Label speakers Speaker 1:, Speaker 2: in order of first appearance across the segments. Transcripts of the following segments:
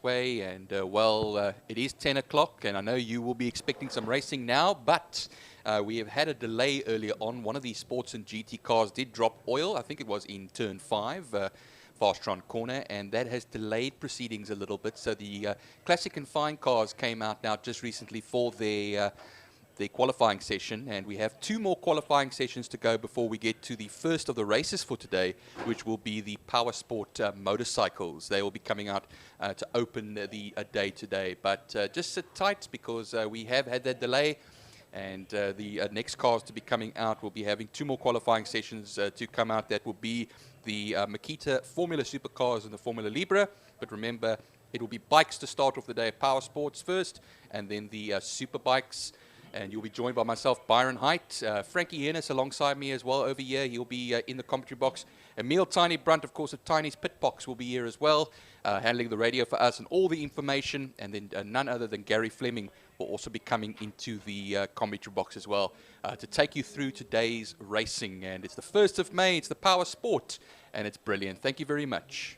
Speaker 1: way, and it is 10 o'clock, and I know you will be expecting some racing now, but we have had a delay earlier on. One of these sports and GT cars did drop oil. I think it was in turn 5, Fastron corner, and that has delayed proceedings a little bit. So the classic and fine cars came out now just recently for the qualifying session, and we have 2 more qualifying sessions to go before we get to the first of the races for today, which will be the power sport motorcycles. They will be coming out to open the day today, but just sit tight because we have had that delay, and the next cars to be coming out will be having 2 more qualifying sessions to come out. That will be the Makita Formula Supercars and the Formula Libre, but remember, it will be bikes to start off the day, power sports first, and then the super bikes. And you'll be joined by myself, Byron Height, Frankie Hennis alongside me as well over here. He'll be in the commentary box. Emil Tiny Brunt, of course, of Tiny's Pit Box will be here as well, handling the radio for us and all the information. And then none other than Gary Fleming will also be coming into the commentary box as well to take you through today's racing. And it's the 1st of May, it's the Power Sport, and it's brilliant. Thank you very much.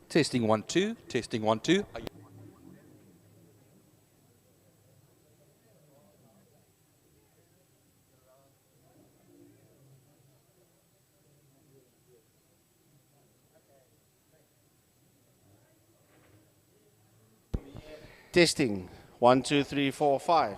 Speaker 1: Testing 1 2, testing 1 2.
Speaker 2: Testing 1 2 3 4 5.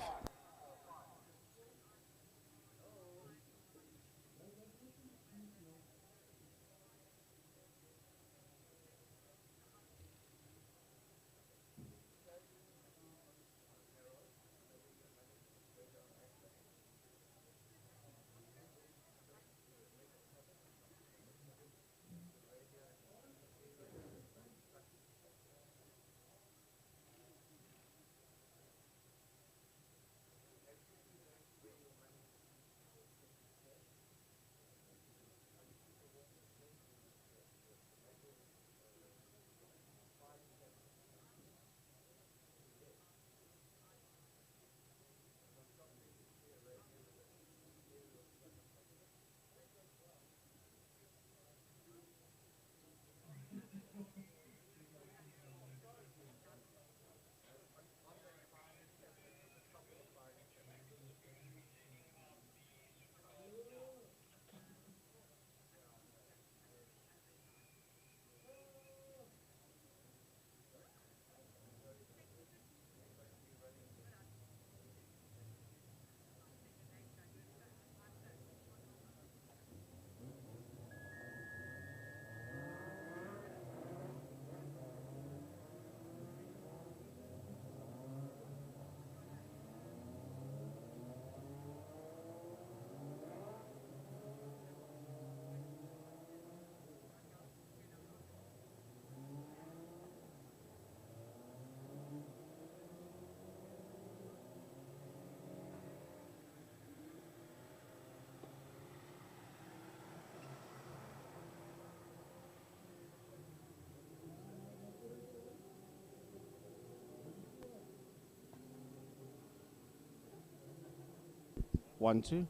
Speaker 2: One, two.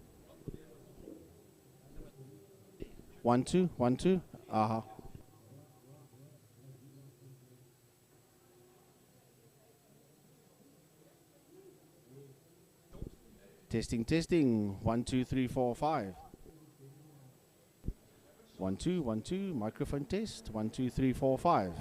Speaker 2: 1 2 1 2. Uh-huh. Testing, testing. 1, 2, 3, 4, 5. 1, 2, 1, 2. Microphone test. 1, 2, 3, 4, 5.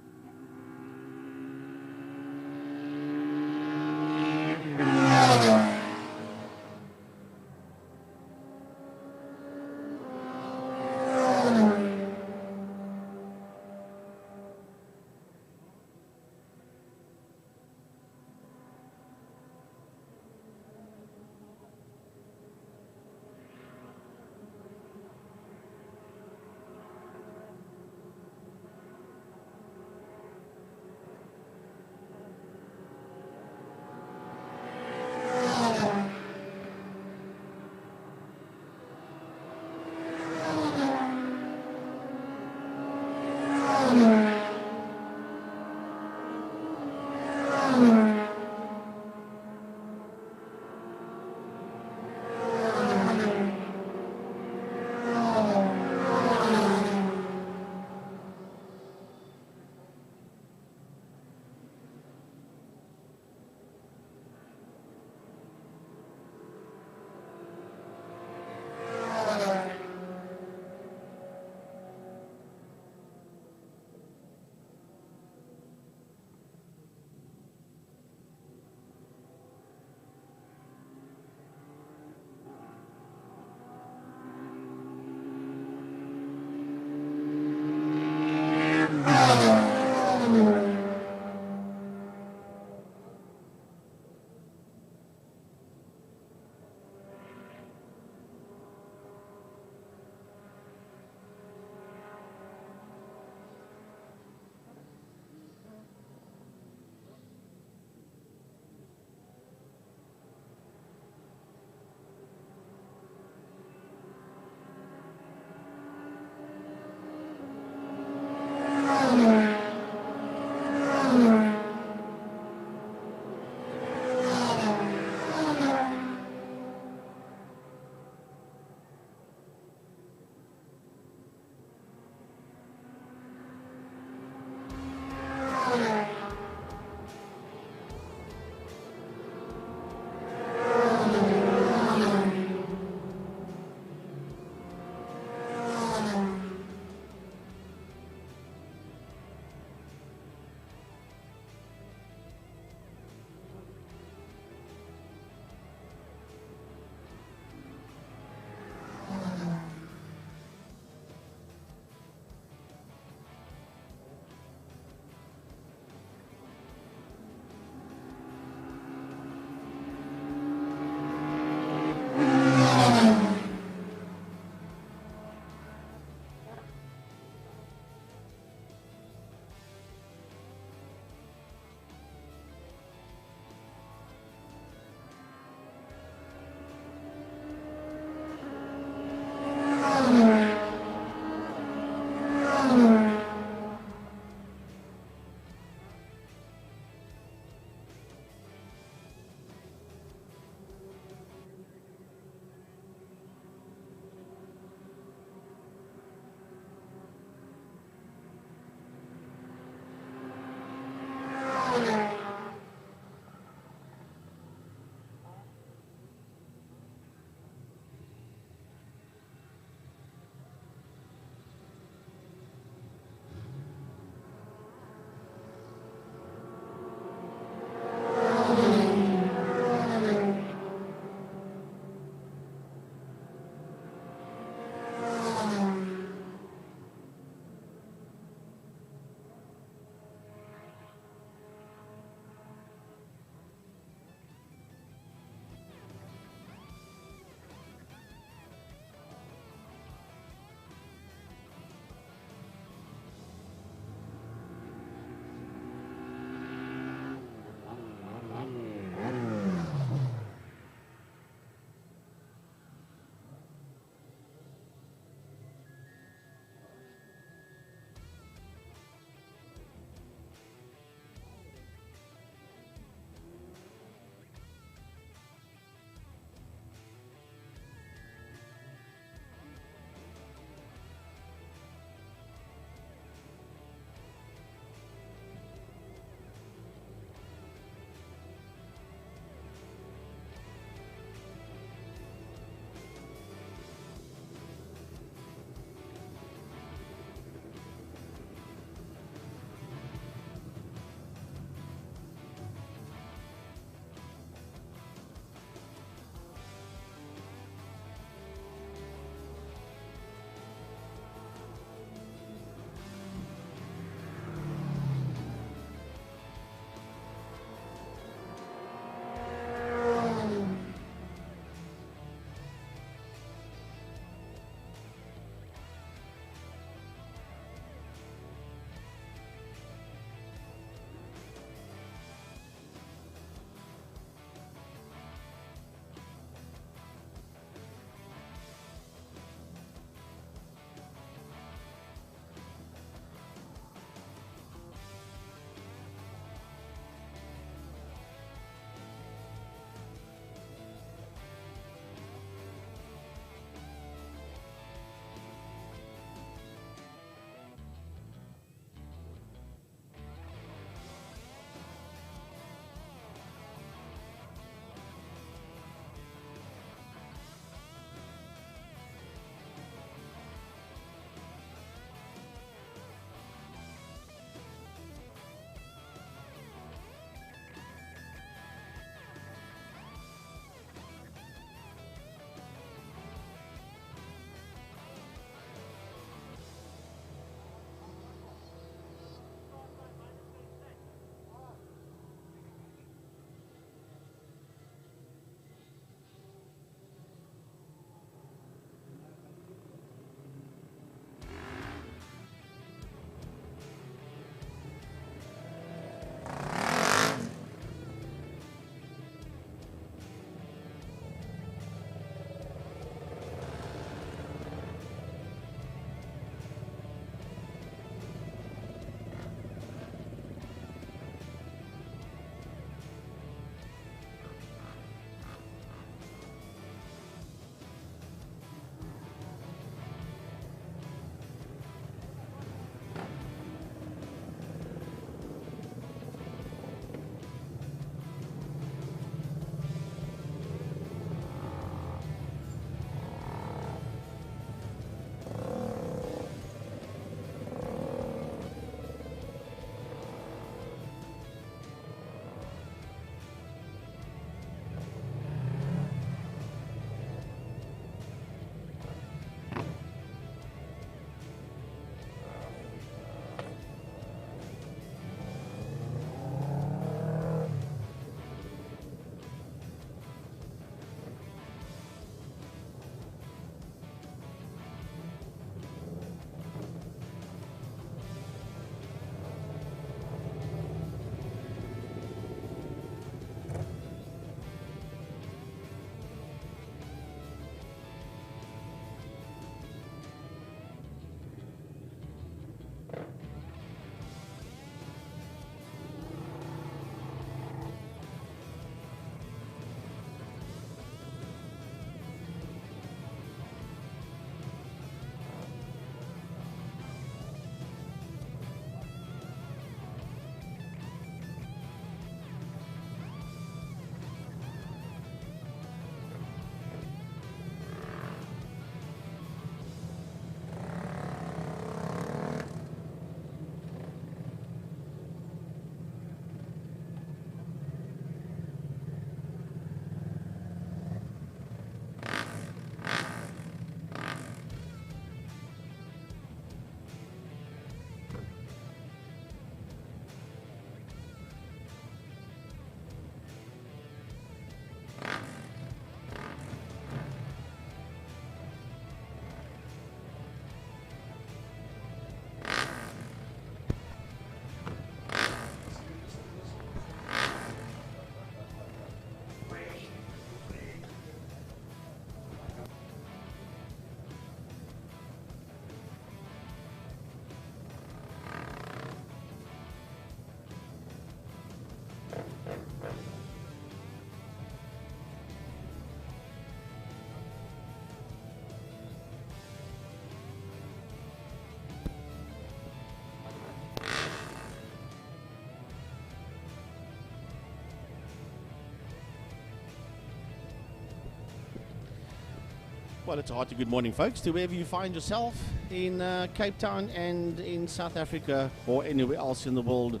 Speaker 2: Well, it's a hearty good morning, folks, to wherever you find yourself in Cape Town and in South Africa or anywhere else in the world.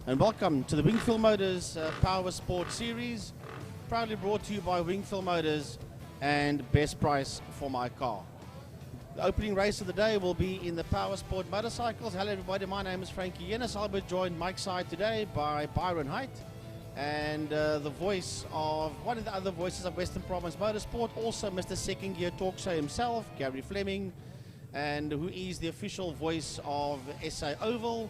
Speaker 2: And welcome to the Wingfield Motors Power Sport Series, proudly brought to you by Wingfield Motors and Best Price for My Car. The opening race of the day will be in the Power Sport Motorcycles. Hello everybody, my name is Frankie Yennis. I'll be joined Mike's side today by Byron Height and the voice of one of the other voices of Western Province Motorsport, also Mr. Second Gear Talk Show himself, Gary Fleming, and who is the official voice of SA Oval.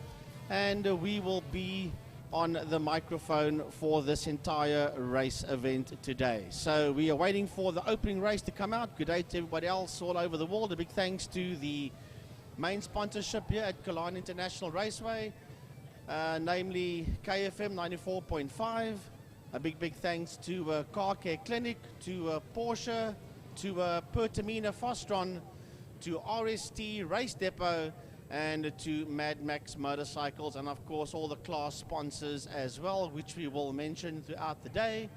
Speaker 2: And we will be on the microphone for this entire race event today. So we are waiting for the opening race to come out. Good day to everybody else all over the world. A big thanks to the main sponsorship here at Killarney International Raceway, namely KFM 94.5. A big thanks to Car Care Clinic, to Porsche, to Pertamina Fostron, to RST Race Depot, and to Mad Max Motorcycles, and of course all the class sponsors as well, which we will mention throughout the day.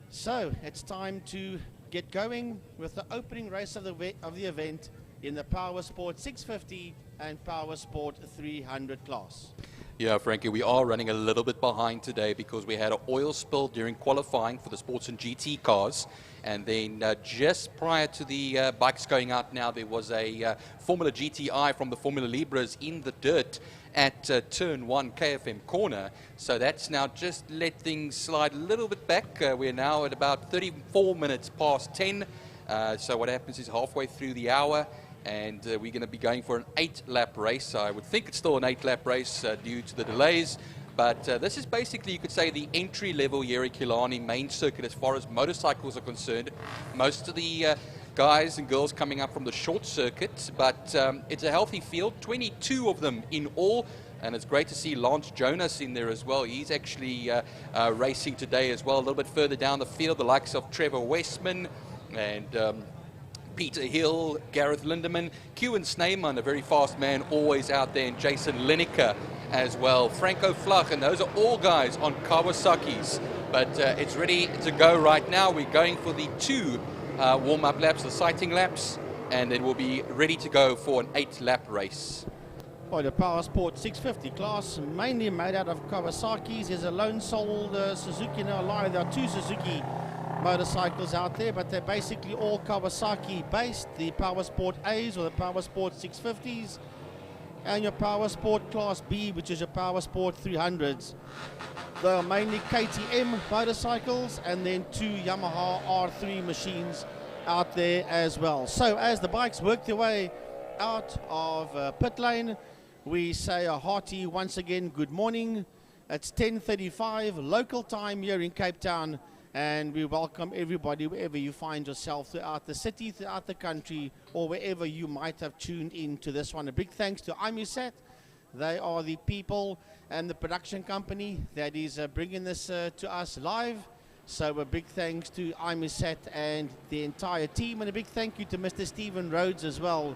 Speaker 2: So it's time to get going with the opening race of the event in the Power Sport 650 and Power Sport 300 class.
Speaker 1: Yeah, Frankie, we are running a little bit behind today because we had an oil spill during qualifying for the Sports and GT cars. And then just prior to the bikes going out now, there was a Formula GTI from the Formula Libras in the dirt at turn 1 KFM corner. So that's now just let things slide a little bit back. We're now at about 34 minutes past 10. So what happens is halfway through the hour, and we're going to be going for an 8-lap race. I would think it's still an 8-lap race due to the delays. But this is basically, you could say, the entry-level Yeri Killarney main circuit as far as motorcycles are concerned. Most of the guys and girls coming up from the short circuit, but it's a healthy field, 22 of them in all. And it's great to see Lance Jonas in there as well. He's actually racing today as well. A little bit further down the field, the likes of Trevor Westman and Peter Hill, Gareth Lindemann, Kewan Snyman, a very fast man, always out there, and Jason Lineker as well. Franco Flach, and those are all guys on Kawasaki's. But it's ready to go right now. We're going for the 2 warm-up laps, the sighting laps, and then we'll be ready to go for an 8-lap race.
Speaker 2: Well, the Power Sport 650 class, mainly made out of Kawasaki's. There's a lone sold Suzuki now alive. There are 2 Suzuki motorcycles out there, but they're basically all Kawasaki based. The Power Sport A's or the Power Sport 650s, and your Power Sport Class B, which is your Power Sport 300s. They are mainly KTM motorcycles, and then 2 Yamaha R3 machines out there as well. So as the bikes work their way out of pit lane, we say a hearty once again good morning. It's 10:35 local time here in Cape Town, and we welcome everybody wherever you find yourself throughout the city, throughout the country, or wherever you might have tuned in to this one. A big thanks to IMUSAT. They are the people and the production company that is bringing this to us live. So a big thanks to IMUSAT and the entire team, and a big thank you to Mr. Stephen Rhodes as well,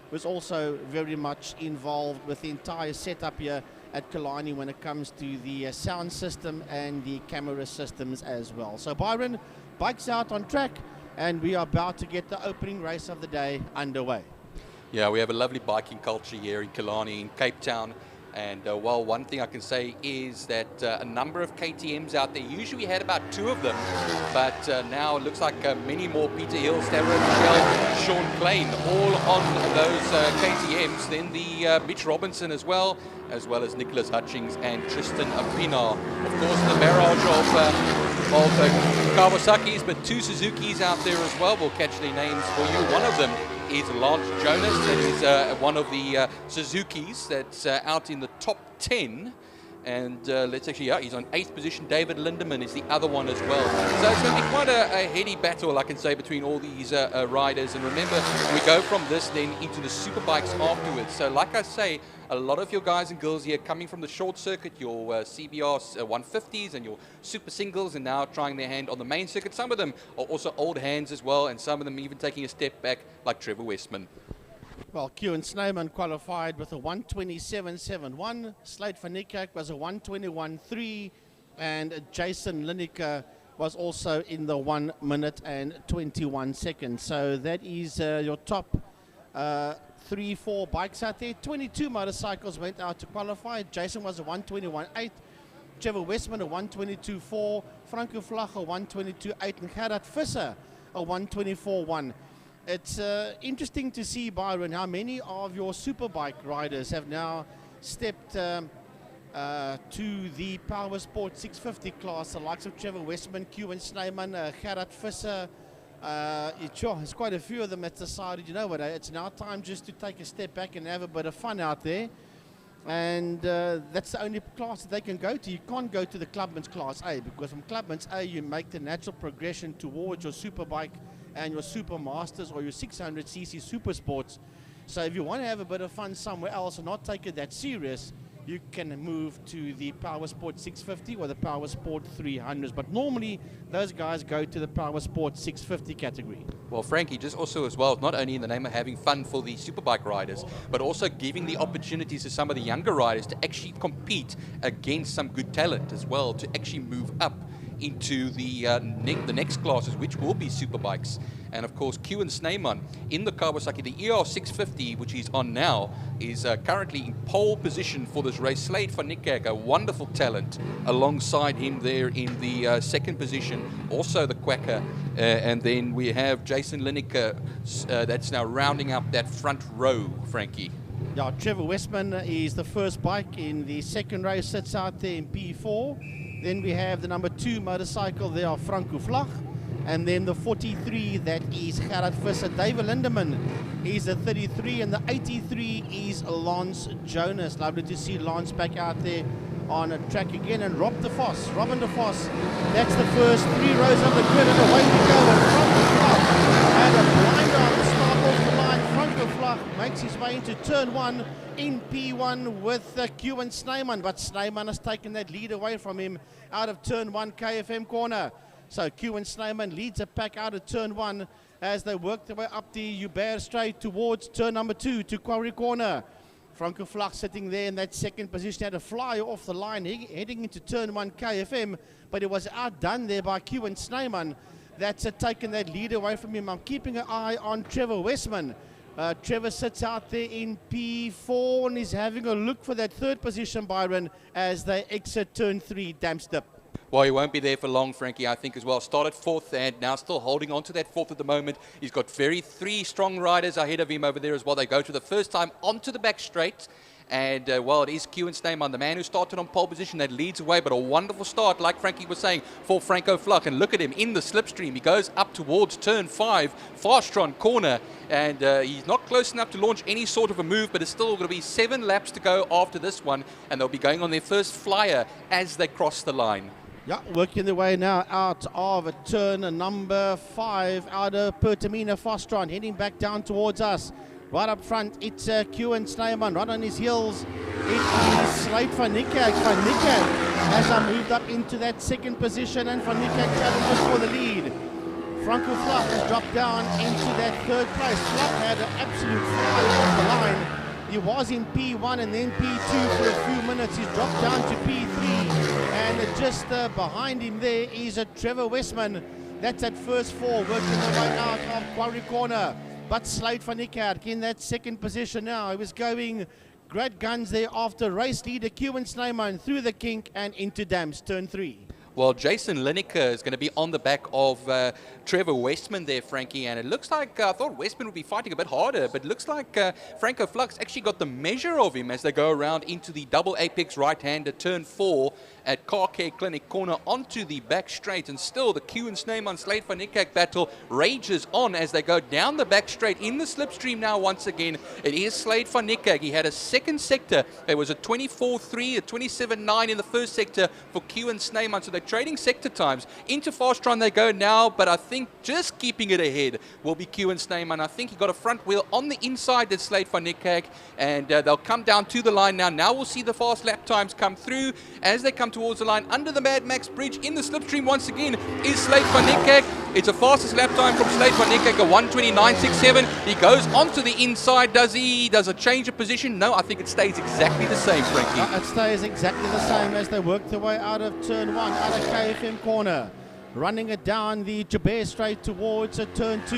Speaker 2: who's also very much involved with the entire setup here at Killarney when it comes to the sound system and the camera systems as well. So Byron, bikes out on track, and we are about to get the opening race of the day underway.
Speaker 1: Yeah, we have a lovely biking culture here in Killarney, in Cape Town. And well, one thing I can say is that a number of KTMs out there, usually we had about 2 of them, but now it looks like many more. Peter Hill, Stavros Michel, Sean Klein, all on those KTMs. Then the Mitch Robinson as well as Nicholas Hutchings and Tristan Apinar. Of course, the barrage of Kawasaki's, but 2 Suzuki's out there as well. We'll catch their names for you. One of them is Lance Jonas, that is one of the Suzuki's that's out in the top 10. And let's actually, yeah, he's on 8th position. David Lindemann is the other one as well. So it's going to be quite a heady battle, I can say, between all these riders. And remember, we go from this then into the superbikes afterwards. So like I say, a lot of your guys and girls here coming from the short circuit, your CBR 150s and your super singles, and now trying their hand on the main circuit. Some of them are also old hands as well, and some of them even taking a step back, like Trevor Westman.
Speaker 2: Well, Kewan Snyman qualified with a 1:27.71. Slade van Niekerk was a 1:21.3. And Jason Lineker was also in the 1 minute and 21 seconds. So that is your top 3-4 bikes out there. 22 motorcycles went out to qualify. Jason was a 121.8. Trevor Westman a 122.4. Franco Vlach a 122.8. And Gerard Visser a 124.1. It's interesting to see, Byron, how many of your superbike riders have now stepped to the Power Sport 650 class, the likes of Trevor Westman, Q and Snyman, Gerard Visser. There's quite a few of them that decided, you know what, it's now time just to take a step back and have a bit of fun out there. And that's the only class that they can go to. You can't go to the Clubman's Class A, because from Clubman's A you make the natural progression towards your superbike and your Super Masters or your 600cc Super Sports. So if you want to have a bit of fun somewhere else and not take it that serious, you can move to the Power Sport 650 or the Power Sport 300s. But normally those guys go to the Power Sport 650 category.
Speaker 1: Well, Frankie, just also as well, not only in the name of having fun for the superbike riders, but also giving the opportunities to some of the younger riders to actually compete against some good talent as well, to actually move up into the next classes, which will be superbikes. And of course, Q and Snyman in the Kawasaki, the ER650, which he's on now, is currently in pole position for this race. Slade van Niekerk, a wonderful talent, alongside him there in the second position, also the Quacker. And then we have Jason Lineker, that's now rounding up that front row, Frankie.
Speaker 2: Yeah, Trevor Westman is the first bike in the second row, sits out there in P4. Then we have the number 2 motorcycle there of Franco Vlach. And then the 43, that is Gerard Visser. David Lindemann is the 33, and the 83 is Lance Jonas. Lovely to see Lance back out there on a track again. And Robin de Vos, that's the first 3 rows of the grid, and away we go. And Franco Vlach had a blinder on the start off the line. Franco Vlach makes his way into turn 1 in P1 with Q and Snyman, but Snyman has taken that lead away from him out of turn 1 KFM corner. So Q and Snyman leads a pack out of turn 1 as they work their way up the Hubert Straight towards turn number 2 to Quarry Corner. Franco Vlach sitting there in that second position, had a fly off the line heading into turn 1 KFM, but it was outdone there by Q and Snyman. That's taken that lead away from him. I'm keeping an eye on Trevor Westman. Trevor sits out there in P4 and is having a look for that third position, Byron, as they exit turn 3 Damstip.
Speaker 1: Well, he won't be there for long, Frankie, I think as well. Started 4th and now still holding on to that 4th at the moment. He's got 3 strong riders ahead of him over there as well. They go to the first time onto the back straight. And, well, it is Q and Snyman, the man who started on pole position, that leads away. But a wonderful start, like Frankie was saying, for Franco Vlach. And look at him in the slipstream. He goes up towards turn 5, Fastron corner. And he's not close enough to launch any sort of a move, but it's still going to be 7 laps to go after this one. And they'll be going on their first flyer as they cross the line.
Speaker 2: Yeah, working their way now out of turn number 5, out of Pertamina Fastron, heading back down towards us. Right up front, it's Q and Snyman. Right on his heels, it is Slade van Niekerk. Van Niekerk has moved up into that second position, and Van Niekerk challenges for the lead. Franco Vlach has dropped down into that third place. Vlach had an absolute fly off the line. He was in P1 and then P2 for a few minutes. He's dropped down to P3, and just behind him there is Trevor Westman. That's at first 4, working their way out of Quarry Corner. But Slade van Niekerk in that second position now. He was going great guns there after race leader Q and Snyman through the kink and into Dams, turn 3.
Speaker 1: Well, Jason Lineker is going to be on the back of Trevor Westman there, Frankie, and it looks like, I thought Westman would be fighting a bit harder, but it looks like Franco Vlach's actually got the measure of him as they go around into the double apex right-hander, turn 4 at Car Care Clinic corner onto the back straight, and still the Q and Snyman Slade van Niekerk battle rages on as they go down the back straight in the slipstream now once again. It is Slade van Niekerk. He had a second sector. There was a 24.3, a 27.9 in the first sector for Q and Snyman, so they're trading sector times. Into Fastron they go now, but I think just keeping it ahead will be Q and Snyman. I think he got a front wheel on the inside that's Slade van Niekerk, and they'll come down to the line now. Now we'll see the fast lap times come through as they come towards the line under the Mad Max bridge. In the slipstream once again is Slade van Niekerk. It's a fastest lap time from Slade van Niekerk, a 1:29.67. He goes onto the inside. Does he? Does a change of position? No, I think it stays exactly the same, Frankie.
Speaker 2: It stays exactly the same as they work their way out of turn 1, out of KFM corner. running it down the Jabez straight towards turn 2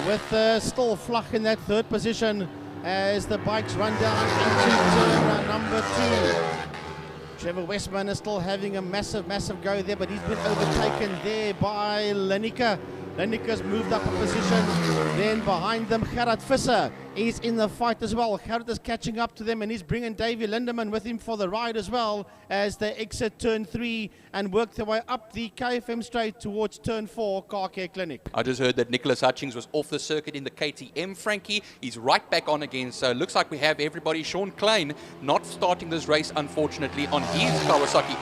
Speaker 2: with still Flach in that third position as the bikes run down into turn number 2. Trevor Westman is still having a massive go there, but he's been overtaken there by Lineker. Lineker's moved up a position. Then behind them, Gerard Visser is in the fight as well. Gerard is catching up to them, and he's bringing Davy Lindemann with him for the ride as well as they exit turn 3 and work their way up the KFM straight towards turn 4 Car Care Clinic.
Speaker 1: I just heard that Nicholas Hutchings was off the circuit in the KTM, Frankie. He's right back on again, so it looks like we have everybody. Sean Klein not starting this race, unfortunately, on his Kawasaki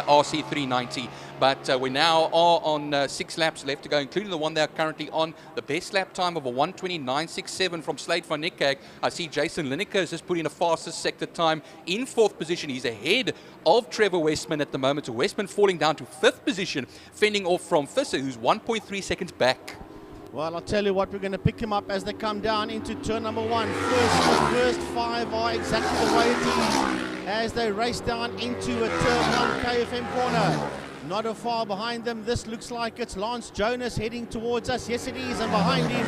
Speaker 1: RC390. But we now are on 6 laps left to go, including the one they're currently on. The best lap time of a 1:29.67 from Slade van Niekerk. I see Jason Lineker has just put in a fastest sector time in 4th position. He's ahead of Trevor Westman at the moment. So Westman falling down to 5th position, fending off from Visser, who's 1.3 seconds back.
Speaker 2: Well, I'll tell you what, we're going to pick him up as they come down into turn number 1. The first 5 are exactly the way it is as they race down into a turn 1 KFM corner. Not a far behind them. This looks like it's Lance Jonas heading towards us. Yes, it is. And behind him,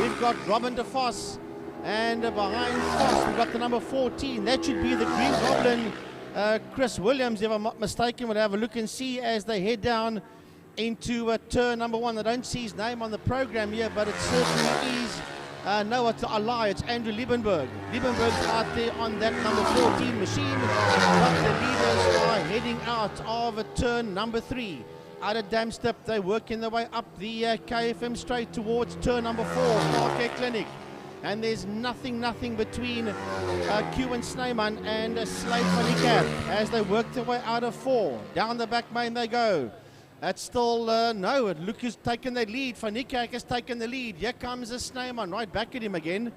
Speaker 2: we've got Robin de Vos. And behind Vos, we've got the number 14. That should be the Green Goblin, Chris Williams, if I'm not mistaken. We'll have a look and see as they head down into turn number 1. I don't see his name on the program here, but it certainly is. No, I lie. It's Andrew Liebenberg. Liebenberg's out there on that number 14 machine. But the leaders are heading out of turn number 3. Out of Damstep, they're working their way up the KFM straight towards turn number 4, Car Care Clinic. And there's nothing between Kewan Snyman and Slade van Niekerk as they work their way out of 4. Down the back main they go. That's still, no, Luke has taken the lead. Van Niekerk has taken the lead. Here comes Snyman right back at him again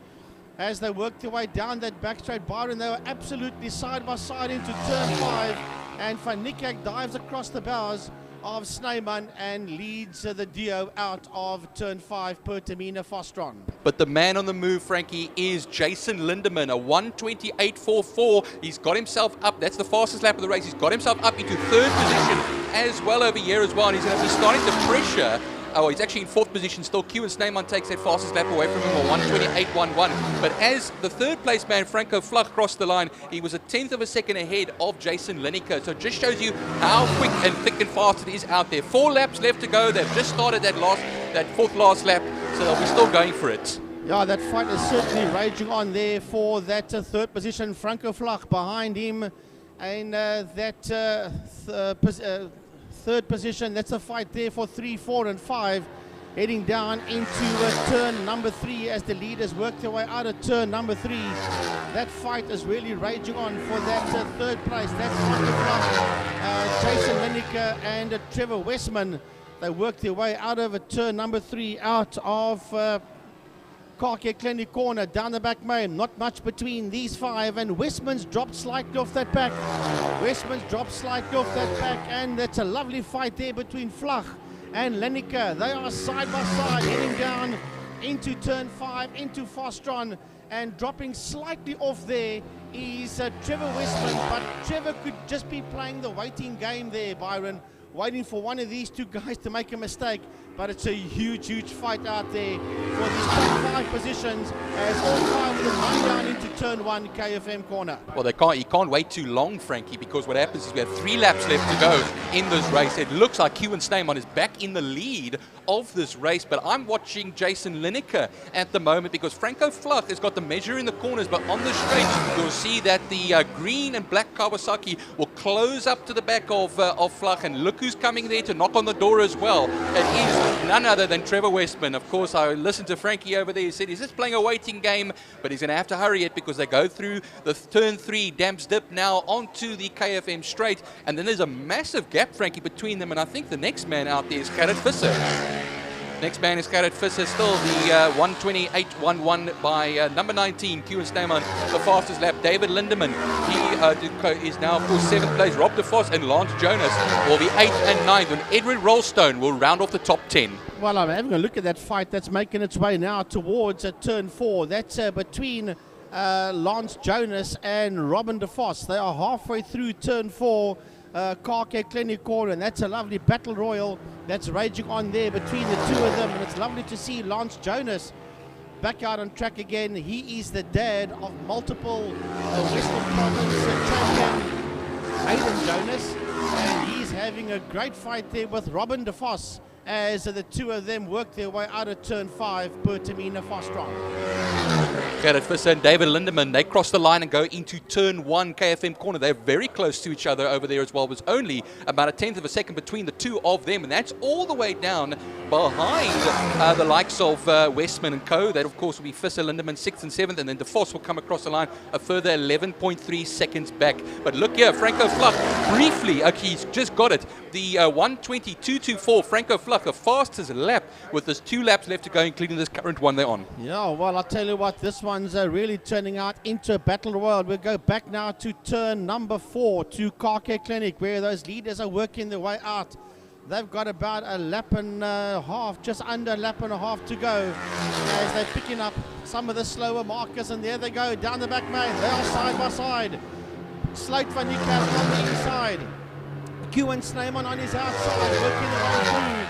Speaker 2: as they work their way down that back straight. Byron, they were absolutely side by side into turn 5. And Van Niekerk dives across the bows of Snyman and leads the Dio out of turn 5 per Tamina Fostron.
Speaker 1: But the man on the move, Frankie, is Jason Lindemann, a 1:28.44. He's got himself up. That's the fastest lap of the race. He's got himself up into 3rd position as well over here as well. And he's going to be starting to pressure. Oh, he's actually in 4th position still. Kewan Snyman takes that fastest lap away from him, a 1:28.11. But as the 3rd place man, Franco Flach, crossed the line, he was a 10th of a second ahead of Jason Lineker. So it just shows you how quick and thick and fast it is out there. 4 laps left to go. They've just started that 4th last lap, so they'll be still going for it.
Speaker 2: Yeah, that fight is certainly raging on there for that 3rd position. Franco Flach behind him and that 3rd position. That's a fight there for 3, 4 and 5 heading down into turn number 3 as the leaders work their way out of turn number 3. That fight is really raging on for that 3rd place. That's Jason Lineker and Trevor Westman. They work their way out of turn number 3 out of Car Care Clinic corner down the back main. Not much between these 5, and Westman's dropped slightly off that back. And that's a lovely fight there between Flach and Lineker. They are side by side heading down into turn 5 into Fostron, and dropping slightly off there is Trevor Westman, but Trevor could just be playing the waiting game there, Byron, waiting for one of these 2 guys to make a mistake. But it's a huge fight out there for these top 5 positions as all 5 of them run down into turn 1 KFM corner.
Speaker 1: Well, you can't wait too long, Frankie, because what happens is we have 3 laps left to go in this race. It looks like Kewan Snyman is back in the lead of this race, but I'm watching Jason Lineker at the moment because Franco Flach has got the measure in the corners, but on the straight you'll see that the green and black Kawasaki will close up to the back of Flach, and look who's coming there to knock on the door as well. It is none other than Trevor Westman. Of course, I listened to Frankie over there. He said he's just playing a waiting game, but he's going to have to hurry it because they go through the turn 3 Damps Dip now onto the KFM straight, and then there's a massive gap, Frankie, between them, and I think the next man out there is Gerard Visser. Next man is Gerard Visser, still the 1:28.11 by number 19, Kewan Snyman, the fastest lap. David Lindemann, he is now, of course, 7th place. Rob de Vos and Lance Jonas will be 8th and 9th, and Edward Rollstone will round off the top 10.
Speaker 2: Well, I'm having a look at that fight that's making its way now towards turn 4. That's between Lance Jonas and Robin de Vos. They are halfway through turn 4. Car Care Clinic corner. And that's a lovely battle royal that's raging on there between the two of them. And it's lovely to see Lance Jonas back out on track again. He is the dad of multiple Western Province champion Hayden Jonas, and he's having a great fight there with Robin De Vos as the two of them work their way out of turn 5 per Tamina Fostron.
Speaker 1: Gerrit Visser and David Lindemann, they cross the line and go into turn 1 KFM corner. They're very close to each other over there as well. There's only about a tenth of a second between the two of them, and that's all the way down behind the likes of Westman and Co. That, of course, will be Visser, Lindemann 6th and 7th, and then De Vos will come across the line a further 11.3 seconds back. But look here, Franco Fluck, briefly, he's just got it. The 1:22.24, Franco Fluck, the fastest lap with just 2 laps left to go, including this current one they're on.
Speaker 2: Yeah, well, I'll tell you what, this one's really turning out into a battle royal. We'll go back now to turn number 4 to Car Care Clinic, where those leaders are working their way out. They've got about a lap and a half, just under a lap and a half to go as they're picking up some of the slower markers, and there they go down the back main. They are side by side. Slate van Niekerk on the inside. Kewan Snyman on his outside, working their way through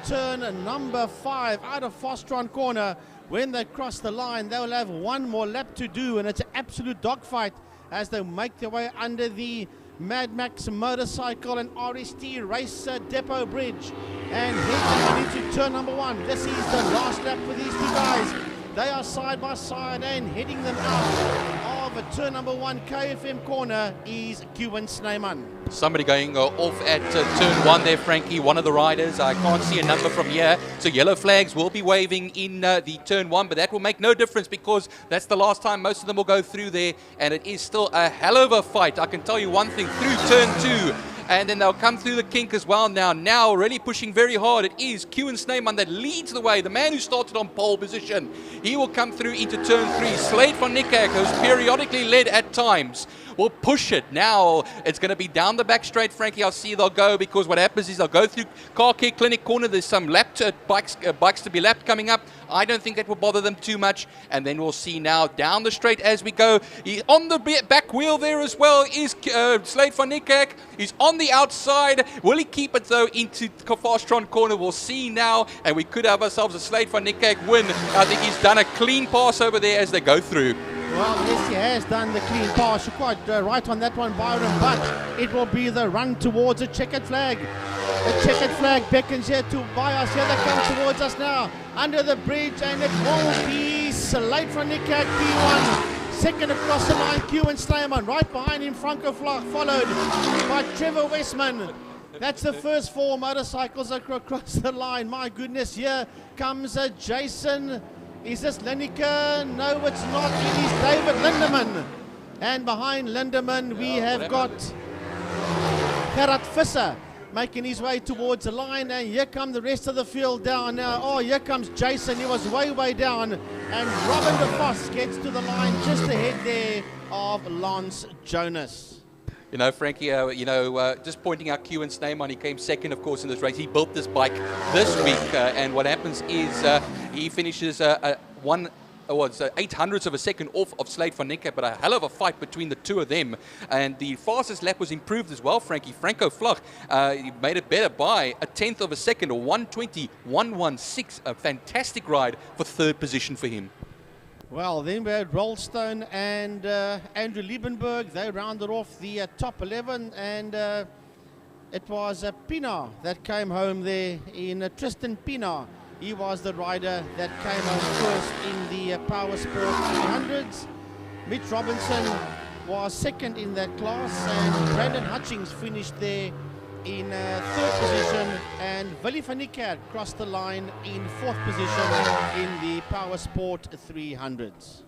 Speaker 2: turn number 5 out of Fostron corner. When they cross the line, they'll have one more lap to do, and it's an absolute dogfight as they make their way under the Mad Max motorcycle and RST race depot bridge and head into turn number 1. This is the last lap for these two guys. They are side by side, and heading them out of turn number 1 KFM corner is Kewan Snyman.
Speaker 1: Somebody going off at turn 1 there, Frankie, one of the riders. I can't see a number from here, so yellow flags will be waving in the turn 1, but that will make no difference because that's the last time most of them will go through there, and it is still a hell of a fight. I can tell you one thing, through turn 2, and then they'll come through the kink as well now really pushing very hard. It is Kewan Snyman that leads the way, the man who started on pole position. He will come through into turn 3. Slate van Niekerk, who's periodically led at times, will push it. Now it's going to be down the back straight, Frankie. I'll see they'll go, because what happens is they'll go through Car Care Clinic corner. There's some lapped bikes to be lapped coming up. I don't think that will bother them too much. And then we'll see now down the straight as we go. On the back wheel there as well is Slate van Niekerk. He's on the outside. Will he keep it though into Fastron corner? We'll see now. And we could have ourselves a Slate van Niekerk win. I think he's done a clean pass over there as they go through.
Speaker 2: Well, yes, he has done the clean pass. You're quite right on that one, Byron, but it will be the run towards a checkered flag. The checkered flag beckons here to by us. Here they come towards us now, under the bridge, and it will be Slate van Niekerk P1. Second across the line, Kewan Snyman. Right behind him, Franco Fluck, followed by Trevor Westman. That's the first 4 motorcycles across the line. My goodness, here comes Jason. Is this Lineker? No, it's not. It is David Lindemann. And behind Lindemann, we have got Gerrit Visser making his way towards the line. And here come the rest of the field down now. Oh, here comes Jason. He was way down. And Robin De Vos gets to the line just ahead there of Lance Jonas.
Speaker 1: You know, Frankie, just pointing out Kewan Snyman, he came second, of course, in this race. He built this bike this week, and what happens is he finishes 800ths of a second off of Slate van Niekerk, but a hell of a fight between the two of them. And the fastest lap was improved as well, Frankie. Franco Fluck he made it better by a tenth of a second, or 1:20.116. A fantastic ride for third position for him.
Speaker 2: Well, then we had Rollstone and Andrew Liebenberg. They rounded off the top 11, and it was Pina that came home there in Tristan Pina. He was the rider that came home first in the Power Sport 300s. Mitch Robinson was second in that class, and Brandon Hutchings finished there in third position, and Willie van Niekerk crossed the line in fourth position in the Power Sport 300s.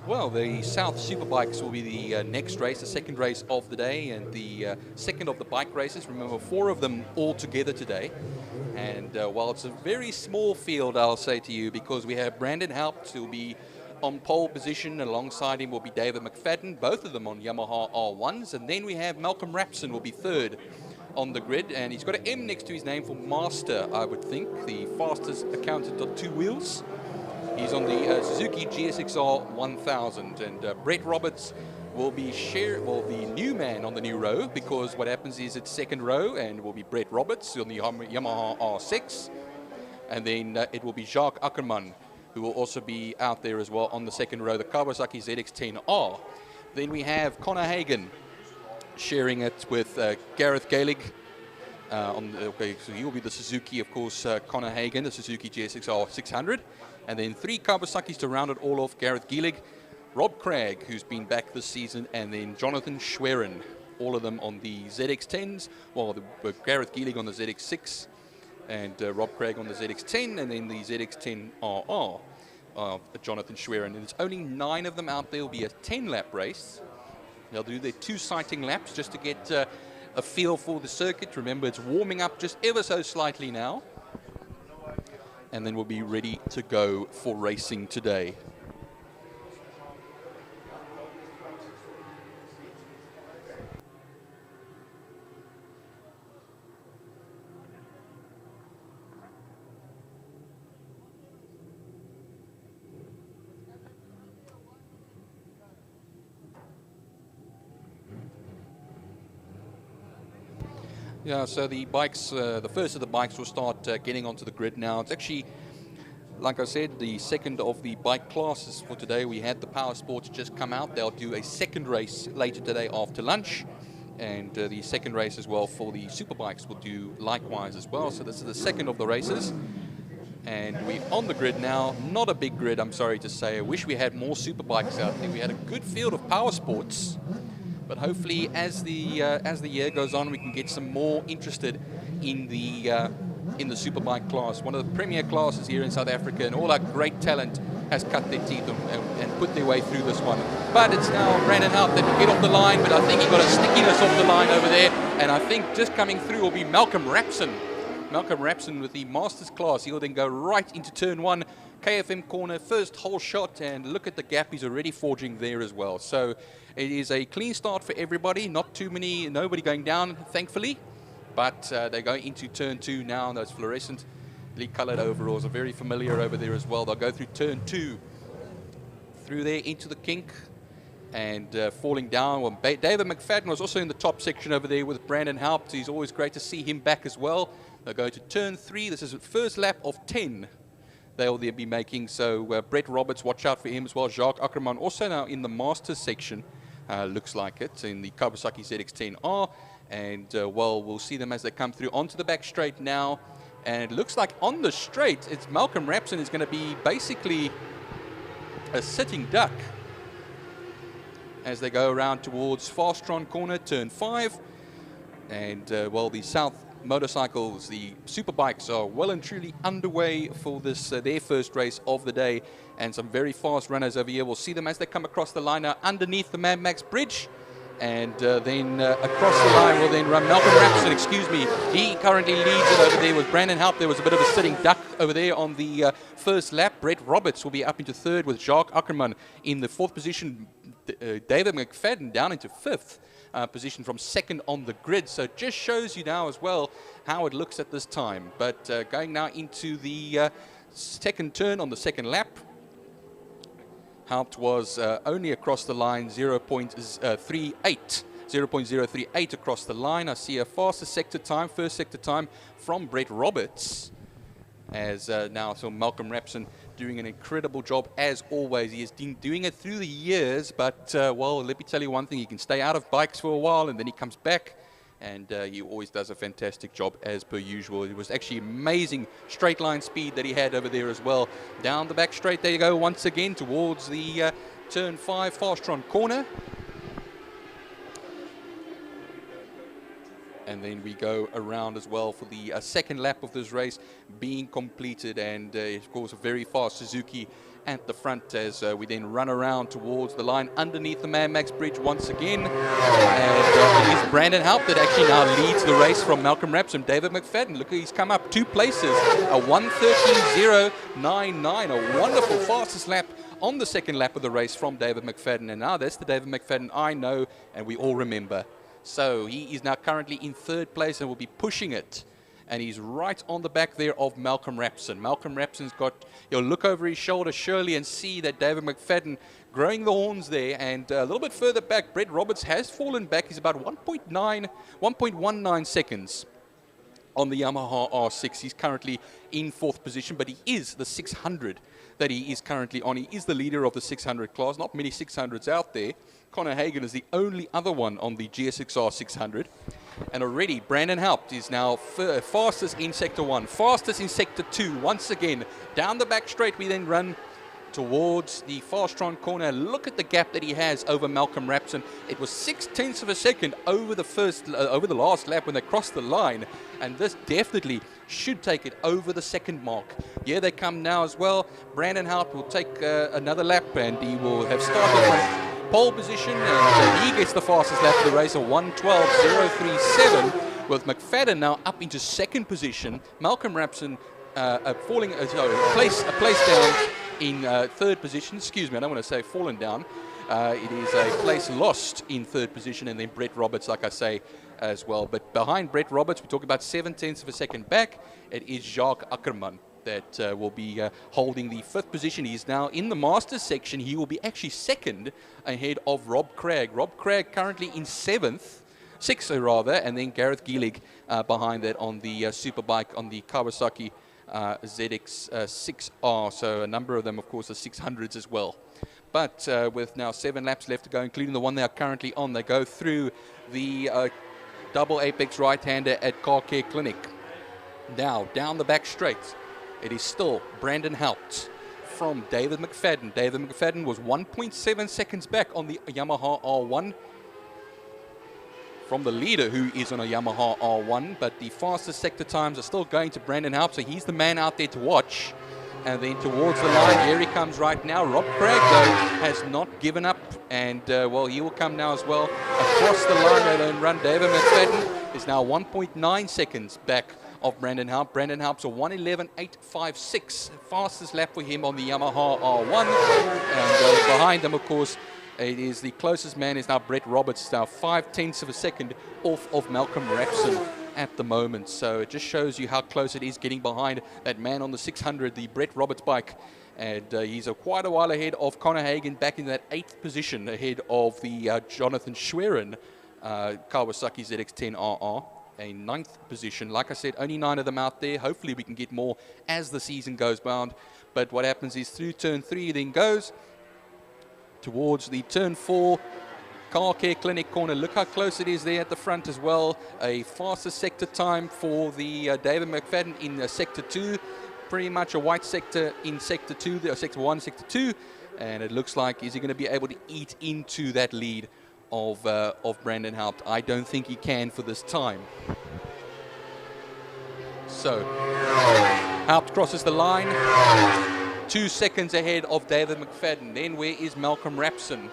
Speaker 1: Well, the South Superbikes will be the next race, the second race of the day, and the second of the bike races. Remember, 4 of them all together today. And while it's a very small field, I'll say to you, because we have Brandon Haupt, who will be on pole position. Alongside him will be David McFadden, both of them on Yamaha R1s. And then we have Malcolm Rapson will be third on the grid. And he's got an M next to his name for Master, I would think, the fastest accountant on 2 wheels. He's on the Suzuki GSXR 1000, and Brett Roberts will be the new man on the new row, because what happens is it's second row, and will be Brett Roberts on the Yamaha R6, and then it will be Jacques Ackermann, who will also be out there as well on the second row, the Kawasaki ZX-10R. Then we have Connor Hagen sharing it with Gareth Gaelig. So he will be the Suzuki, of course, Connor Hagen, the Suzuki GSXR 600. And then 3 Kawasaki's to round it all off: Gareth Gaelig, Rob Craig, who's been back this season, and then Jonathan Schwerin. All of them on the ZX-10s, well, Gareth Gaelig on the ZX-6, and Rob Craig on the ZX-10, and then the ZX-10RR, Jonathan Schwerin. And there's only 9 of them out there. It'll be a 10-lap race. They'll do their 2 sighting laps just to get a feel for the circuit. Remember, it's warming up just ever so slightly now. And then we'll be ready to go for racing today. Yeah, so the bikes, the first of the bikes will start getting onto the grid now. It's actually, like I said, the second of the bike classes for today. We had the Power Sports just come out. They'll do a second race later today after lunch. And the second race as well for the Superbikes will do likewise as well. So this is the second of the races. And we're on the grid now. Not a big grid, I'm sorry to say. I wish we had more Superbikes out there. We had a good field of Power Sports. But hopefully, as the year goes on, we can get some more interested in the superbike class. One of the premier classes here in South Africa, and all our great talent has cut their teeth and put their way through this one. But it's now Brandon Haupt that will get off the line, but I think he got a stickiness off the line over there. And I think just coming through will be Malcolm Rapson. Malcolm Rapson with the Masters class. He'll then go right into turn 1. KFM corner, first whole shot, and look at the gap he's already forging there as well. So it is a clean start for everybody. Not too many, nobody going down, thankfully. But they're going into turn 2 now. Those fluorescently colored overalls are very familiar over there as well. They'll go through turn 2, through there into the kink, and falling down. Well, David McFadden was also in the top section over there with Brandon Haupt. He's always great to see him back as well. They'll go to turn 3. This is the first lap of 10 they'll be making. So Brett Roberts, watch out for him as well. Jacques Ackermann also now in the Masters section, looks like it, in the Kawasaki ZX-10R. And well, we'll see them as they come through onto the back straight now. And it looks like on the straight, it's Malcolm Rapson is going to be basically a sitting duck as they go around towards Fastron corner, turn 5. And well, the South motorcycles, the Superbikes, are well and truly underway for this their first race of the day, and some very fast runners over here. We'll see them as they come across the line now underneath the Mad Max Bridge, and then across the line will then run Malcolm Rapson, excuse me. He currently leads it over there with Brandon Haupt. There was a bit of a sitting duck over there on the first lap. Brett Roberts will be up into 3rd with Jacques Ackermann in the 4th position. David McFadden down into 5th. Position from 2nd on the grid. So it just shows you now as well how it looks at this time. But going now into the second turn on the second lap, Haupt was only across the line 0.038 across the line. I see a faster sector time, first sector time from Brett Roberts, as now so Malcolm Rapson doing an incredible job as always. He has been doing it through the years, but well, let me tell you one thing, he can stay out of bikes for a while and then he comes back, and he always does a fantastic job as per usual. It was actually amazing straight line speed that he had over there as well. Down the back straight, there you go once again towards the turn 5 Fastron corner. And then we go around as well for the second lap of this race being completed. And of course, a very fast Suzuki at the front as we then run around towards the line underneath the Man Max Bridge once again. And it is Brandon Haupt that actually now leads the race from Malcolm Rapson. David McFadden, look, he's come up 2 places, a 1:13.099, a wonderful fastest lap on the second lap of the race from David McFadden. And now that's the David McFadden I know and we all remember. So he is now currently in 3rd place and will be pushing it. And he's right on the back there of Malcolm Rapson. Malcolm Rapson's got, you'll look over his shoulder surely and see that David McFadden growing the horns there. And a little bit further back, Brett Roberts has fallen back. He's about 1.19 seconds on the Yamaha R6. He's currently in 4th position, but he is the 600 that he is currently on. He is the leader of the 600 class. Not many 600s out there. Conor Hagen is the only other one on the GSXR 600. And already Brandon Haupt is now fastest in Sector 1, fastest in Sector 2. Once again, down the back straight we then run towards the Fastron corner. Look at the gap that he has over Malcolm Rapson. It was 0.6 of a second over the last lap when they crossed the line. And this definitely should take it over the second mark. Here they come now as well. Brandon Haupt will take another lap and he will have started from pole position, and he gets the fastest lap of the race, a 1:12.037, with McFadden now up into 2nd position. Malcolm Rapson falling, a place down in 3rd position. Excuse me, I don't want to say fallen down. It is a place lost in 3rd position, and then Brett Roberts, like I say, as well. But behind Brett Roberts, we talk about 0.7 of a second back. It is Jacques Ackerman that will be holding the 5th position. He's now in the Masters section. He will be actually 2nd ahead of Rob Craig. Rob Craig currently in 6th, and then Gareth Gielig behind that on the Superbike on the Kawasaki ZX6R. So a number of them, of course, are 600s as well. But with now 7 laps left to go, including the one they are currently on, they go through the double apex right-hander at Car Care Clinic. Now, down the back straight, it is still Brandon Haupt from David McFadden. David McFadden was 1.7 seconds back on the Yamaha R1 from the leader, who is on a Yamaha R1, but the fastest sector times are still going to Brandon Haupt, so he's the man out there to watch. And then towards the line, here he comes right now. Rob Craig, though, has not given up, and well, he will come now as well. Across the line, they then run. David McFadden is now 1.9 seconds back of Brandon Haupt. Brandon Haupt's a 1:11.856, fastest lap for him on the Yamaha R1. And behind them, of course, it is the closest man is now Brett Roberts, now 0.5 of a second off of Malcolm Rapson at the moment. So it just shows you how close it is getting behind that man on the 600, the Brett Roberts bike. And he's quite a while ahead of Conor Hagen, back in that 8th position, ahead of the Jonathan Schwerin Kawasaki ZX10RR. A 9th position. Like I said, only 9 of them out there. Hopefully we can get more as the season goes by. But what happens is through turn 3 then goes towards the turn 4 Car Care Clinic corner. Look how close it is there at the front as well. A faster sector time for the David McFadden in sector 2. Pretty much a white sector in sector 2, sector 1, sector 2. And it looks like, is he going to be able to eat into that lead of Brandon Haupt? I don't think he can for this time. So Haupt crosses the line, 2 seconds ahead of David McFadden. Then where is Malcolm Rapson?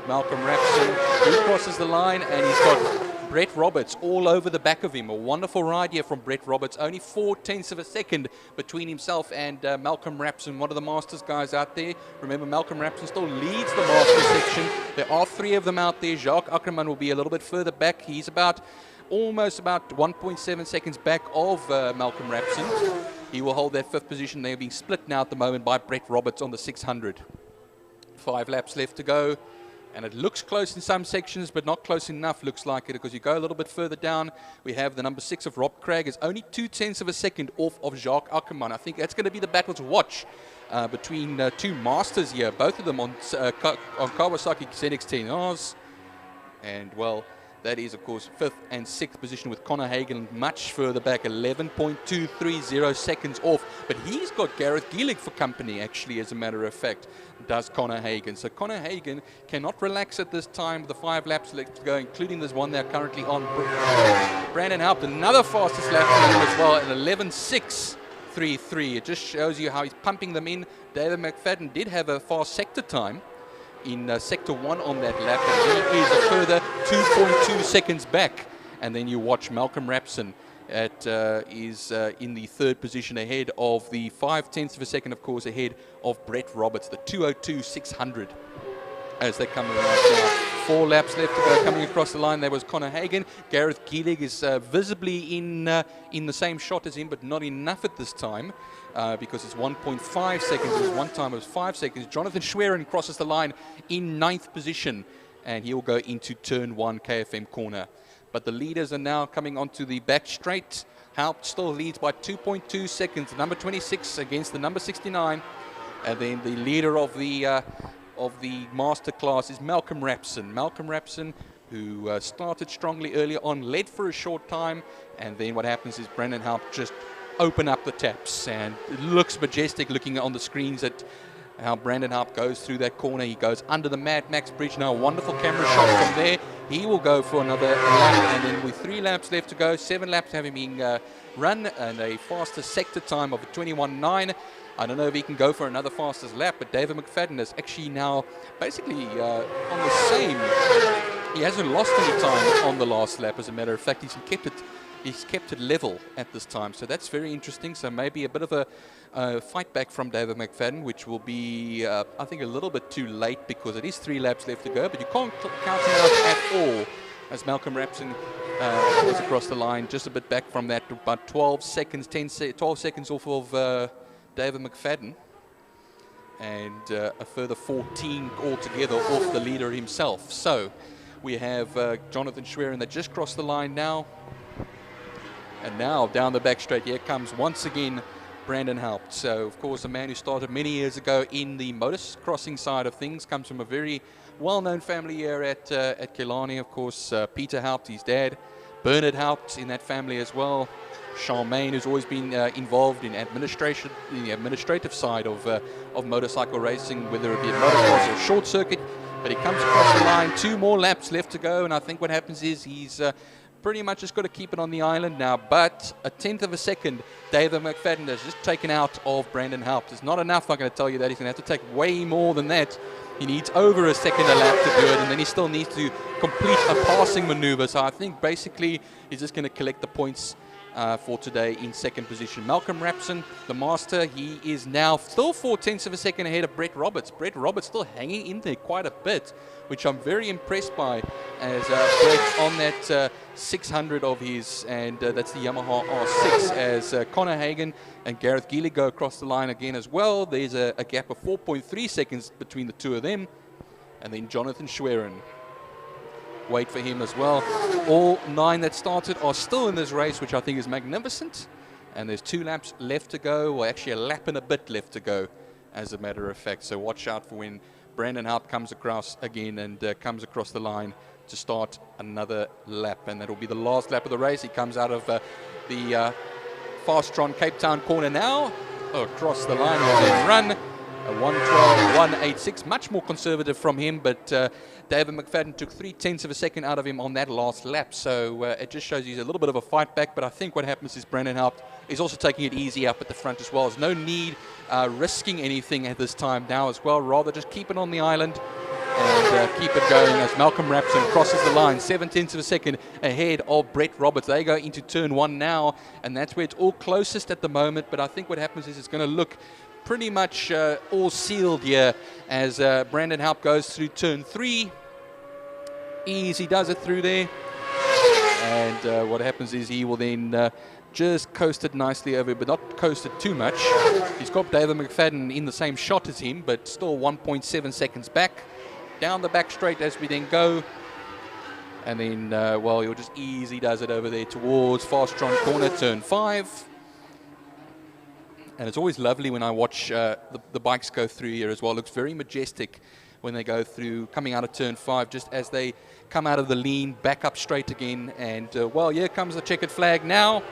Speaker 1: Malcolm Rapson, he crosses the line, and he's got Brett Roberts all over the back of him. A wonderful ride here from Brett Roberts. Only 0.4 of a second between himself and Malcolm Rapson, one of the Masters guys out there. Remember, Malcolm Rapson still leads the Masters section. There are 3 of them out there. Jacques Ackerman will be a little bit further back. He's almost about 1.7 seconds back of Malcolm Rapson. He will hold that 5th position. They're being split now at the moment by Brett Roberts on the 600. 5 laps left to go. And it looks close in some sections, but not close enough, looks like it, because you go a little bit further down. We have the number 6 of Rob Craig is only 0.2 of a second off of Jacques Ackerman. I think that's going to be the battle to watch between 2 Masters here, both of them on Kawasaki ZX10Rs. And, well, That is, of course, 5th and 6th position, with Connor Hagen much further back, 11.230 seconds off. But he's got Gareth Gielig for company, actually, as a matter of fact, does Connor Hagen. So Connor Hagen cannot relax at this time with the 5 laps left to go, including this one they're currently on. Brandon Haupt, another fastest lap for him as well, at 11.633. It just shows you how he's pumping them in. David McFadden did have a fast sector time in sector 1 on that lap, and he is a further 2.2 seconds back. And then you watch Malcolm Rapson is in the 3rd position, ahead of the 0.5 of a second, of course, ahead of Brett Roberts, the 2:02.600 as they come around now. 4 laps left to go. Coming across the line, there was Connor Hagen. Gareth Gielig is visibly in the same shot as him, but not enough at this time. Because it's 1.5 seconds. It was one time it was 5 seconds. Jonathan Schwerin crosses the line in 9th position, and he'll go into turn 1 KFM corner. But the leaders are now coming onto the back straight. Haupt still leads by 2.2 seconds. The number 26 against the number 69, and then the leader of the master class is Malcolm Rapson. Malcolm Rapson, who started strongly earlier on, led for a short time, and then what happens is Brandon Haupt just open up the taps, and it looks majestic looking on the screens at how Brandon Haupt goes through that corner. He goes under the Mad Max bridge. Now a wonderful camera shot from there. He will go for another lap, and then with 3 laps left to go, 7 laps having been run, and a faster sector time of a 21.9. I don't know if he can go for another fastest lap, but David McFadden is actually now basically on the same. He hasn't lost any time on the last lap. As a matter of fact, he's kept it level at this time, so that's very interesting. So maybe a bit of a fight back from David McFadden, which will be, I think, a little bit too late, because it is 3 laps left to go, but you can't count him out at all, as Malcolm Rapson goes across the line, just a bit back from that, about 12 seconds, 12 seconds off of David McFadden, and a further 14 altogether off the leader himself. So we have Jonathan Schwerin that just crossed the line now. And now down the back straight, here comes once again Brandon Haupt. So, of course, a man who started many years ago in the motocrossing side of things, comes from a very well-known family here at Killarney. Of course, Peter Haupt, his dad, Bernard Haupt in that family as well. Charmaine, who's always been involved in administration, the administrative side of motorcycle racing, whether it be a motocross or short circuit. But he comes across the line, 2 more laps left to go, and I think what happens is he's pretty much just got to keep it on the island now. But a 1/10 of a second, David McFadden has just taken out of Brandon Haupt. It's not enough, I'm going to tell you that. He's going to have to take way more than that. He needs over a second a lap to do it, and then he still needs to complete a passing maneuver. So I think basically he's just going to collect the points for today in 2nd position. Malcolm Rapson, the master, he is now still 0.4 of a second ahead of Brett Roberts. Brett Roberts still hanging in there quite a bit, which I'm very impressed by, as Brett's on that 600 of his, and that's the Yamaha R6, as Connor Hagen and Gareth Gielig go across the line again as well. There's a gap of 4.3 seconds between the two of them, and then Jonathan Schwerin. Wait for him as well. All 9 that started are still in this race, which I think is magnificent. And there's 2 laps left to go, or actually a lap and a bit left to go, as a matter of fact. So watch out for when Brandon Haupt comes across again and comes across the line to start another lap. And that'll be the last lap of the race. He comes out of the Fastron Cape Town corner now, across the line and then run. A 1:12.186, much more conservative from him, but David McFadden took 0.3 of a second out of him on that last lap. So it just shows he's a little bit of a fight back, but I think what happens is Brandon Haupt is also taking it easy up at the front as well. There's no need risking anything at this time now as well, rather just keep it on the island and keep it going as Malcolm Rapson crosses the line, 0.7 of a second ahead of Brett Roberts. They go into turn 1 now, and that's where it's all closest at the moment, but I think what happens is it's going to look pretty much all sealed here as Brandon Haupt goes through turn 3. Easy does it through there, and what happens is he will then just coast it nicely over, but not coast it too much. He's got David McFadden in the same shot as him, but still 1.7 seconds back. Down the back straight as we then go, and then well, he'll just easy does it over there towards Fastron corner, turn 5. And it's always lovely when I watch the bikes go through here as well. It looks very majestic when they go through, coming out of turn 5, just as they come out of the lean, back up straight again. And, well, here comes the checkered flag now,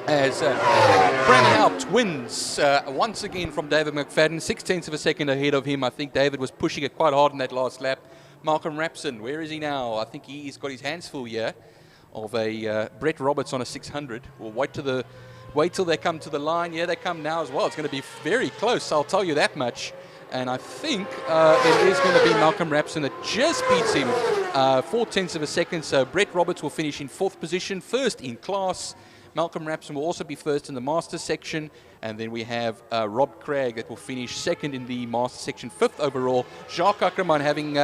Speaker 1: as Brandon Alpt wins once again from David McFadden, 6/10 of a second ahead of him. I think David was pushing it quite hard in that last lap. Malcolm Rapson, where is he now? I think he's got his hands full here of a Brett Roberts on a 600. We'll wait till they come to the line. Yeah, they come now as well. It's going to be very close, I'll tell you that much. And I think it is going to be Malcolm Rapson that just beats him 4/10 of a second. So Brett Roberts will finish in 4th position, first in class. Malcolm Rapson will also be first in the Masters section. And then we have Rob Craig that will finish second in the Masters section, 5th overall. Jacques Ackerman having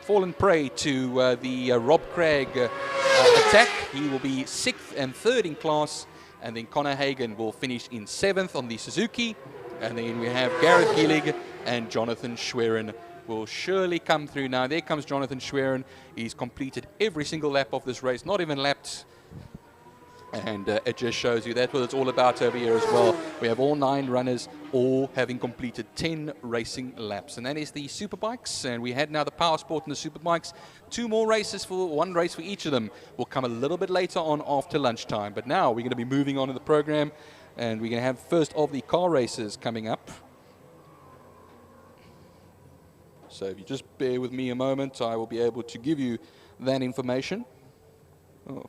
Speaker 1: fallen prey to the Rob Craig attack. He will be 6th and 3rd in class. And then Connor Hagen will finish in 7th on the Suzuki. And then we have Gareth Gillig and Jonathan Schwerin will surely come through now. There comes Jonathan Schwerin. He's completed every single lap of this race, not even lapped. And it just shows you that's what it's all about over here as well. We have all 9 runners, all having completed 10 racing laps. And that is the Superbikes. And we had now the Power Sport and the Superbikes. 2 more races, for 1 race for each of them, will come a little bit later on after lunchtime. But now we're going to be moving on to the program. And we're going to have first of the car races coming up. So if you just bear with me a moment, I will be able to give you that information. Oh.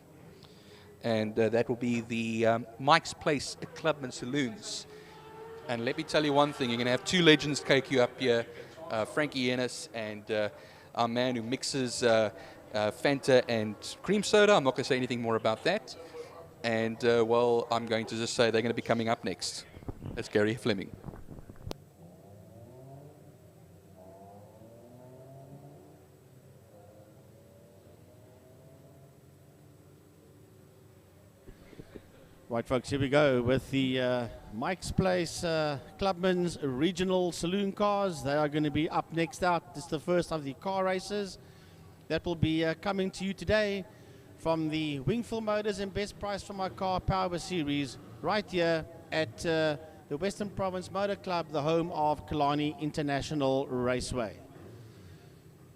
Speaker 1: And that will be the Mike's Place at Clubman Saloons. And let me tell you one thing, you're going to have 2 legends take you up here, Frankie Ennis and our man who mixes Fanta and cream soda. I'm not going to say anything more about that. And, well, I'm going to just say they're going to be coming up next. That's Gary Fleming.
Speaker 2: Right, folks, here we go with the Mike's Place Clubman's Regional Saloon Cars. They are going to be up next out. This is the first of the car races that will be coming to you today from the Wingfield Motors and Best Price for My Car Power Series right here at the Western Province Motor Club, the home of Killarney International Raceway.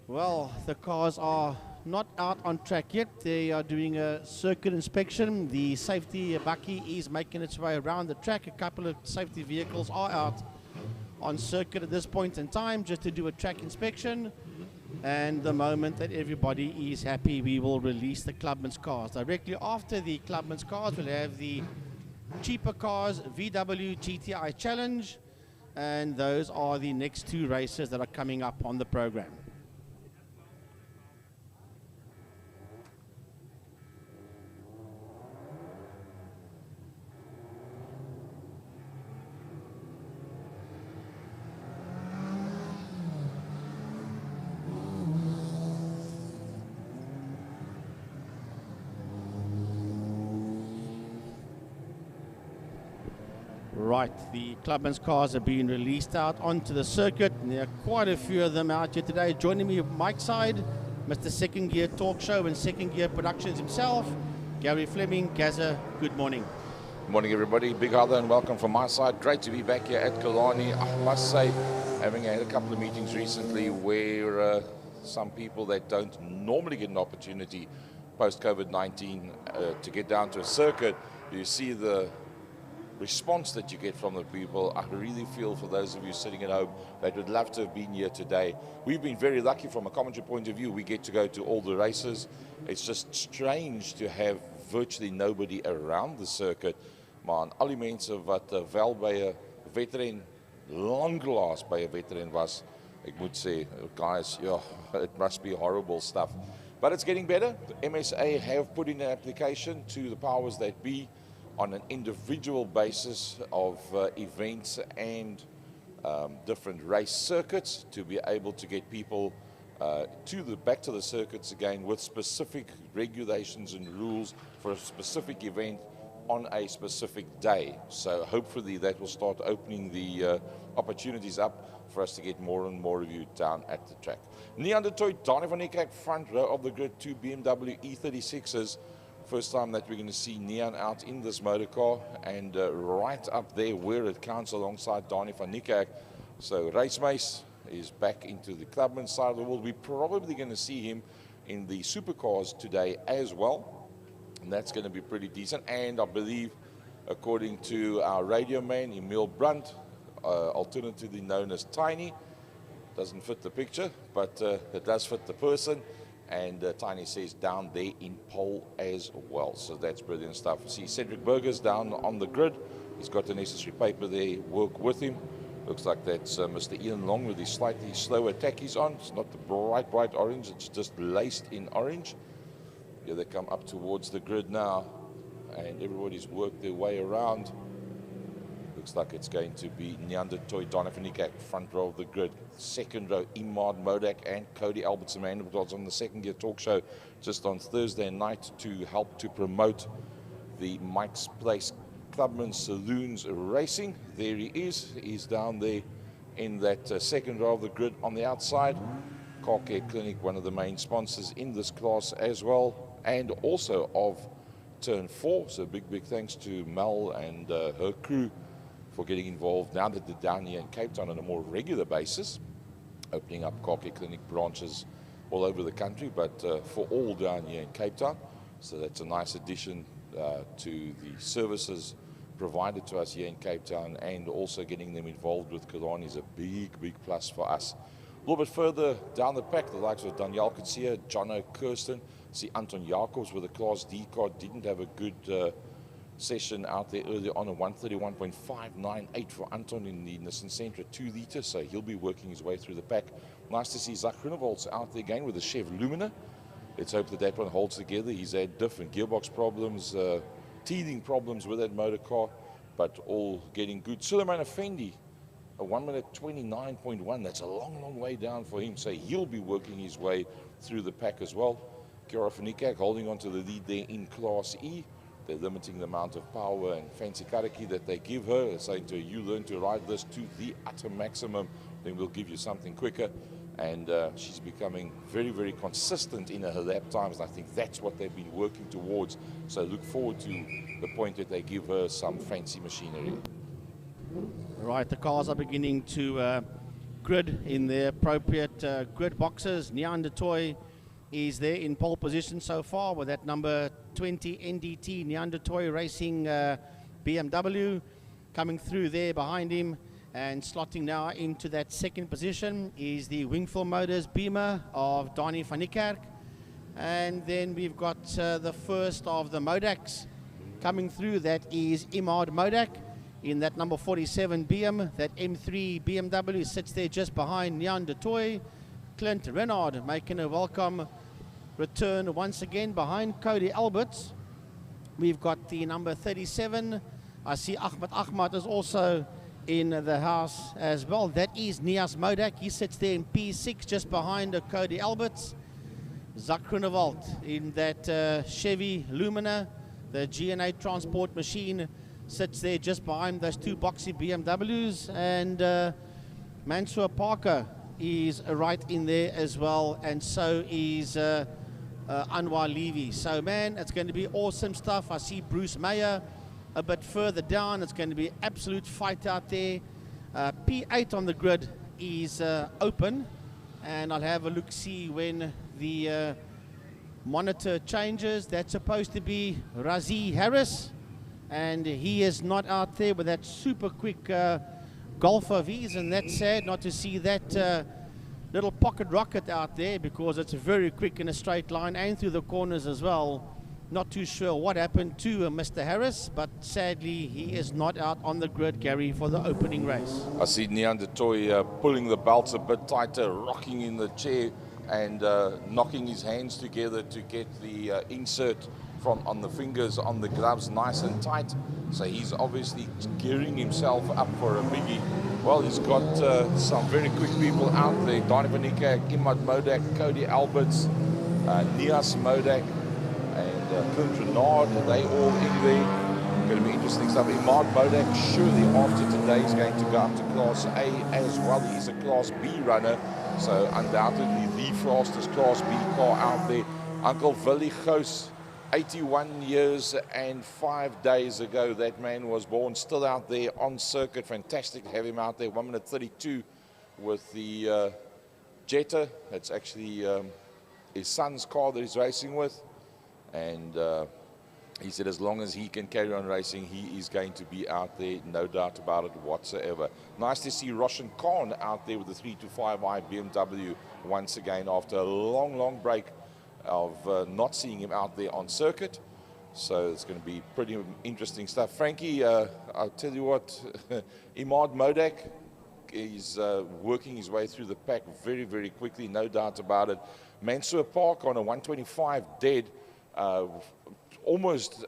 Speaker 2: Well, the cars are not out on track yet. They are doing a circuit inspection. The safety bakkie is making its way around the track. A couple of safety vehicles are out on circuit at this point in time just to do a track inspection. And the moment that everybody is happy, we will release the Clubman's cars. Directly after the Clubman's cars, we'll have the cheaper cars, VW GTI Challenge. And those are the next 2 races that are coming up on the program. Right, the Clubman's cars are being released out onto the circuit, and there are quite a few of them out here today. Joining me on Mike's side, Mr. Second Gear Talk Show and Second Gear Productions himself, Gary Fleming. Gaza, good morning.
Speaker 3: Good morning, everybody. Big Hada and welcome from my side. Great to be back here at Killarney. I must say, having had a couple of meetings recently where some people that don't normally get an opportunity post-COVID-19 to get down to a circuit, you see the response that you get from the people. I really feel for those of you sitting at home that would love to have been here today. We've been very lucky from a commentary point of view. We get to go to all the races. It's just strange to have virtually nobody around the circuit. Maar al die mense wat wel by 'n veteran, langgelaas by 'n veteran was, ek moet sê, guys, yeah, it must be horrible stuff. But it's getting better. The MSA have put in an application to the powers that be on an individual basis of events and different race circuits to be able to get people back to the circuits again with specific regulations and rules for a specific event on a specific day. So hopefully that will start opening the opportunities up for us to get more and more of you down at the track. Neon Detroit, Donnie van Niekerk, front row of the grid, 2 BMW E36s. First time that we're going to see Neon out in this motor car, and right up there where it counts alongside Donnie van Niekerk. So race mace, is back into the clubman side of the world. We're probably going to see him in the supercars today as well, and that's going to be pretty decent. And I believe, according to our radio man, Emil Brunt, alternatively known as Tiny, doesn't fit the picture, but it does fit the person. And Tiny says down there in pole as well. So that's brilliant stuff. See Cedric Burgers down on the grid. He's got the necessary paper there, work with him. Looks like that's Mr. Ian Long with his slightly slower tackies on. It's not the bright orange, it's just laced in orange. Here they come up towards the grid now, and everybody's worked their way around. Looks like it's going to be Neandertoy Donovanikak, front row of the grid. Second row, Imad Modak and Cody Albertson. Man was on the Second Gear Talk Show just on Thursday night to help to promote the Mike's Place Clubman Saloons Racing. There he is. He's down there in that second row of the grid on the outside. Car Care Clinic, one of the main sponsors in this class as well, and also of Turn 4. So big thanks to Mel and her crew for getting involved now that they're down here in Cape Town on a more regular basis, opening up Car Care Clinic branches all over the country, but for all down here in Cape Town. So that's a nice addition to the services provided to us here in Cape Town, and also getting them involved with Killarney is a big plus for us. A little bit further down the pack, the likes of Daniel Kutsia, Jono Kirsten, see Anton Jacobs with a Class D car, didn't have a good session out there earlier on, a 131.598 for Anton in the Nissan Sentra 2 litre, so he'll be working his way through the pack. Nice to see Zach Groenewold's out there again with the Chev Lumina. Let's hope that that one holds together. He's had different gearbox problems, teething problems with that motor car, but all getting good. Suleiman Effendi, a 1 minute 29.1. That's a long way down for him, so he'll be working his way through the pack as well. Kira Fanikak holding on to the lead there in Class E. They're limiting the amount of power and fancy karaki that they give her. They're saying to her, you learn to ride this to the utter maximum, then we'll give you something quicker. And she's becoming very consistent in her lap times. And I think that's what they've been working towards. So look forward to the point that they give her some fancy machinery.
Speaker 2: Right, the cars are beginning to grid in their appropriate grid boxes. Neandertoy is there in pole position so far with that number 20 NDT Neandertoy Racing BMW coming through there behind him, and slotting now into that second position is the Wingfield Motors Beamer of Donnie van Niekerk. And then we've got the first of the Modaks coming through. That is Imad Modak in that number 47 BM. That M3 BMW sits there just behind Neandertoy. Clint Renard making a welcome return once again behind Cody Alberts. We've got the number 37. I see Ahmad is also in the house as well. That is Nias Modak. He sits there in P6 just behind Cody Alberts. Zak Groenewald in that Chevy Lumina, the GNA transport machine, sits there just behind those two boxy BMWs. And Mansour Parker is right in there as well, and so is Anwar Levy. So man, it's going to be awesome stuff. I see Bruce Mayer a bit further down. It's going to be absolute fight out there. P8 on the grid is open, and I'll have a look see when the monitor changes. That's supposed to be Razi Harris, and he is not out there with that super quick Golf of his, and that's sad not to see that little pocket rocket out there, because it's very quick in a straight line and through the corners as well. Not too sure what happened to Mr. Harris, but sadly he is not out on the grid, Gary, for the opening race.
Speaker 3: I see Neandertoy pulling the belts a bit tighter, rocking in the chair, and knocking his hands together to get the insert from on the fingers on the gloves nice and tight. So he's obviously gearing himself up for a biggie. Well, he's got some very quick people out there. Donnie van Niekerk, Imad Modak, Cody Alberts, Nias Modak, and Clint Renard. They all in there. Going to be interesting stuff. Imad Modak surely after today is going to go up to Class A as well. He's a Class B runner, so undoubtedly the fastest Class B car out there. Uncle Willie Goos, 81 years and 5 days ago, that man was born, still out there on circuit. Fantastic to have him out there. 1 minute 32 with the Jetta. It's actually his son's car that he's racing with, and he said as long as he can carry on racing, he is going to be out there, no doubt about it whatsoever. Nice to see Roshan Khan out there with the 325i BMW once again after a long break of not seeing him out there on circuit. So it's going to be pretty interesting stuff. Frankie, I'll tell you what, Imad Modak is working his way through the pack very quickly, no doubt about it. Mansour Park on a 125 dead, almost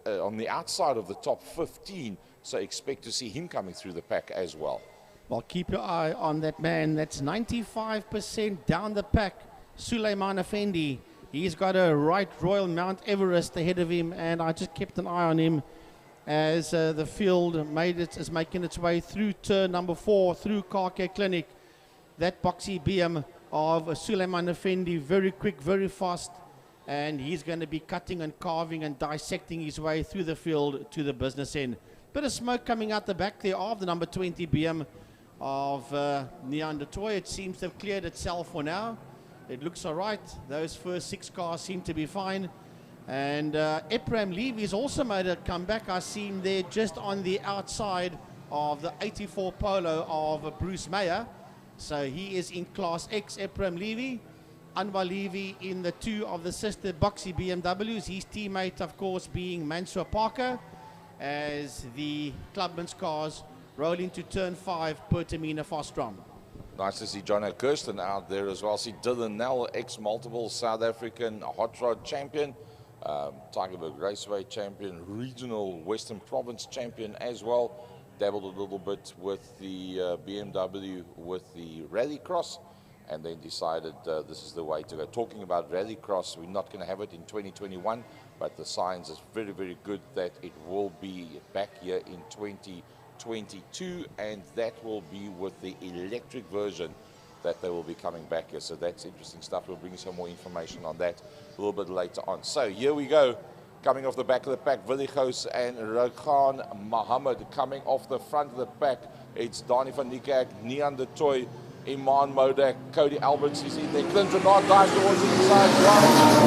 Speaker 3: on the outside of the top 15, so expect to see him coming through the pack as well.
Speaker 2: Well, keep your eye on that man. That's 95% down the pack. Suleiman Effendi. He's got a right Royal Mount Everest ahead of him, and I just kept an eye on him as the field is making its way through turn number 4, through Car Care Clinic. That boxy BM of Suleiman Effendi, very quick, very fast, and he's going to be cutting and carving and dissecting his way through the field to the business end. Bit of smoke coming out the back there of the number 20 BM of Neanderthal. It seems to have cleared itself for now. It looks all right. Those first 6 cars seem to be fine. And Ephraim Levy's also made a comeback. I see him there just on the outside of the 84 Polo of Bruce Meyer. So he is in Class X, Ephraim Levy. Anwar Levy in the 2 of the sister boxy BMWs. His teammate, of course, being Mansour Parker, as the Clubman's cars roll into turn 5 per Tamina Fostrom.
Speaker 3: Nice to see John Kirsten out there as well. See Dylan Nell, ex-multiple South African hot rod champion, Tigerberg Raceway champion, regional Western Province champion as well. Dabbled a little bit with the BMW with the Rallycross, and then decided this is the way to go. Talking about Rallycross, we're not going to have it in 2021, but the signs is very good that it will be back here in 2022, and that will be with the electric version that they will be coming back here. So that's interesting stuff. We'll bring you some more information on that a little bit later on. So here we go. Coming off the back of the pack, Willigos and Rokhan Mohammed coming off the front of the pack. It's Dani van Niekerk, Neanderthal, Iman Modak, Cody Alberts is in there. Clint Renard dives towards the inside.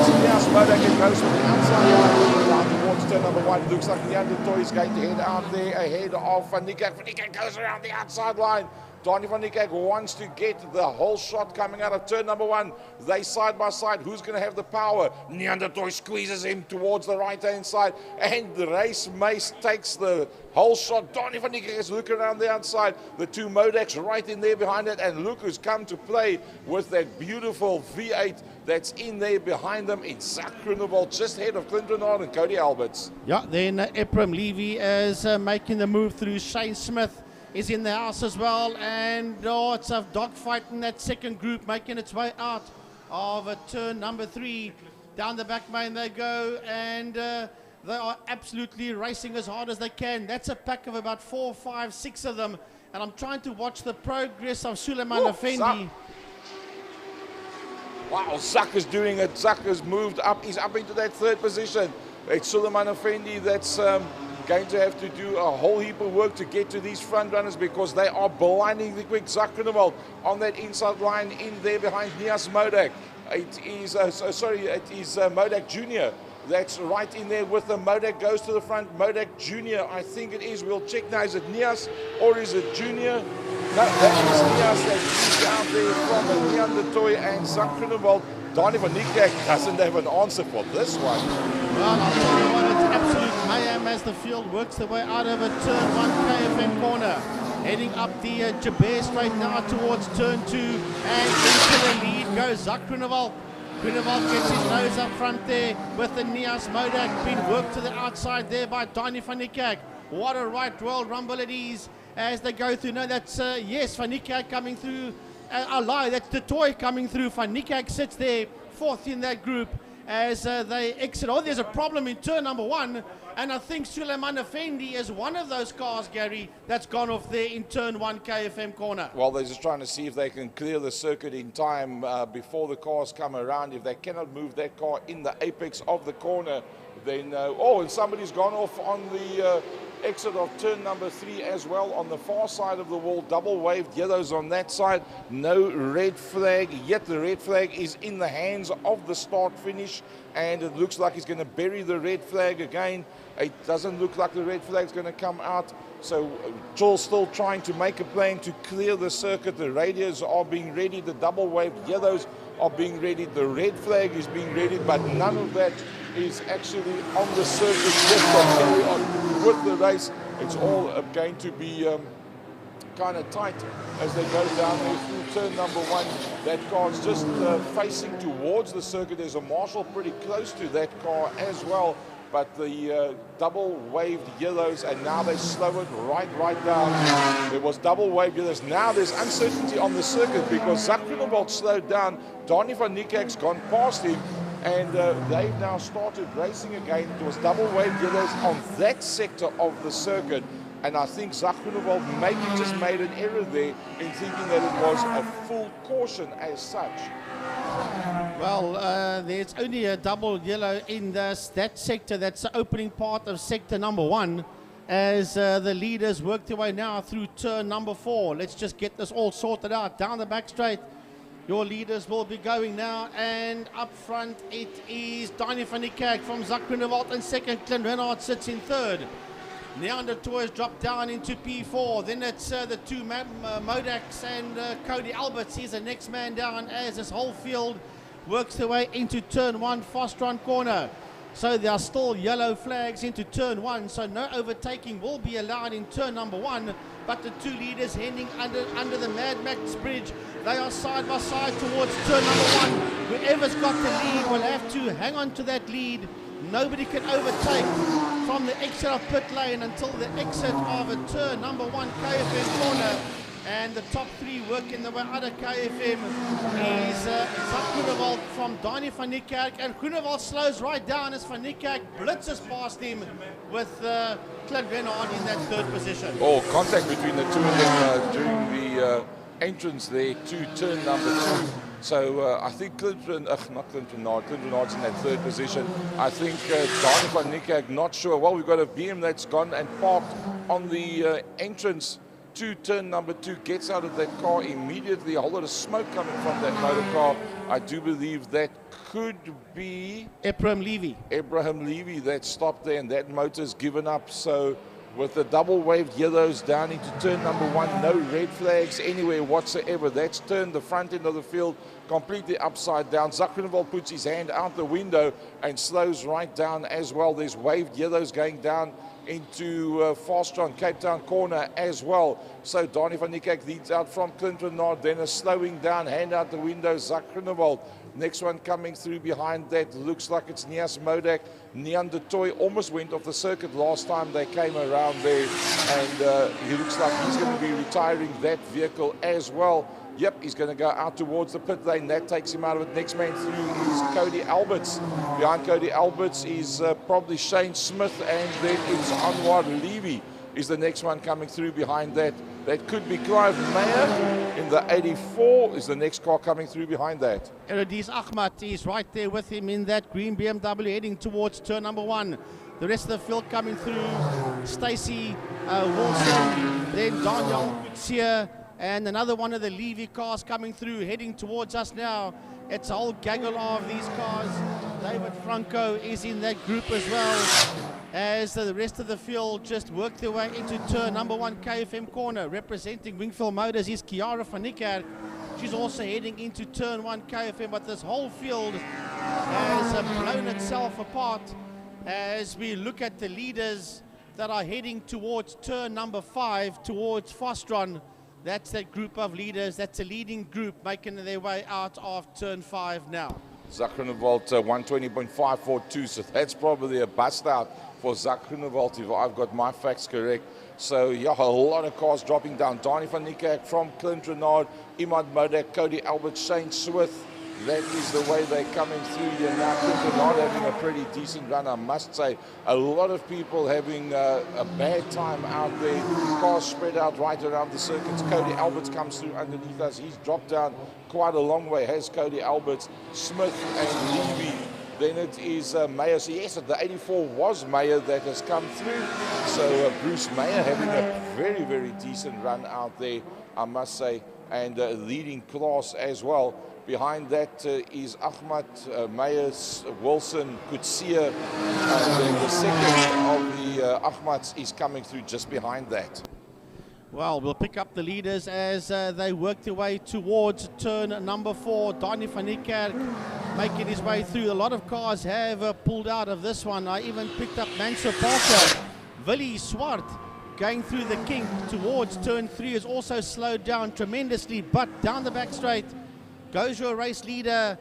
Speaker 3: Sinias Modak and goes from the outside line towards turn number 1. Looks like Neanderthal is going to head out there ahead of Van Niekerk. Van Niekerk goes around the outside line. Donnie van Niekerk wants to get the whole shot coming out of turn number 1. They side by side. Who's going to have the power? Neanderthal squeezes him towards the right-hand side, and the race mace takes the whole shot. Donnie van Niekerk is looking around the outside. The 2 Modaks right in there behind it, and look who's come to play with that beautiful V8 that's in there behind them. It's Zach Groenewald just ahead of Clint Renard and Cody Alberts.
Speaker 2: Yeah, then Ephraim Levy is making the move through. Shane Smith is in the house as well, and it's a dogfight in that second group, making its way out of turn number 3. Down the back main they go, and they are absolutely racing as hard as they can. That's a pack of about 4, 5, 6 of them, and I'm trying to watch the progress of Suleiman Effendi.
Speaker 3: Wow, Zak is doing it. Zak has moved up. He's up into that 3rd position. It's Suleiman Effendi that's going to have to do a whole heap of work to get to these front runners, because they are blindingly quick. Zak Groenewald on that inside line in there behind Nias Modak. It is Modak Jr. that's right in there with them. Modak goes to the front. Modak Jr. I think it is. We'll check now. Is it Nias or is it Jr.? No, that is Nias that's out there from the Neanderthal and Zak Groenewald. Dani van Niekerk doesn't have an answer for this one.
Speaker 2: Well, I'll tell you what, it's absolute mayhem as the field works their way out of a turn 1 KFM corner. Heading up the Jabez straight now towards turn 2, and into the lead goes Zak Groenewald. Groenewald gets his nose up front there with the Nias Modak being worked to the outside there by Dani van Niekerk. What a right Royal Rumble it is as they go through. No, that's, yes, van Niekerk coming through. I lie, that's the toy coming through. Van Niekerk sits there 4th in that group as they exit. Oh, there's a problem in turn number 1, and I think Suleiman Effendi is one of those cars, Gary, that's gone off there in turn 1 KFM corner.
Speaker 3: Well, they're just trying to see if they can clear the circuit in time before the cars come around. If they cannot move that car in the apex of the corner, then and somebody's gone off on the exit of turn number 3 as well. On the far side of the wall, double waved yellows on that side. No red flag yet. The red flag is in the hands of the start finish, and it looks like he's going to bury the red flag again. It doesn't look like the red flag is going to come out. So Joel's still trying to make a plan to clear the circuit. The radios are being ready. The double waved yellows are being ready. The red flag is being ready, but none of that is actually on the circuit yet. They'll carry on with the race. It's all going to be kind of tight as they go down there through turn number 1. That car's just facing towards the circuit. There's a marshal pretty close to that car as well. But the double waved yellows, and now they slow it right down. There was double waved yellows. Now there's uncertainty on the circuit because Zak Groenewald slowed down. Donnie van Niekerk's gone past him, and they've now started racing again. It was double waved yellows on that sector of the circuit. And I think Zak Groenewald maybe just made an error there in thinking that it was a full caution as such.
Speaker 2: Well, there's only a double yellow in that sector. That's the opening part of sector number 1 as the leaders work their way now through turn number 4. Let's just get this all sorted out. Down the back straight, your leaders will be going now, and up front it is Donnie van Niekerk from Zak Groenewald in second. Clint Renard sits in third. Neander Toys dropped down into P4. Then it's the two Modaks and Cody Alberts. He's the next man down as this whole field works their way into turn 1, fast run corner. So there are still yellow flags into turn 1, so no overtaking will be allowed in turn number 1. But the two leaders heading under the Mad Max Bridge, they are side by side towards turn number 1. Whoever's got the lead will have to hang on to that lead. Nobody can overtake from the exit of pit lane until the exit of a turn number 1 KFM corner. And the top 3 working the way out of KFM is Zak Groenewald from Donnie van Niekerk. And Groenewald slows right down as van Niekerk blitzes past him with Clint Renard in that third position.
Speaker 3: Oh, contact between the two of them during the entrance there to turn number 2. So I think Clint Renard's in that third position. I think Donnie van Niekerk, not sure. Well, we've got a BM that's gone and parked on the entrance to turn number 2, gets out of that car immediately. A whole lot of smoke coming from that motor car. I do believe that could be
Speaker 2: Ebrahim
Speaker 3: Levy that stopped there, and that motor's given up. So with the double waved yellows down into turn number 1, no red flags anywhere whatsoever. That's turned the front end of the field completely upside down. Zak Groenewald puts his hand out the window and slows right down as well. There's waved yellows going down into fast run Cape Town corner as well. So Donnie van Niekerk leads out from Clint Renard, then a slowing down, hand out the window, Zak Groenewald. Next one coming through behind that looks like it's Nias Modak. Neander Toy almost went off the circuit last time they came around there, and he looks like he's going to be retiring that vehicle as well. Yep, he's going to go out towards the pit lane. That takes him out of it. Next man through is Cody Alberts. Behind Cody Alberts is probably Shane Smith, and then it's Anwar Levy is the next one coming through behind that. That could be Clive Meyer in the 84 is the next car coming through behind that.
Speaker 2: Eradis Ahmad is right there with him in that green BMW heading towards turn number 1. The rest of the field coming through, Stacey Wilson, then Daniel Kutsia, and another one of the Levy cars coming through, heading towards us now. It's a whole gaggle of these cars. David Franco is in that group as well, as the rest of the field just work their way into turn number 1 KFM corner. Representing Wingfield Motors is Kiara van Niekerk. She's also heading into turn 1 KFM, but this whole field has blown itself apart as we look at the leaders that are heading towards turn number 5, towards Fastron. That's that group of leaders. That's a leading group making their way out of turn 5 now.
Speaker 3: Zak Groenewald 120.542, so that's probably a bust out for Zak Groenewald if I've got my facts correct. So yeah, a lot of cars dropping down. Donnie van Niekerk from Clint Renard, Imad Modak, Cody Albert, Shane Smith. That is the way they're coming through here now. Clint Renard having a pretty decent run, I must say. A lot of people having a bad time out there. Cars spread out right around the circuits. Cody Alberts comes through underneath us. He's dropped down quite a long way, has Cody Alberts. Smith and Levy then it is Meyer. So yes, the 84 was Meyer that has come through. So Bruce Meyer having a very, very decent run out there, I must say, and leading class as well. Behind that is Ahmad, Meyers, Wilson, Kutsia, and then the second of the Ahmads is coming through just behind that.
Speaker 2: Well, we'll pick up the leaders as they work their way towards turn number 4. Donnie van Niekerk making his way through. A lot of cars have pulled out of this one. I even picked up Mansur Parker. Willie Swart going through the kink towards turn 3 is also slowed down tremendously, but down the back straight goes your race leader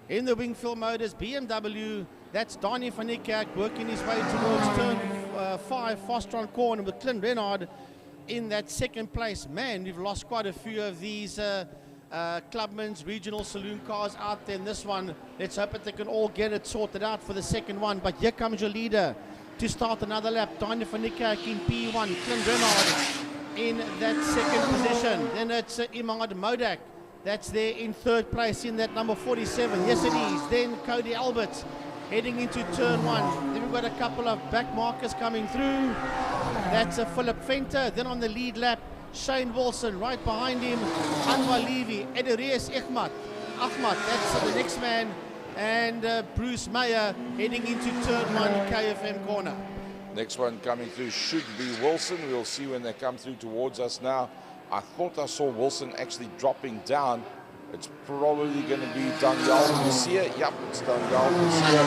Speaker 2: in the Wingfield Motors BMW. That's Donnie van Niekerk working his way towards turn 5, Fostron corner with Clint Renard in that second place. Man, we've lost quite a few of these clubmen's regional saloon cars out there in this one. Let's hope that they can all get it sorted out for the second one. But here comes your leader to start another lap. Donnie van Niekerk in P1, Clint Renard in that second position. Then it's Imad Modak. That's there in third place in that number 47. Yes, it is. Then Cody Alberts heading into turn 1. Then we've got a couple of back markers coming through. That's a Philip Venter. Then on the lead lap, Shane Wilson. Right behind him, Anwar Levy, Ederius Ahmad. That's the next man. And Bruce Meyer heading into turn 1, KFM corner.
Speaker 3: Next one coming through should be Wilson. We'll see when they come through towards us now. I thought I saw Wilson actually dropping down. It's probably going to be Daniel Lucia. Yep, it's Daniel Lucia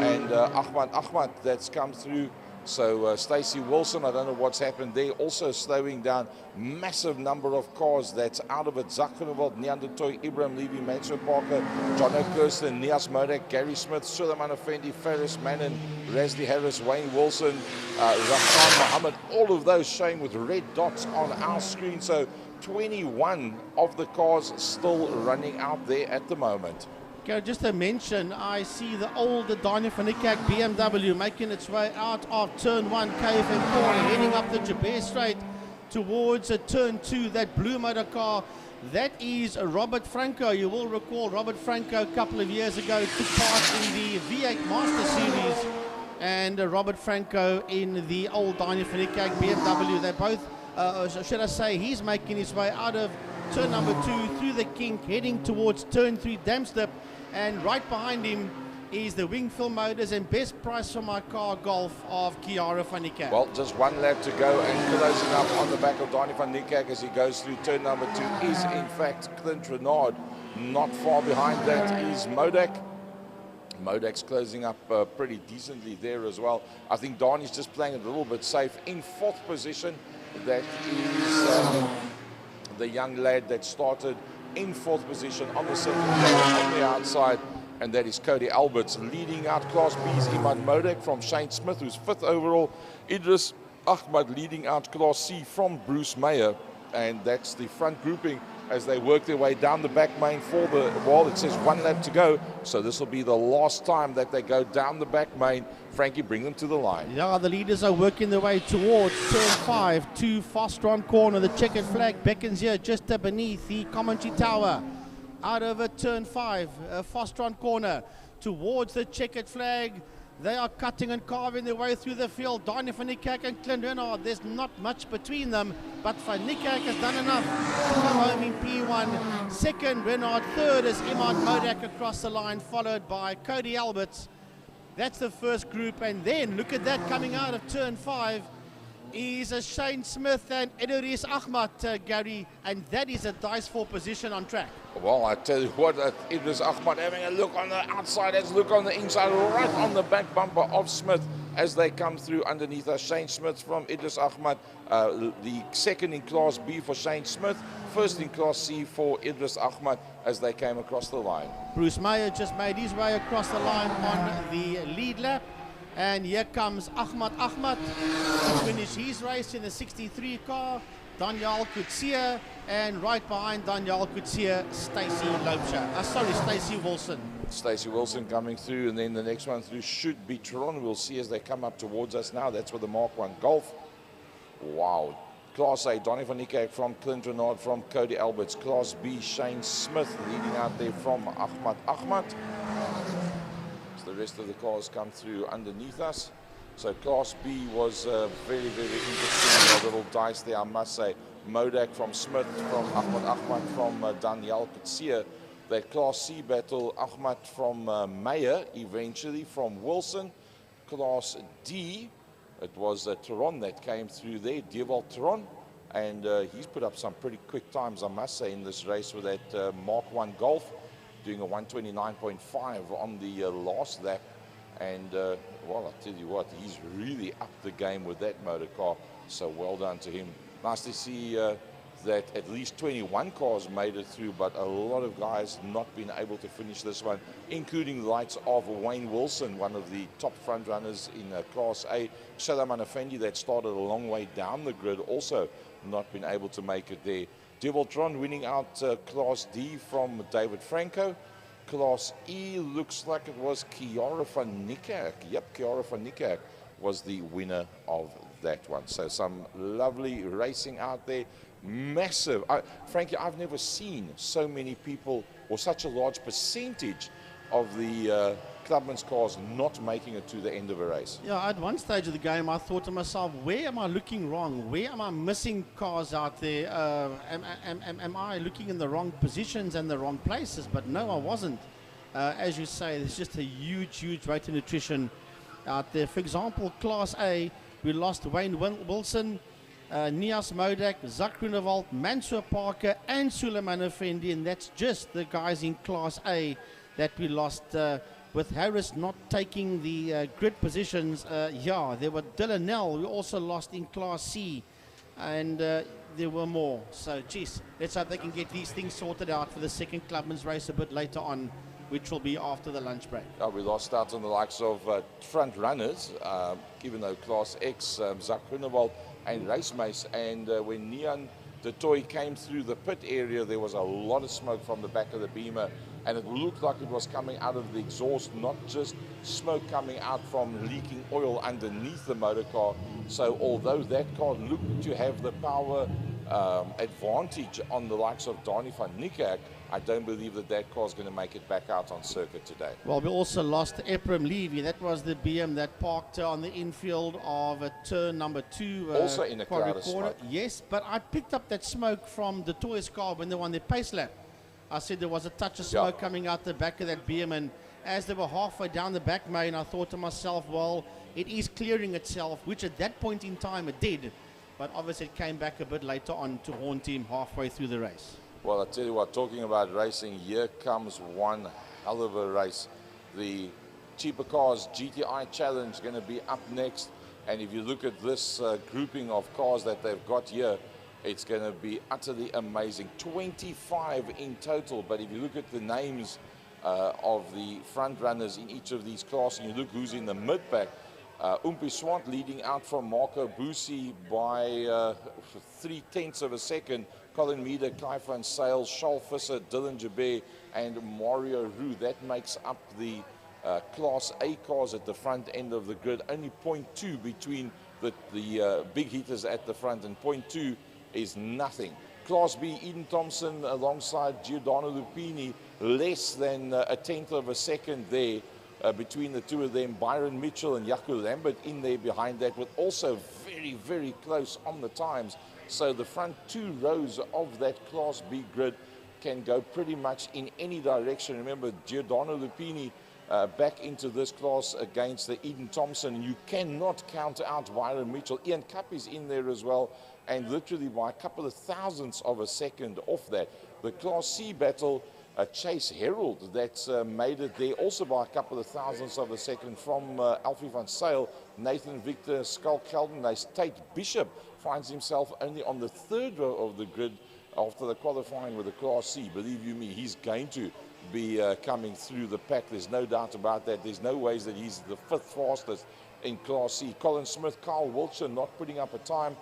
Speaker 3: and Ahmad that's come through. So Stacey Wilson, I don't know what's happened there. Also slowing down. Massive number of cars that's out of it. Zach Groenewald, Neander Toy, Ibrahim Levy, Mansur Parker, John O'Kirsten, Nias Modak, Gary Smith, Suleiman Effendi, Ferris Mannon, Razlie Harris, Wayne Wilson, Rafan Mohammed. All of those showing with red dots on our screen. So 21 of the cars still running out there at the moment.
Speaker 2: Okay, just a mention, I see the old Donnie van Niekerk BMW making its way out of turn 1 KFM corner, heading up the Jabez Straight towards turn 2, that blue motor car. That is Robert Franco. You will recall Robert Franco a couple of years ago took part in the V8 Master Series, and Robert Franco in the old Donnie van Niekerk BMW. They both, should I say, he's making his way out of turn number 2 through the kink, heading towards turn 3 Damstep, and right behind him is the Wingfield Motors and best price for my car Golf of Kiara van Niekerk.
Speaker 3: Well, just one lap to go, and closing up on the back of Donnie van Niekerk as he goes through turn number 2 is in fact Clint Renard. Not far behind that is Modak. Modak's closing up pretty decently there as well. I think Donnie's just playing a little bit safe. In 4th position, that is the young lad that started in 4th position on the second lap on the outside, and that is Cody Alberts. Leading out Class B's Imad Modak from Shane Smith, who's 5th overall. Idris Ahmad leading out Class C from Bruce Meyer, and that's the front grouping as they work their way down the back main for the wall. It says 1 lap to go, so this will be the last time that they go down the back main. Frankie, bring them to the line.
Speaker 2: Yeah, the leaders are working their way towards turn 5 to Fostron corner. The checkered flag beckons here just beneath the commentary tower. Out of turn 5, Fostron corner towards the checkered flag. They are cutting and carving their way through the field. Donnie van Niekerk and Clint Renard, there's not much between them, but van Niekerk has done enough to come home in P1. Second, Renard. Third is Imad Modak across the line, followed by Cody Alberts. That's the first group, and then look at that coming out of turn 5 is Shane Smith and Ederius Ahmad, Gary, and that is a dice for position on track.
Speaker 3: Well, I tell you what, Idris Ahmad having a look on the outside, has a look on the inside, right on the back bumper of Smith as they come through underneath us. Shane Smith from Idris Ahmad, the second in Class B for Shane Smith, first in Class C for Idris Ahmad as they came across the line.
Speaker 2: Bruce Meyer just made his way across the line on the lead lap. And here comes Ahmad to finish his race in the 63 car. Daniel Kutsia, and right behind Daniel Kutsia, Stacey Wilson.
Speaker 3: Stacey Wilson coming through, and then the next one through should be Tron. We'll see as they come up towards us now. That's with the Mark 1 Golf. Wow. Class A, Donnie van Niekerk from Clint Renard from Cody Alberts. Class B, Shane Smith leading out there from Ahmad. It's the rest of the cars come through underneath us. So Class B was very, very interesting. A little dice there, I must say. Modak from Smith, from Ahmad from Daniel Kutsia. That Class C battle, Ahmad from Meyer, eventually from Wilson. Class D, it was Teron that came through there, Dewald Teron. And he's put up some pretty quick times, I must say, in this race with that Mark 1 Golf, doing a 129.5 on the last lap. And, well, I'll tell you what, he's really upped the game with that motor car. So well done to him. Nice to see that at least 21 cars made it through, but a lot of guys not been able to finish this one, including the likes of Wayne Wilson, one of the top front runners in Class A. Shalaman Effendi, that started a long way down the grid, also not been able to make it there. Deviltron winning out Class D from David Franco. Class E looks like it was Kiara van Niekerk. Yep, Kiara van Niekerk was the winner of that one. So some lovely racing out there. Massive. Frankly, I've never seen so many people or such a large percentage of the clubman's cars not making it to the end of a race.
Speaker 2: Yeah, at one stage of the game, I thought to myself, where am I looking wrong? Where am I missing cars out there? Am I looking in the wrong positions and the wrong places? But no, I wasn't. As you say, there's just a huge, huge rate of nutrition out there. For example, Class A, we lost Wayne Wilson, Nias Modak, Zak Grunewald, Mansour Parker, and Suleiman Effendi, and that's just the guys in Class A that we lost. With Harris not taking the grid positions, yeah, there were Dylan Nell, we also lost in Class C, and there were more. So, geez, let's hope they can get these things sorted out for the second clubman's race a bit later on, which will be after the lunch break.
Speaker 3: We lost out on the likes of front runners, even though Class X, Zak Grunewald and Race Mace, and when Nian de Toy came through the pit area, there was a lot of smoke from the back of the Beamer, and it looked like it was coming out of the exhaust, not just smoke coming out from leaking oil underneath the motor car. So although that car looked to have the power advantage on the likes of Dani van Niekerk, I don't believe that that car is going to make it back out on circuit today.
Speaker 2: Well, we also lost Ephraim Levy. That was the BM that parked on the infield of turn number 2.
Speaker 3: Also in a cloud of smoke.
Speaker 2: Yes, but I picked up that smoke from the Toys car when they won their pace lap. I said there was a touch of smoke coming out the back of that BM, and as they were halfway down the back main, I thought to myself, well, it is clearing itself, which at that point in time it did. But obviously it came back a bit later on to haunt him halfway through the race.
Speaker 3: Well, I tell you what, talking about racing, here comes one hell of a race. The Cheaper Cars GTI Challenge going to be up next. And if you look at this grouping of cars that they've got here, it's going to be utterly amazing. 25 in total. But if you look at the names of the front runners in each of these classes, and you look who's in the mid-pack, Umpi Swant leading out from Marco Busi by 0.3 of a second. Colin Meader, Kai van Sale, Charles Visser, Dylan Jabé, and Mario Roux. That makes up the Class A cars at the front end of the grid. Only 0.2 between the big hitters at the front, and 0.2 is nothing. Class B, Eden Thompson alongside Giordano Lupini, less than 0.1 of a second there. Between the two of them, Byron Mitchell and Jaco Lambert in there behind that, with also very, very close on the times. So the front 2 rows of that Class B grid can go pretty much in any direction. Remember, Giordano Lupini back into this class against the Eden Thompson. You cannot count out Byron Mitchell. Ian Cup is in there as well, and literally by a couple of thousandths of a second off that. The Class C battle, Chase Herald, that's made it there also by a couple of thousandths of a second from Alfie van Sale, Nathan Victor, Skull Kelden. Tate Bishop finds himself only on the 3rd row of the grid after the qualifying with the Class C. Believe you me, he's going to be coming through the pack. There's no doubt about that. There's no ways that he's the 5th fastest in Class C. Colin Smith, Carl Wiltshire not putting up a time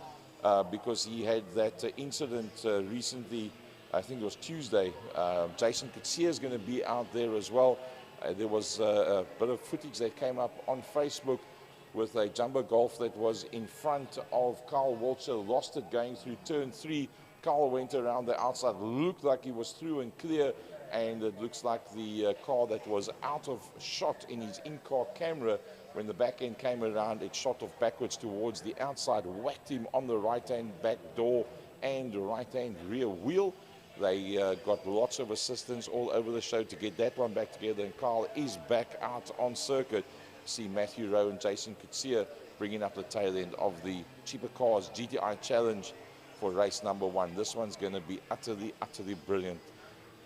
Speaker 3: because he had that incident recently. I think it was Tuesday. Jason Kutsia is going to be out there as well. There was a bit of footage that came up on Facebook with a jumbo golf that was in front of Carl Wiltshire, lost it going through turn 3. Carl went around the outside, looked like he was through and clear, and it looks like the car that was out of shot in his in-car camera, when the back end came around, it shot off backwards towards the outside, whacked him on the right-hand back door and right-hand rear wheel. They got lots of assistance all over the show to get that one back together, and Carl is back out on circuit. See Matthew Rowe and Jason Kutsia bringing up the tail end of the Cheaper Cars GTI Challenge for race number 1. This one's going to be utterly brilliant.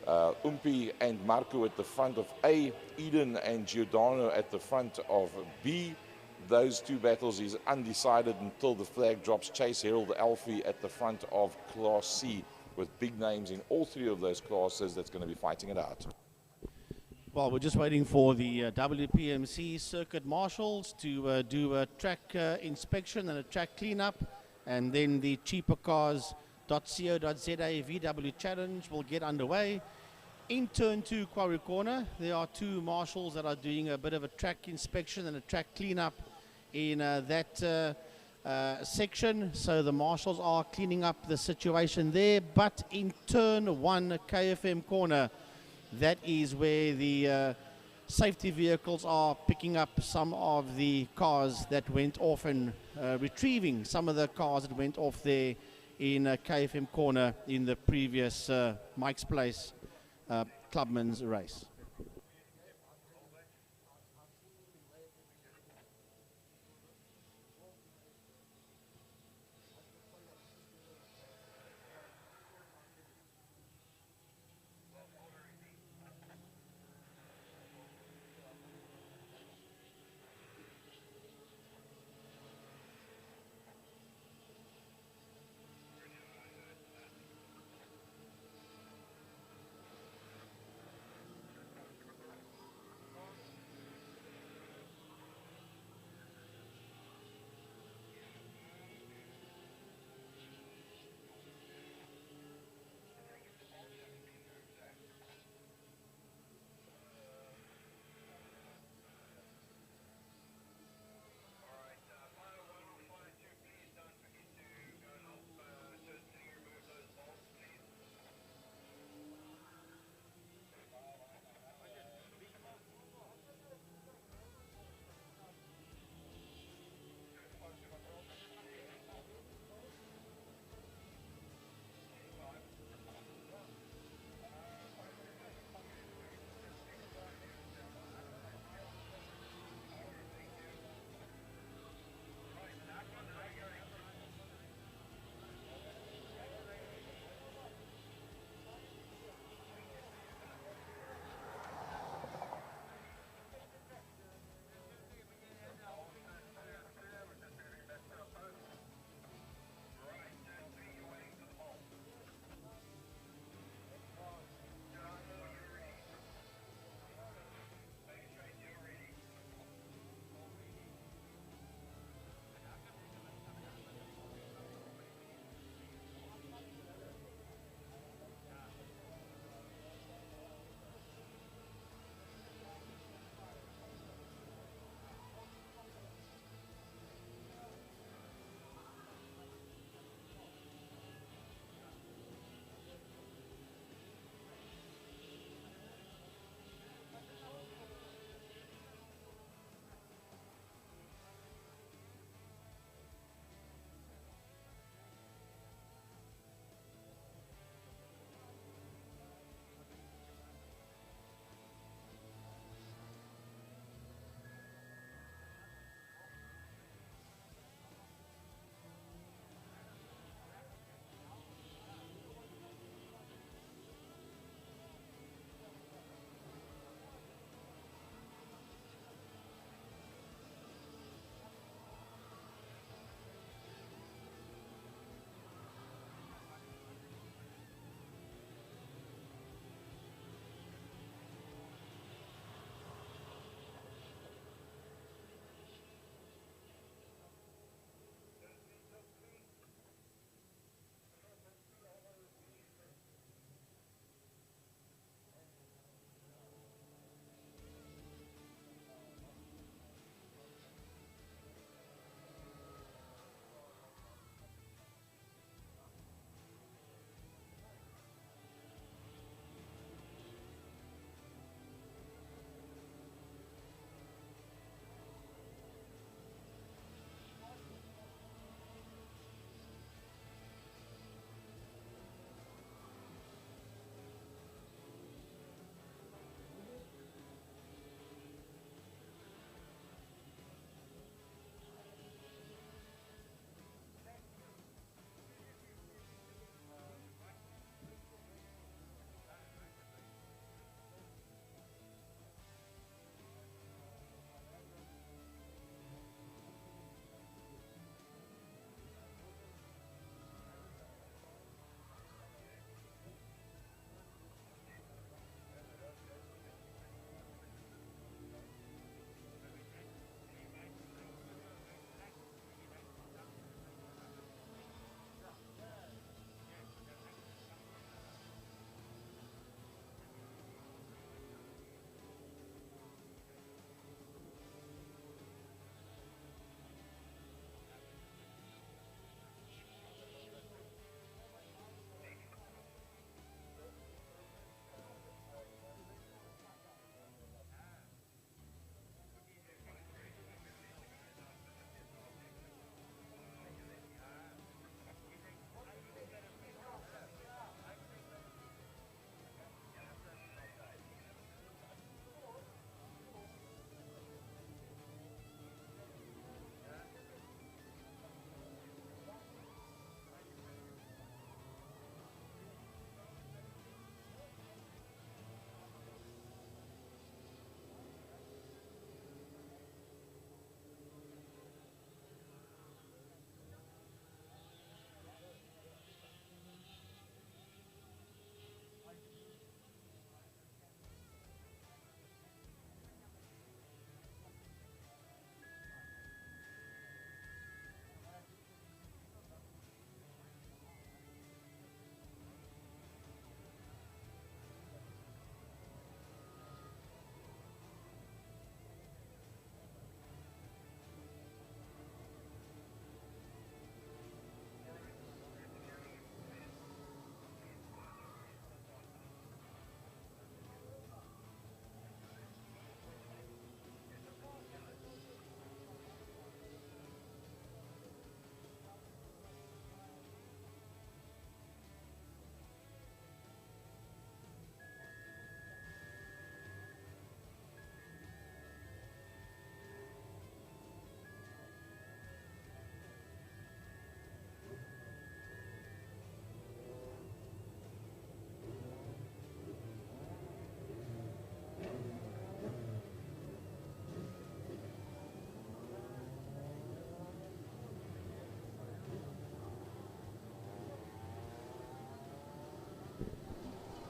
Speaker 3: Umpi and Marco at the front of A, Eden and Giordano at the front of B. Those two battles is undecided until the flag drops. Chase Herald Alfie at the front of Class C, with big names in all 3 of those classes that's going to be fighting it out.
Speaker 2: Well, we're just waiting for the WPMC circuit marshals to do a track inspection and a track cleanup, and then the cheapercars.co.za VW Challenge will get underway. In turn 2 Quarry Corner, there are 2 marshals that are doing a bit of a track inspection and a track cleanup in that section. So the marshals are cleaning up the situation there. But in turn 1 KFM Corner, that is where the safety vehicles are picking up some of the cars that went off and retrieving some of the cars that went off there in KFM Corner in the previous Mike's Place Clubman's race.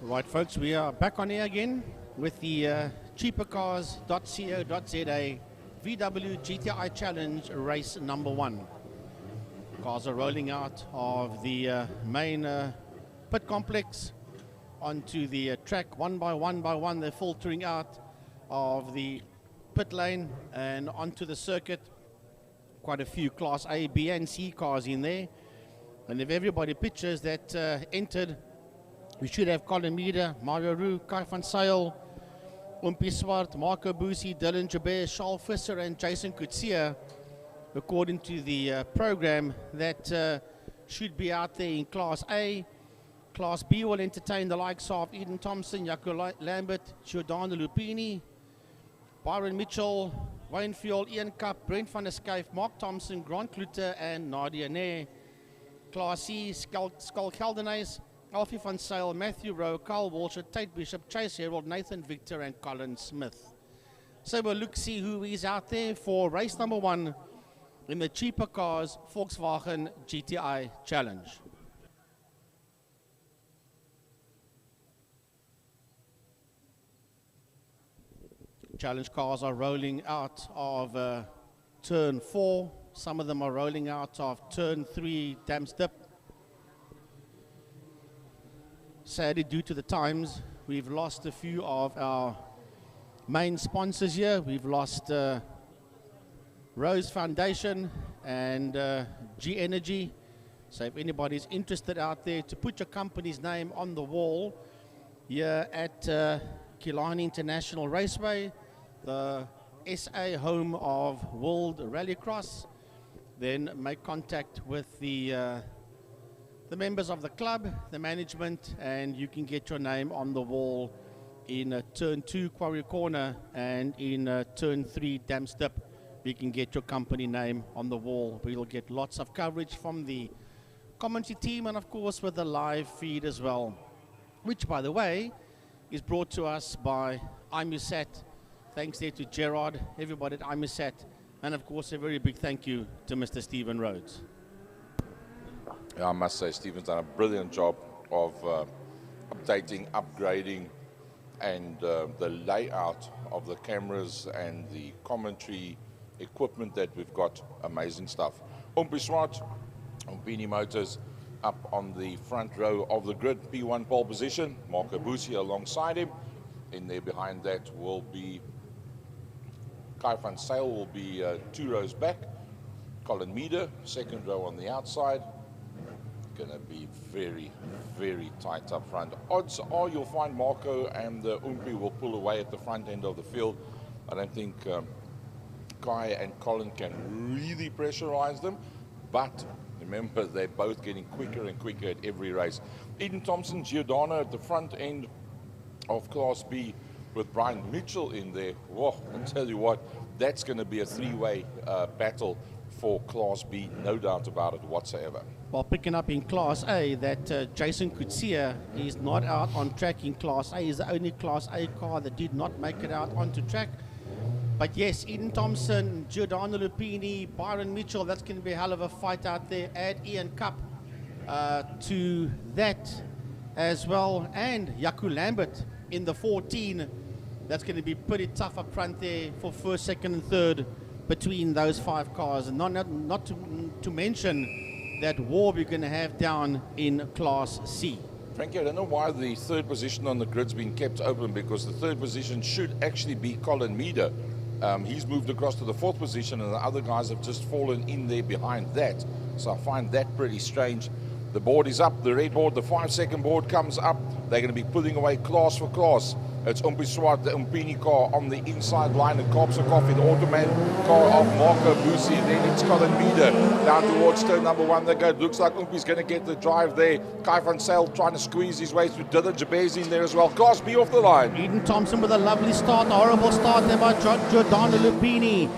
Speaker 2: Right, folks, we are back on air again with the cheapercars.co.za VW GTI Challenge race number 1. Cars are rolling out of the main pit complex onto the track one by one. They're filtering out of the pit lane and onto the circuit. Quite a few Class A, B and C cars in there. And if everybody pictures that entered, we should have Colin Meader, Mario Roux, Kai van Zyl, Umpi Swart, Marco Busi, Dylan Jabez, Charles Visser and Jason Kutsia, according to the program that should be out there in Class A. Class B will entertain the likes of Eden Thompson, Jaco Lambert, Giordano Lupini, Byron Mitchell, Wayne Fuel, Ian Cup, Brent van der Skyf, Mark Thompson, Grant Kluter and Nadia Nair. Class C, Skull Keldenays, Alfie van Zyl, Matthew Rowe, Carl Walsh, Tate Bishop, Chase Herald, Nathan Victor and Colin Smith. So we'll look see who is out there for race number 1 in the Cheaper Cars Volkswagen GTI Challenge. Challenge cars are rolling out of turn 4. Some of them are rolling out of turn 3 Damstip. Sadly, due to the times, we've lost a few of our main sponsors here. We've lost Rose Foundation and G Energy. So if anybody's interested out there to put your company's name on the wall here at Killarney International Raceway, the SA home of World Rallycross, then make contact with the members of the club, the management, and you can get your name on the wall in turn 2 Quarry Corner and in turn 3 Damstip. You can get your company name on the wall. We'll get lots of coverage from the commentary team and of course with the live feed as well, which by the way is brought to us by IMUSAT. Thanks there to Gerard, everybody at IMUSAT, and of course a very big thank you to Mr. Stephen Rhodes.
Speaker 3: Yeah, I must say Stephen's done a brilliant job of updating, upgrading, and the layout of the cameras and the commentary equipment that we've got. Amazing stuff. Umpi Swart, Umpini Motors up on the front row of the grid, P1 pole position. Marco Busi alongside him. In there behind that will be Kai van Zyl, will be 2 rows back. Colin Meader, 2nd row on the outside. Going to be very, very tight up front. Odds are you'll find Marco and Umpi will pull away at the front end of the field. I don't think Kai and Colin can really pressurize them, but remember they're both getting quicker and quicker at every race. Eden Thompson, Giordano at the front end of Class B with Brian Mitchell in there. Whoa, I tell you what, that's going to be a 3-way battle for Class B, no doubt about it whatsoever.
Speaker 2: Well, picking up in Class A that Jason Kutsia is not out on track in Class A. He's the only Class A car that did not make it out onto track. But yes, Eden Thompson, Giordano Lupini, Byron Mitchell, that's going to be a hell of a fight out there. Add Ian Cup to that as well. And Jaco Lambert in the 14. That's going to be pretty tough up front there for 1st, 2nd and 3rd between those 5 cars. And not to mention that war we're going to have down in Class C.
Speaker 3: Frankie, I don't know why the 3rd position on the grid's been kept open, because the 3rd position should actually be Colin Meader. He's moved across to the 4th position and the other guys have just fallen in there behind that. So I find that pretty strange. The board is up, the red board, the 5-second board comes up. They're going to be pulling away class for class. It's Umpi Swart, the Umpini car on the inside line, and Kopsakov in the Automan car of Marco Busi. Then it's Colin Meader down towards turn number 1. They go. It looks like Umpi's going to get the drive there. Kai van Zyl trying to squeeze his way through. Dylan Jabez in there as well. Class B off the line.
Speaker 2: Eden Thompson with a lovely start, a horrible start there by Giordano Lupini.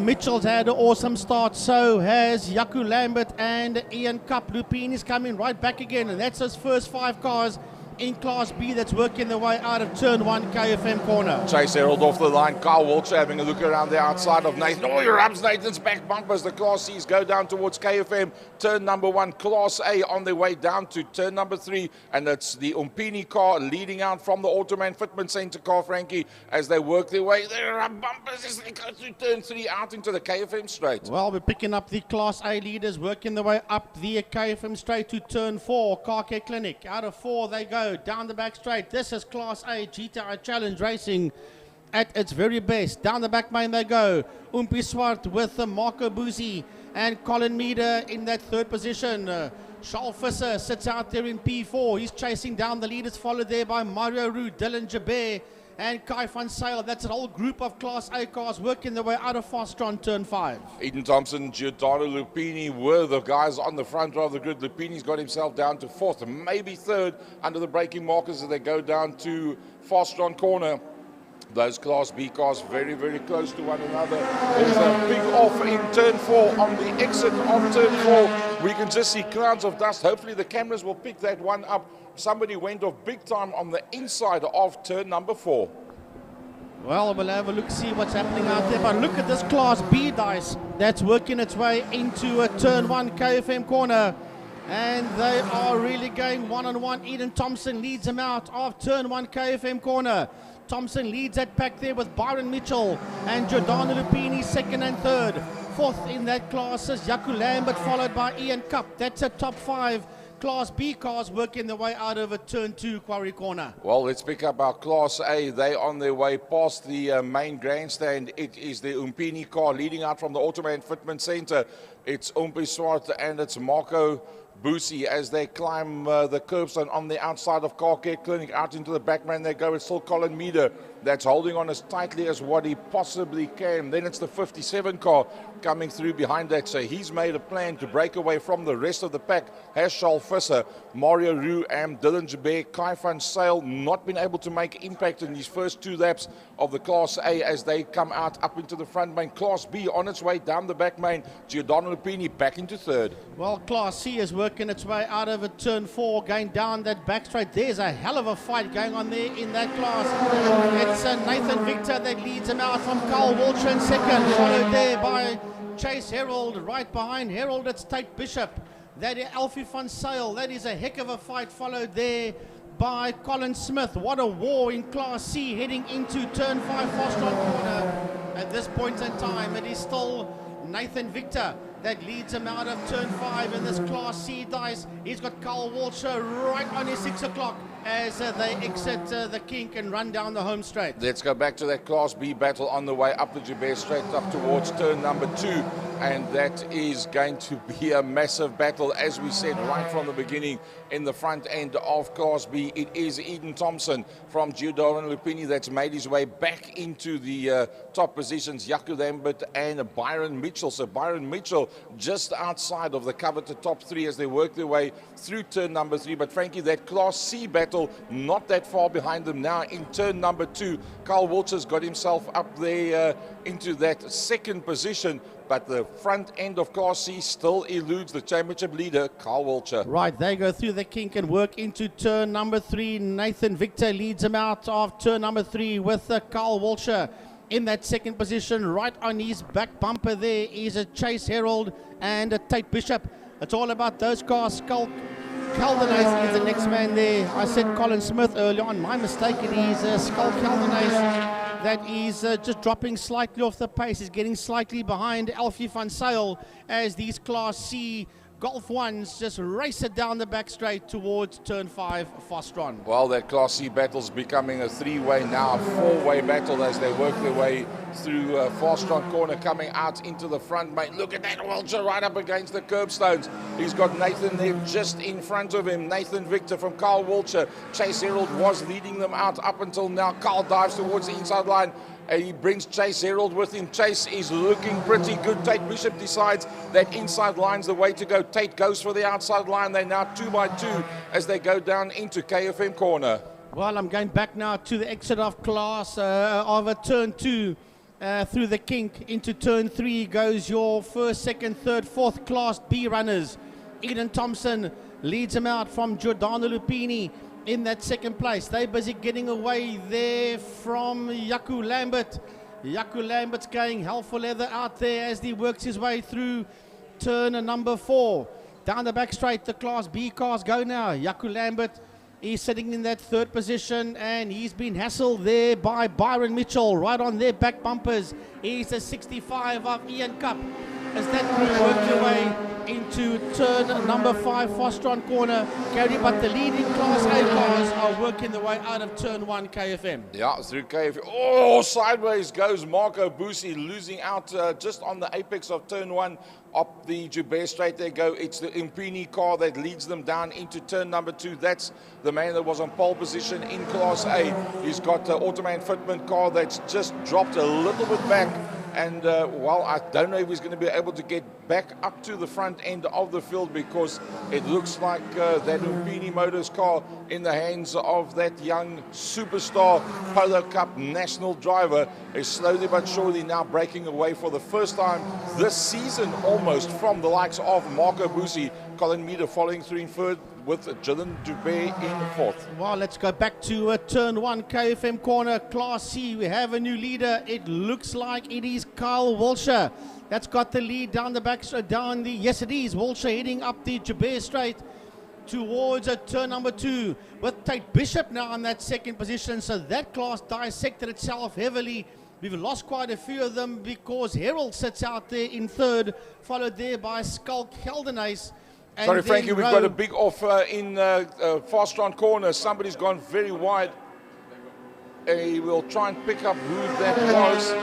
Speaker 2: Mitchell's had an awesome start, so has Jaco Lambert and Ian Cup. Lupini's coming right back again, and that's his first 5 cars in Class B that's working their way out of turn 1 KFM corner.
Speaker 3: Chase Herald off the line. Carl Walcher having a look around the outside of Nathan. Oh, he rubs Nathan's back bumper as the Class C's go down towards KFM. Turn number 1, Class A on their way down to turn number 3. And it's the Umpini car leading out from the Automan Fitment Centre car, Frankie, as they work their way. They rub bumpers as they go through turn 3 out into the KFM straight.
Speaker 2: Well, we're picking up the Class A leaders, working their way up the KFM straight to turn 4, Car Care Clinic. Out of 4 they go, down the back straight. This is Class A GTI Challenge Racing at its very best. Down the back main they go. Umpi Swart with Marco Buzzi and Colin Meader in that 3rd position. Charles Visser sits out there in P4. He's chasing down the leaders, followed there by Mario Roux, Dylan Jabert, and Kai van Sail. That's a whole group of Class A cars working their way out of Fastron turn 5.
Speaker 3: Eden Thompson, Giordano Lupini were the guys on the front row of the grid. Lupini's got himself down to 4th, maybe 3rd under the braking markers as they go down to Fastron corner. Those Class B cars very, very close to one another. There's a big off in turn 4 on the exit of turn 4. We can just see clouds of dust. Hopefully the cameras will pick that one up. Somebody went off big time on the inside of turn number 4.
Speaker 2: Well, we'll have a look, see what's happening out there. But look at this Class B dice that's working its way into a turn 1 KFM corner. And they are really going one-on-one. Eden Thompson leads them out of turn 1 KFM corner. Thompson leads that pack there with Byron Mitchell and Giordano Lupini 2nd and 3rd. 4th in that class is Jaco Lambert, followed by Ian Cup. That's a top 5 Class B cars working their way out of a turn 2 quarry corner.
Speaker 3: Well, let's pick up our Class A. They on their way past the main grandstand. It is the Umpini car leading out from the Automan Fitment Centre. It's Umpi Swart and it's Marco Boosie as they climb the curbstone on the outside of Car Care Clinic. Out into the back man they go. It's still Colin Meader that's holding on as tightly as what he possibly can. Then it's the 57 car coming through behind that. So he's made a plan to break away from the rest of the pack. Has Charles Visser, Mario Roux and Dylan Jabert. Kai van Sail not been able to make impact in these first 2 laps of the Class A as they come out up into the front main. Class B on its way down the back main. Giordano Lupini back into 3rd.
Speaker 2: Well, Class C is working its way out of a turn 4, going down that back straight. There's a hell of a fight going on there in that class. It's Nathan Victor that leads him out from Carl Walcher in 2nd, followed there by Chase Herald. Right behind Herald, it's Tate Bishop. That is Alfie van Sail. That is a heck of a fight, followed there by Colin Smith. What a war in Class C heading into turn 5 Fastron corner. At this point in time, it is still Nathan Victor that leads him out of turn 5 in this Class C dice. He's got Carl Walcher right on his 6 o'clock as they exit the kink and run down the home straight.
Speaker 3: Let's go back to that Class B battle on the way up the Jabert straight up towards turn number 2. And that is going to be a massive battle, as we said right from the beginning. In the front end of Class B, it is Eden Thompson from Giordano Lupini that's made his way back into the top positions. Jaco Lambert and Byron Mitchell. So Byron Mitchell just outside of the coveted top 3 as they work their way through turn number 3. But frankly, that Class C battle not that far behind them now in turn number 2. Carl Walcher's got himself up there into that 2nd position. But the front end of Class C still eludes the championship leader, Carl Walcher.
Speaker 2: Right, they go through the kink and work into turn number 3. Nathan Victor leads him out of turn number 3 with Carl Walcher in that 2nd position. Right on his back bumper there is a Chase Herald and a Tate Bishop. It's all about those cars. Skull Caldernace is the next man there. I said Colin Smith earlier on. My mistake, it is Skull Caldernace. That is just dropping slightly off the pace. He's getting slightly behind Alfie van Sail as these Class C Golf 1s just race it down the back straight towards turn 5 Fastron.
Speaker 3: Well, that Class C battle's becoming a 3-way now, a 4-way battle as they work their way through Fastron corner, coming out into the front, mate. Look at that, Walcher right up against the curbstones. He's got Nathan there just in front of him. Nathan Victor from Carl Walcher. Chase Herald was leading them out up until now. Carl dives towards the inside line. And he brings Chase Herald with him. Chase is looking pretty good. Tate Bishop decides that inside line's the way to go. Tate goes for the outside line. They're now 2 by 2 as they go down into KFM corner.
Speaker 2: Well, I'm going back now to the exit of class of a turn 2 through the kink. Into turn 3 goes your 1st, 2nd, 3rd, 4th Class B runners. Eden Thompson leads him out from Giordano Lupini in that second place. They're busy getting away there from Yaku Lambert. Yaku Lambert's going hell for leather out there as he works his way through turn number 4. Down the back straight, the Class B cars go now. Yaku Lambert is sitting in that third position, and he's been hassled there by Byron Mitchell right on their back bumpers. He's the 65 of Ian Cup. As that crew work their way into turn number 5, Fostron corner, Gary, but the leading Class A cars are working their way out of turn 1, KFM.
Speaker 3: Yeah, through KFM. Oh, sideways goes Marco Busi, losing out just on the apex of turn 1. Up the Joubert straight they go. It's the Impini car that leads them down into turn number 2. That's the man that was on pole position in Class A. He's got the Automan Fitment car that's just dropped a little bit back. And, well, I don't know if he's going to be able to get back up to the front end of the field, because it looks like that Impini Motors car in the hands of that young superstar Polo Cup national driver is slowly but surely now breaking away for the first time this season almost from the likes of Marco Busi. Colin Meader following through in third with Dylan Dubé in fourth.
Speaker 2: Well, let's go back to turn 1, KFM corner, Class C. We have a new leader. It looks like it is Kyle Walsher. That's got the lead down the back, yes it is, Walsher heading up the Joubert straight towards turn number 2 with Tate Bishop now on that second position. So that class dissected itself heavily. We've lost quite a few of them because Herald sits out there in third, followed there by Skulk Keldenace.
Speaker 3: Sorry, Frankie, we've got a big off in Fastron corner. Somebody's gone very wide. He will try and pick up who that was.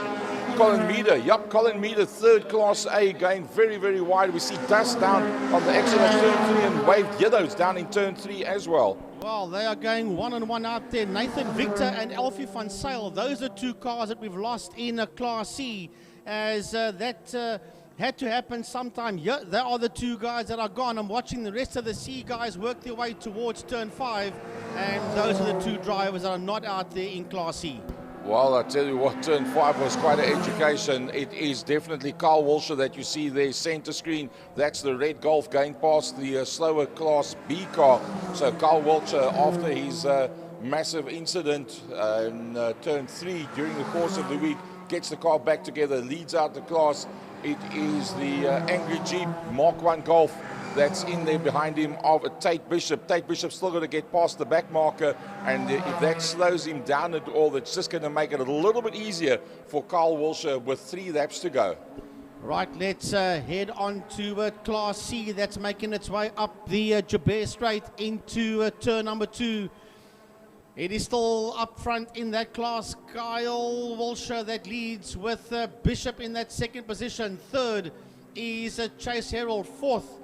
Speaker 3: Colin Meader. Yep, Colin Meader, third Class A, going very, very wide. We see dust down on the exit of turn 3 and waved yellows down in turn 3 as well.
Speaker 2: Well, they are going one-on-one out there. Nathan Victor and Alfie van Sale. Those are two cars that we've lost in a Class C, as that had to happen sometime. Yeah, they are the two guys that are gone. I'm watching the rest of the C guys work their way towards turn 5, and those are the two drivers that are not out there in Class C.
Speaker 3: Well, I tell you what, turn 5 was quite an education. It is definitely Carl Walsher that you see there, center screen. That's the red Golf going past the slower Class B car. So Carl Walsher, after his massive incident in turn 3 during the course of the week, gets the car back together, leads out the class. It is the Angry Jeep Mark 1 Golf that's in there behind him of a Tate Bishop. Tate Bishop's still got to get past the back marker, and if that slows him down at all, that's just going to make it a little bit easier for Carl Walsher with 3 laps to go.
Speaker 2: Right, let's head on to Class C. That's making its way up the Joubert straight into turn number 2. It is still up front in that class. Kyle Walsher that leads with Bishop in that second position. Third is Chase Herald. Fourth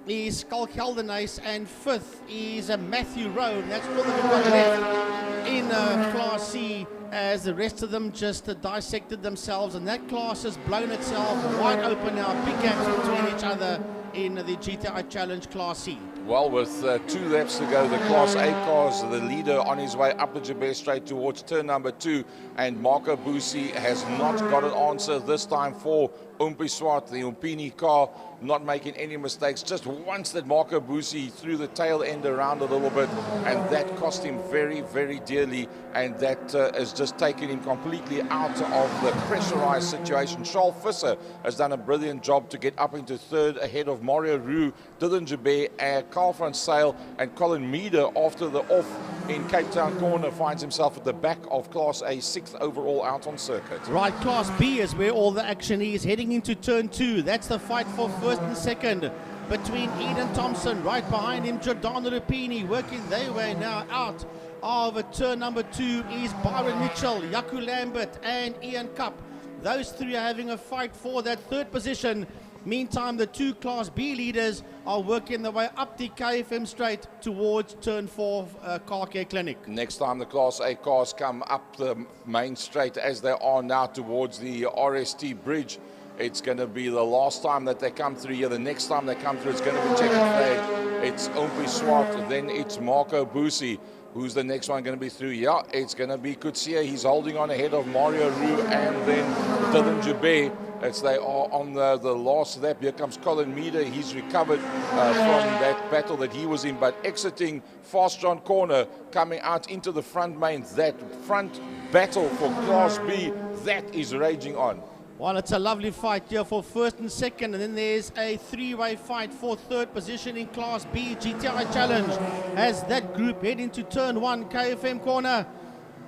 Speaker 2: is Skulk Keldenace, and fifth is Matthew Rowe. That's all that we've got left in Class C, as the rest of them just dissected themselves, and that class has blown itself wide open now. Big gaps between each other in the GTI Challenge Class C.
Speaker 3: Well, with 2 laps to go, the Class A cars, the leader on his way up the Joubert straight towards turn number 2, and Marco Busi has not got an answer this time for Umpi Swart, the Umpini car, not making any mistakes. Just once that Marco Busi threw the tail end around a little bit, and that cost him very, very dearly, and that has just taken him completely out of the pressurized situation. Charles Visser has done a brilliant job to get up into third ahead of Mario Roux, Dylan Joubert, Carl van Sale, and Colin Meader. After the off in Cape Town corner, finds himself at the back of Class A, 6th overall out on circuit.
Speaker 2: Right, Class B is where all the action is, heading into turn 2. That's the fight for first and second between Eden Thompson, right behind him Giordano Lupini, working their way now out of turn number 2 is Byron Mitchell, Yaku Lambert and Ian Cup. Those three are having a fight for that third position. Meantime, the two Class B leaders are working their way up the KFM straight towards turn 4 Car Care Clinic.
Speaker 3: Next time the Class A cars come up the main straight as they are now towards the RST bridge, it's going to be the last time that they come through here. The next time they come through, it's going to be checkered flag. It's Umpi Swart, then it's Marco Busi. Who's the next one going to be through? Yeah, it's going to be Kutsia. He's holding on ahead of Mario Roux and then Dylan Joubert. as they are on the last lap. Here comes Colin Meader. He's recovered from that battle that he was in, but exiting fast on corner, coming out into the front main. That front battle for Class B, that is raging on.
Speaker 2: Well, it's a lovely fight here for first and second, and then there's a three-way fight for third position in Class B GTI Challenge as that group head into turn 1, KFM corner.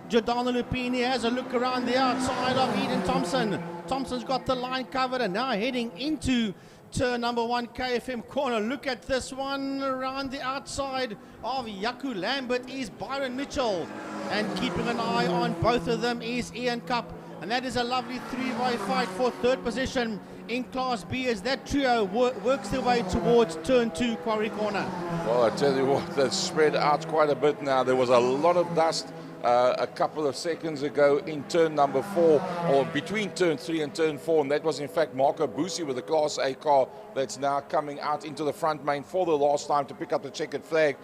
Speaker 2: Giordano Lupini has a look around the outside of Eden Thompson. Thompson's got the line covered and now heading into turn number 1, KFM corner. Look at this one around the outside of Yaku Lambert is Byron Mitchell, and keeping an eye on both of them is Ian Cup. And that is a lovely three-way fight for third position in Class B as that trio works their way towards turn 2, Quarry Corner.
Speaker 3: Well, I tell you what, that's spread out quite a bit now. There was a lot of dust a couple of seconds ago in turn number 4, or between turn 3 and turn 4, and that was in fact Marco Busi with the Class A car that's now coming out into the front main for the last time to pick up the checkered flag.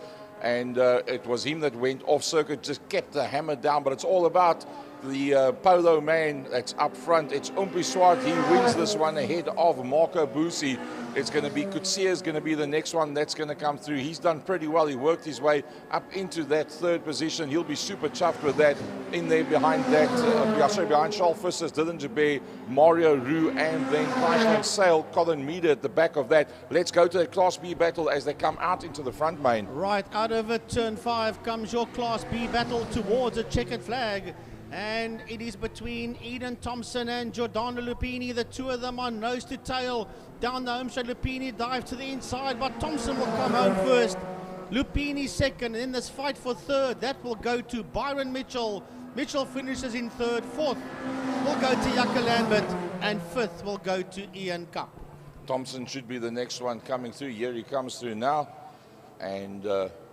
Speaker 3: And it was him that went off circuit, just kept the hammer down, but it's all about the polo man that's up front. It's Umpi Swart. He wins this one ahead of Marco Busi. It's going to be Kutsia is going to be the next one that's going to come through. He's done pretty well. He worked his way up into that third position. He'll be super chuffed with that. In there behind that, behind Charles Fissis, Dylan Jabé, Mario Roux, and then Christian Sale, Colin Meader at the back of that. Let's go to the Class B battle as they come out into the front main.
Speaker 2: Right out of it, turn 5 comes your Class B battle towards a checkered flag. And it is between Eden Thompson and Giordano Lupini. The two of them are nose to tail. Down the home straight, Lupini dives to the inside, but Thompson will come home first. Lupini second, and in this fight for third, that will go to Byron Mitchell. Mitchell finishes in third. Fourth will go to Yaku Lambert, and fifth will go to Ian Cup.
Speaker 3: Thompson should be the next one coming through. Here he comes through now. And,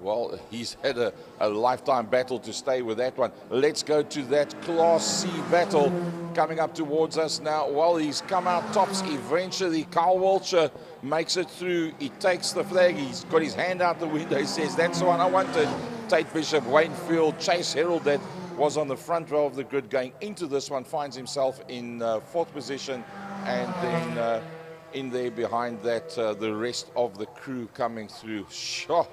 Speaker 3: well, he's had a lifetime battle to stay with that one. Let's go to that Class C battle coming up towards us now. Well, he's come out tops eventually. Carl Walcher makes it through. He takes the flag. He's got his hand out the window. He says, that's the one I wanted. Tate Bishop, Wayne Field, Chase Herald, that was on the front row of the grid going into this one, finds himself in fourth position. And then in there behind that, the rest of the crew coming through. Sure,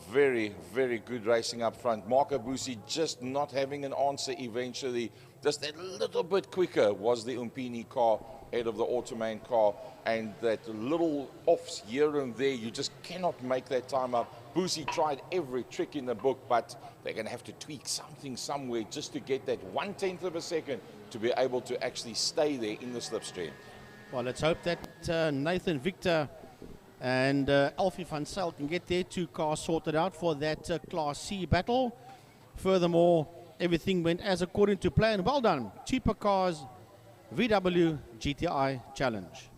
Speaker 3: very, very good racing up front. Marco Busi just not having an answer eventually. Just that little bit quicker was the Umpini car ahead of the Automain car. And that little offs here and there, you just cannot make that time up. Busi tried every trick in the book, but they're going to have to tweak something somewhere just to get that 1/10 of a second to be able to actually stay there in the slipstream.
Speaker 2: Well, let's hope that Nathan Victor and Alfie van Zyl can get their two cars sorted out for that Class C battle. Furthermore, everything went as according to plan. Well done. Cheaper Cars VW GTI Challenge.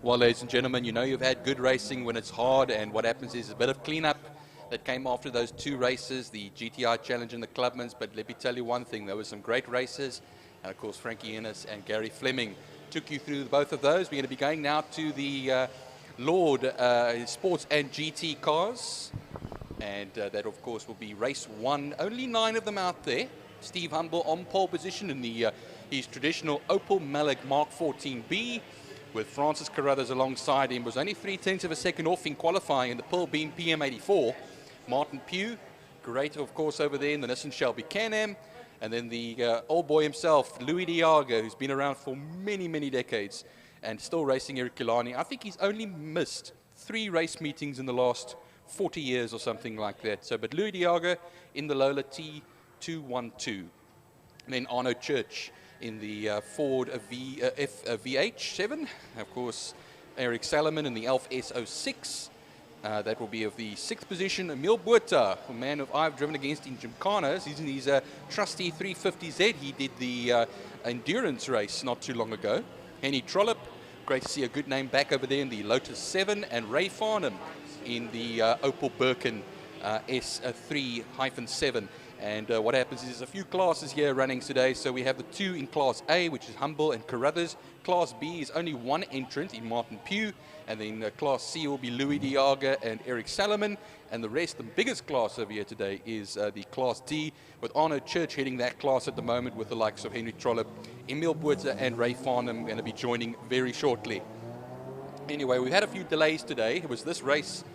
Speaker 1: Well, ladies and gentlemen, you know you've had good racing when it's hard, and what happens is a bit of cleanup that came after those two races, the GTI Challenge and the Clubman's. But let me tell you one thing, there were some great races, and of course Frankie Ennis and Gary Fleming took you through both of those. We're going to be going now to the Lord Sports and GT cars, and that of course will be race 1. Only 9 of them out there. Steve Humble on pole position in the his traditional Opel Malik Mark 14B, with Francis Carruthers alongside him. Was only 0.3 of a second off in qualifying in the Pearl Beam PM84. Martin Pugh, great of course over there in the Nissan Shelby Can-Am. And then the old boy himself, Louis Diaga, who's been around for many, many decades and still racing here at Killarney. I think he's only missed 3 race meetings in the last 40 years or something like that. So, but Louis Diaga in the Lola T212. And then Arno Church in the Ford VH7. Of course, Eric Salomon in the Elf S06. That will be of the 6th position. Emil Buerta, a man who I've driven against in Gymkhanas. He's in his trusty 350Z. He did the endurance race not too long ago. Henny Trollope, great to see a good name back over there in the Lotus 7. And Ray Farnham in the Opel Birkin S3-7. And what happens is there's a few classes here running today. So we have the 2 in Class A, which is Humble and Carruthers. Class B is only 1 entrant in Martin Pugh. And then Class C will be Louis Diaga and Eric Salomon. And the rest, the biggest class over here today is the Class D, with Arno Church heading that class at the moment, with the likes of Henry Trollope, Emil Buerta and Ray Farnham going to be joining very shortly. Anyway, we've had a few delays today. It was this race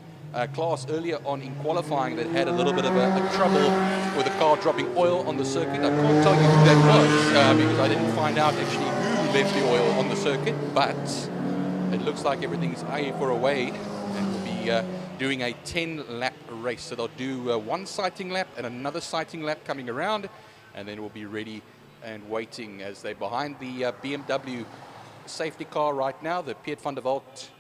Speaker 1: class earlier on in qualifying that had a little bit of a trouble with the car dropping oil on the circuit. I can't tell you who that was because I didn't find out actually who left the oil on the circuit, but it looks like everything's for away, and we'll be doing a 10-lap race. So they'll do 1 sighting lap and another sighting lap coming around, and then we'll be ready and waiting as they're behind the BMW safety car right now, the Piet van der Walt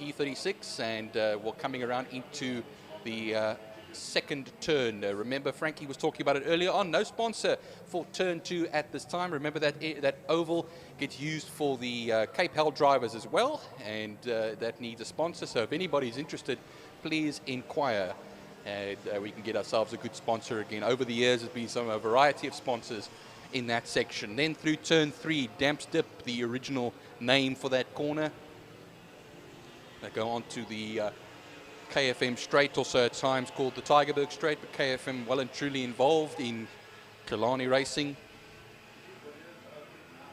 Speaker 1: E36, and we're coming around into the second turn. Remember, Frankie was talking about it earlier on. No sponsor for turn 2 at this time. Remember that that oval gets used for the Cape Hell drivers as well, and that needs a sponsor. So if anybody's interested, please inquire, and we can get ourselves a good sponsor again. Over the years, there's been a variety of sponsors in that section. Then through turn 3, Damps Dip, the original name for that corner. They go on to the KFM straight, also at times called the Tygerberg straight, but KFM well and truly involved in Killarney racing.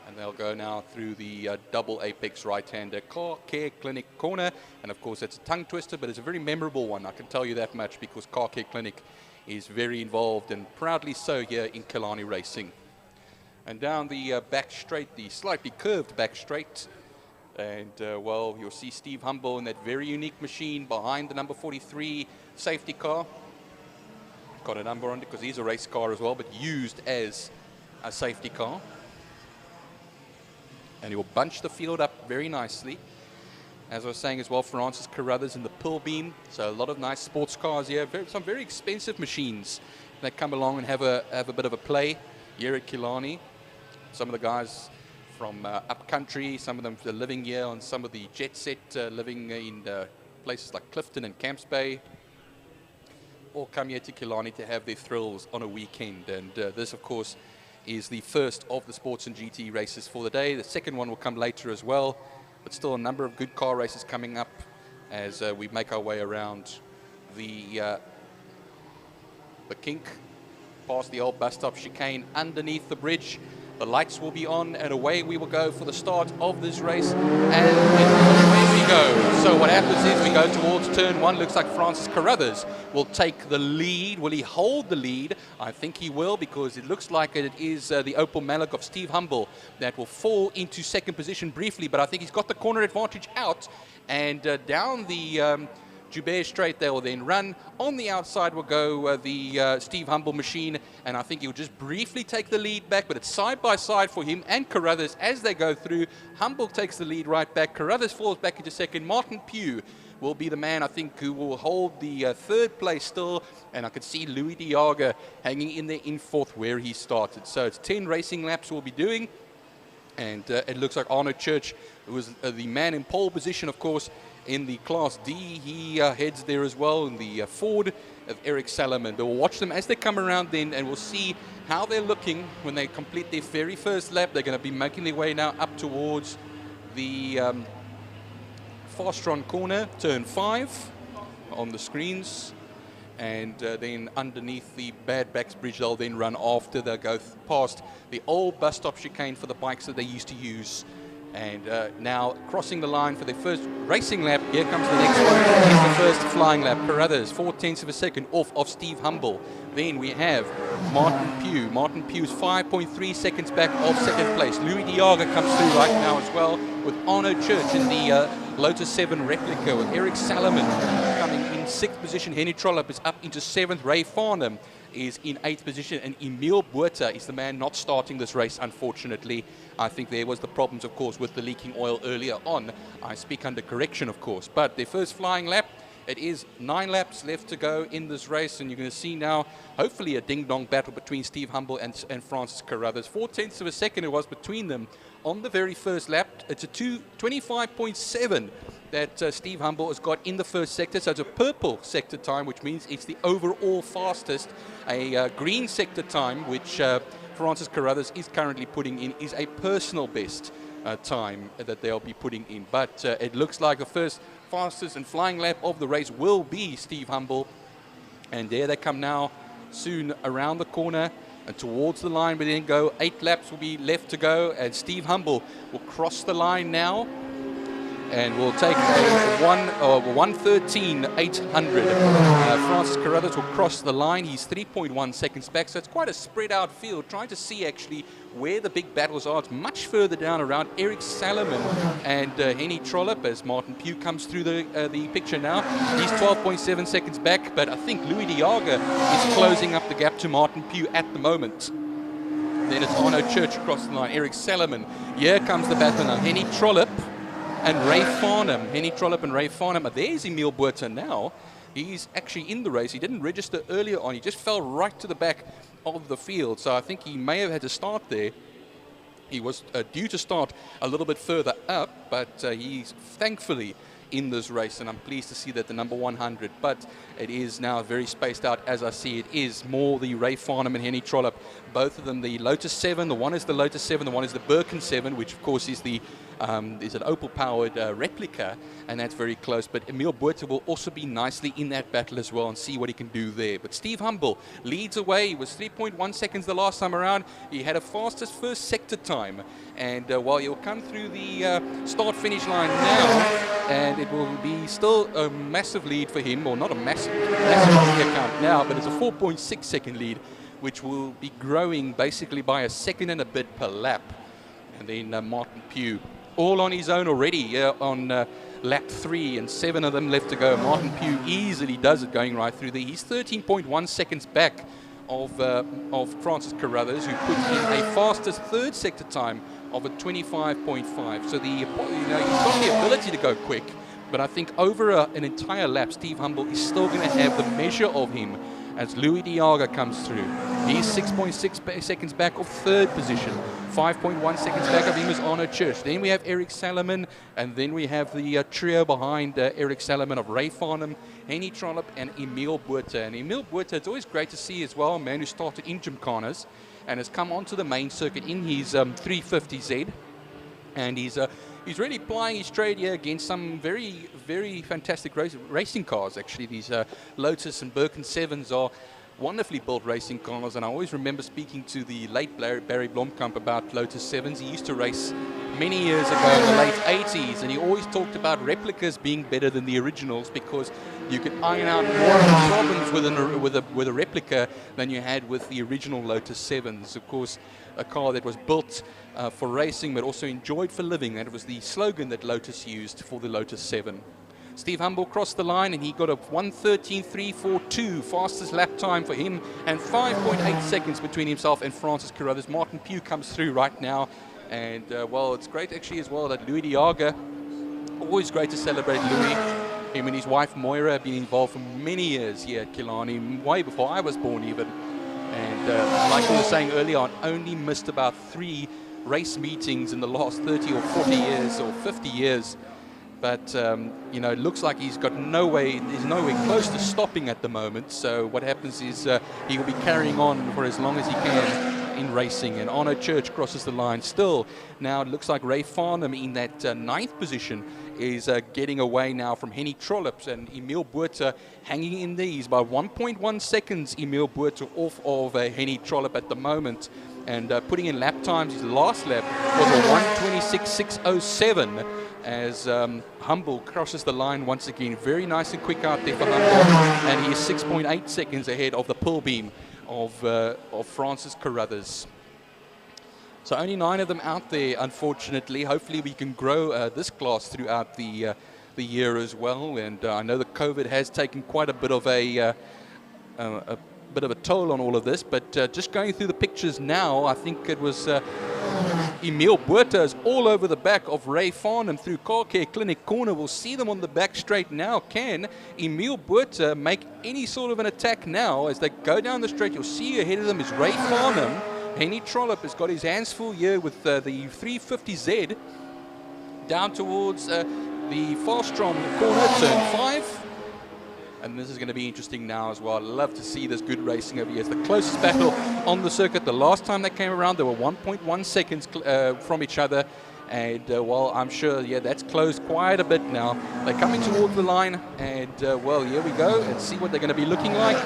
Speaker 1: And they'll go now through the double apex right-hander Car Care Clinic corner. And of course, it's a tongue twister, but it's a very memorable one. I can tell you that much, because Car Care Clinic is very involved, and proudly so, here in Killarney racing. And down the back straight, the slightly curved back straight, and well, you'll see Steve Humble in that very unique machine behind the number 43 safety car. Got a number on it because he's a race car as well, but used as a safety car. And he will bunch the field up very nicely. As I was saying as well, Francis Carruthers in the Pearl Beam. So a lot of nice sports cars here. Some very expensive machines that come along and have a bit of a play here at Killarney. Some of the guys from upcountry, some of them are living here on some of the jet set, living in places like Clifton and Camps Bay, all come here to Killarney to have their thrills on a weekend. And this, of course, is the first of the sports and GT races for the day. The second one will come later as well, but still a number of good car races coming up as we make our way around the kink, past the old bus stop chicane, underneath the bridge. The lights will be on, and away we will go for the start of this race, and away we go. So what happens is we go towards turn 1. Looks like Francis Carruthers will take the lead. Will he hold the lead? I think he will, because it looks like it is the Opel Malik of Steve Humble that will fall into second position briefly, but I think he's got the corner advantage out, and down the Joubert straight they will then run. On the outside will go the Steve Humble machine, and I think he'll just briefly take the lead back, but it's side by side for him and Carruthers as they go through. Humble takes the lead right back. Carruthers falls back into second. Martin Pugh will be the man, I think, who will hold the third place still, and I can see Louis Diaga hanging in there in fourth where he started. So it's 10 racing laps we'll be doing. And it looks like Arno Church, who was the man in pole position, of course, in the Class D. He heads there as well in the Ford of Eric Salomon. But we'll watch them as they come around then, and we'll see how they're looking when they complete their very first lap. They're going to be making their way now up towards the Fastron corner, turn 5 on the screens. And then underneath the Bad Backs Bridge, they'll then run after. They'll go past the old bus stop chicane for the bikes that they used to use. And now crossing the line for their first racing lap. Here comes the next one. Here's the first flying lap. Carruthers, 4/10 of a second off of Steve Humble. Then we have Martin Pugh. Martin Pugh's 5.3 seconds back of second place. Louis Diaga comes through right now as well, with Arno Church in the Lotus 7 replica, with Eric Salomon coming in 6th position. Henny Trollope is up into 7th. Ray Farnham is in 8th position, and Emil Buerta is the man not starting this race, unfortunately. I think there was the problems, of course, with the leaking oil earlier on. I speak under correction, of course. But their first flying lap, it is 9 laps left to go in this race, and you're going to see now, hopefully, a ding-dong battle between Steve Humble and Francis Carruthers. 4/10 of a second it was between them on the very first lap. It's a 25.7 that Steve Humble has got in the first sector. So it's a purple sector time, which means it's the overall fastest. A green sector time, which Francis Carruthers is currently putting in, is a personal best time that they'll be putting in. But it looks like the first fastest and flying lap of the race will be Steve Humble. And there they come now, soon around the corner and towards the line, but then go 8 laps will be left to go, and Steve Humble will cross the line now and will take a 1:13.800. Francis Carruthers will cross the line. He's 3.1 seconds back, so it's quite a spread out field. Trying to see actually where the big battles are. It's much further down around Eric Salomon and Henny Trollope as Martin Pugh comes through the picture now. He's 12.7 seconds back, but I think Louis Diaga is closing up the gap to Martin Pugh at the moment. Then it's Arno Church across the line. Eric Salomon. Here comes the battle now. Henny Trollope and Ray Farnham. Henny Trollope and Ray Farnham. There's Emil Buerta now. He's actually in the race. He didn't register earlier on. He just fell right to the back of the field. So I think he may have had to start there. He was due to start a little bit further up, but he's thankfully in this race, and I'm pleased to see that the number 100, but it is now very spaced out. As I see it is more the Ray Farnham and Henny Trollope, both of them the Lotus 7. The one is the Lotus 7, the one is the Birkin 7, which of course is the is an Opel powered replica, and that's very close. But Emil Buerta will also be nicely in that battle as well and see what he can do there. But Steve Humble leads away. He was 3.1 seconds the last time around. He had a fastest first sector time, and while he'll come through the start finish line now, and it will be still a massive lead for him, or not a massive account now, but it's a 4.6 second lead, which will be growing basically by a second and a bit per lap. And then Martin Pugh, all on his own already on lap 3, and 7 of them left to go. Martin Pugh easily does it going right through there. He's 13.1 seconds back of Francis Carruthers, who put in a fastest third sector time of a 25.5. So he's got the ability to go quick, but I think over an entire lap, Steve Humble is still going to have the measure of him as Louis Diaga comes through. He's 6.6 seconds back of third position. 5.1 seconds back of him is Arno Church. Then we have Eric Salomon, and then we have the trio behind Eric Salomon of Ray Farnham, Henny Trollope, and Emil Buerta. And Emil Buerta, it's always great to see as well, a man who started in Gymkhanas and has come onto the main circuit in his 350Z. And he's really plying his trade here against some very, very fantastic racing cars. Actually, these Lotus and Birkin 7s are wonderfully built racing cars, and I always remember speaking to the late Barry Blomkamp about Lotus 7s. He used to race many years ago in the late 80s, and he always talked about replicas being better than the originals because you could iron out more problems with a replica than you had with the original Lotus 7s. Of course, a car that was built for racing but also enjoyed for living. That was the slogan that Lotus used for the Lotus 7. Steve Humble crossed the line, and he got a 1:13.342 fastest lap time for him, and 5.8 seconds between himself and Francis Carruthers. Martin Pugh comes through right now, and well, it's great actually as well that Louis Diaga, always great to celebrate Louis. Him and his wife Moira have been involved for many years here at Killarney, way before I was born even. And like we were saying earlier on, only missed about 3 race meetings in the last 30 or 40 years or 50 years. But, you know, it looks like he's got he's nowhere close to stopping at the moment. So what happens is he will be carrying on for as long as he can in racing. And Arno Church crosses the line still. Now it looks like Ray Farnham in that ninth position is getting away now from Henny Trollops, and Emil Botha hanging in there. He's by 1.1 seconds, Emil Botha, off of Henny Trollop at the moment. And putting in lap times, his last lap was a 1:26.607 as Humble crosses the line once again. Very nice and quick out there for Humble, and he is 6.8 seconds ahead of the pull beam of Francis Carruthers. So only 9 of them out there, unfortunately. Hopefully we can grow this class throughout the year as well. And I know the COVID has taken quite a bit of a toll on all of this. But just going through the pictures now, I think it was Emil Botha is all over the back of Ray Farnham through Car Care Clinic Corner. We'll see them on the back straight now. Can Emil Botha make any sort of an attack now as they go down the straight? You'll see ahead of them is Ray Farnham. Henny Trollope has got his hands full here with the 350Z down towards the Fastrom corner, turn 5. And this is going to be interesting now as well. I love to see this good racing over here. It's the closest battle on the circuit. The last time they came around, they were 1.1 seconds from each other. And, well, I'm sure, yeah, that's closed quite a bit now. They're coming towards the line. And, well, here we go. And see what they're going to be looking like.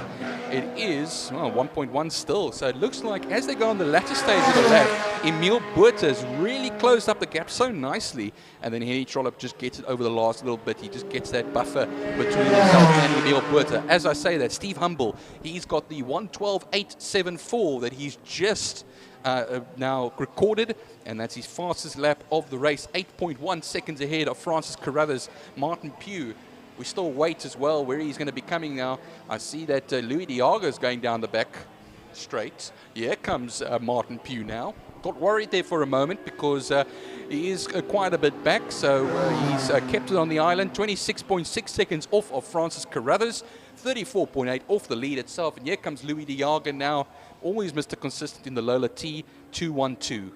Speaker 1: It is, well, 1.1 still. So it looks like as they go on the latter stage of the lap, Emil Botha has really closed up the gap so nicely. And then Henny Trollope just gets it over the last little bit. He just gets that buffer between himself and Emil Botha. As I say that, Steve Humble, he's got the 1:12.874 that he's just now recorded, and that's his fastest lap of the race, 8.1 seconds ahead of Francis Carruthers. Martin Pugh, we still wait as well where he's going to be coming now. I see that Louis Diago is going down the back straight. Here comes Martin Pugh now. Got worried there for a moment because he is quite a bit back, so he's kept it on the island. 26.6 seconds off of Francis Carruthers, 34.8 off the lead itself. And here comes Louis Diago now, always Mr. Consistent in the Lola T, 212.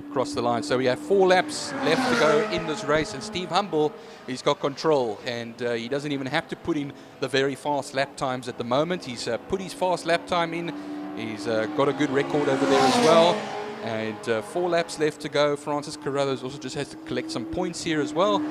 Speaker 1: Across the line. So we have 4 laps left to go in this race, and Steve Humble, he's got control, and he doesn't even have to put in the very fast lap times at the moment. He's put his fast lap time in. He's got a good record over there as well, and 4 laps left to go. Francis Carruthers also just has to collect some points here as well.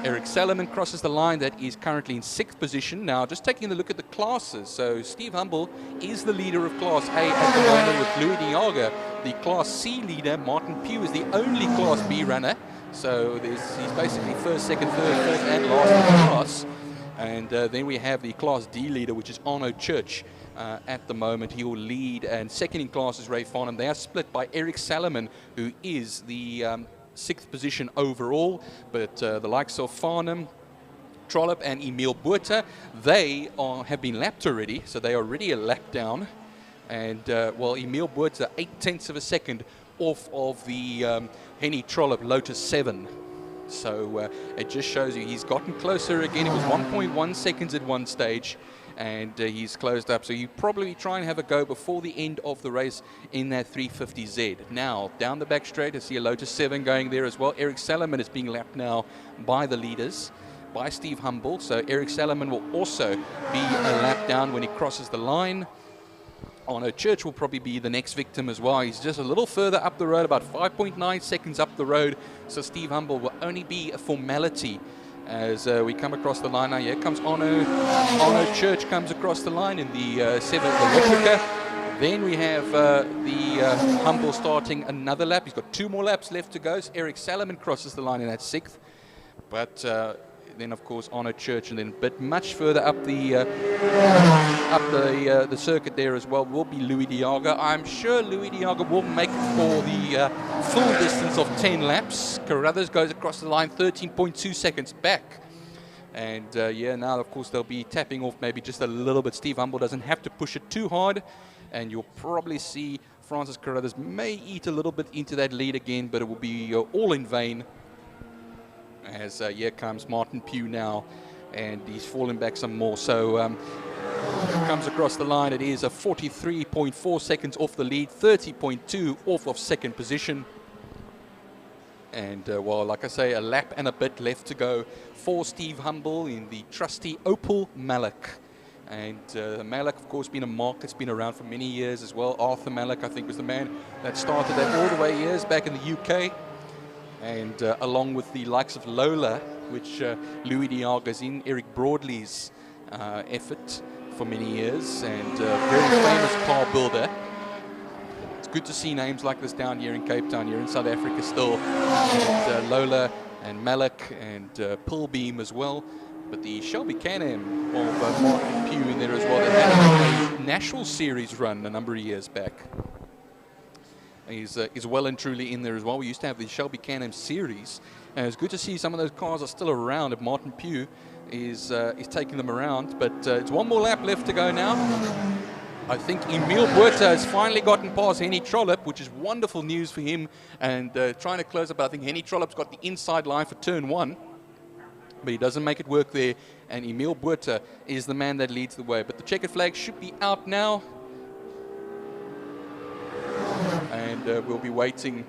Speaker 1: Eric Salomon crosses the line. That is currently in 6th position. Now, just taking a look at the classes. So, Steve Humble is the leader of Class A at the moment with Louis Diago. The Class C leader, Martin Pugh, is the only Class B runner. So, he's basically first, second, third, fourth, and last in the class. And then we have the Class D leader, which is Arno Church. At the moment, he will lead. And second in class is Ray Farnham. They are split by Eric Salomon, who is the 6th position overall, but the likes of Farnham, Trollope and Emil Botha, they have been lapped already, so they are already a lap down. And well, Emil Botha 0.8 of a second off of the Henny Trollope Lotus 7. So it just shows you he's gotten closer again. It was 1.1 seconds at one stage, and he's closed up. So you probably try and have a go before the end of the race in that 350Z. Now, down the back straight, I see a Lotus 7 going there as well. Eric Salomon is being lapped now by the leaders, by Steve Humble. So Eric Salomon will also be a lap down when he crosses the line. Arno Church will probably be the next victim as well. He's just a little further up the road, about 5.9 seconds up the road. So Steve Humble will only be a formality as we come across the line now. Here comes Arno Church comes across the line in the 7th, the replica. Then we have the Humble starting another lap. He's got 2 more laps left to go. So Eric Salomon crosses the line in that 6th. But then, of course, Arno Church, and then a bit much further up the circuit there as well will be Louis Diago. I'm sure Louis Diago will make it for the full distance of 10 laps. Carruthers goes across the line 13.2 seconds back. And yeah, now, of course, they'll be tapping off maybe just a little bit. Steve Humble doesn't have to push it too hard. And you'll probably see Francis Carruthers may eat a little bit into that lead again, but it will be all in vain. As here comes Martin Pugh now, and he's falling back some more. So comes across the line. It is a 43.4 seconds off the lead, 30.2 off of second position. And well, like I say, a lap and a bit left to go for Steve Humble in the trusty Opel Malak. And Malak, of course, been a mark that's been around for many years as well. Arthur Malak, I think, was the man that started that all the way years back in the UK. And along with the likes of Lola, which Louis Diaga's in, Eric Broadley's effort for many years, and very famous car builder. It's good to see names like this down here in Cape Town, here in South Africa still. And Lola and Malak and Pillbeam as well. But the Shelby Can-Am of Martin Pugh in there as well. They had a national series run a number of years back. Is well and truly in there as well. We used to have the Shelby Can-Am series, and it's good to see some of those cars are still around. If Martin Pugh is taking them around, but it's one more lap left to go now. I think Emil Buerta has finally gotten past Henny Trollop, which is wonderful news for him, and trying to close up. I think Henny Trollop's got the inside line for turn 1, but he doesn't make it work there, and Emil Buerta is the man that leads the way. But the checkered flag should be out now. And we'll be waiting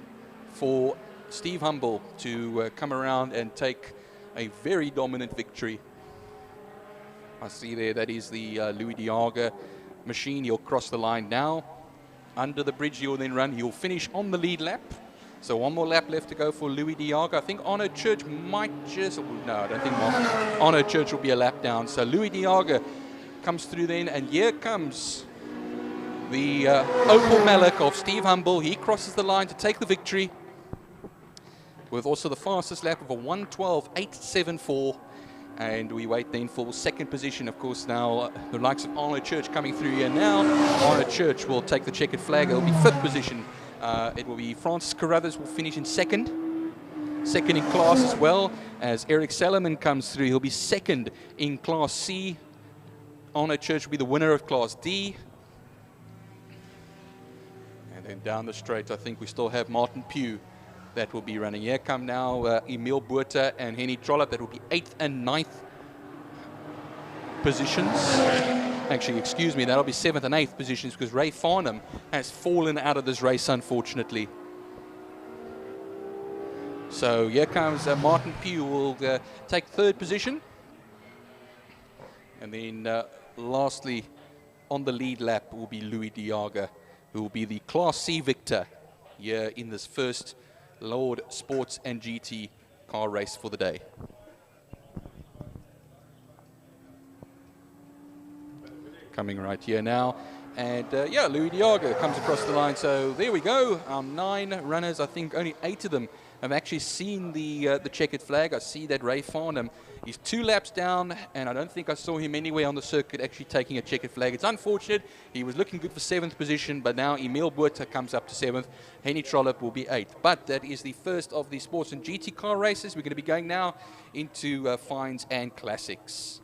Speaker 1: for Steve Humble to come around and take a very dominant victory. I see there, that is the Louis Diaga machine. He'll cross the line now. Under the bridge, he'll then run. He'll finish on the lead lap. So one more lap left to go for Louis Diaga. I think Arno Church might just... No, I don't think Arno Church will be a lap down. So Louis Diaga comes through then, and here comes the Opel Malak of Steve Humble. He crosses the line to take the victory with also the fastest lap of a 1:12.874. And we wait then for second position. Of course, now the likes of Arno Church coming through here now. Arno Church will take the checkered flag. It will be fifth position. It will be Francis Carruthers will finish in second. Second in class as well, as Eric Salomon comes through. He'll be second in Class C. Arno Church will be the winner of Class D. And then down the straight, I think we still have Martin Pugh that will be running. Here come now Emil Buerta and Henny Trollop. That will be 8th and 9th positions. Actually, excuse me, that'll be 7th and 8th positions, because Ray Farnham has fallen out of this race, unfortunately. So here comes Martin Pugh, will take third position. And then lastly, on the lead lap will be Louis Diaga, who will be the Class C victor here in this first Lord Sports and GT car race for the day. Coming right here now. And yeah, Louis Diaga comes across the line. So there we go. Our 9 runners, I think only 8 of them have actually seen the checkered flag. I see that Ray Farnham, he's 2 laps down, and I don't think I saw him anywhere on the circuit actually taking a checkered flag. It's unfortunate. He was looking good for 7th position, but now Emil Buerta comes up to 7th. Henny Trollop will be 8th. But that is the first of the sports and GT car races. We're going to be going now into fines and classics.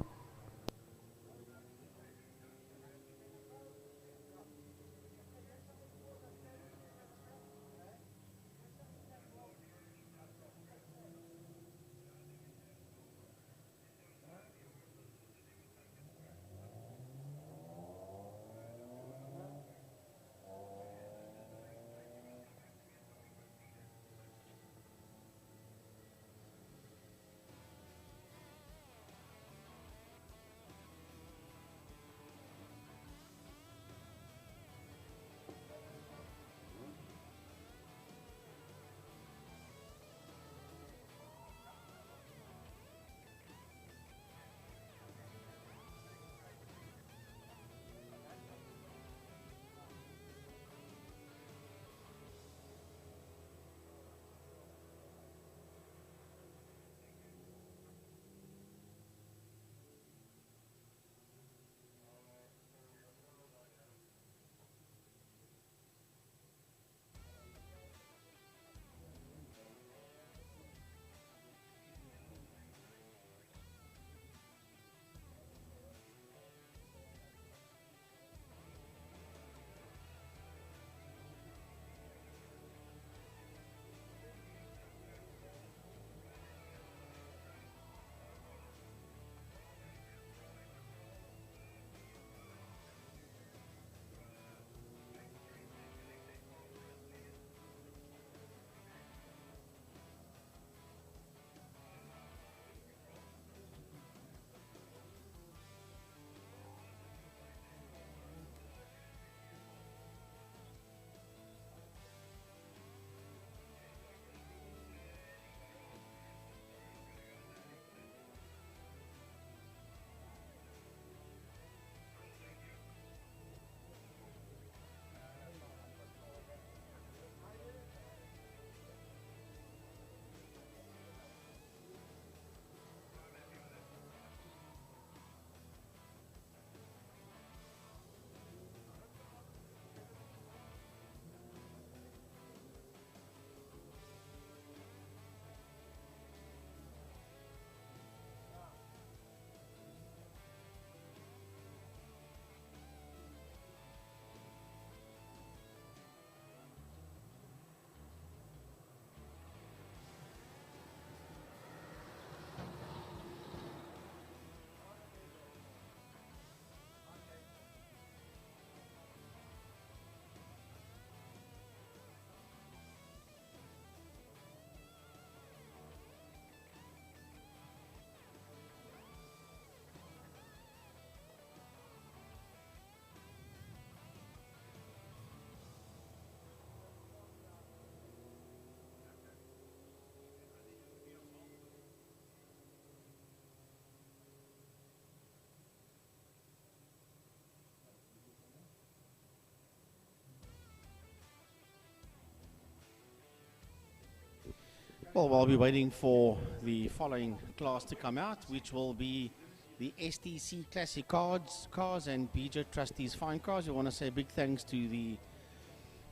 Speaker 2: Well, while we're waiting for the following class to come out, which will be the STC Classic cars and BJ Trustees Fine Cars, we want to say big thanks to the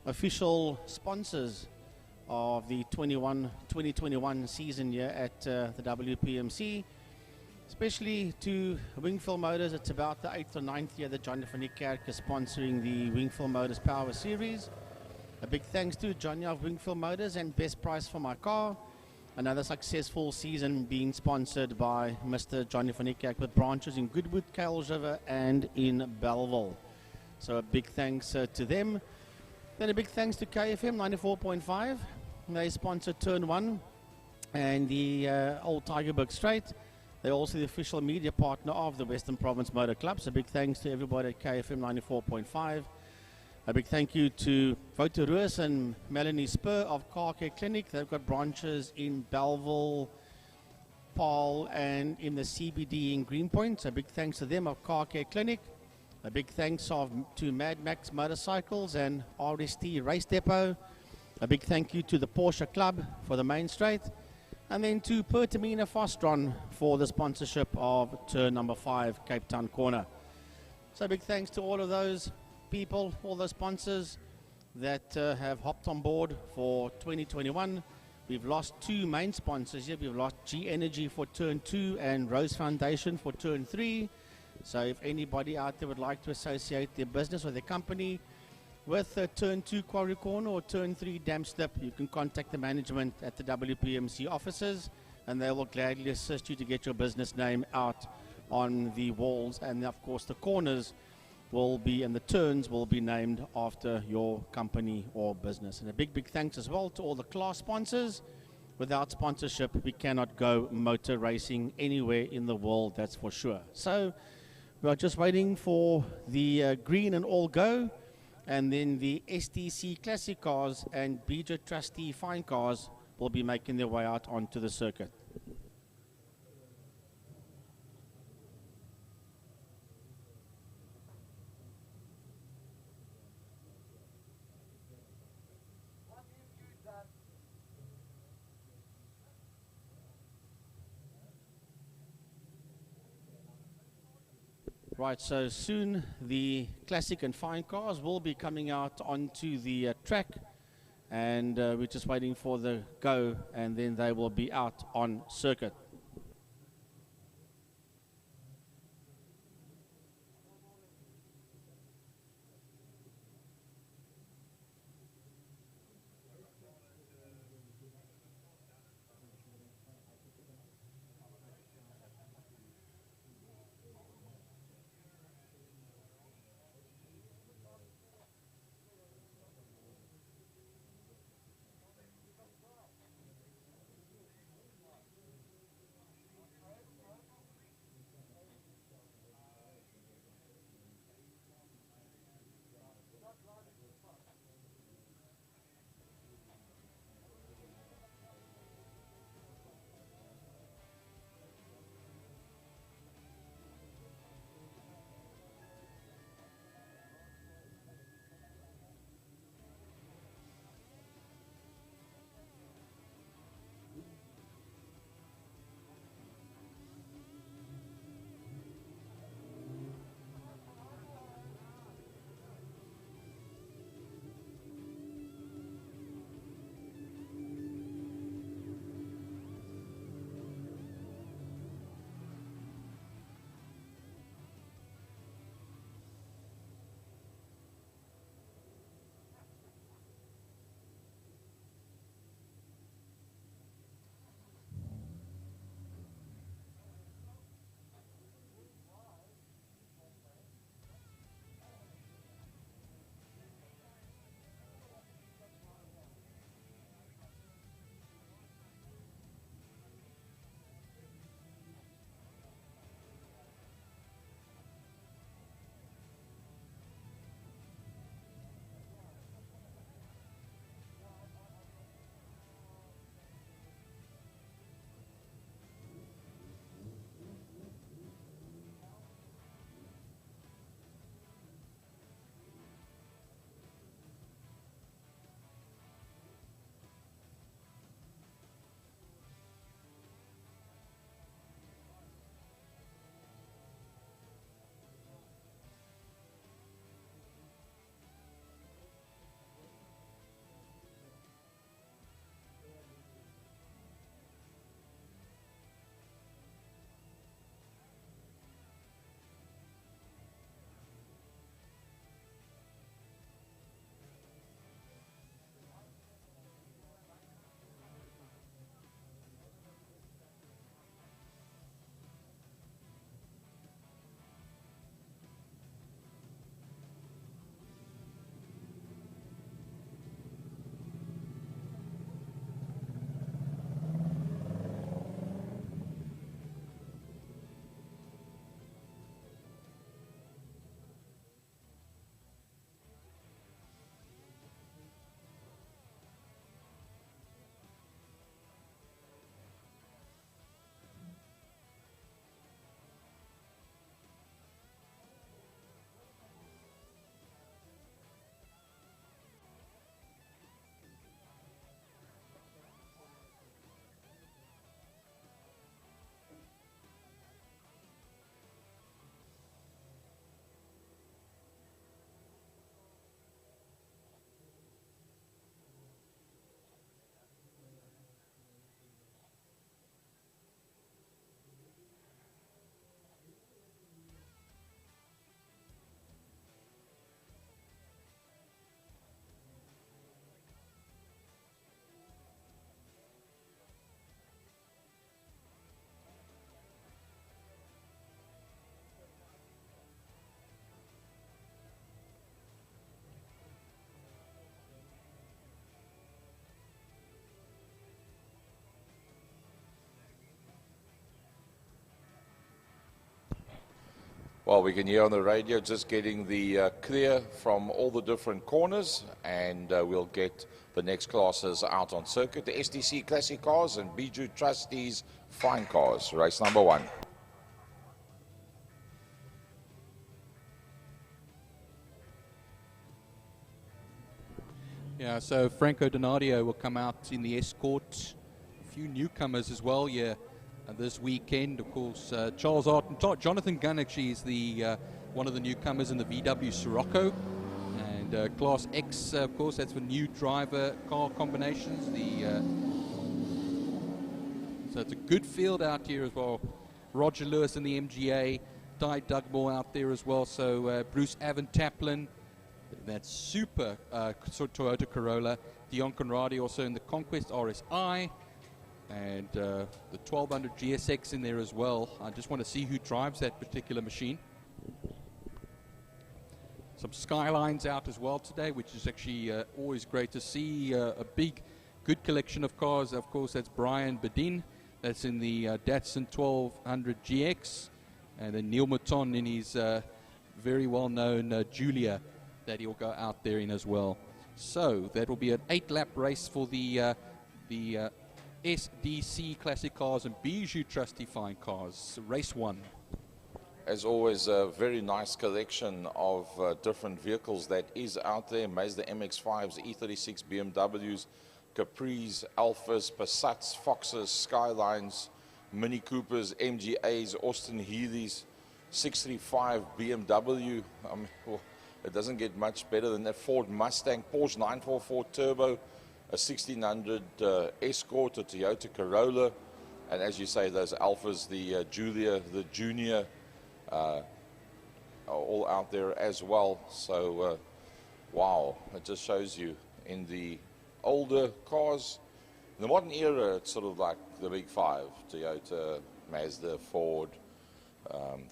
Speaker 2: official sponsors of the 2021 season here at the WPMC, especially to Wingfield Motors. It's about the 8th or 9th year that Johnny van Niekerk is sponsoring the Wingfield Motors Power Series. A big thanks to Johnny of Wingfield Motors and Best Price for My Car. Another successful season being sponsored by Mr. Johnny van Niekerk with branches in Goodwood, Kuils River and in Belleville. So a big thanks to them. Then a big thanks to KFM 94.5. They sponsored Turn 1 and the Old Tigerberg Straight. They're also the official media partner of the Western Province Motor Club. So big thanks to everybody at KFM 94.5. A big thank you to Wouter Roos and Melanie Spur of Car Care Clinic. They've got branches in Belleville, Paarl, and in the CBD in Greenpoint. So big thanks to them of Car Care Clinic. A big thanks to Mad Max Motorcycles and RST Race Depot. A big thank you to the Porsche Club for the main straight. And then to Pertamina Fostron for the sponsorship of turn number 5, Cape Town Corner. So big thanks to all of those people, all those sponsors that have hopped on board for 2021. We've lost 2 main sponsors here. We've lost G Energy for turn 2 and Rose Foundation for turn 3. So if anybody out there would like to associate their business or their company with turn 2 Quarry Corner or turn 3 Dam Slip, you can contact the management at the WPMC offices and they will gladly assist you to get your business name out on the walls, and of course the corners will be, and the turns will be named after your company or business. And a big thanks as well to all the class sponsors. Without sponsorship, we cannot go motor racing anywhere in the world, that's for sure. So we are just waiting for the green and all go, and then the STC Classic cars and BJ Trustee Fine cars will be making their way out onto the circuit. Right, so soon the classic and fine cars will be coming out onto the track, and we're just waiting for the go, and then they will be out on circuit.
Speaker 3: Well, we can hear on the radio just getting the clear from all the different corners, and we'll get the next classes out on circuit. The STC Classic Cars and Bijou Trustees Fine Cars, race number 1.
Speaker 1: Yeah, so Franco Donadio will come out in the escort. A few newcomers as well, yeah. This weekend, of course, Charles Art and Jonathan Gunn actually is the one of the newcomers in the VW Sirocco, and Class X, of course, that's for new driver car combinations. So it's a good field out here as well. Roger Lewis in the MGA, Ty Dugmore out there as well. So Bruce Avon Taplin, that super Toyota Corolla. Dion Conradi also in the Conquest RSI. And the 1200 GSX in there as well. I just want to see who drives that particular machine. Some Skylines out as well today, which is actually always great to see. A big, good collection of cars. Of course, that's Brian Bedin. That's in the Datsun 1200 GX. And then Neil Mouton in his very well-known Julia that he'll go out there in as well. So that will be an 8-lap race for the SDC Classic Cars and Bijou Trusty Fine Cars, race 1.
Speaker 3: As always, a very nice collection of different vehicles that is out there. Mazda MX-5s, E36 BMWs, Capris, Alphas, Passats, Foxes, Skylines, Mini Coopers, MGAs, Austin Healey's, 635 BMW. It doesn't get much better than that. Ford Mustang, Porsche 944 Turbo, a 1600 Escort, a Toyota Corolla, and as you say, those Alphas, the Julia, the Junior, are all out there as well. So, wow, it just shows you in the older cars. In the modern era, it's sort of like the big five, Toyota, Mazda, Ford,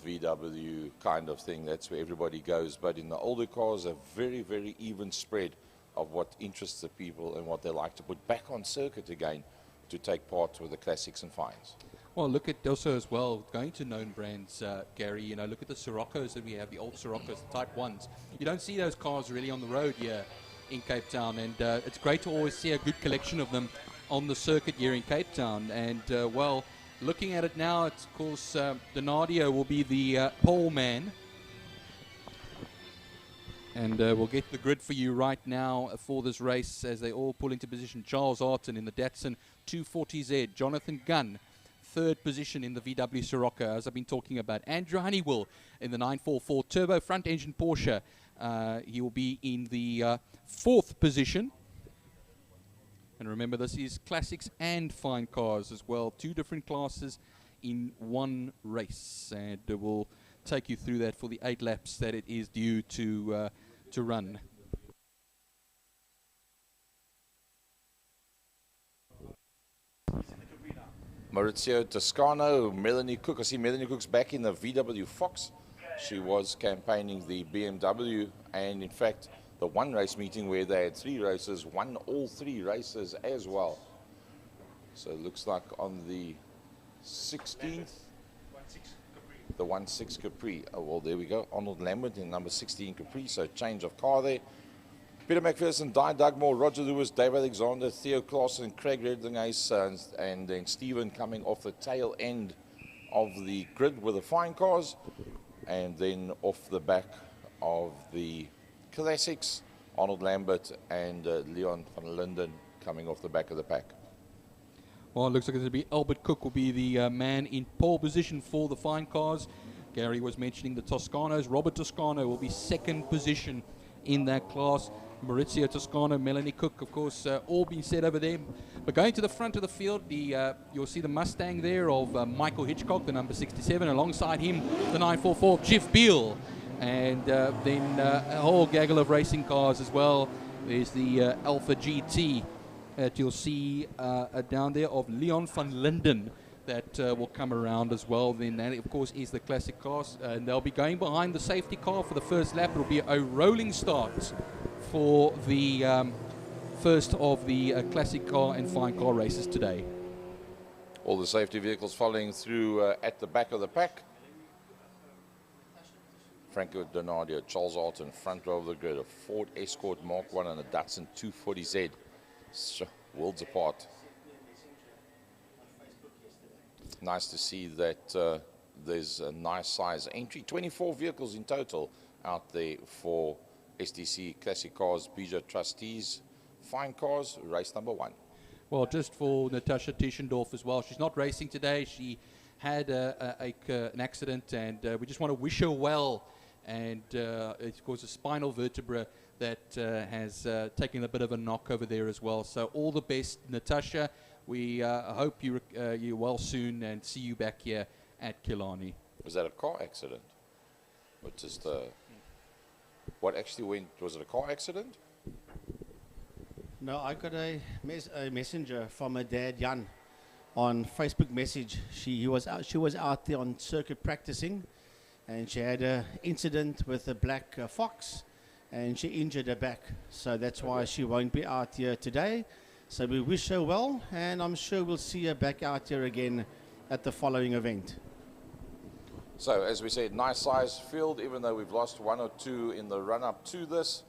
Speaker 3: VW kind of thing. That's where everybody goes. But in the older cars, a very, very even spread of what interests the people and what they like to put back on circuit again to take part with the classics and fines.
Speaker 1: Well, look at also as well, going to known brands, Gary, you know, look at the Siroccos that we have, the old Siroccos, the Type 1s. You don't see those cars really on the road here in Cape Town, and it's great to always see a good collection of them on the circuit here in Cape Town. And, well, looking at it now, it's, of course, Donadio will be the pole man. And we'll get the grid for you right now for this race as they all pull into position. Charles Arton in the Datsun 240Z. Jonathan Gunn, third position in the VW Sirocco, as I've been talking about. Andrew Honeywell in the 944 Turbo front engine Porsche. He will be in the fourth position. And remember, this is classics and fine cars as well. 2 different classes in one race. And we'll take you through that for the 8 laps that it is due to run.
Speaker 3: Maurizio Toscano, Melanie Cook. I see Melanie Cook's back in the VW Fox. She was campaigning the BMW, and in fact, the one race meeting where they had 3 races, won all 3 races as well. So it looks like on the 16th, the 1-6 Capri. Oh, well, there we go. Arnold Lambert in number 16 Capri, so change of car there. Peter McPherson, Di Dugmore, Roger Lewis, Dave Alexander, Theo Claassen, Craig Redlingace, and then Stephen coming off the tail end of the grid with the fine cars. And then off the back of the classics, Arnold Lambert and Leon van Linden coming off the back of the pack.
Speaker 1: Well, it looks like it'll be Albert Cook will be the man in pole position for the fine cars. Gary was mentioning the Toscanos. Robert Toscano will be second position in that class. Maurizio Toscano, Melanie Cook, of course, all being set over there. But going to the front of the field, you'll see the Mustang there of Michael Hitchcock, the number 67. Alongside him, the 944, Jeff Beal. And then a whole gaggle of racing cars as well. There's the Alpha GT that you'll see down there of Leon van Linden that will come around as well. Then that, of course, is the classic cars. And they'll be going behind the safety car for the first lap. It'll be a rolling start for the first of the classic car and fine car races today.
Speaker 3: All the safety vehicles following through at the back of the pack. Franco Donadio, Charles Alton, front row of the grid, a Ford Escort Mark 1 and a Datsun 240Z. So, worlds apart. Nice to see that there's a nice size entry. 24 vehicles in total out there for STC Classic Cars Peugeot Trustees. Fine cars, race number 1.
Speaker 1: Well, just for Natasha Tischendorf as well. She's not racing today. She had an accident, and we just want to wish her well. And it was a spinal vertebra that has taken a bit of a knock over there as well. So all the best, Natasha. We hope you're well soon and see you back here at Killarney.
Speaker 3: Was that a car accident? What is the... What actually went... Was it a car accident?
Speaker 2: No, I got a messenger from her dad, Jan, on Facebook message. She was out there on circuit practicing, and she had an incident with a black fox, and she injured her back. So that's why she won't be out here today. So we wish her well, and I'm sure we'll see her back out here again at the following event.
Speaker 3: So, as we said, nice size field, even though we've lost 1 or 2 in the run-up to this.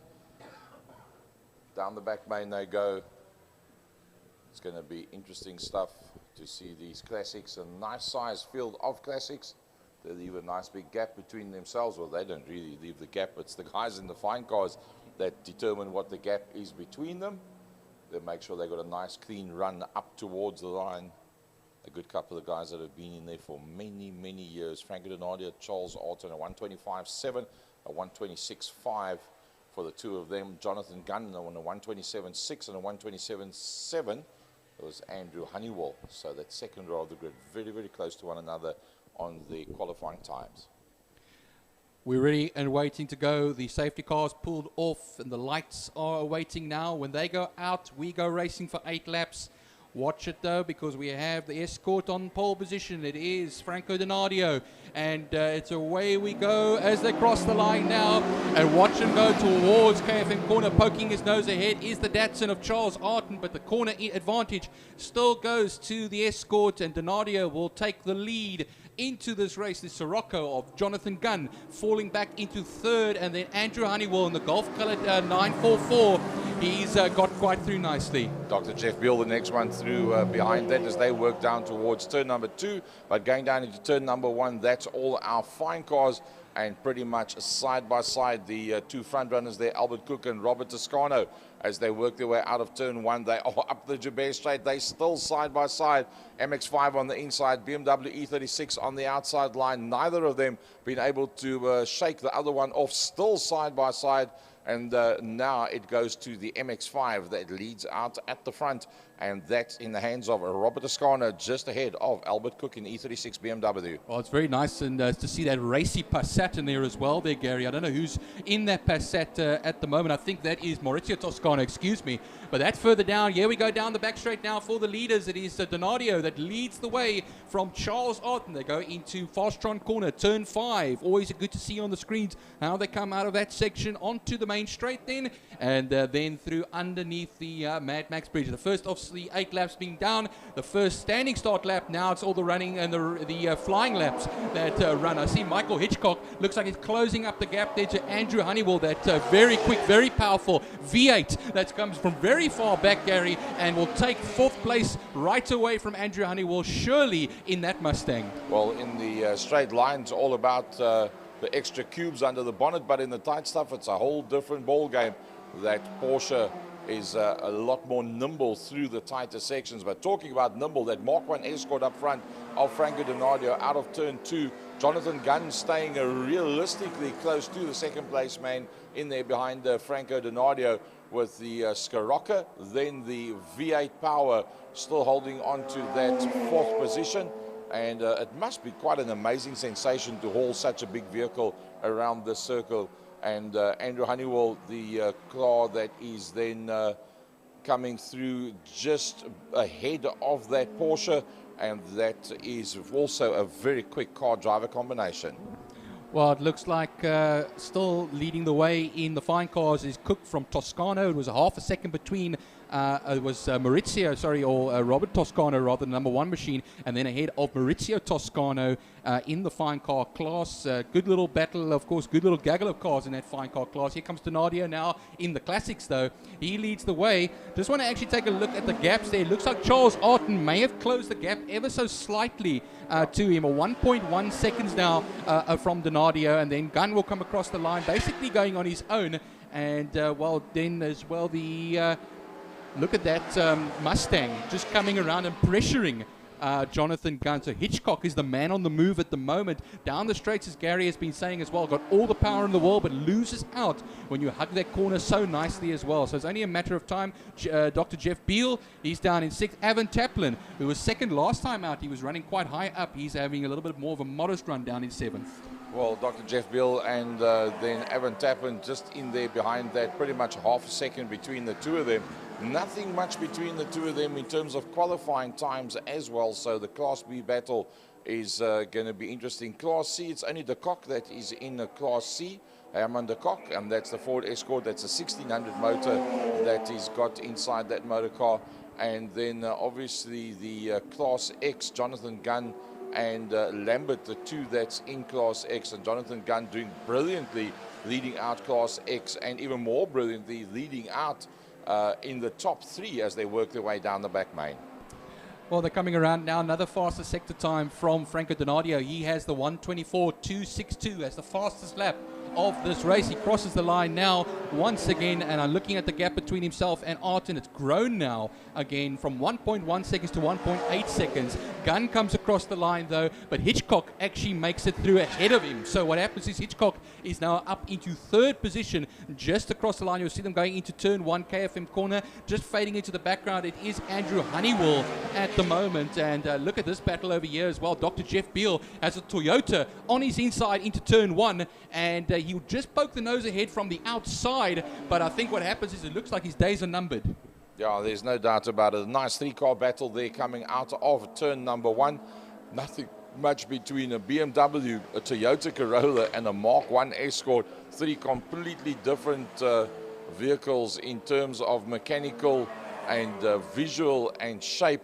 Speaker 3: Down the back main they go. It's going to be interesting stuff to see these classics. A nice size field of classics. They leave a nice big gap between themselves. Well, they don't really leave the gap. It's the guys in the fine cars that determine what the gap is between them. They make sure they got a nice clean run up towards the line. A good couple of guys that have been in there for many, many years. Franco Donadio, Charles Alton, a 125.7, a 126.5 for the two of them. Jonathan Gunn on a 127.6 and a 127.7. It was Andrew Honeywell. So that second row of the grid, very, very close to one another on the qualifying times.
Speaker 1: We're ready and waiting to go. The safety cars pulled off and the lights are waiting now. When they go out, we go racing for 8 laps. Watch it though, because we have the escort on pole position. It is Franco Donadio, and it's away we go as they cross the line now. And watch him go towards KFM corner, poking his nose ahead is the Datsun of Charles Arton, but the corner advantage still goes to the escort, and Donadio will take the lead into this race. The Sirocco of Jonathan Gunn falling back into third, and then Andrew Honeywell in the golf colored 944. He's got quite through nicely.
Speaker 3: Dr. Jeff Beal, the next one through behind that as they work down towards turn number 2. But going down into turn number 1, that's all our fine cars. And pretty much side by side, the 2 front runners there, Albert Cook and Robert Toscano, as they work their way out of turn 1. They are up the Joubert Straight. They still side by side. MX-5 on the inside, BMW E36 on the outside line. Neither of them been able to shake the other one off, still side by side. And now it goes to the MX-5 that leads out at the front, and that's in the hands of Robert Toscano, just ahead of Albert Cook in E36 BMW.
Speaker 1: Well, it's very nice and to see that racy Passat in there as well there, Gary. I don't know who's in that Passat at the moment. I think that is Maurizio Toscano, excuse me. But that's further down. Here we go down the back straight now for the leaders. It is Donadio that leads the way from Charles Arton. They go into Fastron corner, turn 5. Always good to see on the screens how they come out of that section onto the main straight then, and then through underneath the Mad Max Bridge. The first of the 8 laps being down, the first standing start lap. Now it's all the running and the flying laps that run. I see Michael Hitchcock looks like he's closing up the gap there to Andrew Honeywell. That very quick, very powerful V8 that comes from very far back, Gary, and will take 4th place right away from Andrew Honeywell, surely in that Mustang.
Speaker 3: Well, in the straight lines, all about the extra cubes under the bonnet, but in the tight stuff, it's a whole different ball game. That Porsche is a lot more nimble through the tighter sections. But talking about nimble, that Mark 1 Escort up front of Franco Donadio out of turn 2. Jonathan Gunn staying realistically close to the second place man in there behind Franco Donadio with the Scirocco. Then the V8 Power still holding on to that 4th position. And it must be quite an amazing sensation to haul such a big vehicle around the circle. And Andrew Honeywell, the car that is then coming through just ahead of that Porsche. And that is also a very quick car driver combination.
Speaker 1: Well, it looks like still leading the way in the fine cars is Cook from Toscano. It was a half a second between it was Maurizio, sorry, or Robert Toscano, rather, the number 1 machine, and then ahead of Maurizio Toscano in the fine car class. Good little battle, of course, good little gaggle of cars in that fine car class. Here comes Donadio now in the classics, though. He leads the way. Just want to actually take a look at the gaps there. It looks like Charles Arton may have closed the gap ever so slightly to him, or 1.1 seconds now from Donadio, and then Gunn will come across the line, basically going on his own. And well, then as well, the look at that Mustang just coming around and pressuring Jonathan Gunn. So Hitchcock is the man on the move at the moment. Down the straights, as Gary has been saying as well, got all the power in the world, but loses out when you hug that corner so nicely as well. So it's only a matter of time. Dr. Jeff Beal, he's down in 6th. Avon Taplin, who was 2nd last time out, he was running quite high up. He's having a little bit more of a modest run down in 7th.
Speaker 3: Well, Dr. Jeff Bill and then Avon Taplin just in there behind that, pretty much half a second between the two of them. Nothing much between the two of them in terms of qualifying times as well. So the Class B battle is going to be interesting. Class C, it's only De Kock that is in the Class C. Herman De Kock, and that's the Ford Escort. That's a 1600 motor that he's got inside that motor car. And then obviously the Class X, Jonathan Gunn and Lambert, the two that's in Class X, and Jonathan Gunn doing brilliantly leading out Class X, and even more brilliantly leading out in the top 3 as they work their way down the back main.
Speaker 1: Well, they're coming around now. Another faster sector time from Franco Donadio. He has the 1:24.262 as the fastest lap of this race. He crosses the line now once again, and I'm looking at the gap between himself and Arton. It's grown now again from 1.1 seconds to 1.8 seconds. Gunn comes across the line though, but Hitchcock actually makes it through ahead of him. So what happens is Hitchcock is now up into 3rd position just across the line. You'll see them going into turn 1 KFM corner. Just fading into the background, it is Andrew Honeywell at the moment. And look at this battle over here as well. Dr. Jeff Beal has a Toyota on his inside into turn 1, and he'll just poke the nose ahead from the outside, but I think what happens is it looks like his days are numbered.
Speaker 3: Yeah, there's no doubt about it. A nice 3-car battle there coming out of turn number 1. Nothing much between a BMW, a Toyota Corolla, and a Mark 1 Escort. 3 completely different vehicles in terms of mechanical and visual and shape,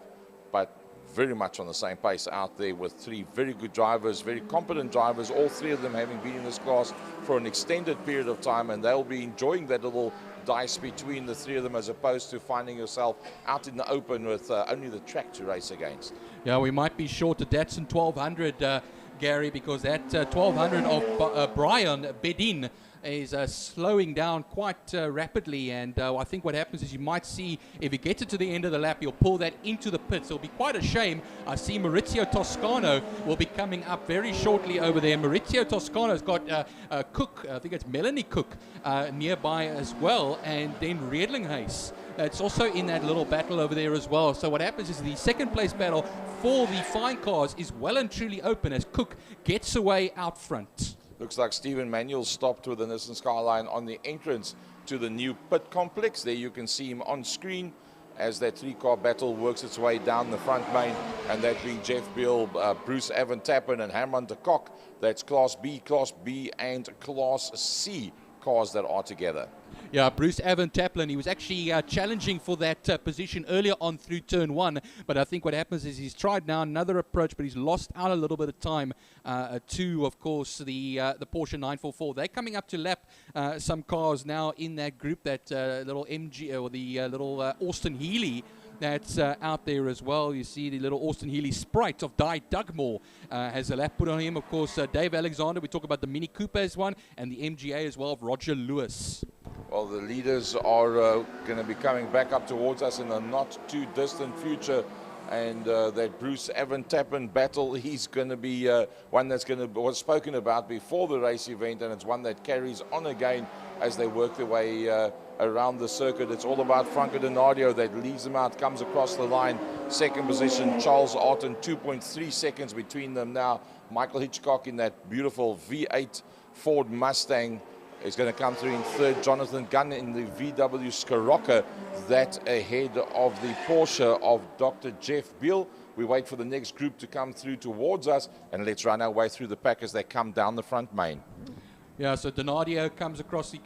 Speaker 3: but very much on the same pace out there with 3 very good drivers, very competent drivers, all 3 of them having been in this class for an extended period of time, and they'll be enjoying that little dice between the 3 of them as opposed to finding yourself out in the open with only the track to race against.
Speaker 1: Yeah, we might be short a Datsun 1200, Gary, because that 1200 of Brian Bedin is slowing down quite rapidly, and I think what happens is you might see, if he gets it to the end of the lap, he'll pull that into the pits. It'll be quite a shame. I see Maurizio Toscano will be coming up very shortly over there. Maurizio Toscano's got Cook, I think it's Melanie Cook, nearby as well, and then Riedlinghuis. It's also in that little battle over there as well. So what happens is the 2nd place battle for the fine cars is well and truly open as Cook gets away out front.
Speaker 3: Looks like Stephen Manuel stopped with the Nissan Skyline on the entrance to the new pit complex. There you can see him on screen as that 3-car battle works its way down the front main, and that being Jeff Beal, Bruce Avon Taplin, and Herman De Kock. That's Class B, and Class C cars that are together.
Speaker 1: Yeah, Bruce Avon Taplin, he was actually challenging for that position earlier on through turn 1, but I think what happens is he's tried now another approach, but he's lost out a little bit of time to, of course, the Porsche 944. They're coming up to lap some cars now in that group, that little MG, or the little Austin Healey that's out there as well. You see the little Austin Healey Sprite of Di Dugmore has a lap put on him. Of course, Dave Alexander, we talk about the Mini Cooper as one, and the MGA as well of Roger Lewis.
Speaker 3: Well, the leaders are going to be coming back up towards us in the not too distant future, and that Bruce Avon Taplin battle, he's going to be one that's was spoken about before the race event, and it's one that carries on again as they work their way around the circuit. It's all about Franco Donadio that leaves them out, comes across the line. 2nd position, Charles Arton, 2.3 seconds between them now. Michael Hitchcock in that beautiful V8 Ford Mustang is going to come through in 3rd. Jonathan Gunn in the VW Scirocco, that ahead of the Porsche of Dr. Jeff Beal. We wait for the next group to come through towards us, and let's run our way through the pack as they come down the front main.
Speaker 1: Yeah, so Donadio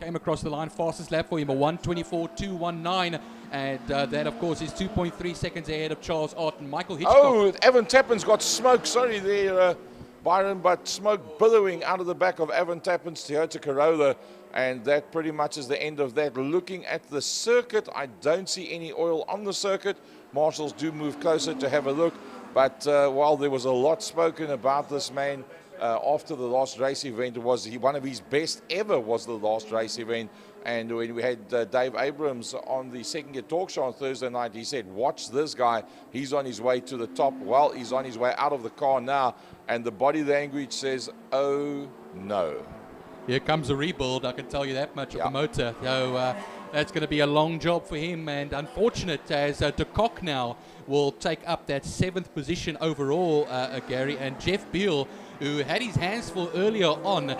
Speaker 1: came across the line, fastest lap for him, a 1:24.219, and that, of course, is 2.3 seconds ahead of Charles Ott and Michael Hitchcock.
Speaker 3: Oh, Evan Tappan's got smoke, sorry there, Byron, but smoke billowing out of the back of Evan Tappan's Toyota Corolla, and that pretty much is the end of that. Looking at the circuit, I don't see any oil on the circuit. Marshals do move closer to have a look, but while there was a lot spoken about this man, after the last race event, one of his best ever was the last race event. And when we had Dave Abrams on the Second Gear Talk Show on Thursday night, he said, watch this guy, he's on his way to the top. Well, he's on his way out of the car now, and the body language says, oh no.
Speaker 1: Here comes a rebuild, I can tell you that much, of the motor. So that's going to be a long job for him, and unfortunate as De Kock now will take up that 7th position overall, Gary, and Jeff Beal, who had his hands full earlier on,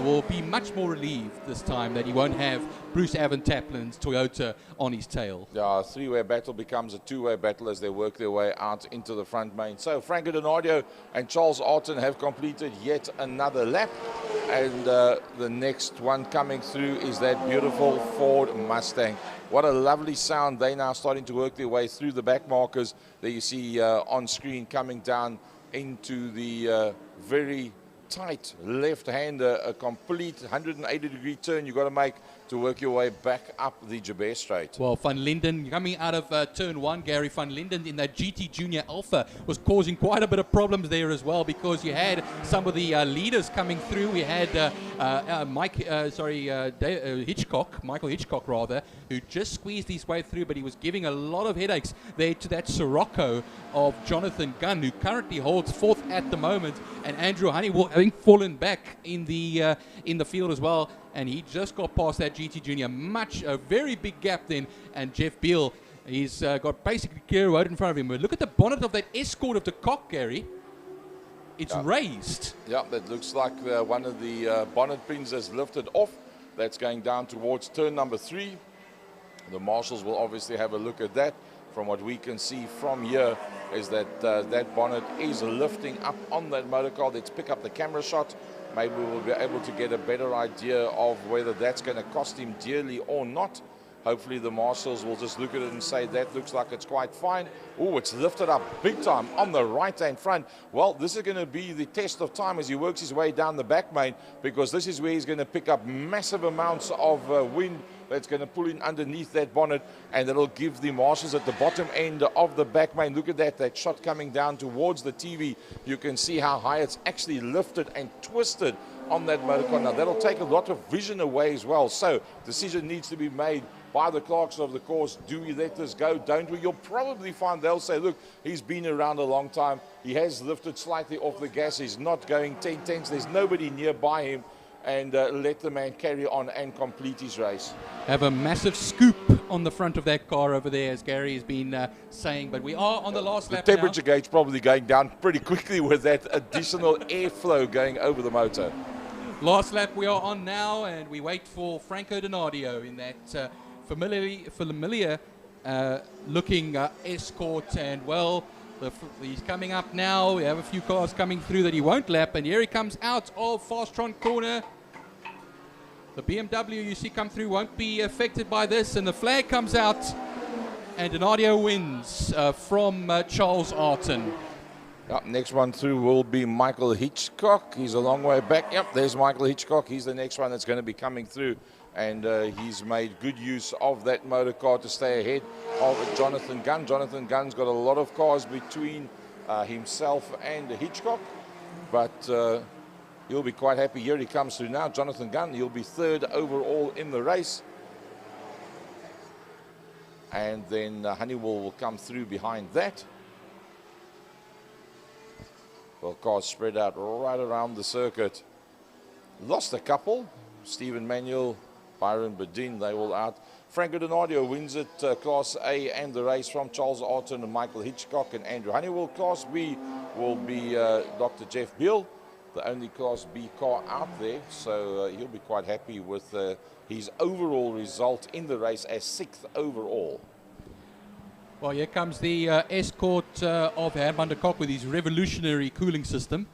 Speaker 1: will be much more relieved this time that he won't have Bruce Evan Taplin's Toyota on his tail.
Speaker 3: Yeah, a three-way battle becomes a two-way battle as they work their way out into the front main. So Franco Donadio and Charles Orton have completed yet another lap, and the next one coming through is that beautiful Ford Mustang. What a lovely sound. They're now starting to work their way through the back markers that you see on screen, coming down into the very tight left-hander, a complete 180-degree turn you've got to make to work your way back up the Jabez Straight.
Speaker 1: Well, Van Linden coming out of turn 1, Gary, Van Linden in that GT Junior Alpha was causing quite a bit of problems there as well, because you had some of the leaders coming through. We had Michael Hitchcock rather, who just squeezed his way through, but he was giving a lot of headaches there to that Sirocco of Jonathan Gunn, who currently holds 4th at the moment, and Andrew Honeywell having fallen back in the field as well. And he just got past that GT Junior, a very big gap then, and Jeff Beal, he's got basically clear road in front of him. But look at the bonnet of that Escort of De Kock, Gary. It's raised.
Speaker 3: Yeah, that looks like one of the bonnet pins has lifted off. That's going down towards turn number 3. The marshals will obviously have a look at that. From what we can see from here is that that bonnet is lifting up on that motor car. Let's pick up the camera shot. Maybe we'll be able to get a better idea of whether that's going to cost him dearly or not. Hopefully the marshals will just look at it and say that looks like it's quite fine. Oh, it's lifted up big time on the right-hand front. Well, this is going to be the test of time as he works his way down the back main, because this is where he's going to pick up massive amounts of wind that's going to pull in underneath that bonnet, and that'll give the marshals at the bottom end of the back main. Look at that shot coming down towards the TV. You can see how high it's actually lifted and twisted on that motor car. Now, that'll take a lot of vision away as well. So, decision needs to be made by the clerks of the course. Do we let this go? Don't we? You'll probably find they'll say, look, he's been around a long time. He has lifted slightly off the gas. He's not going 10 tenths. There's nobody nearby him. And let the man carry on and complete his race.
Speaker 1: Have a massive scoop on the front of that car over there, as Gary has been saying. But we are on the last lap now.
Speaker 3: The temperature gauge probably going down pretty quickly with that additional airflow going over the motor.
Speaker 1: Last lap we are on now, and we wait for Franco Donadio in that familiar looking Escort. And well, he's coming up now. We have a few cars coming through that he won't lap, and here he comes out of Fastron corner. The BMW you see come through won't be affected by this, and the flag comes out, and Donadio wins from Charles Arton.
Speaker 3: Yep, next one through will be Michael Hitchcock. He's a long way back. Yep, there's Michael Hitchcock. He's the next one that's going to be coming through. And he's made good use of that motor car to stay ahead of Jonathan Gunn. Jonathan Gunn's got a lot of cars between himself and Hitchcock, but he'll be quite happy. Here he comes through now, Jonathan Gunn. He'll be 3rd overall in the race. And then Honeywell will come through behind that. Well, cars spread out right around the circuit. Lost a couple. Stephen Manuel, Byron Bedin, they all out. Franco Donadio wins it, Class A and the race from Charles Arton and Michael Hitchcock and Andrew Honeywell. Class B will be Dr. Jeff Beal, the only Class B car out there. So he'll be quite happy with his overall result in the race as 6th overall.
Speaker 1: Well, here comes the Escort of Herman de Kock with his revolutionary cooling system.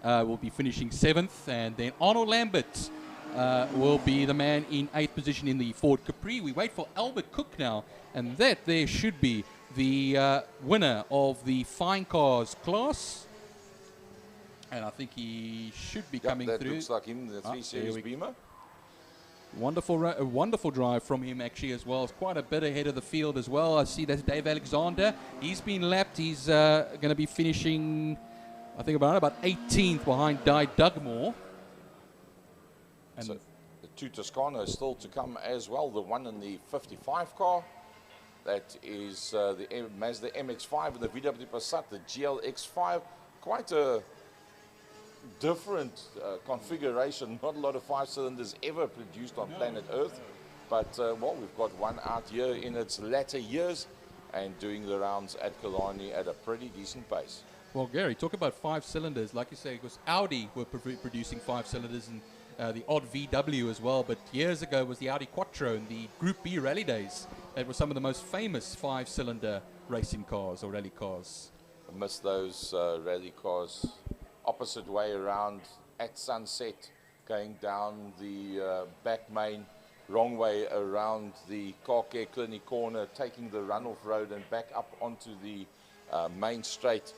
Speaker 1: Will be finishing 7th, and then Arnold Lambert will be the man in 8th position in the Ford Capri. We wait for Albert Cook now, and that there should be the winner of the fine cars class. And I think he should be coming
Speaker 3: that
Speaker 1: through.
Speaker 3: Looks like him, the 3 Series Beamer.
Speaker 1: Wonderful drive from him actually as well. It's quite a bit ahead of the field as well. I see that's Dave Alexander. He's been lapped. He's going to be finishing, I think, about 18th behind Di Dugmore. And
Speaker 3: so the 2 Toscano is still to come as well. The one in the 55 car. That is the Mazda MX-5 and the VW Passat, the GLX-5. Quite a different configuration. Not a lot of 5 cylinders ever produced on planet Earth, but well, we've got one out here in its latter years and doing the rounds at Killarney at a pretty decent pace.
Speaker 1: Well, Gary, talk about 5 cylinders. Like you say, because Audi were producing 5 cylinders and the odd VW as well, but years ago was the Audi Quattro in the Group B rally days. It was some of the most famous 5-cylinder racing cars or rally cars.
Speaker 3: I miss those rally cars. Opposite way around at sunset, going down the back main, wrong way around the car care clinic corner, taking the runoff road and back up onto the main straight.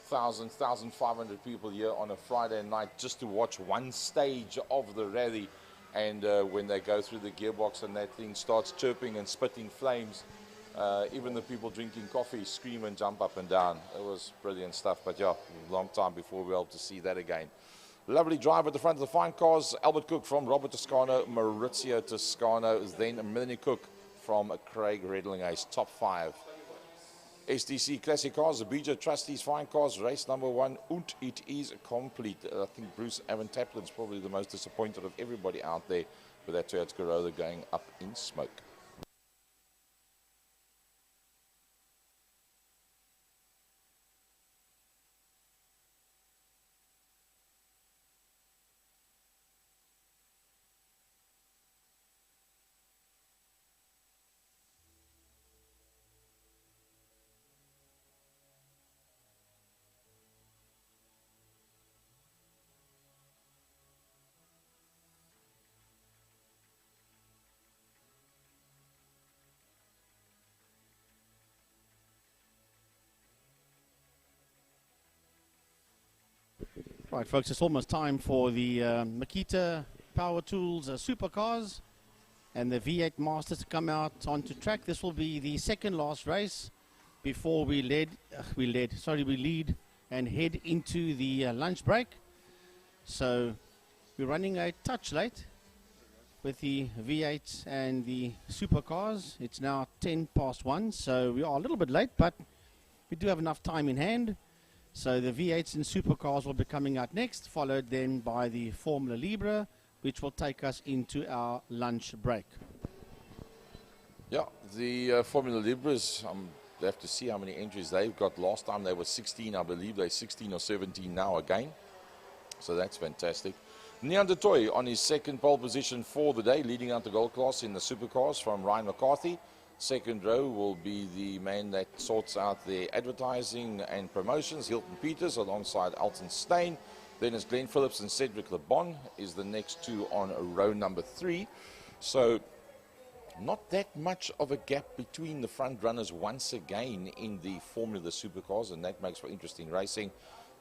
Speaker 3: 1,500 people here on a Friday night just to watch one stage of the rally. And when they go through the gearbox and that thing starts chirping and spitting flames, even the people drinking coffee scream and jump up and down. It was brilliant stuff, but yeah, a long time before we're able to see that again. Lovely drive at the front of the fine cars. Albert Cook from Robert Toscano, Maurizio Toscano, then Melanie Cook from Craig Redlingace, top 5. STC Classic Cars, the BJ Trustees Fine Cars, race number 1, and it is complete. I think Bruce Evan Taplin's probably the most disappointed of everybody out there with that Toyota Corolla going up in smoke.
Speaker 2: Right, folks, it's almost time for the Makita Power Tools supercars and the V8 Masters to come out onto track. This will be the second last race before we lead and head into the lunch break. So we're running a touch late with the V8s and the supercars. It's now 1:10, so we are a little bit late, but we do have enough time in hand. So the V8s and supercars will be coming out next, followed then by the Formula Libre, which will take us into our lunch break.
Speaker 3: Yeah, the Formula Libres, they have to see how many entries they've got. Last time they were 16, I believe they're 16 or 17 now again. So that's fantastic. Neanderthal on his second pole position for the day, leading out the gold class in the supercars from Ryan McCarthy. Second row will be the man that sorts out the advertising and promotions, Hilton Peters, alongside Alton Steyn. Then it's Glenn Phillips and Cedric LeBon is the next two on row number 3. So not that much of a gap between the front runners once again in the Formula Supercars, and that makes for interesting racing.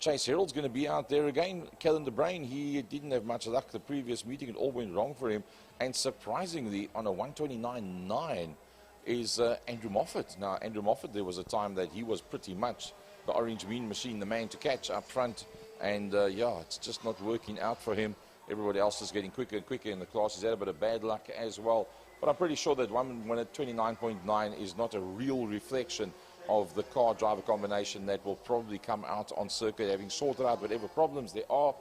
Speaker 3: Chase Herald's going to be out there again. Kellen De Bruin, he didn't have much luck the previous meeting. It all went wrong for him. And surprisingly, on a 129.9 is Andrew Moffat. Now, Andrew Moffat, there was a time that he was pretty much the Orange Mean Machine, the man to catch up front. And, yeah, it's just not working out for him. Everybody else is getting quicker and quicker in the class. He's had a bit of bad luck as well. But I'm pretty sure that one at 29.9 is not a real reflection of the car-driver combination that will probably come out on circuit, having sorted out whatever problems there are.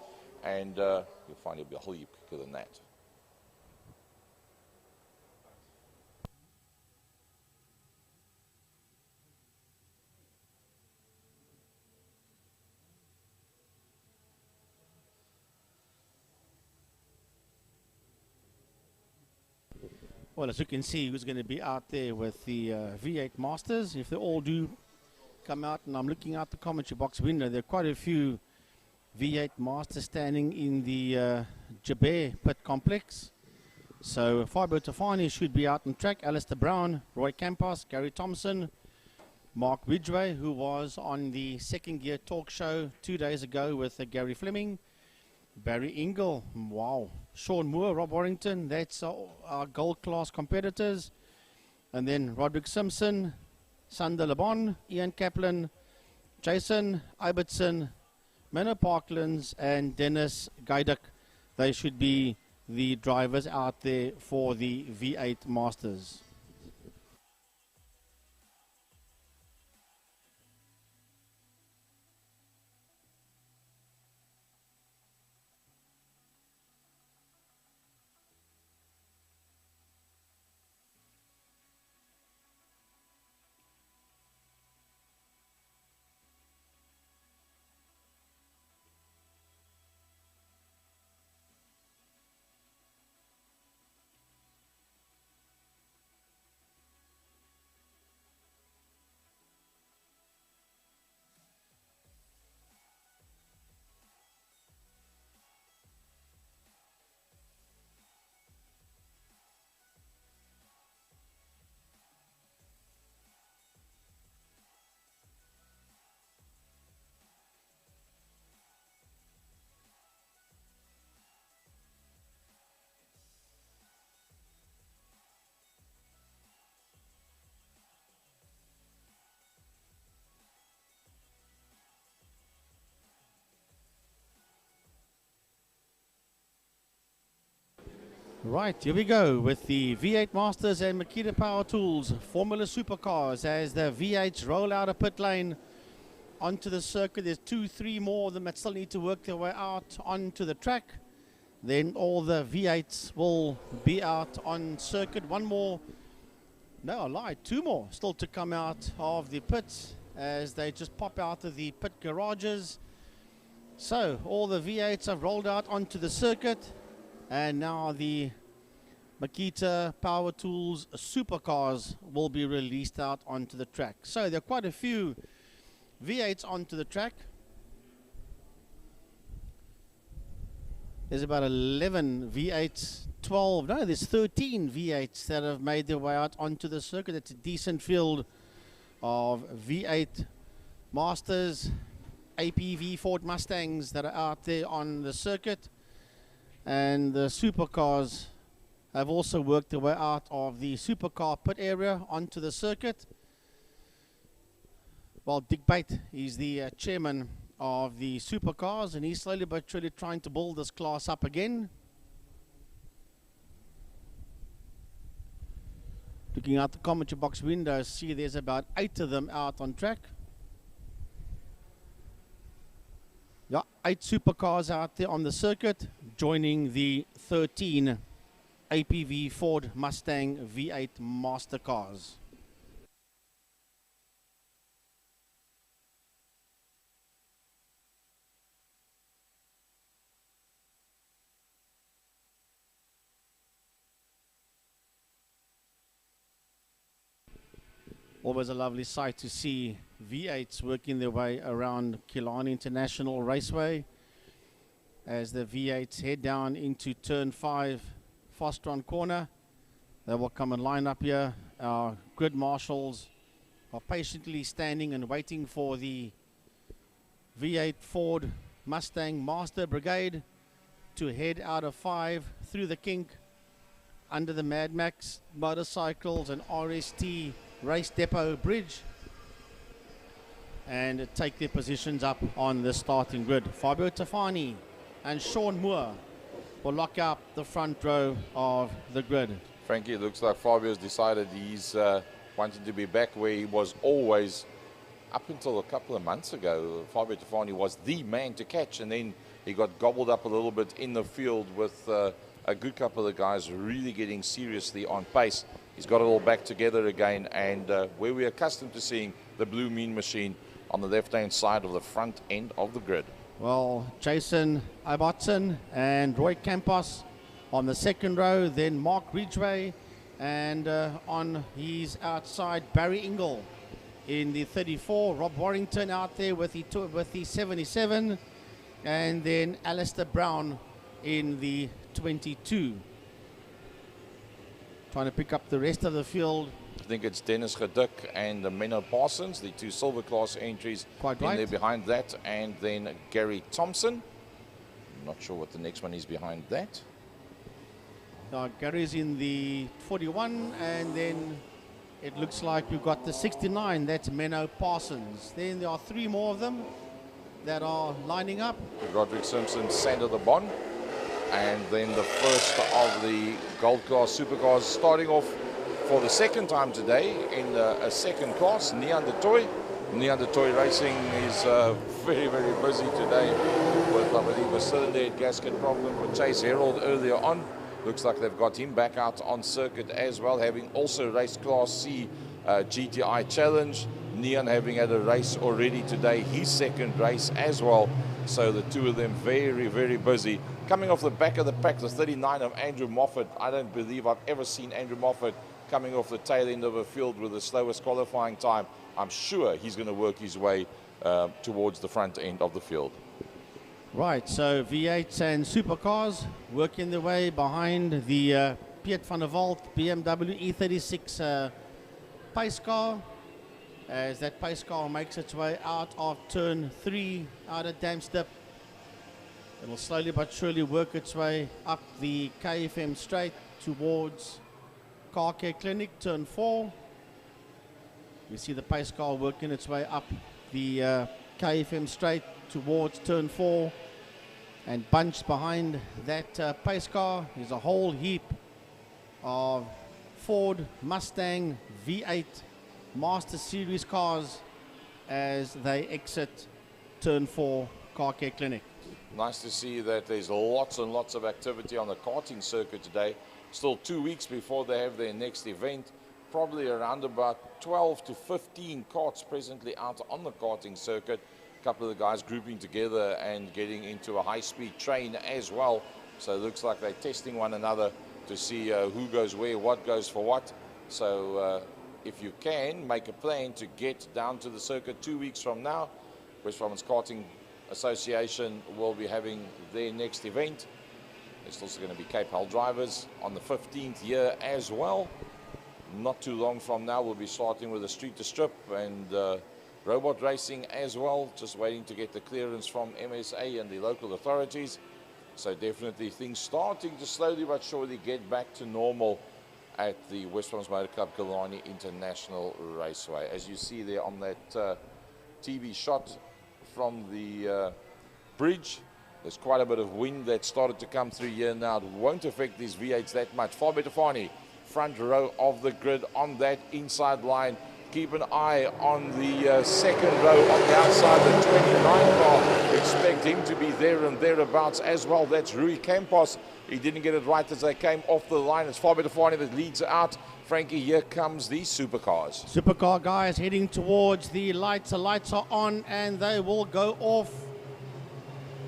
Speaker 3: And you'll find he'll be a whole heap quicker than that.
Speaker 2: Well, as you can see, who's going to be out there with the V8 Masters. If they all do come out, and I'm looking out the commentary box window, there are quite a few V8 Master standing in the Jaber pit complex. So Fabio Tofani should be out on track. Alistair Brown, Roy Campos, Gary Thompson, Mark Ridgway, who was on the Second Gear talk show 2 days ago with Gary Fleming, Barry Ingle, wow, Sean Moore, Rob Warrington, that's our gold class competitors. And then Roderick Simpson, Sander Lebon, Ian Kaplan, Jason Ibertson, Menno Parklands, and Dennis Gaiduk. They should be the drivers out there for the V8 Masters. Right, here we go with the V8 Masters and Makita Power Tools Formula Supercars as the V8s roll out a pit lane onto the circuit. There's 2-3 more of them that still need to work their way out onto the track. Then all the V8s will be out on circuit. One more, no, I lied, 2 more still to come out of the pits as they just pop out of the pit garages. So all the V8s have rolled out onto the circuit. And now the Makita Power Tools Supercars will be released out onto the track. So there are quite a few V8s onto the track. There's about 11 V8s, 12, no, there's 13 V8s that have made their way out onto the circuit. It's a decent field of V8 Masters, APV Ford Mustangs that are out there on the circuit. And the supercars have also worked their way out of the supercar pit area onto the circuit. Well, Dick Bate is the chairman of the supercars, and he's slowly but surely trying to build this class up again. Looking out the commentary box window, see there's about 8 of them out on track. Yeah, 8 supercars out there on the circuit, joining the 13 APV Ford Mustang V8 Master cars. Always a lovely sight to see V8s working their way around Killarney International Raceway as the V8s head down into turn 5 Fostron corner. They will come and line up here. Our grid marshals are patiently standing and waiting for the V8 Ford Mustang Master Brigade to head out of 5 through the kink under the Mad Max motorcycles and RST Race Depot Bridge and take their positions up on the starting grid. Fabio Tofani and Sean Moore will lock up the front row of the grid.
Speaker 3: Frankie, it looks like Fabio's decided he's wanting to be back where he was always up until a couple of months ago. Fabio Tofani was the man to catch, and then he got gobbled up a little bit in the field with a good couple of guys really getting seriously on pace. He's got it all back together again, and where we're accustomed to seeing the Blue Mean Machine on the left-hand side of the front end of the grid.
Speaker 2: Well, Jason Ibertson and Roy Campos on the second row, then Mark Ridgway, and on his outside, Barry Ingle in the 34, Rob Warrington out there with the 77, and then Alistair Brown in the 22. Trying to pick up the rest of the field.
Speaker 3: I think it's Dennis Geduk and Menno Parsons, the two silver class entries.
Speaker 2: Quite
Speaker 3: in
Speaker 2: right.
Speaker 3: there behind that, and then Gary Thompson. I'm not sure what the next one is behind that.
Speaker 2: Gary's in the 41, and then it looks like we've got the 69. That's Menno Parsons. Then there are three more of them that are lining up.
Speaker 3: Roderick Simpson, Sander the Bond. And then the first of the gold class supercars starting off for the second time today in a second class, Neon de Toy. Neon de Toy Racing is very, very busy today with, I believe, a cylinder gasket problem with Chase Herald earlier on. Looks like they've got him back out on circuit as well, having also raced Class C GTI Challenge. Neon having had a race already today, his second race as well. So the two of them very, very busy. Coming off the back of the pack, the 39 of Andrew Moffat. I don't believe I've ever seen Andrew Moffat coming off the tail end of a field with the slowest qualifying time. I'm sure he's going to work his way towards the front end of the field.
Speaker 2: Right, so V8s and supercars working their way behind the Piet van der Walt BMW E36 pace car, as that pace car makes its way out of turn 3 out of Damstip. It'll slowly but surely work its way up the KFM straight towards Car Care Clinic, turn 4. You see the pace car working its way up the KFM straight towards turn 4, and bunched behind that pace car is a whole heap of Ford Mustang V8 Master Series cars as they exit turn 4 Car Care Clinic.
Speaker 3: Nice to see that there's lots and lots of activity on the karting circuit today. Still 2 weeks before they have their next event. Probably around about 12 to 15 karts presently out on the karting circuit. A couple of the guys grouping together and getting into a high-speed train as well. So it looks like they're testing one another to see who goes where, what goes for what. So if you can, make a plan to get down to the circuit 2 weeks from now. West Brabant's Karting Association will be having their next event. There's also going to be Cape Hull drivers on the 15th year as well. Not too long from now, we'll be starting with a street to strip and robot racing as well. Just waiting to get the clearance from MSA and the local authorities. So definitely things starting to slowly but surely get back to normal at the West Brabants Motor Club Killarney International Raceway. As you see there on that TV shot from the bridge, there's quite a bit of wind that started to come through here now. It won't affect these V8s that much. Fabio Tefani, front row of the grid on that inside line. Keep an eye on the second row on the outside, the 29 car. Expect him to be there and thereabouts as well. That's Rui Campos. He didn't get it right as they came off the line. It's Fabio Tefani that leads out. Frankie, here comes the supercars.
Speaker 2: Supercar guys heading towards the lights. The lights are on and they will go off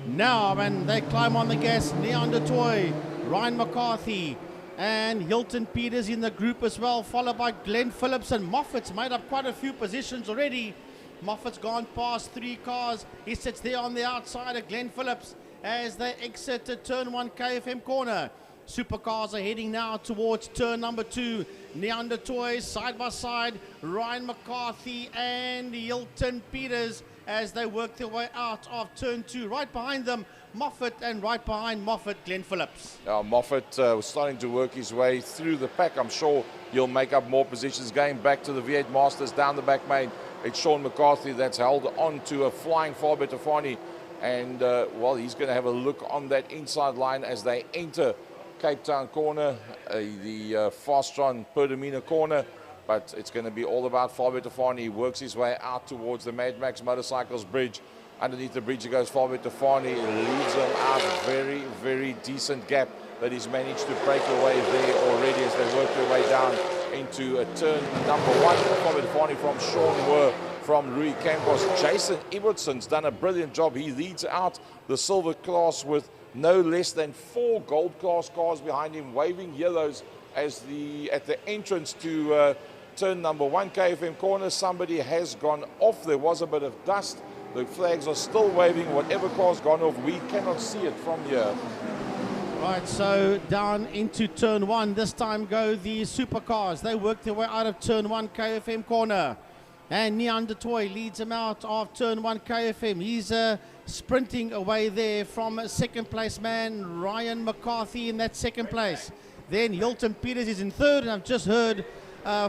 Speaker 2: now, and they climb on the gas. Neon de Toy, Ryan McCarthy, and Hilton Peters in the group as well, followed by Glenn Phillips, and Moffat's made up quite a few positions already. Moffat's gone past 3 cars. He sits there on the outside of Glenn Phillips as they exit the turn 1 KFM corner. Supercars are heading now towards turn number 2. Neon de Toy side by side, Ryan McCarthy and Hilton Peters as they work their way out of turn 2. Right behind them, Moffat, and right behind Moffat, Glenn Phillips.
Speaker 3: Moffat was starting to work his way through the pack. I'm sure he'll make up more positions. Going back to the V8 Masters down the back main, it's Sean McCarthy that's held on to a flying Fabio Tefani. And, well, he's going to have a look on that inside line as they enter Cape Town corner, the Fastron Pertamina corner. But it's going to be all about Fabio Tefani. He works his way out towards the Mad Max Motorcycles bridge. Underneath the bridge, he goes Fabio Tefani. Leads them out. Very, very decent gap that he's managed to break away there already as they work their way down into a turn number 1. Fabio Tefani from Sean Moore, from Rui Campos. Jason Ivertson's done a brilliant job. He leads out the silver class with no less than 4 gold class cars behind him, waving yellows as at the entrance to turn number 1 KFM corner. Somebody has gone off. There was a bit of dust The flags are still waving. Whatever car's gone off, we cannot see it from here.
Speaker 2: Right, so down into turn one. This time go the supercars. They work their way out of turn one KFM corner. And Neon Toy leads him out of turn one KFM. He's sprinting away there from second place man Ryan McCarthy in that second place. Then Hilton Peters is in third, and I've just heard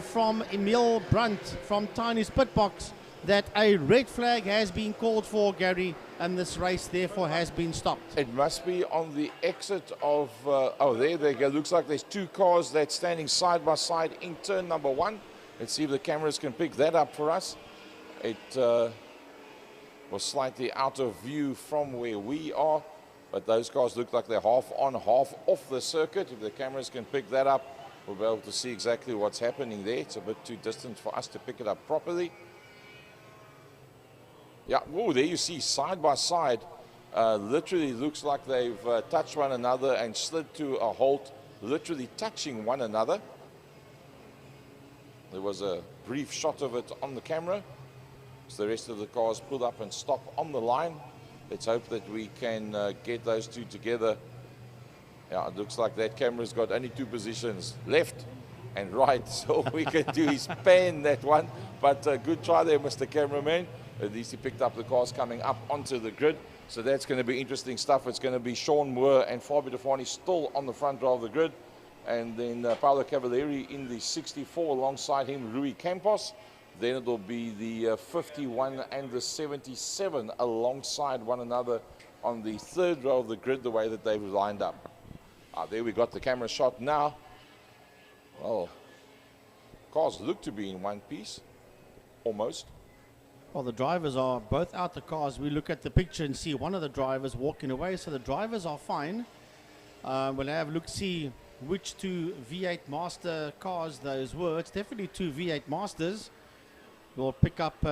Speaker 2: from Emil Brunt from Tiny's pit box that a red flag has been called for, Gary, and this race therefore has been stopped.
Speaker 3: It must be on the exit of, oh, there they go. Looks like there's two cars that's standing side by side in turn number one. Let's see if the cameras can pick that up for us. It was slightly out of view from where we are, but those cars look like they're half on, half off the circuit. If the cameras can pick that up, we'll be able to see exactly what's happening there. It's a bit too distant for us to pick it up properly. Yeah, oh, there you see side by side. Literally looks like they've touched one another and slid to a halt, literally touching one another. There was a brief shot of it on the camera. So the rest of the cars pull up and stop on the line. Let's hope that we can get those two together. Yeah, it looks like that camera's got only two positions, left and right. So all we can do is pan that one. But good try there, Mr. Cameraman. At least he picked up the cars coming up onto the grid. So that's going to be interesting stuff. It's going to be Sean Moore and Fabio Defani still on the front row of the grid. And then Paolo Cavalieri in the 64 alongside him, Rui Campos. Then it'll be the 51 and the 77 alongside one another on the third row of the grid, the way that they've lined up. There we got the camera shot now. Well, cars look to be in one piece, almost.
Speaker 2: Well, the drivers are both out the cars. We look at the picture and see one of the drivers walking away, so the drivers are fine. We'll have a look, see which two V8 Master cars those were. It's definitely two V8 Masters. We'll pick up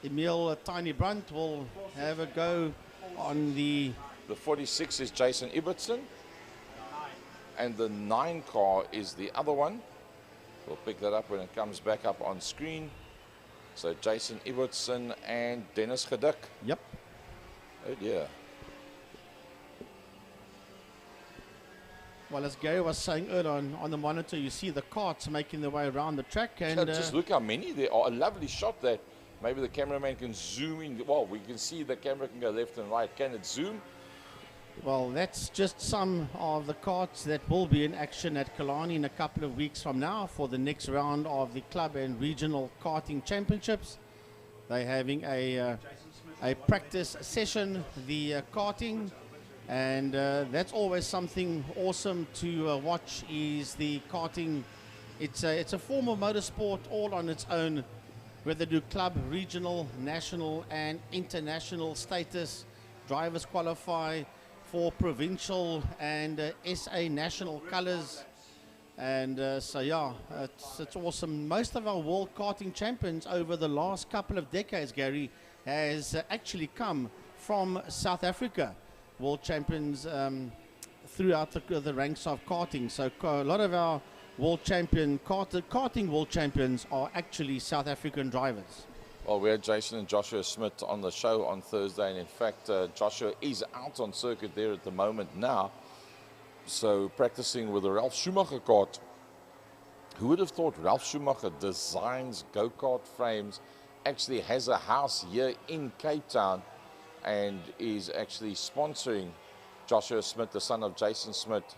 Speaker 2: Emil Tiny Brunt. We'll have a go on the...
Speaker 3: The 46 is Jason Ibbotson. And the 9 car is the other one. We'll pick that up when it comes back up on screen. So Jason Ibbotson and Dennis Gedik.
Speaker 2: Yep.
Speaker 3: Oh dear.
Speaker 2: Well, as Gary was saying earlier on the monitor, you see the carts making their way around the track. And
Speaker 3: just look how many there are. A lovely shot that maybe the cameraman can zoom in. Well, we can see the camera can go left and right. Can it zoom?
Speaker 2: Well, that's just some of the karts that will be in action at Killarney in a couple of weeks from now for the next round of the club and regional karting championships. They're having a practice session, the karting, and that's always something awesome to watch. Is the karting? It's a form of motorsport all on its own, whether they do club, regional, national, and international status. Drivers qualify for provincial and SA national colors, and so yeah, it's awesome. Most of our world karting champions over the last couple of decades, Gary, has actually come from South Africa. World champions throughout the ranks of karting. So a lot of our world champion karting world champions are actually South African drivers.
Speaker 3: Well, we had Jason and Joshua Smith on the show on Thursday, and in fact, Joshua is out on circuit there at the moment now. So practicing with the Ralf Schumacher kart. Who would have thought Ralf Schumacher designs go-kart frames, actually has a house here in Cape Town, and is actually sponsoring Joshua Smith, the son of Jason Smith,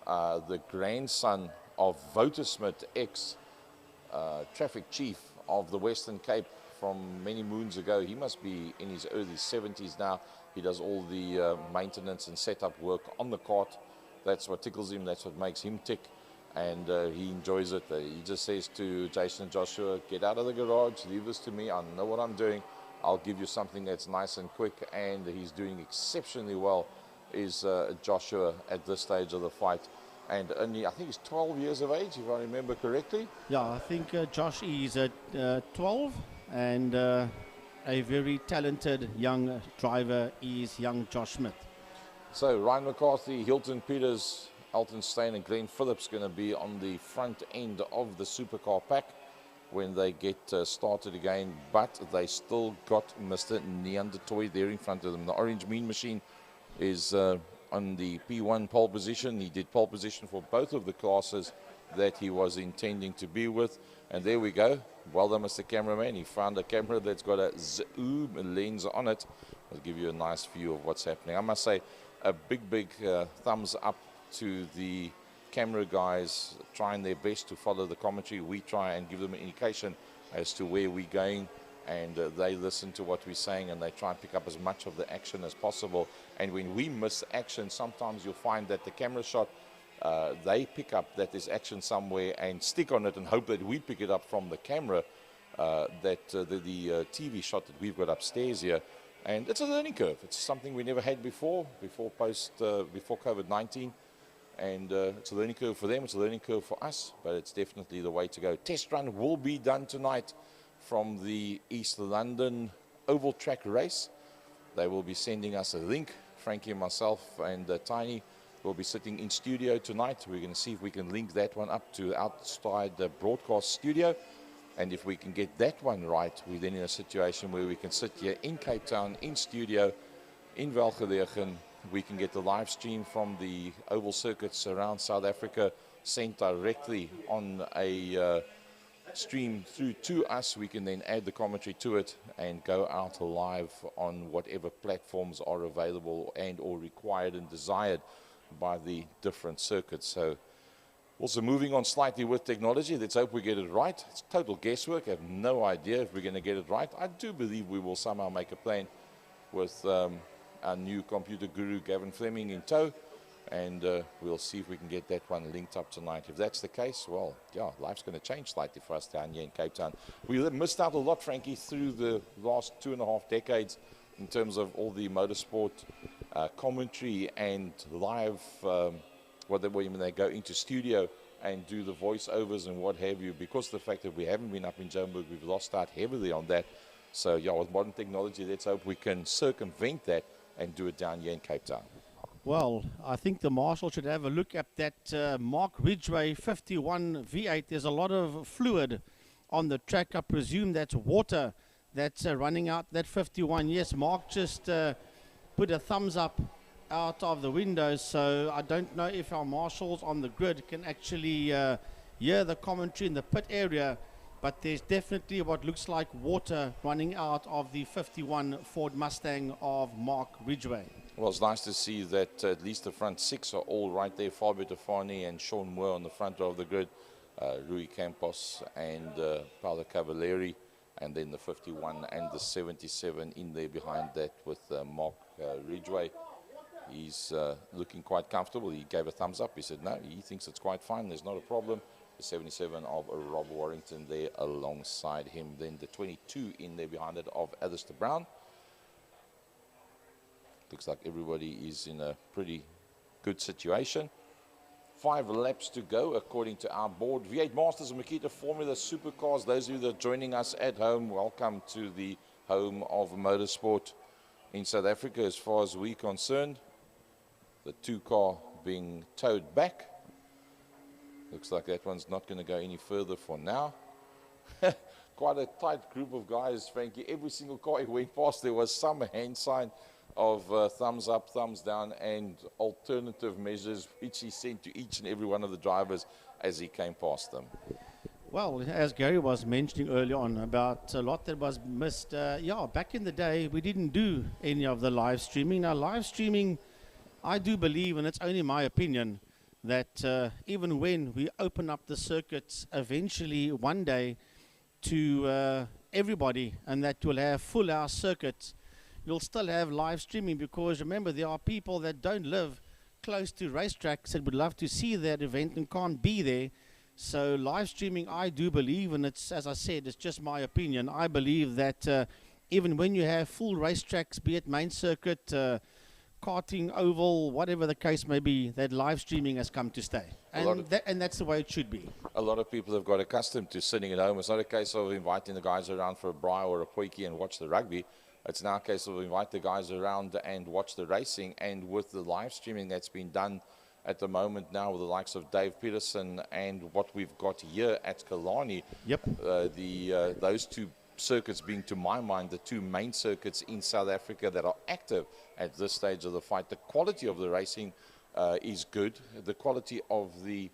Speaker 3: the grandson of Wouter Smith, ex-traffic chief of the Western Cape from many moons ago. He must be in his early 70s now. He does all the maintenance and setup work on the kart. That's what tickles him, that's what makes him tick, and he enjoys it. He just says to Jason and Joshua, get out of the garage, leave this to me, I know what I'm doing. I'll give you something that's nice and quick, and he's doing exceptionally well, is Joshua at this stage of the fight. And only, I think he's 12 years of age, if I remember correctly.
Speaker 2: Yeah, I think Josh is at 12, and a very talented young driver is young Josh Smith.
Speaker 3: So Ryan McCarthy, Hilton Peters, Alton Steyn and Glenn Phillips going to be on the front end of the supercar pack. when they get started again, but they still got Mr. Neanderthal there in front of them. The Orange Mean Machine is on the P1 pole position. He did pole position for both of the classes that he was intending to be with. And there we go. Well done, Mr. Cameraman. He found a camera that's got a zoom lens on it. I'll give you a nice view of what's happening. I must say a big thumbs up to the camera guys trying their best to follow the commentary. We try and give them an indication as to where we're going, and they listen to what we're saying, and they try and pick up as much of the action as possible. And when we miss action, sometimes you'll find that the camera shot, they pick up that there's action somewhere and stick on it and hope that we pick it up from the camera, the TV shot that we've got upstairs here. And it's a learning curve. It's something we never had before COVID-19. And it's a learning curve for them, it's a learning curve for us, but it's definitely the way to go. Test run will be done tonight from the East London Oval Track race. They will be sending us a link. Frankie, myself, and Tiny will be sitting in studio tonight. We're going to see if we can link that one up to outside the broadcast studio. And if we can get that one right, we're then in a situation where we can sit here in Cape Town, in studio, in Welgelegen. We can get the live stream from the oval circuits around South Africa sent directly on a stream through to us. We can then add the commentary to it and go out live on whatever platforms are available and or required and desired by the different circuits. So also moving on slightly with technology, let's hope we get it right. It's total guesswork. I have no idea if we're going to get it right. I do believe we will somehow make a plan with our new computer guru Gavin Fleming in tow, and we'll see if we can get that one linked up tonight. If that's the case, well, yeah, life's going to change slightly for us down here in Cape Town. We missed out a lot, Frankie, through the last 2.5 decades in terms of all the motorsport commentary and live, when they go into studio and do the voiceovers and what have you. Because of the fact that we haven't been up in Joburg, we've lost out heavily on that. So, yeah, with modern technology, let's hope we can circumvent that and do it down here in Cape Town.
Speaker 2: Well, I think the marshal should have a look at that Mark Ridgway 51 V8. There's a lot of fluid on the track. I presume that's water that's running out that 51. Yes, Mark just put a thumbs up out of the window, so I don't know if our marshals on the grid can actually hear the commentary in the pit area, but there's definitely what looks like water running out of the 51 Ford Mustang of Mark Ridgway.
Speaker 3: Well, it's nice to see that at least the front six are all right there. Fabio Tofani and Sean Moore on the front of the grid, Rui Campos and Paolo Cavalieri, and then the 51 and the 77 in there behind that with Mark Ridgway. He's looking quite comfortable. He gave a thumbs up. He said, no, he thinks it's quite fine. There's not a problem. The 77 of Rob Warrington there alongside him. Then the 22 in there behind it of Alistair Brown. Looks like everybody is in a pretty good situation. 5 laps to go according to our board. V8 Masters and Makita Formula Supercars. Those of you that are joining us at home, welcome to the home of motorsport in South Africa as far as we're concerned. The 2-car being towed back. Looks like that one's not going to go any further for now. Quite a tight group of guys, Frankie. Every single car he went past, there was some hand sign of thumbs up, thumbs down, and alternative measures which he sent to each and every one of the drivers as he came past them.
Speaker 2: Well, as Gary was mentioning earlier on about a lot that was missed, yeah, back in the day we didn't do any of the live streaming. Now, live streaming, I do believe, and it's only my opinion, that even when we open up the circuits eventually one day to everybody, and that you'll have full house circuits, you'll still have live streaming, because remember, there are people that don't live close to racetracks that would love to see that event and can't be there. So live streaming, I do believe, and it's, as I said, it's just my opinion, I believe that even when you have full racetracks, be it main circuit, karting, oval, whatever the case may be, that live streaming has come to stay. And that's the way it should be.
Speaker 3: A lot of people have got accustomed to sitting at home. It's not a case of inviting the guys around for a braai or a potjie and watch the rugby. It's now a case of invite the guys around and watch the racing. And with the live streaming that's been done at the moment now with the likes of Dave Peterson and what we've got here at Killarney.
Speaker 2: Yep.
Speaker 3: Those two circuits being, to my mind, the two main circuits in South Africa that are active at this stage of the fight. The quality of the racing is good. The quality of the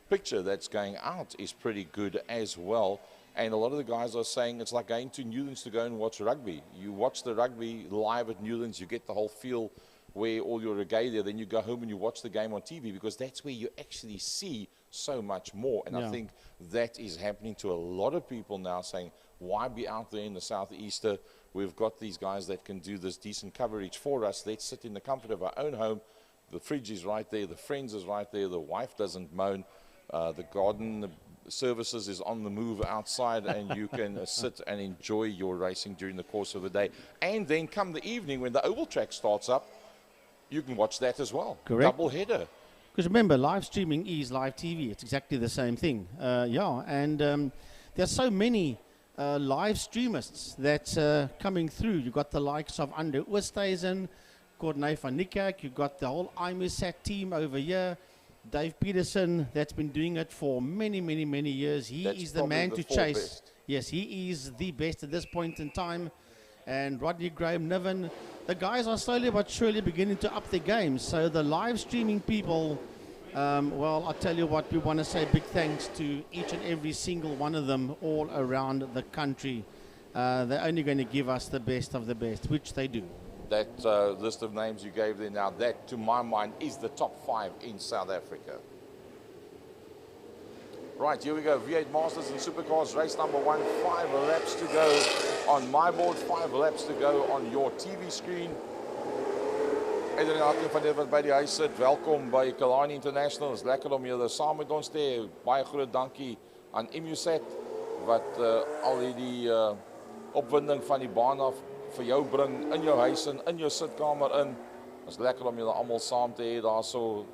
Speaker 3: picture that's going out is pretty good as well. And a lot of the guys are saying it's like going to Newlands to go and watch rugby. You watch the rugby live at Newlands, you get the whole feel, wear all your regalia, then you go home and you watch the game on TV, because that's where you actually see so much more. And I think that is happening to a lot of people now, saying, why be out there in the southeaster? We've got these guys that can do this decent coverage for us. Let's sit in the comfort of our own home. The fridge is right there, the friends is right there, the wife doesn't moan, the garden services is on the move outside, and you can sit and enjoy your racing during the course of the day. And then come the evening when the oval track starts up, you can watch that as well.
Speaker 2: Correct.
Speaker 3: Double header.
Speaker 2: Because remember, live streaming is live TV. It's exactly the same thing. There's so many live streamists that's coming through. You've got the likes of Andre Oosthuizen, Corné van Niekerk. You've got the whole IMUSAT team over here. Dave Peterson, that's been doing it for many, many, many years. He is the man to chase.
Speaker 3: Best.
Speaker 2: Yes, he is the best at this point in time. And Rodney Graham Niven, the guys are slowly but surely beginning to up their game. So the live streaming people, well, I'll tell you what, we want to say big thanks to each and every single one of them all around the country. They're only going to give us the best of the best, which they do.
Speaker 3: That list of names you gave there now, that to my mind is the top 5 in South Africa. Right, here we go. V8 Masters and Supercars, race number 1. 5 laps to go on my board, 5 laps to go on your TV screen. Iedereen van dit wat by die huis sit, welkom by Killarney International. Is lekker om julle saam met ons te hê. Baie groot dankie aan IMUSAT wat al hierdie opwinding van die baan af vir jou bring in jou huis en in jou sitkamer in. Is lekker om julle almal saam te hê daarso.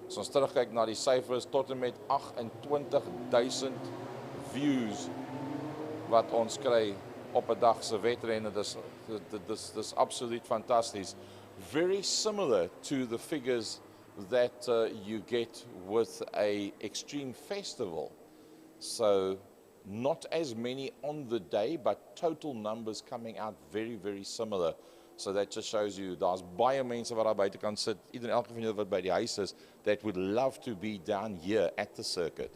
Speaker 3: As ons terugkyk na die syfers, tot en met 28,000 views wat ons kry op 'n dag se wedrenne. Dis absoluut fantasties. Very similar to the figures that you get with a extreme festival. So not as many on the day, but total numbers coming out very, very similar. So that just shows you, daar's baie mense wat daar buite kan sit, elke van julle wat by die huis is, that would love to be down here at the circuit.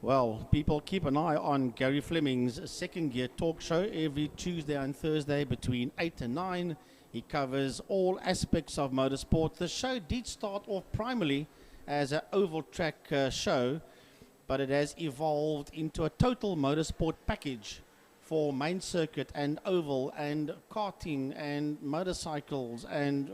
Speaker 2: Well, people keep an eye on Gary Fleming's Second Gear talk show every Tuesday and Thursday between 8 and 9. He covers all aspects of motorsport. The show did start off primarily as an oval track show, but it has evolved into a total motorsport package for main circuit and oval and karting and motorcycles and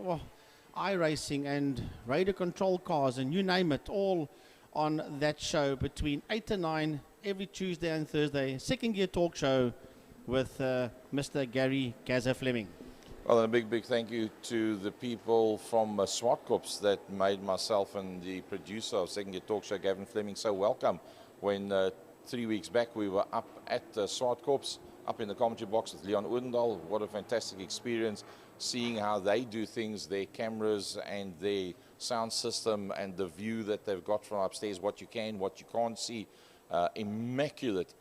Speaker 2: iRacing and radio control cars and you name it, all on that show between 8 and 9 every Tuesday and Thursday. Second Gear talk show with Mr. Gary Gaza Fleming.
Speaker 3: Well, and a big thank you to the people from Swartkops that made myself and the producer of Second Gear Talk Show, Gavin Fleming, so welcome. When 3 weeks back we were up at Swartkops, up in the commentary box with Leon Oudendal. What a fantastic experience, seeing how they do things, their cameras and their sound system and the view that they've got from upstairs, what you can, what you can't see. Immaculate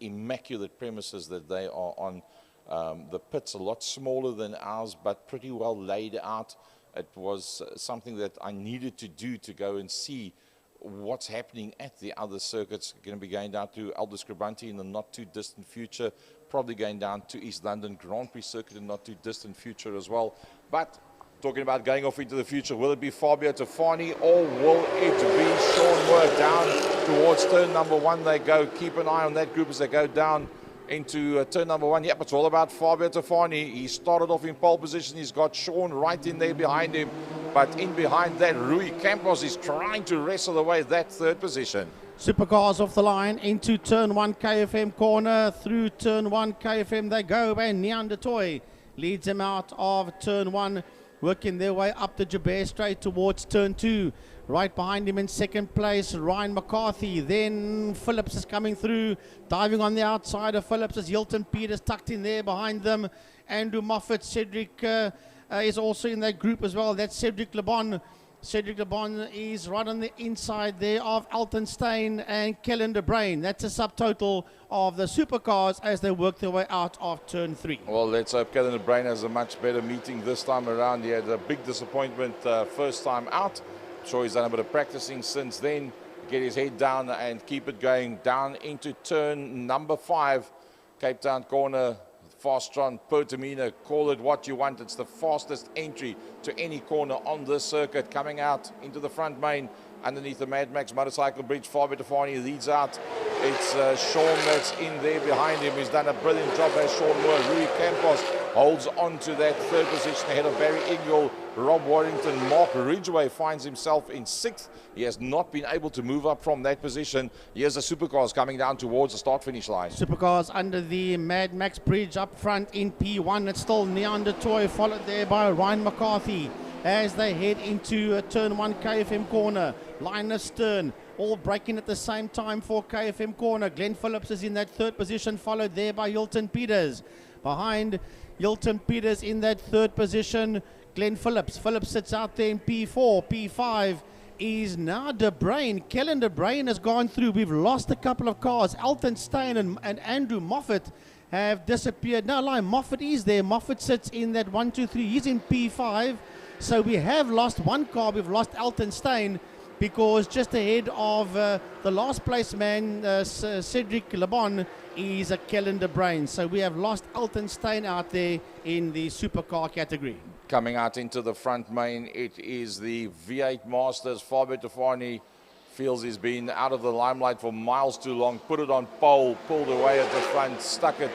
Speaker 3: premises that they are on. The pit's a lot smaller than ours, but pretty well laid out. It was something that I needed to do to go and see what's happening at the other circuits. Going to be going down to Aldous Scribanti in the not too distant future, probably going down to East London Grand Prix circuit in the not too distant future as well. But talking about going off into the future, will it be Fabio Tafani or will it be Sean Moore? Down towards turn number 1 they go. Keep an eye on that group as they go down into turn number 1. Yep, it's all about Fabio Tafani. He started off in pole position. He's got Sean right in there behind him. But in behind that, Rui Campos is trying to wrestle away that third position.
Speaker 2: Supercars off the line into turn 1 KFM corner. Through turn 1 KFM they go, and Neandertoy leads them out of turn 1, working their way up the Jabez straight towards turn 2. Right behind him in second place, Ryan McCarthy. Then Phillips is coming through, diving on the outside of Phillips as Hilton Peters tucked in there behind them. Andrew Moffat, Cedric is also in that group as well. That's Cedric Le Bon Cedric Le Bon is right on the inside there of Altenstein and Kellen de Bruin. That's a subtotal of the supercars as they work their way out of turn 3.
Speaker 3: Well, let's hope Kellen de Bruin has a much better meeting this time around. He had a big disappointment first time out. I'm sure he's done a bit of practicing since then. Get his head down and keep it going down into turn number 5. Cape Town corner. Fastron, Pertamina, call it what you want. It's the fastest entry to any corner on this circuit. Coming out into the front main underneath the Mad Max motorcycle bridge. Fabio Tefani leads out. It's Sean that's in there behind him. He's done a brilliant job as Sean Moore. Rui Campos holds on to that third position ahead of Barry Ingle. Rob Warrington, Mark Ridgway finds himself in 6th. He has not been able to move up from that position. Here's the supercars coming down towards the start-finish line.
Speaker 2: Supercars under the Mad Max bridge up front in P1. It's still Neanderthal, followed there by Ryan McCarthy as they head into turn 1 KFM corner. Linus Stern all braking at the same time for KFM corner. Glenn Phillips is in that 3rd position, followed there by Hilton Peters. Behind Hilton Peters in that 3rd position, Glenn Phillips. Phillips sits out there in P4. P5 is now De Bruin. Kellen De Bruin has gone through. We've lost a couple of cars. Altenstein and Andrew Moffat have disappeared. No lie, Moffat is there. Moffat sits in that 1, 2, 3. He's in P5. So we have lost one car. We've lost Altenstein because just ahead of the last place man, Cedric Le Bon, is a Kellen De Bruin. So we have lost Altenstein out there in the supercar category.
Speaker 3: Coming out into the front main, it is the V8 Masters. Fabio Tefani feels he's been out of the limelight for miles too long. Put it on pole, pulled away at the front, stuck it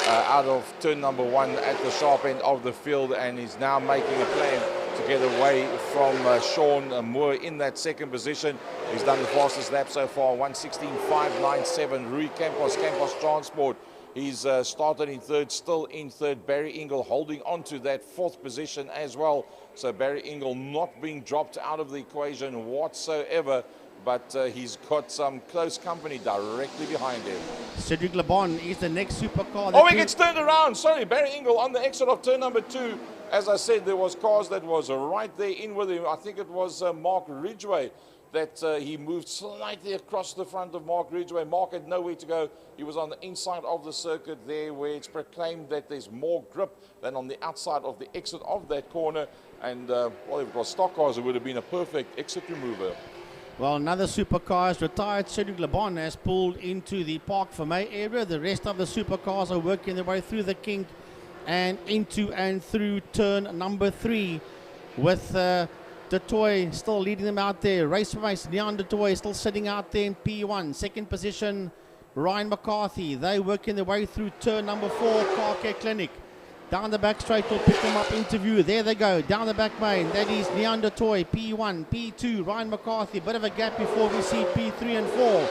Speaker 3: out of turn number 1 at the sharp end of the field, and he's now making a plan to get away from Sean Moore in that 2nd position. He's done the fastest lap so far, 1:16.597. Rui Campos, Campos Transport. He's started in 3rd, still in 3rd. Barry Ingle holding on to that 4th position as well. So Barry Ingle not being dropped out of the equation whatsoever, but he's got some close company directly behind him.
Speaker 2: Cedric Le Bon is the next supercar.
Speaker 3: Oh, he gets turned around. Sorry, Barry Ingle on the exit of turn number 2. As I said, there was cars that was right there in with him. I think it was Mark Ridgway that he moved slightly across the front of Mark Ridgway. Mark had nowhere to go. He was on the inside of the circuit there where it's proclaimed that there's more grip than on the outside of the exit of that corner. And, well, if it was stock cars, it would have been a perfect exit remover.
Speaker 2: Well, another supercar has retired. Cedric Le Bon has pulled into the Park for May area. The rest of the supercars are working their way through the kink and into and through turn number 3 with De Toy still leading them out there. Race Neon De Toy still sitting out there in P1. 2nd position, Ryan McCarthy. They working their way through turn number 4, Car Care Clinic. Down the back straight will pick them up into view. There they go, down the back main. That is Neon De Toy, P1, P2, Ryan McCarthy. Bit of a gap before we see P3 and 4.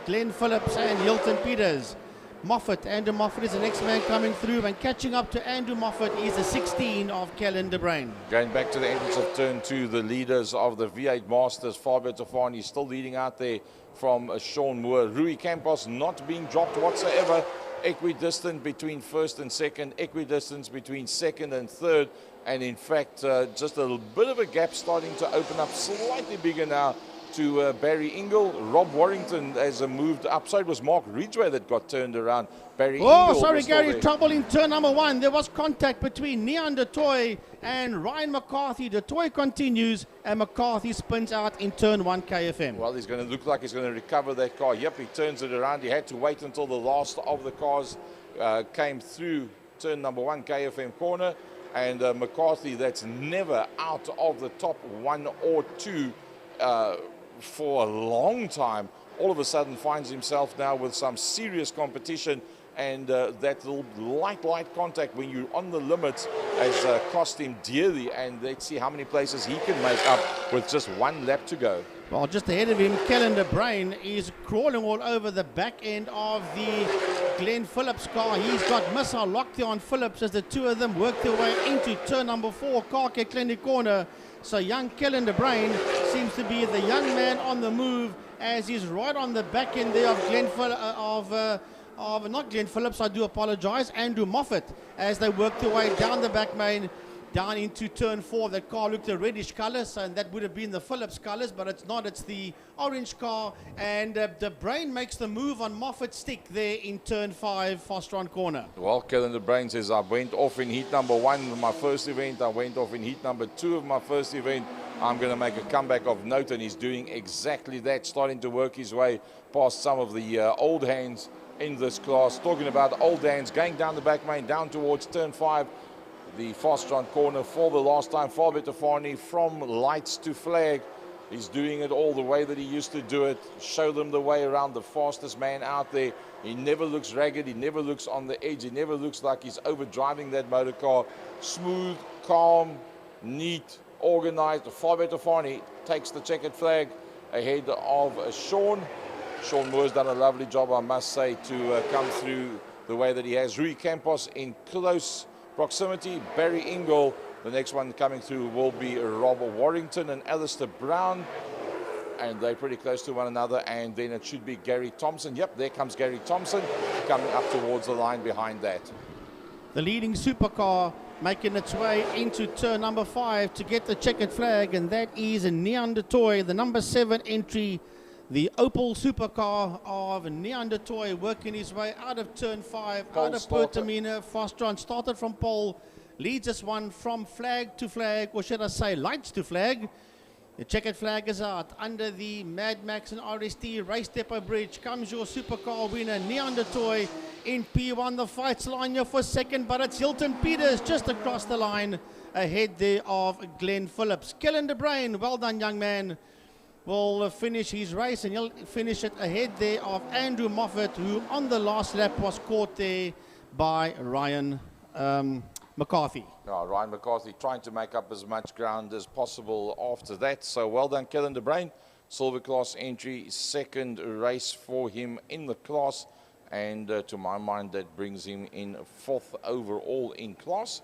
Speaker 2: Glenn Phillips and Hilton Peters. Moffat, Andrew Moffat is the next man coming through, and catching up to Andrew Moffat is the 16 of Kellen De Bruin.
Speaker 3: Going back to the entrance of turn 2, the leaders of the V8 Masters, Fabio Tefani still leading out there from Sean Moore. Rui Campos not being dropped whatsoever. Equidistant between 1st and 2nd, equidistance between 2nd and 3rd, and in fact just a little bit of a gap starting to open up slightly bigger now to Barry Ingle. Rob Warrington has moved up. So it was Mark Ridgway that got turned around. Barry Ingle.
Speaker 2: Oh, sorry, Gary. Trouble in turn number 1. There was contact between Neon De Toy and Ryan McCarthy. De Toy continues, and McCarthy spins out in turn 1 KFM.
Speaker 3: Well, he's going to look like he's going to recover that car. Yep, he turns it around. He had to wait until the last of the cars came through turn number 1 KFM corner. And McCarthy, that's never out of the top 1 or 2 for a long time, all of a sudden finds himself now with some serious competition, and that little light contact when you're on the limits has cost him dearly, and let's see how many places he can make up with just 1 lap to go.
Speaker 2: Well, just ahead of him, Kellen De Bruin is crawling all over the back end of the Glenn Phillips car. He's got missile locked there on Phillips as the two of them work their way into turn number 4, Car Care Clinic corner. So young Kellen De Bruin seems to be the young man on the move, as he's right on the back end there of not Glenn Phillips, I do apologize, Andrew Moffat, as they work their way down the back main. down into turn 4. That car looked a reddish color, so and that would have been the Phillips colors, but it's not. It's the orange car, and the Brain makes the move on Moffat stick there in turn 5, Fostron corner.
Speaker 3: Well, Kellen the Brain says, I went off in heat number 1 of my first event. I went off in heat number 2 of my first event. I'm going to make a comeback of note, and he's doing exactly that, starting to work his way past some of the old hands in this class. Talking about old hands, going down the back main, down towards turn 5, the Fostron corner for the last time. Faber Tafani from lights to flag. He's doing it all the way that he used to do it. Show them the way around, the fastest man out there. He never looks ragged. He never looks on the edge. He never looks like he's overdriving that motor car. Smooth, calm, neat, organized. Faber Tafani takes the checkered flag ahead of Sean. Sean Moore's done a lovely job, I must say, to come through the way that he has. Rui Campos in close proximity. Barry Ingle, the next one coming through, will be Rob Warrington and Alistair Brown. And they're pretty close to one another. And then it should be Gary Thompson. Yep, there comes Gary Thompson coming up towards the line behind that.
Speaker 2: The leading supercar making its way into turn number 5 to get the checkered flag, and that is Neandertoy, the number 7 entry. The Opel supercar of Neandertoy working his way out of turn 5,
Speaker 3: Pole
Speaker 2: out of Pertamina. Fostron started from pole, leads us one from flag to flag, or should I say lights to flag. The checkered flag is out under the Mad Max and RST race depot bridge. Comes your supercar winner, Neandertoy, in P1. The fight's line here for second, but it's Hilton Peters just across the line, ahead there of Glenn Phillips. Killarney Brain, well done, young man, will finish his race, and he'll finish it ahead there of Andrew Moffat, who on the last lap was caught there by Ryan McCarthy.
Speaker 3: Ryan McCarthy trying to make up as much ground as possible after that. So well done, Kellen de Bruin. Silver class entry, second race for him in the class. And to my mind, that brings him in 4th overall in class.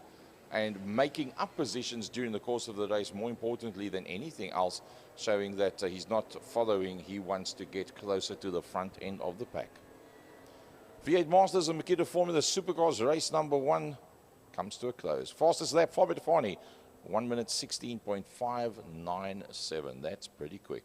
Speaker 3: And making up positions during the course of the race, more importantly than anything else, showing that he's not following. He wants to get closer to the front end of the pack. V8 Masters and Makita Formula Supercars race number 1 comes to a close. Fastest lap, Faber Tafani, 1 minute 16.597. That's pretty quick.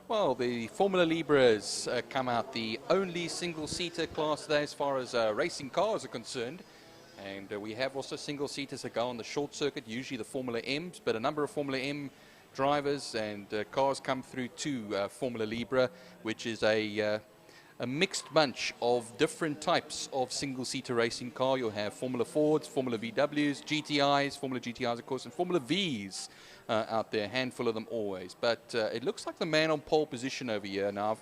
Speaker 1: Well, the Formula Libras come out the only single-seater class today as far as racing cars are concerned. And we have also single-seaters that go on the short circuit, usually the Formula M's, but a number of Formula M drivers and cars come through to Formula Libra, which is a mixed bunch of different types of single-seater racing car. You'll have Formula Fords, Formula VWs, GTIs, Formula GTIs, of course, and Formula Vs out there, a handful of them always. But it looks like the man on pole position over here. Now,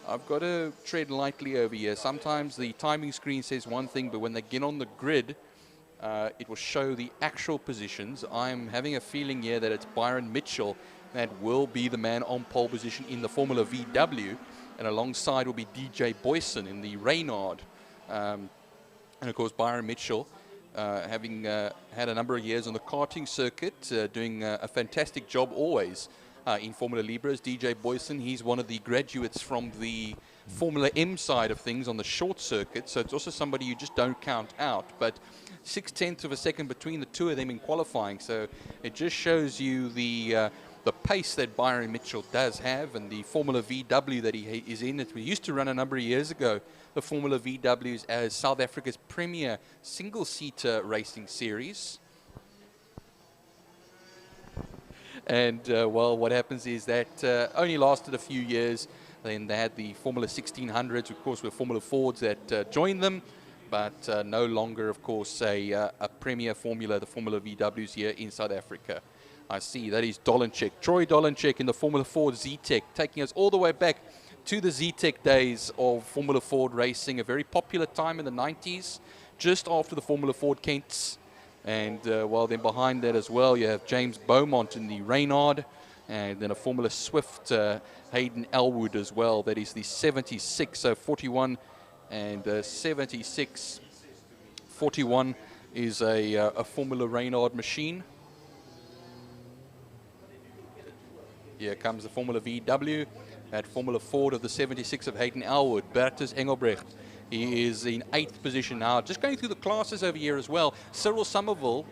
Speaker 1: I've got to tread lightly over here. Sometimes the timing screen says one thing, but when they get on the grid, it will show the actual positions. I'm having a feeling here that it's Byron Mitchell that will be the man on pole position in the Formula VW, and alongside will be DJ Boyson in the Reynard. And of course, Byron Mitchell, having had a number of years on the karting circuit, doing a fantastic job always in Formula Libras. DJ Boyson, he's one of the graduates from the Formula M side of things on the short circuit, so it's also somebody you just don't count out. But 0.6 of a second between the two of them in qualifying, so it just shows you the pace that Byron Mitchell does have, and the Formula VW that he is in. We used to run a number of years ago the Formula VWs as South Africa's premier single-seater racing series. And, well, what happens is that only lasted a few years. Then they had the Formula 1600s, of course, with Formula Fords that joined them, but no longer, of course, a premier formula, the Formula VWs here in South Africa. I see that is Dolenchek, Troy Dolenchek in the Formula Ford Z-Tech, taking us all the way back to the Z-Tech days of Formula Ford racing, a very popular time in the 90s, just after the Formula Ford Kents. And well, then behind that as well, you have James Beaumont in the Reynard, and then a Formula Swift, Hayden Elwood as well. That is the 76, so 41 and 76. 41 is a Formula Reynard machine. Here comes the Formula VW at Formula Ford of the 76 of Hayden Elwood, Bertus Engelbrecht. He is in 8th position now. Just going through the classes over here as well. Cyril Somerville,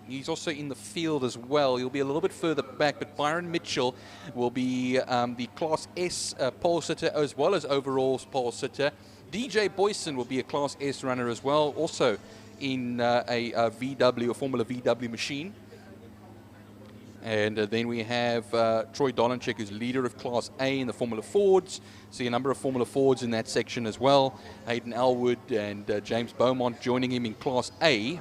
Speaker 1: he's also in the field as well. He'll be a little bit further back, but Byron Mitchell will be the Class S pole sitter as well as overall pole sitter. DJ Boyson will be a Class S runner as well, also in a VW, a Formula VW machine. And then we have Troy Dolenchek, who's leader of Class A in the Formula Fords. See a number of Formula Fords in that section as well. Hayden Elwood and James Beaumont joining him in Class A.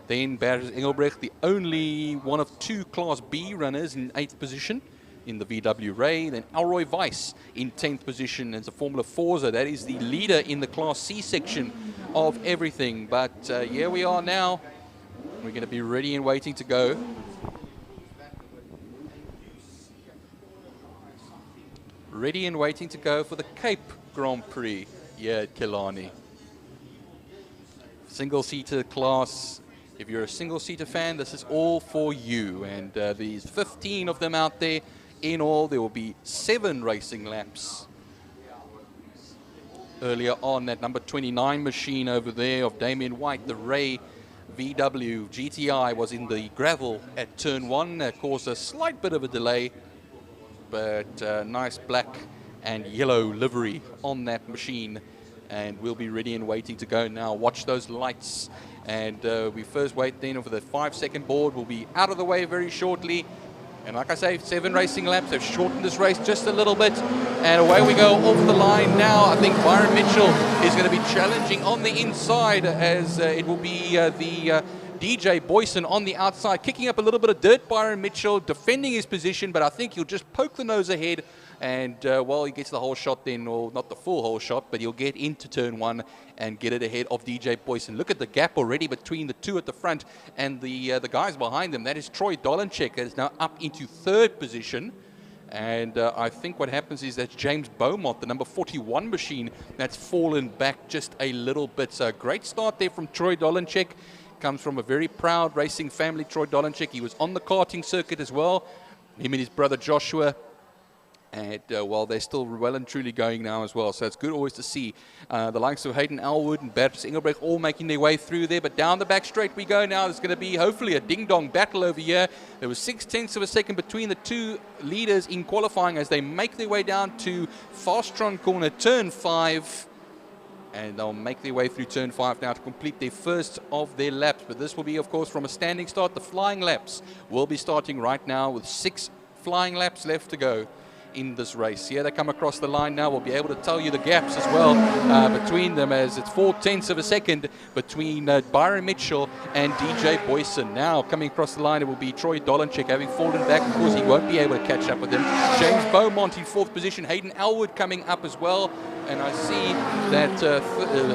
Speaker 1: Then Bertus Engelbrecht, the only one of 2 Class B runners in 8th position in the VW Ray. Then Alroy Weiss in 10th position as a Formula Forza. That is the leader in the Class C section of everything. But here we are now. We're going to be ready and waiting to go. Ready and waiting to go for the Cape Grand Prix here at Killarney. Single-seater class. If you're a single-seater fan, this is all for you. And there's 15 of them out there. In all, there will be 7 racing laps. Earlier on, that number 29 machine over there of Damien White, the Ray VW GTI, was in the gravel at turn 1. That caused a slight bit of a delay, but nice black and yellow livery on that machine, and we'll be ready and waiting to go now. Watch those lights, and we first wait then for the 5-second board. We'll be out of the way very shortly, and like I say, 7 racing laps. They've shortened this race just a little bit, and away we go off the line now. I think Byron Mitchell is going to be challenging on the inside, as it will be the DJ Boyson on the outside, kicking up a little bit of dirt. Byron Mitchell defending his position, but I think he'll just poke the nose ahead, and well, he gets the whole shot then, or not the full whole shot, but he'll get into turn 1 and get it ahead of DJ Boyson. Look at the gap already between the 2 at the front and the guys behind them. That is Troy Dolenchek, that is now up into 3rd position. And I think what happens is that James Beaumont, the number 41 machine, that's fallen back just a little bit. So great start there from Troy Dolenchek. Comes from a very proud racing family, Troy Dolenchek. He was on the karting circuit as well, him and his brother Joshua. And, well, they're still well and truly going now as well. So it's good always to see the likes of Hayden Elwood and Bertus Engelbrecht all making their way through there. But down the back straight we go now. There's going to be hopefully a ding-dong battle over here. There was 0.6 of a second between the two leaders in qualifying as they make their way down to Fastron corner, turn 5. And they'll make their way through turn 5 now to complete their first of their laps. But this will be, of course, from a standing start. The flying laps will be starting right now with 6 flying laps left to go in this race. Here they come across the line now. We'll be able to tell you the gaps as well between them, as it's 0.4 of a second between Byron Mitchell and DJ Boyson. Now coming across the line, it will be Troy Dolanchik having fallen back. Of course, he won't be able to catch up with him. James Beaumont in 4th position. Hayden Elwood coming up as well. And I see that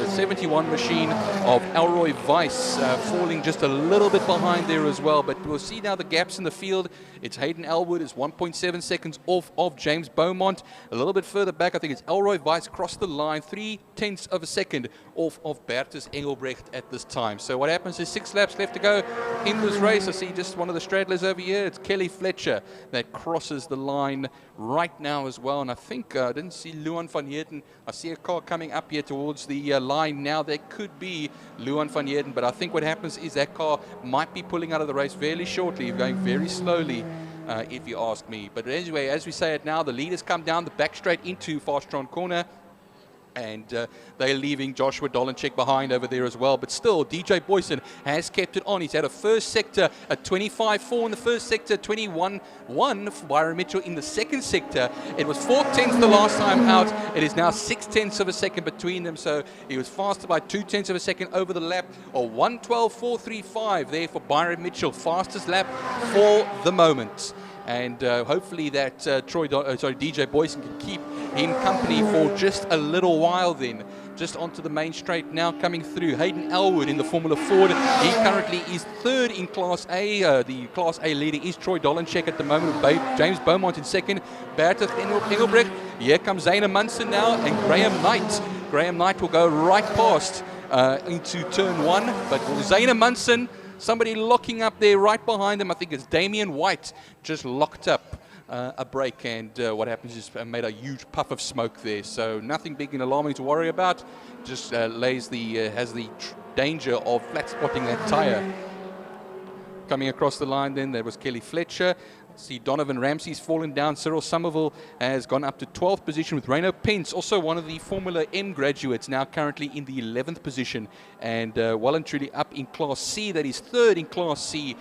Speaker 1: 71 machine of Elroy Weiss falling just a little bit behind there as well. But we'll see now the gaps in the field. It's Hayden Elwood is 1.7 seconds off of James Beaumont. A little bit further back, I think it's Elroy Weiss crossed the line, 0.3 of a second off of Bertus Engelbrecht at this time. So what happens is 6 laps left to go in this race. I see just one of the straddlers over here. It's Kelly Fletcher that crosses the line right now as well. And I think I didn't see Luan van Heerden. I see a car coming up here towards the line now. That could be Luan van Heerden, but I think what happens is that car might be pulling out of the race fairly shortly, going very slowly, if you ask me. But anyway, as we say it now, the leaders come down the back straight into Fastron corner. And they're leaving Joshua Dolanchik behind over there as well. But still, DJ Boyson has kept it on. He's had a first sector, a 25.4 in the first sector, 21.1 for Byron Mitchell in the second sector. It was 0.4 the last time out. It is now 0.6 of a second between them. So he was faster by 0.2 of a second over the lap. Or 1:12.435 there for Byron Mitchell. Fastest lap for the moment. And hopefully that DJ Boyson can keep him company for just a little while then. Just onto the main straight now coming through. Hayden Elwood in the Formula Ford. He currently is 3rd in Class A. The Class A leader is Troy Dolanchik at the moment. James Beaumont in 2nd. Bertus Engelbrecht. Here comes Zayna Munson now and Graham Knight. Graham Knight will go right past into turn 1. But Zayna Munson, somebody locking up there right behind him. I think it's Damian White just locked up a brake, and what happens is made a huge puff of smoke there. So nothing big and alarming to worry about. Just has the danger of flat spotting that tire. Coming across the line then, there was Kelly Fletcher. See Donovan Ramsey's fallen down. Cyril Somerville has gone up to 12th position with Reino Pence, also one of the Formula M graduates, now currently in the 11th position, and well and truly up in Class C. That is 3rd in Class C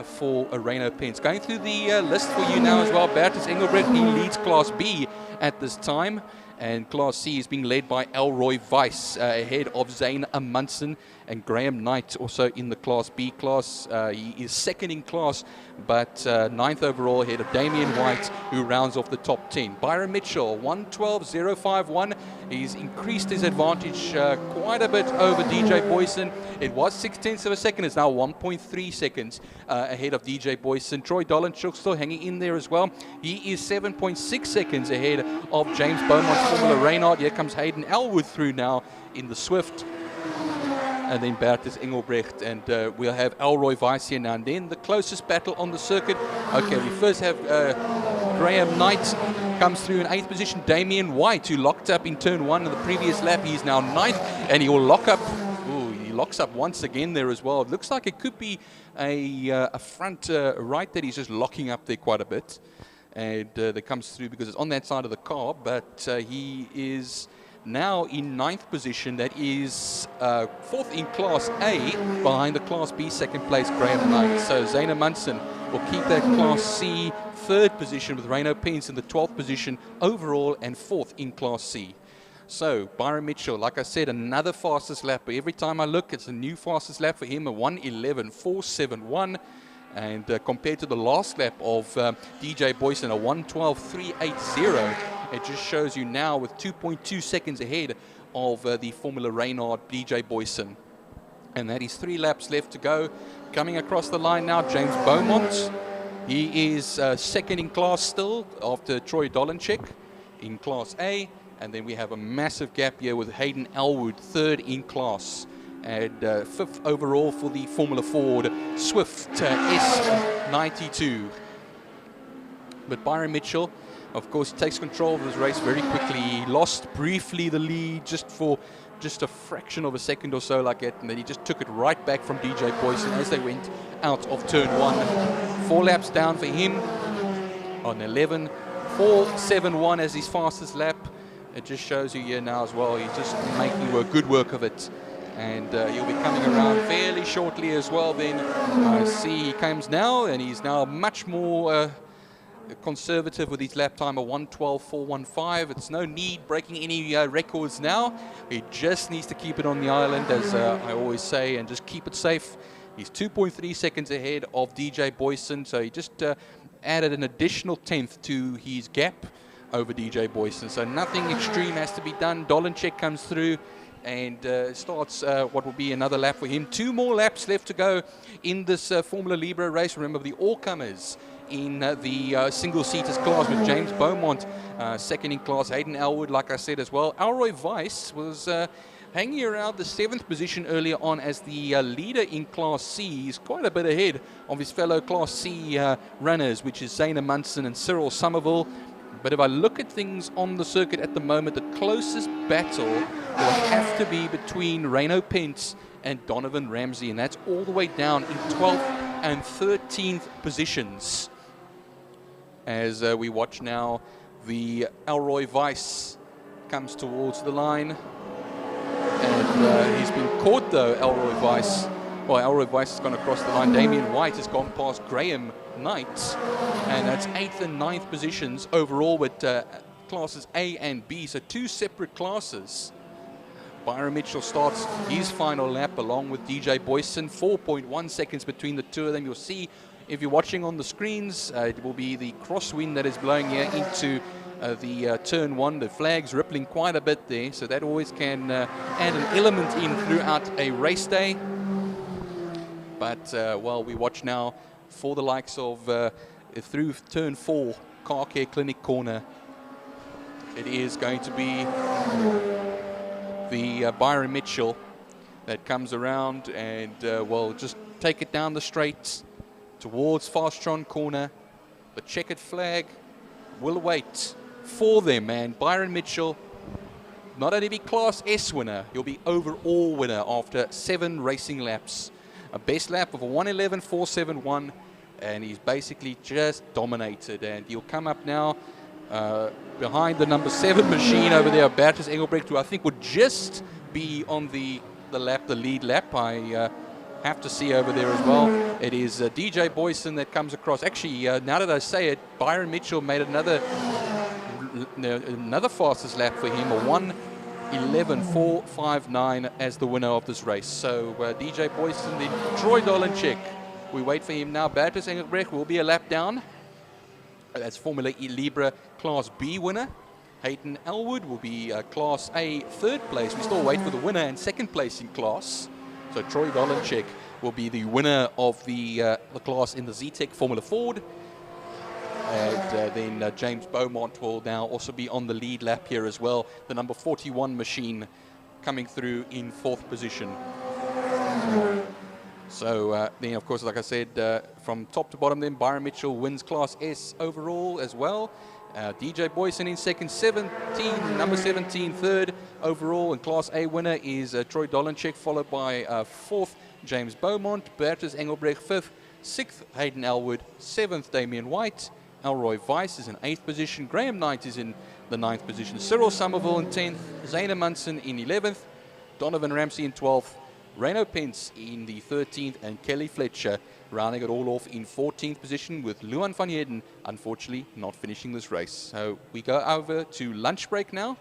Speaker 1: for Reino Pence. Going through the list for you now as well. Bertus Engelbrecht, he leads Class B at this time, and Class C is being led by Elroy Weiss ahead of Zane Amundsen, and Graham Knight also in the Class B class. He is 2nd in class, but 9th overall ahead of Damian White, who rounds off the top 10. Byron Mitchell, 1:12.051. He's increased his advantage quite a bit over DJ Boyson. It was 0.6 of a second. It's now 1.3 seconds ahead of DJ Boyson. Troy Dolanchuk still hanging in there as well. He is 7.6 seconds ahead of James Beaumont's Formula Reynard. Here comes Hayden Elwood through now in the Swift. And then Bertus Engelbrecht, and we'll have Elroy Weiss here now. And then the closest battle on the circuit. Okay, we first have Graham Knight comes through in 8th position. Damian White, who locked up in turn 1 in the previous lap. He's now 9th, and he will lock up. Ooh, he locks up once again there as well. It looks like it could be a front right that he's just locking up there quite a bit. And that comes through because it's on that side of the car, but he is now in 9th position. That is 4th in Class A behind the Class B 2nd place Graham Knight. So Zayna Munson will keep that Class C 3rd position with Reino Pence in the 12th position overall and 4th in Class C. So Byron Mitchell, like I said, another fastest lap. Every time I look, it's a new fastest lap for him, a 1:11.471. And compared to the last lap of DJ Boyson, a 1:12.380. It just shows you now with 2.2 seconds ahead of the Formula Reynard DJ Boyson. And that is 3 laps left to go. Coming across the line now, James Beaumont. He is 2nd in class still after Troy Dolanchik in Class A. And then we have a massive gap here with Hayden Elwood, 3rd in class. And 5th overall for the Formula Ford Swift S92. But Byron Mitchell Of course, he takes control of his race very quickly. He lost briefly the lead just a fraction of a second or so like it, and then he just took it right back from DJ Boyson as they went out of turn 1. 4 laps down for him on 11. 4.71 as his fastest lap. It just shows you here now as well. He's just making good work of it. And he'll be coming around fairly shortly as well. Then I see he comes now, and he's now much more conservative with his lap time of 1:12.415. It's no need breaking any records now. He just needs to keep it on the island, as I always say, and just keep it safe. He's 2.3 seconds ahead of DJ Boyson, so he just added an additional 10th to his gap over DJ Boyson. So nothing extreme has to be done. Dolenchek comes through and starts what will be another lap for him. 2 more laps left to go in this Formula Libre race. Remember, the all-comers in the single-seaters class with James Beaumont, second in class, Hayden Elwood, like I said as well. Alroy Weiss was hanging around the 7th position earlier on as the leader in Class C. He's quite a bit ahead of his fellow Class C runners, which is Zane Munson and Cyril Somerville. But if I look at things on the circuit at the moment, the closest battle will have to be between Reino Pence and Donovan Ramsey, and that's all the way down in 12th and 13th positions. As we watch now, the Alroy Weiss comes towards the line. And he's been caught, though, Alroy Weiss. Well, Alroy Weiss has gone across the line. Damien White has gone past Graham Knight. And that's 8th and 9th positions overall with classes A and B. So 2 separate classes. Byron Mitchell starts his final lap along with DJ Boyson. 4.1 seconds between the two of them. You'll see, if you're watching on the screens, it will be the crosswind that is blowing here into the turn 1. The flag's rippling quite a bit there, so that always can add an element in throughout a race day. But well, we watch now for the likes of through turn 4, Car Care Clinic corner. It is going to be the Byron Mitchell that comes around and will just take it down the straight towards Fastron corner. The checkered flag will wait for them, and Byron Mitchell not only be Class S winner, he'll be overall winner after 7 racing laps. A best lap of a 1:11.471, and he's basically just dominated. And he'll come up now behind the number 7 machine over there, Bertus Engelbrecht, who I think would just be on the lead lap. I have to see over there as well. It is DJ Boyson that comes across. Actually, now that I say it, Byron Mitchell made another fastest lap for him, a 1:11.459 as the winner of this race. So DJ Boyson, then Troy Dolenchek. We wait for him now. Bertus Engelbrecht will be a lap down. That's Formula E Libre Class B winner. Hayden Elwood will be Class A 3rd place. We still wait for the winner and 2nd place in class. So Troy Dolenchek will be the winner of the class in the ZTEC Formula Ford. And then James Beaumont will now also be on the lead lap here as well. The number 41 machine coming through in 4th position. So then, of course, like I said, from top to bottom then, Byron Mitchell wins Class S overall as well. DJ Boyson in 2nd, number 17, 3rd overall, and Class A winner is Troy Dolenchek, followed by 4th, James Beaumont, Bertus Engelbrecht 5th, 6th, Hayden Elwood, 7th, Damien White, Alroy Weiss is in 8th position, Graham Knight is in the 9th position, Cyril Somerville in 10th, Zane Munson in 11th, Donovan Ramsey in 12th, Reino Pence in the 13th, and Kelly Fletcher rounding it all off in 14th position, with Luan van Heerden unfortunately not finishing this race. So we go over to lunch break now,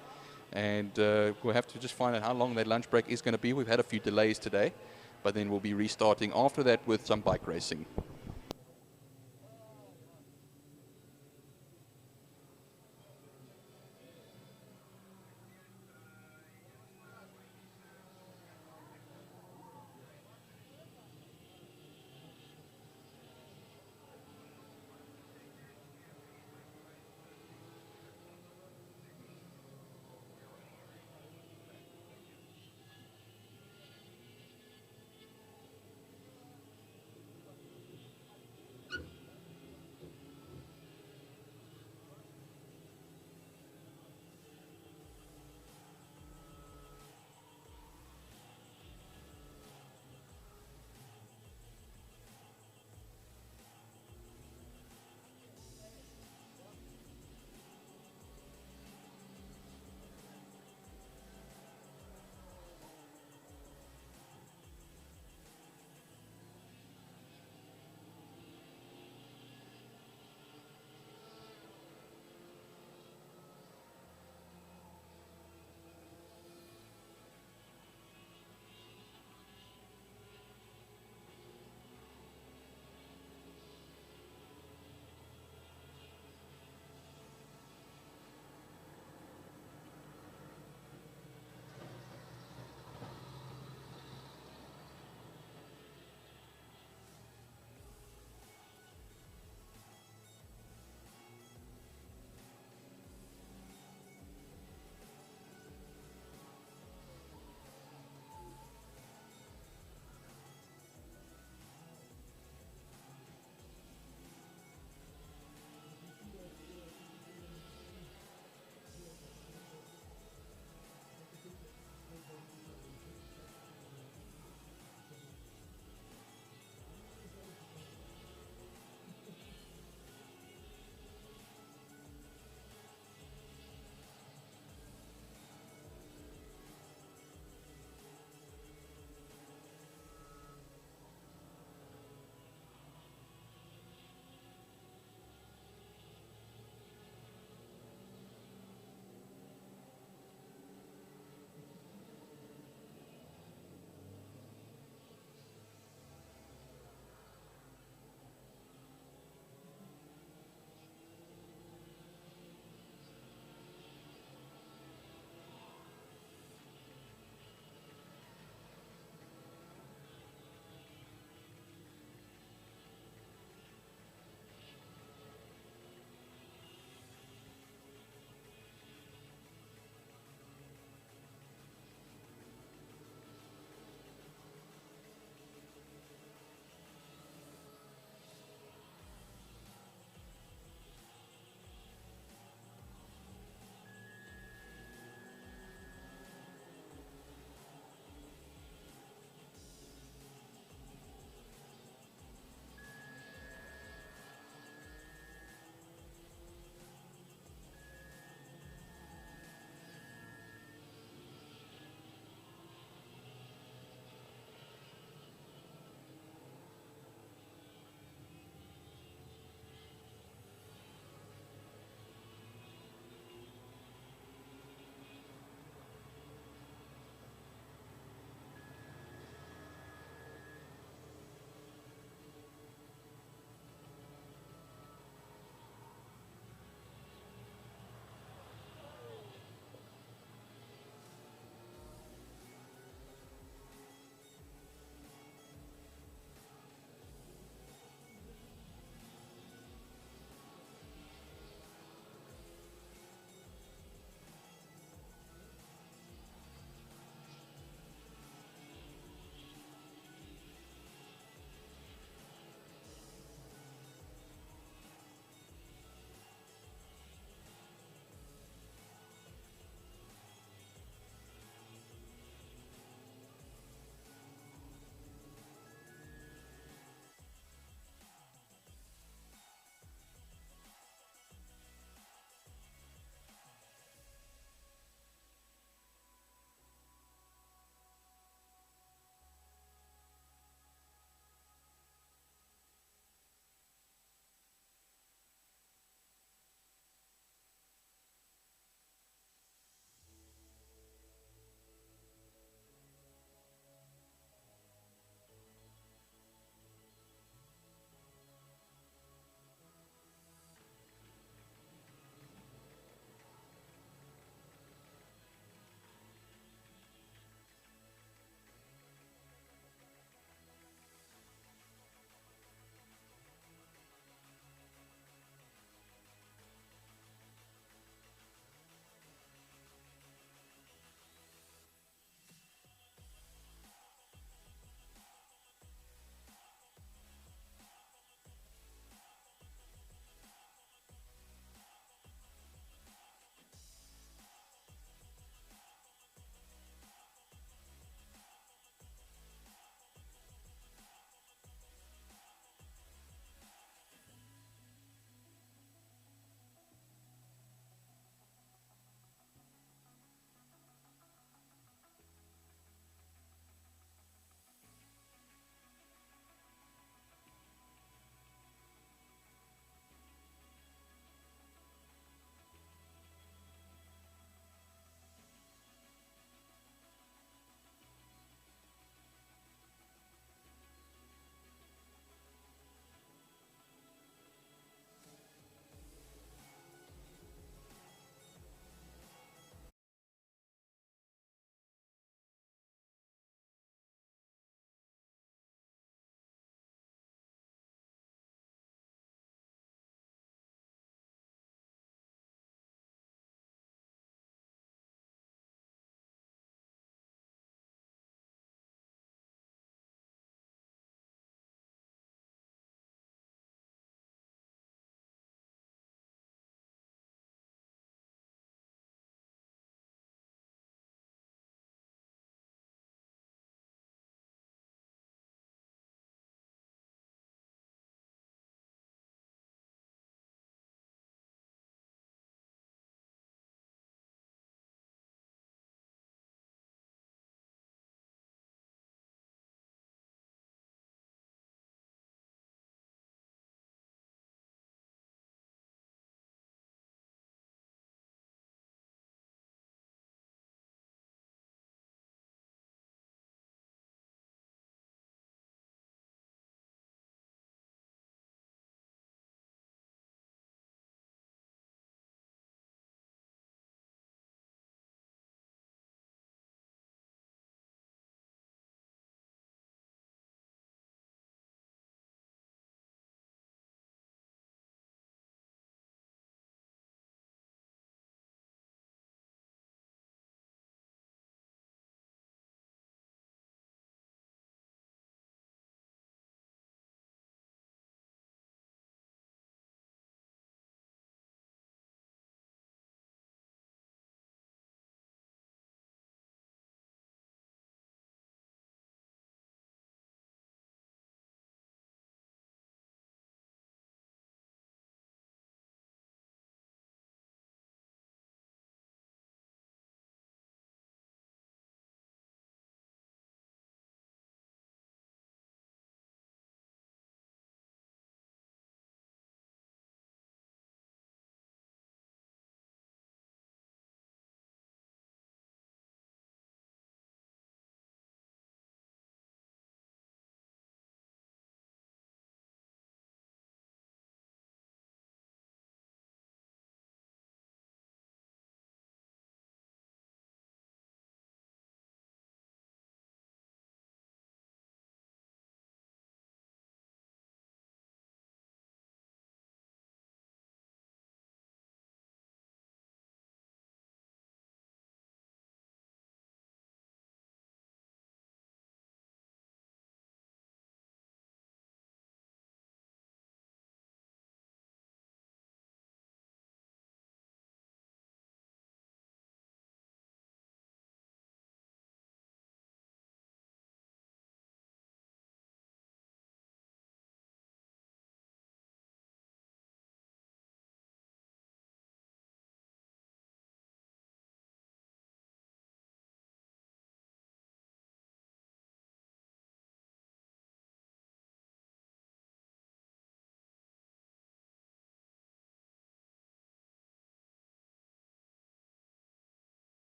Speaker 1: and we'll have to just find out how long that lunch break is going to be. We've had a few delays today, but then we'll be restarting after that with some bike racing.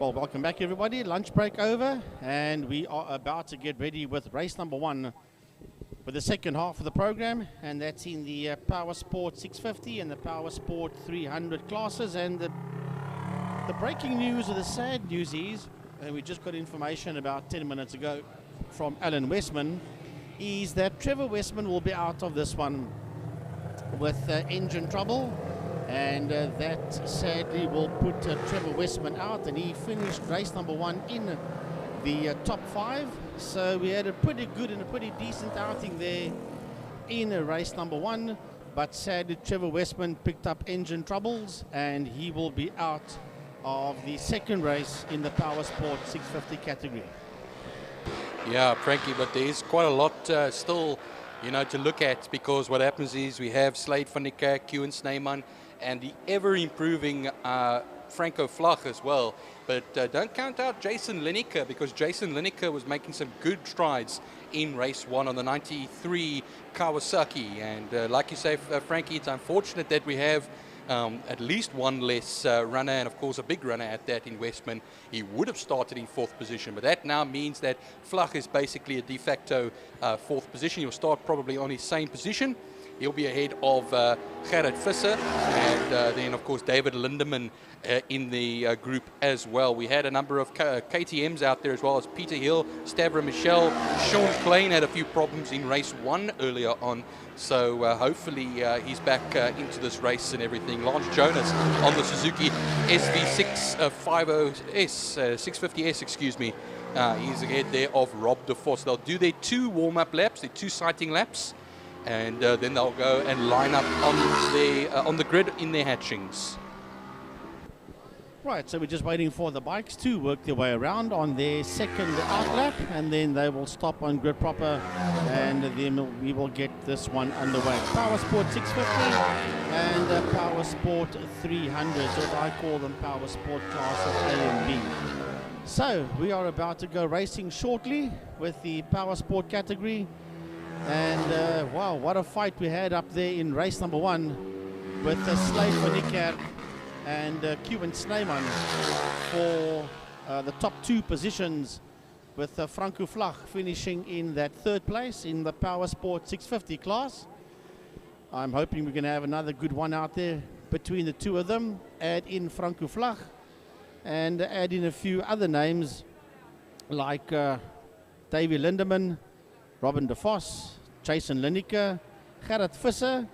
Speaker 2: Well, welcome back everybody. Lunch break over, and we are about to get ready with race number 1 for the second half of the program, and that's in the Power Sport 650 and the Power Sport 300 classes. And the breaking news, or the sad news, is, and we just got information about 10 minutes ago from Alan Westman, is that Trevor Westman will be out of this one with engine trouble. And that sadly will put Trevor Westman out, and he finished race number 1 in the top 5. So we had a pretty good and a pretty decent outing there in race number 1. But sadly, Trevor Westman picked up engine troubles, and he will be out of the second race in the Power Sport 650 category.
Speaker 1: Yeah, Frankie, but there is quite a lot still, to look at, because what happens is we have Slade van Niekerk, Kewan Snyman, and the ever-improving Franco Vlag as well. But don't count out Jason Lineker, because Jason Lineker was making some good strides in race 1 on the 93 Kawasaki. And like you say, Frankie, it's unfortunate that we have at least one less runner, and of course a big runner at that in Westman. He would have started in 4th position, but that now means that Vlag is basically a de facto 4th position. He'll start probably on his same position. He'll be ahead of Gerrit Visser, and then of course David Lindemann in the group as well. We had a number of KTMs out there as well as Peter Hill, Stavro Michel. Sean Klein had a few problems in race 1 earlier on, so hopefully he's back into this race and everything. Lance Jonas on the Suzuki SV650S, 650S, excuse me. He's ahead there of Rob de Vos. They'll do their 2 warm-up laps, their 2 sighting laps, and then they'll go and line up on the grid in their hatchings.
Speaker 2: Right, so we're just waiting for the bikes to work their way around on their second out lap, and then they will stop on grid proper, and then we will get this one underway. Power Sport 650 and Power Sport 300, as I call them, Power Sport class of A and B. So we are about to go racing shortly with the Power Sport category. And wow, what a fight we had up there in race number 1 with Slade van Niekerk and Kewan Snyman for the top 2 positions, with Franco Vlag finishing in that 3rd place in the Power Sport 650 class. I'm hoping we're going to have another good one out there between the 2 of them. Add in Franco Vlag and add in a few other names like Davy Lindemann, Robin de Vos, Jason Lineker, Gerrit Visser,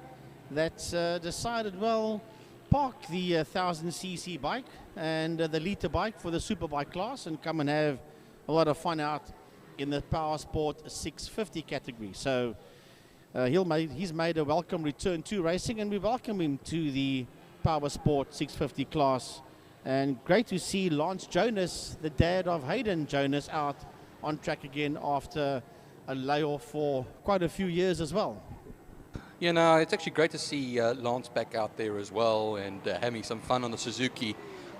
Speaker 2: that's decided, well, park the 1000cc bike and the liter bike for the superbike class and come and have a lot of fun out in the Power Sport 650 category. So he's made a welcome return to racing, and we welcome him to the Power Sport 650 class. And great to see Lance Jonas, the dad of Hayden Jonas, out on track again after a layoff for quite a few years as well.
Speaker 1: It's actually great to see Lance back out there as well, and having some fun on the Suzuki.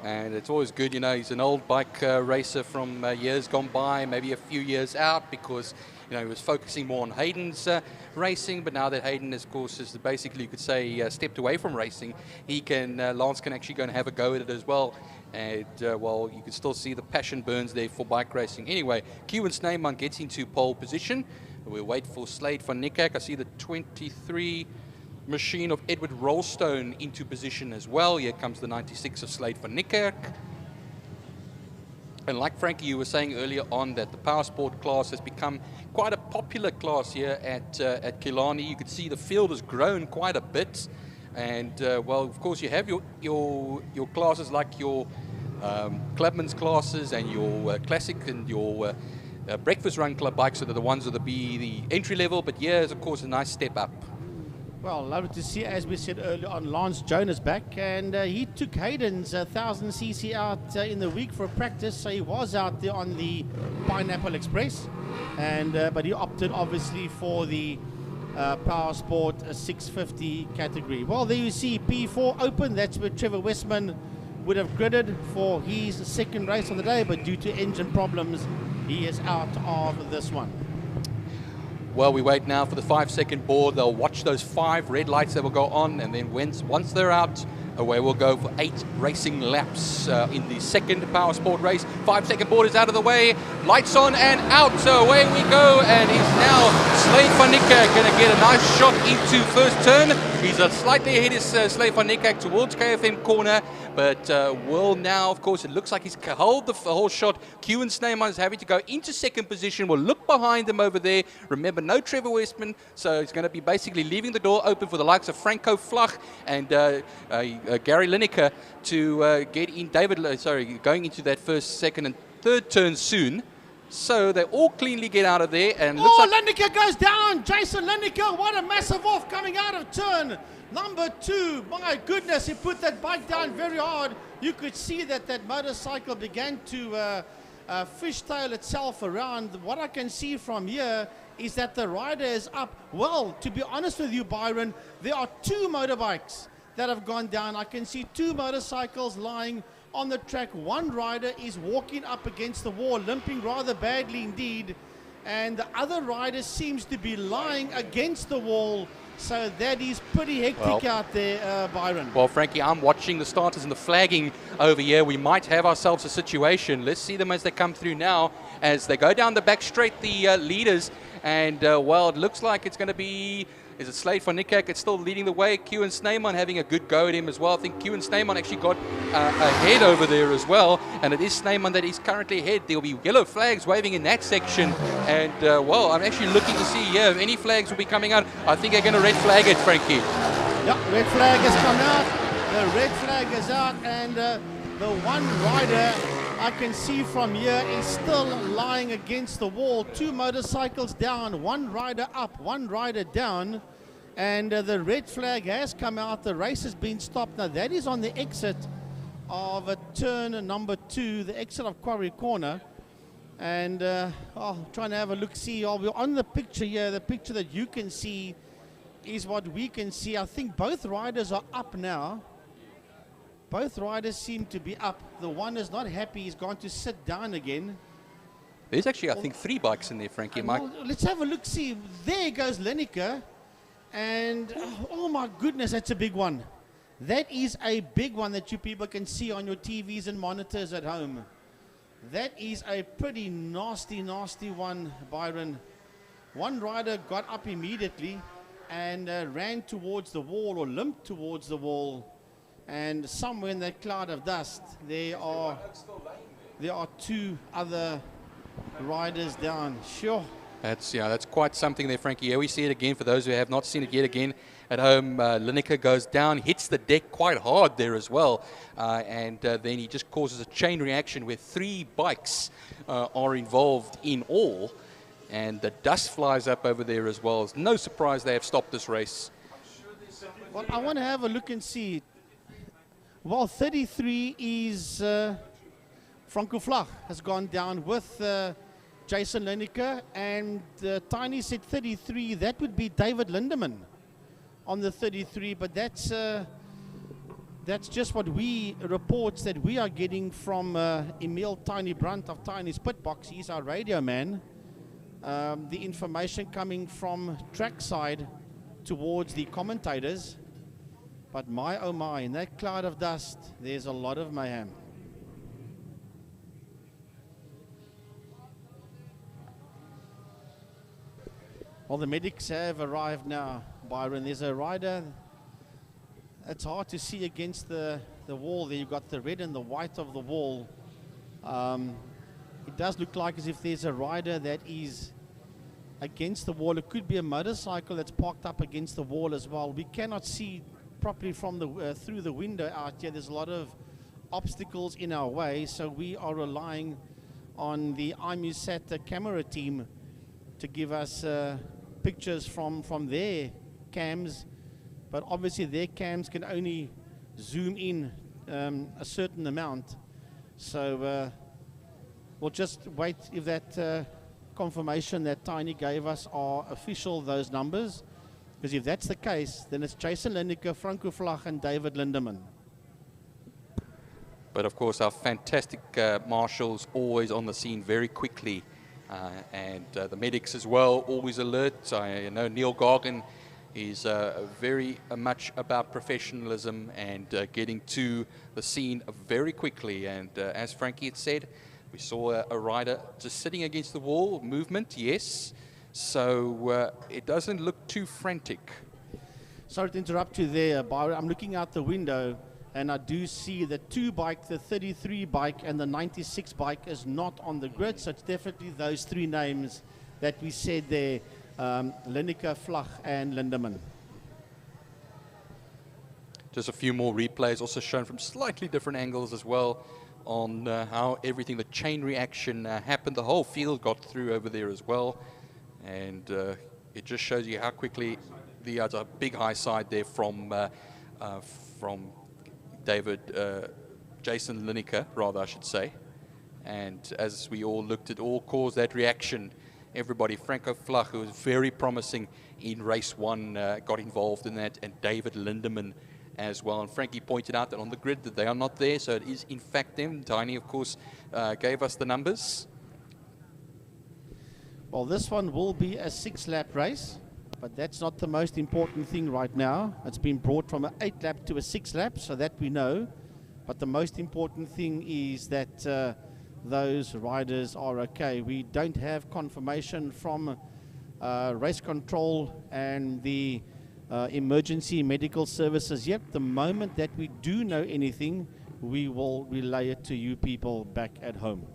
Speaker 1: And it's always good, he's an old bike racer from years gone by, maybe a few years out, because he was focusing more on Hayden's racing. But now that Hayden, of course, is basically, you could say, stepped away from racing, Lance can actually go and have a go at it as well. And well, you can still see the passion burns there for bike racing. Anyway, Kewan Snyman gets into pole position. We'll wait for Slade van Niekerk. I see the 23 machine of Edward Rollstone into position as well. Here comes the 96 of Slade van Niekerk. And like Frankie, you were saying earlier on, that the Power Sport class has become quite a popular class here at Killarney. You could see the field has grown quite a bit. And well, of course, you have your classes like your clubman's classes and your classic and your breakfast run club bikes, that are the ones that will be the entry level. But here is, of course, a nice step up.
Speaker 2: Well, lovely to see, as we said earlier on, Lance Jonas back, and he took Hayden's 1000cc out in the week for practice, so he was out there on the Pineapple Express, and but he opted obviously for the Power Sport 650 category. Well, there you see P4 open. That's where Trevor Westman would have gridded for his second race of the day, but due to engine problems, he is out of this one.
Speaker 1: Well, we wait now for the 5-second board. They'll watch those 5 red lights that will go on, and then once they're out, away we'll go for 8 racing laps in the second power sport race. 5-second board is out of the way. Lights on and out. So away we go. And he's now Slave van Niekerk going to get a nice shot into first turn. He's slightly ahead of Slave van Niekerk towards KFM corner. But will now, of course, it looks like he's held the whole shot. Kewan Snyman is having to go into second position. We'll look behind him over there. Remember, no Trevor Westman. So he's going to be basically leaving the door open for the likes of Franco Flach and Gary Lineker to get in. Going into that first, second, and third turn soon. So they all cleanly get out of there. And looks like
Speaker 2: Lineker goes down. Jason Lineker, what a massive off coming out of turn number 2. My goodness, he put that bike down very hard. You could see that motorcycle began to fishtail itself around. What I can see from here is that the rider is up. Well, to be honest with you, Byron, there are 2 motorbikes that have gone down. I can see 2 motorcycles lying on the track. One rider is walking up against the wall, limping rather badly indeed. And the other rider seems to be lying against the wall. So that is pretty hectic out there, Byron.
Speaker 1: Well, Frankie, I'm watching the starters and the flagging over here. We might have ourselves a situation. Let's see them as they come through now. As they go down the back straight, the leaders. And, well, it looks like it's going to be... Is it Slade van Niekerk? It's still leading the way. Kewan Snyman having a good go at him as well. I think Kewan Snyman actually got ahead over there as well. And it is Snyman that is currently ahead. There will be yellow flags waving in that section. And, well, I'm actually looking to see, if any flags will be coming out. I think they're going to red flag it, Frankie.
Speaker 2: Yeah, red flag has come out. The red flag is out. And the one rider I can see from here is still lying against the wall. 2 motorcycles down, 1 rider up, 1 rider down. And the red flag has come out. The race has been stopped. Now that is on the exit of turn number 2, the exit of Quarry Corner. And trying to have a look-see. We're on the picture here. The picture that you can see is what we can see. I think both riders are up now. Both riders seem to be up. The one is not happy. He's going to sit down again.
Speaker 1: There's actually, I think, 3 bikes in there, Frankie.
Speaker 2: Well, let's have a look-see. There goes Lineker. And, oh my goodness, that's a big one. That is a big one that you people can see on your TVs and monitors at home. That is a pretty nasty, nasty one, Byron. One rider got up immediately and ran towards the wall or limped towards the wall. And somewhere in that cloud of dust, there are 2 other riders down. Sure.
Speaker 1: That's quite something there, Frankie. Here we see it again for those who have not seen it yet again at home. Lineker goes down, hits the deck quite hard there as well. And then he just causes a chain reaction where 3 bikes are involved in all. And the dust flies up over there as well. It's no surprise they have stopped this race.
Speaker 2: Well, I want to have a look and see. Well, 33 is Franco Flach has gone down with Jason Lineker, and Tiny said 33. That would be David Lindemann on the 33, but that's just what reports that we are getting from Emil Tiny Brunt of Tiny's Pit Box. He's our radio man. The information coming from trackside towards the commentators. But my, oh my, in that cloud of dust, there's a lot of mayhem. Well, the medics have arrived now, Byron. There's a rider. It's hard to see against the wall there. You've got the red and the white of the wall. It does look like as if there's a rider that is against the wall. It could be a motorcycle that's parked up against the wall as well. We cannot see properly from the through the window out here. There's a lot of obstacles in our way, so we are relying on the IMUSAT camera team to give us pictures from their cams, but obviously their cams can only zoom in a certain amount, so we'll just wait if that confirmation that Tiny gave us are official, those numbers. Because if that's the case, then it's Jason Lineker, Franco Flach, and David Lindemann.
Speaker 1: But of course, our fantastic marshals always on the scene very quickly, and the medics as well, always alert. I know Neil Gargan is very much about professionalism and getting to the scene very quickly. And as Frankie had said, we saw a rider just sitting against the wall, movement, yes. So it doesn't look too frantic.
Speaker 2: Sorry to interrupt you there, Byron. I'm looking out the window and I do see the 2 bike, the 33 bike and the 96 bike is not on the grid. So it's definitely those 3 names that we said there, Lineker, Flach and Lindemann.
Speaker 1: Just a few more replays also shown from slightly different angles as well on how everything, the chain reaction happened. The whole field got through over there as well. And it just shows you how quickly the other big high side there from David, Jason Lineker, rather I should say. And as we all looked, it all caused that reaction. Everybody, Franco Flach, who was very promising in race 1, got involved in that, and David Lindemann as well. And Frankie pointed out that on the grid that they are not there, so it is in fact them. Tiny, of course, gave us the numbers.
Speaker 2: Well, this one will be a 6-lap race, but that's not the most important thing right now. It's been brought from an 8-lap to a 6-lap, so that we know. But the most important thing is that those riders are okay. We don't have confirmation from race control and the emergency medical services yet. The moment that we do know anything, we will relay it to you people back at home.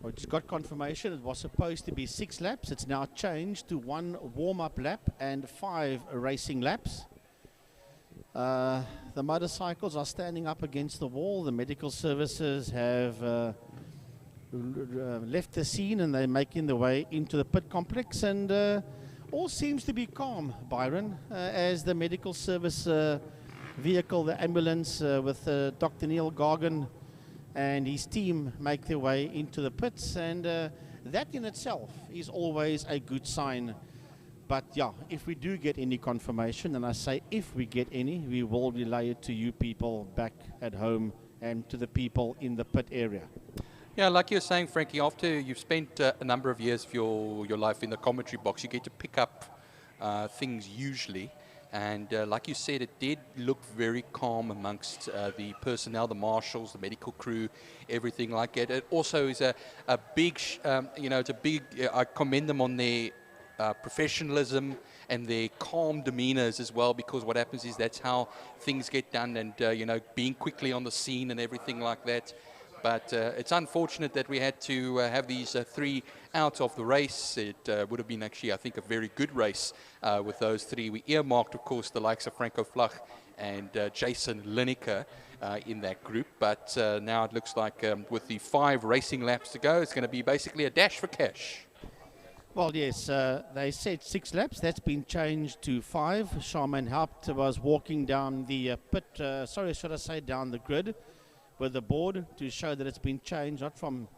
Speaker 2: We just got confirmation it was supposed to be 6 laps. It's now changed to 1 warm-up lap and 5 racing laps. The motorcycles are standing up against the wall. The medical services have left the scene and they're making their way into the pit complex, and all seems to be calm, Byron, as the medical service vehicle, the ambulance with Dr. Neil Gargan and his team make their way into the pits, and that in itself is always a good sign. But yeah, if we do get any confirmation, and I say if we get any, we will relay it to you people back at home and to the people in the pit area.
Speaker 1: Yeah, like you're saying, Frankie, after you've spent a number of years of your life in the commentary box, you get to pick up things usually. And like you said, it did look very calm amongst the personnel, the marshals, the medical crew, everything like that. It also is a big, it's a big, I commend them on their professionalism and their calm demeanors as well, because what happens is that's how things get done, and, being quickly on the scene and everything like that. But it's unfortunate that we had to have these 3 out of the race. It would have been actually, I think, a very good race with those 3. We earmarked, of course, the likes of Franco Flach and Jason Lineker in that group. But now it looks like with the 5 racing laps to go, it's going to be basically a dash for cash.
Speaker 2: Well, yes, they said 6 laps. That's been changed to 5. Charmaine Haupt was walking down the down the grid with the board to show that it's been changed, not from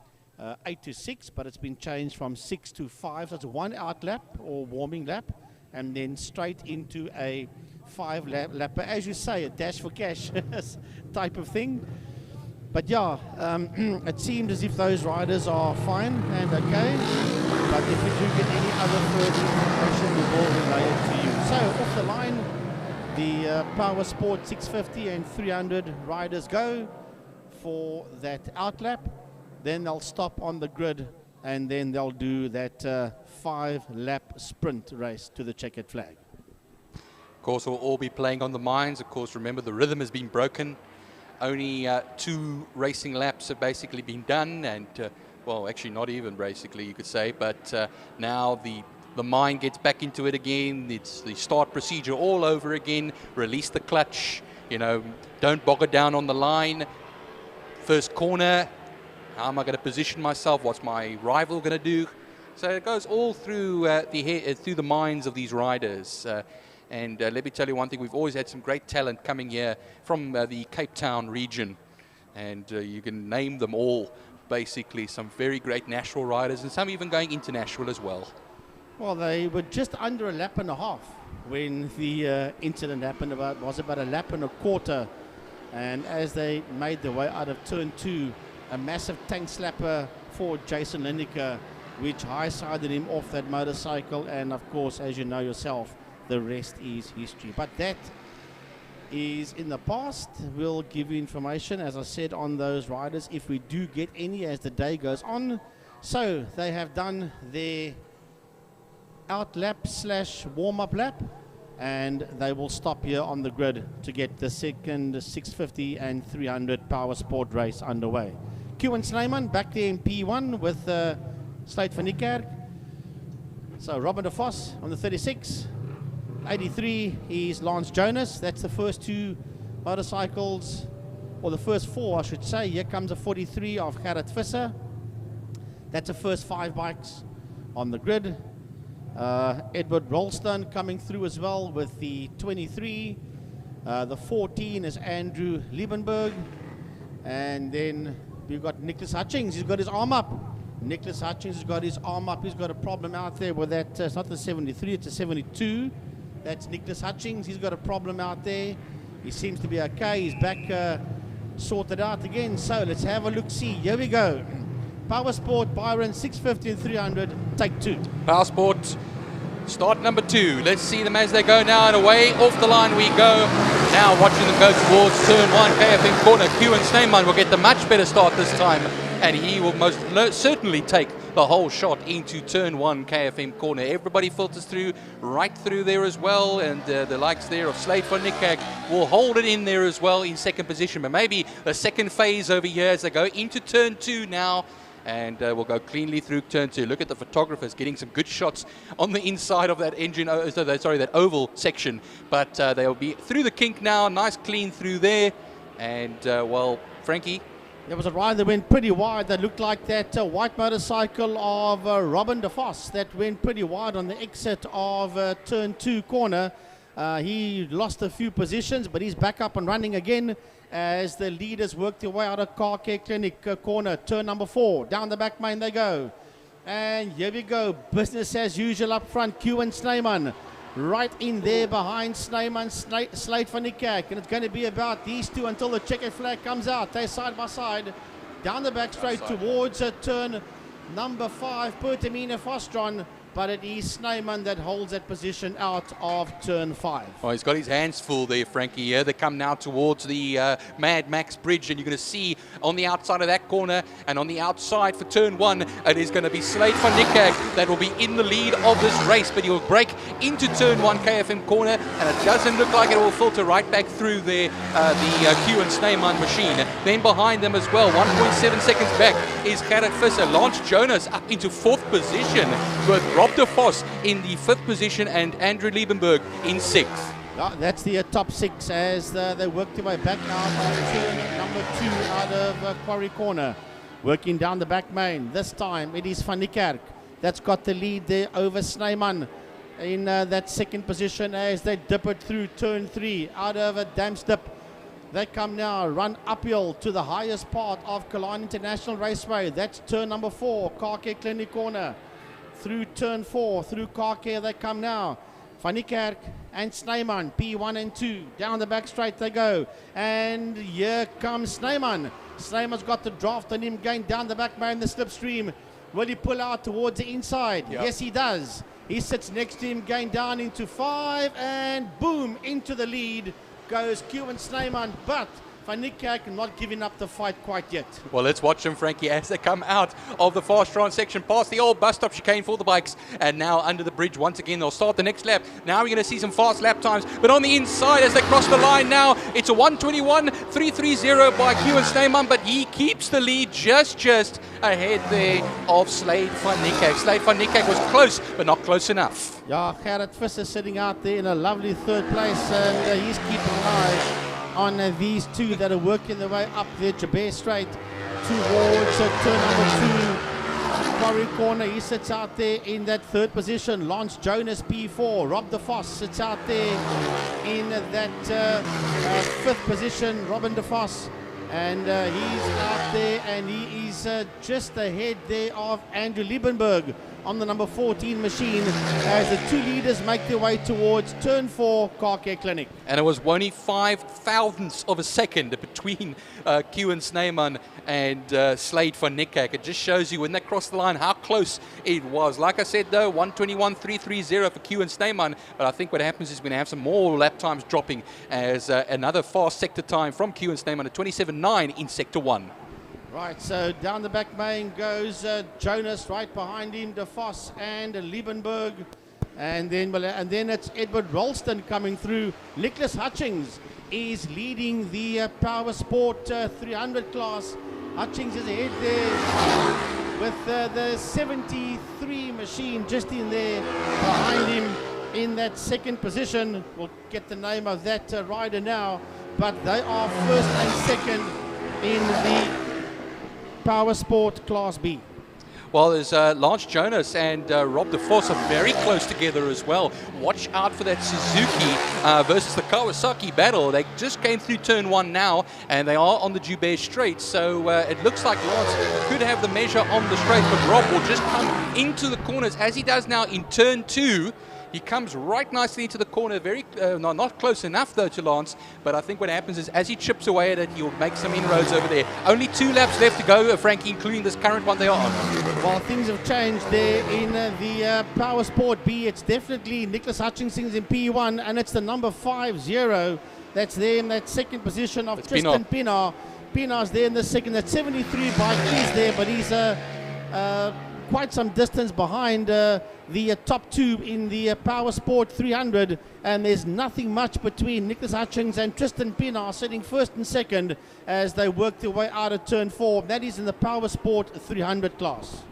Speaker 2: 8 to 6, but it's been changed from 6 to 5. So it's 1 out lap or warming lap, and then straight into a 5 lap. But as you say, a dash for cash type of thing. But yeah, it seems as if those riders are fine and okay. But if we do get any other further information, we will relay it to you. So off the line, the Power Sport 650 and 300 riders go for that out lap. Then they'll stop on the grid, and then they'll do that 5-lap sprint race to the checkered flag.
Speaker 1: Of course, we'll all be playing on the mines. Of course, remember, the rhythm has been broken. Only 2 racing laps have basically been done, and well, actually not even basically, you could say. But now the mine gets back into it again. It's the start procedure all over again. Release the clutch. Don't bog it down on the line. First corner, how am I going to position myself? What's my rival going to do? So it goes all through through the minds of these riders. And let me tell you one thing, we've always had some great talent coming here from the Cape Town region. And you can name them all, basically. Some very great national riders, and some even going international as well.
Speaker 2: Well, they were just under a lap and a half when the incident happened. Was about a lap and a quarter. And as they made their way out of turn 2, a massive tank slapper for Jason Lineker, which high-sided him off that motorcycle. And of course, as you know yourself, the rest is history. But that is in the past. We'll give you information, as I said, on those riders if we do get any as the day goes on. So they have done their out lap / warm-up lap, and they will stop here on the grid to get the second 650 and 300 Power Sport race underway. Kieran Snyman back there in P1 with Slate van Niekerk. So Robin de Vos on the 36. 83 is Lance Jonas. That's the first 2 motorcycles, or the first 4 I should say. Here comes a 43 of Gerrit Visser. That's the first 5 bikes on the grid. Edward Rolston coming through as well with the 23. The 14 is Andrew Liebenberg. And then we've got Nicholas Hutchings. He's got his arm up. Nicholas Hutchings has got his arm up. He's got a problem out there with that. It's not the 73, it's a 72. That's Nicholas Hutchings. He's got a problem out there. He seems to be okay. He's back sorted out again. So let's have a look-see. Here we go. Power Sport, Byron, 650 and 300, take 2.
Speaker 1: Power Sport, start number 2. Let's see them as they go now, and away off the line we go. Now watching them go towards turn 1, KFM corner. Kieran Snyman will get the much better start this time, and he will most certainly take the whole shot into turn 1, KFM corner. Everybody filters through, right through there as well, and the likes there of Slate van Niekerk will hold it in there as well in second position. But maybe the second phase over here as they go into turn 2 now. And we'll go cleanly through turn 2. Look at the photographers getting some good shots on the inside of that engine, that oval section. But they'll be through the kink now, nice clean through there. And, well, Frankie.
Speaker 2: There was a ride that went pretty wide that looked like that white motorcycle of Robin de Vos that went pretty wide on the exit of turn 2 corner. He lost a few positions, but he's back up and running again as the leaders work their way out of Car Care Clinic corner. Turn number 4. Down the back main they go. And here we go. Business as usual up front. Q and Snyman. Right in there behind Snyman, Slate van Niekerk. And it's going to be about these two until the checkered flag comes out. They're side by side. Down the back straight towards turn number 5, Pertamina Fostron. But it is Snyman that holds that position out of turn 5.
Speaker 1: Oh, he's got his hands full there, Frankie. Here they come now towards the Mad Max Bridge, and you're going to see on the outside of that corner and on the outside for turn 1, it is going to be Slate van Niekerk that will be in the lead of this race, but he'll break into turn 1 KFM corner, and it doesn't look like it will filter right back through there, the Q and Snyman machine. Then behind them as well, 1.7 seconds back is Gerrit Visser. Lance Jonas up into 4th position with Rob de Vos in the 5th position and Andrew Liebenberg in 6th.
Speaker 2: That's the top 6 as they work their way back out on turn number 2 out of Quarry Corner. Working down the back main. This time it is Van Niekerk that's got the lead there over Snyman in that 2nd position as they dip it through turn 3 out of a Damstip. They come now, run uphill to the highest part of Killarney International Raceway. That's turn number 4, Car Care Clinic Corner. Through turn 4, through Car Care they come now. Van Niekerk and Snyman, P1 and 2. Down the back straight they go. And here comes Snyman. Snyman's got the draft on him going down the back main, the slipstream. Will he pull out towards the inside?
Speaker 1: Yep.
Speaker 2: Yes, he does. He sits next to him going down into 5 and boom, into the lead goes Q and Snyman, but Van Niekerk not giving up the fight quite yet.
Speaker 1: Well, let's watch them, Frankie, as they come out of the fast transaction past the old bus stop chicane for the bikes, and now under the bridge once again. They'll start the next lap. Now we're going to see some fast lap times, but on the inside as they cross the line now, it's a 1:21.330 by Q and Snyman, but he keeps the lead just ahead there of Slade van Niekerk. Slade van Niekerk was close, but not close enough.
Speaker 2: Yeah, Gerrit Visser sitting out there in a lovely 3rd place, and he's keeping an eye on these two that are working their way up there, Jabez Straight towards turn number 2, Quarry Corner. He sits out there in that 3rd position. Lance Jonas, P4. Rob de Vos sits out there in that 5th position, Robin de Vos. And he's out there, and he is just ahead there of Andrew Liebenberg on the number 14 machine as the 2 leaders make their way towards turn 4, Car Care Clinic.
Speaker 1: And it was only 5 thousandths of a second between Q and Snyman and Slade van Niekerk. It just shows you when they crossed the line how close it was. Like I said though, 1:21.330 for Q and Snyman, but I think what happens is we're going to have some more lap times dropping as another fast sector time from Q and Snyman at 27.9 in sector 1.
Speaker 2: Right, so down the back main goes Jonas, right behind him, De Vos and Liebenberg. And then it's Edward Ralston coming through. Nicholas Hutchings is leading the Power Sport 300 class. Hutchings is ahead there with the 73 machine just in there behind him in that 2nd position. We'll get the name of that rider now, but they are 1st and 2nd in the Power Sport Class B.
Speaker 1: Well, there's Lance Jonas and Rob de Vos are very close together as well. Watch out for that Suzuki versus the Kawasaki battle. They just came through turn 1 now, and they are on the Joubert straight. So it looks like Lance could have the measure on the straight, but Rob will just come into the corners as he does now in turn 2. He comes right nicely into the corner, very not close enough though to Lance, but I think what happens is as he chips away at it, he'll make some inroads over there. Only 2 laps left to go, Frankie, including this current one they are on.
Speaker 2: Well, things have changed there in the Power Sport B. It's definitely Nicholas Hutchinson's in P1, and it's the number 50 that's there in that 2nd position of Tristan Pienaar. Pienaar's there in the 2nd. That 73 bike is there, but he's quite some distance behind the top 2 in the Power Sport 300, and there's nothing much between Nicholas Hutchings and Tristan Pienaar sitting 1st and 2nd as they work their way out of turn 4. That is in the Power Sport 300 class.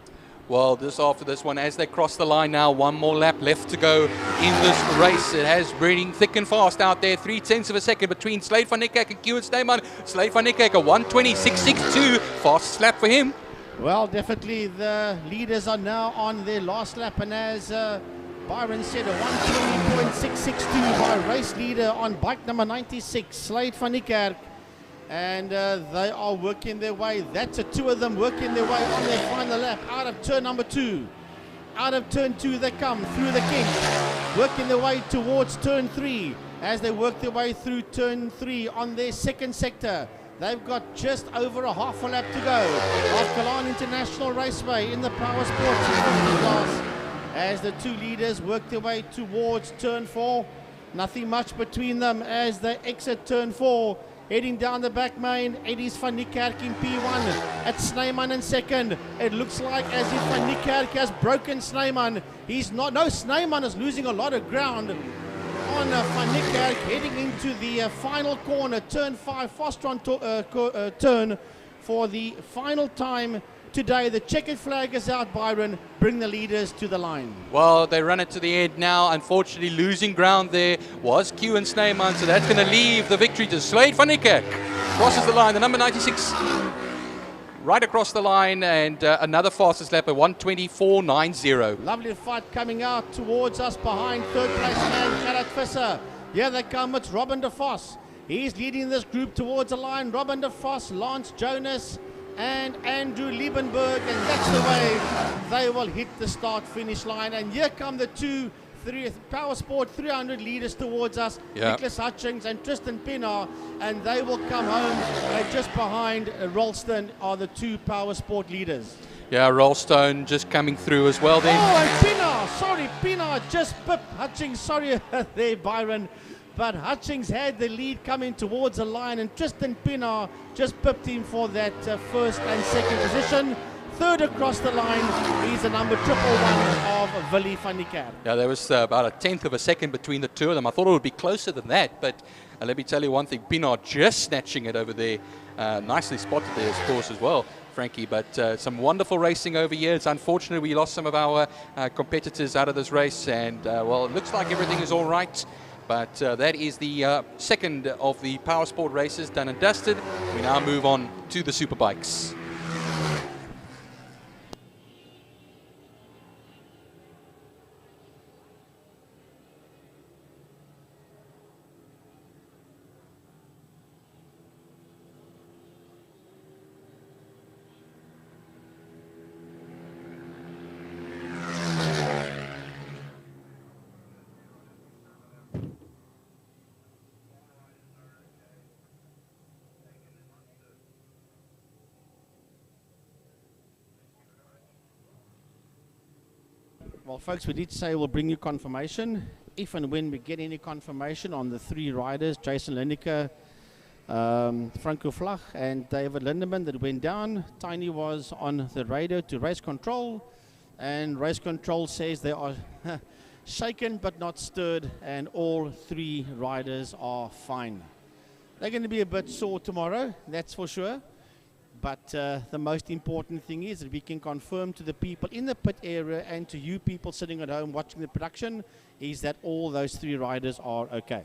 Speaker 1: Well, just after this one, as they cross the line now, 1 more lap left to go in this race. It has breeding thick and fast out there. 0.3 of a second between Slade van Niekerk and Q and Snyman. Slade van Niekerk a 1:26.62. Fastest lap for him.
Speaker 2: Well, definitely the leaders are now on their last lap, and as Byron said a 120.662 by race leader on bike number 96, Slade van Niekerk. And they are working their way. That's two of them working their way on their final lap out of turn number 2. Out of turn 2 they come through the kink, working their way towards turn 3. As they work their way through turn 3 on their second sector, they've got just over a half a lap to go of Killarney International Raceway in the Power Sports 50 class. As the two leaders work their way towards turn 4, nothing much between them as they exit turn 4. Heading down the back main, it is Van Niekerk in P1 at Snyman in second. It looks like as if Van Niekerk has broken Snyman. He's not, no, Snyman is losing a lot of ground on Van Niekerk heading into the final corner, turn 5, Fostron turn for the final time today. The checkered flag is out, Byron. Bring the leaders to the line.
Speaker 1: Well, they run it to the end now. Unfortunately, losing ground there was Q and Snyman, so that's going to leave the victory to Slade van Niekerk. Crosses the line, the number 96, right across the line, and another fastest lap at 1:24.90.
Speaker 2: Lovely fight coming out towards us behind third place man Gerard Visser. Here they come, it's Robin de Vos. He's leading this group towards the line. Robin de Vos, Lance Jonas, and Andrew Liebenberg, and that's the way they will hit the start-finish line. And here come the two Power Sport 300 leaders towards us, Nicholas Hutchings and Tristan Pienaar, and they will come home just behind Ralston are the two Power Sport leaders.
Speaker 1: Yeah, Rollstone just coming through as well then.
Speaker 2: Oh, and Pienaar just pipped Hutchings, sorry there, Byron. But Hutchings had the lead coming towards the line, and Tristan Pienaar just pipped him for that first and second position. Third across the line is the number 111 of Willie van Niekerk.
Speaker 1: Yeah, there was about a tenth of a second between the two of them. I thought it would be closer than that, but let me tell you one thing, Pienaar just snatching it over there. Nicely spotted there, of course, as well, Frankie. But some wonderful racing over here. It's unfortunate we lost some of our competitors out of this race, and well, it looks like everything is all right. But that is the second of the Power Sport races done and dusted. We now move on to the Superbikes.
Speaker 2: Well, folks, we did say we'll bring you confirmation. If and when we get any confirmation on the three riders, Jason Lineker, Franco Flach, and David Lindemann that went down, Tiny was on the radio to race control, and race control says they are shaken but not stirred, and all three riders are fine. They're going to be a bit sore tomorrow, that's for sure. But the most important thing is that we can confirm to the people in the pit area and to you people sitting at home watching the production is that all those three riders are okay.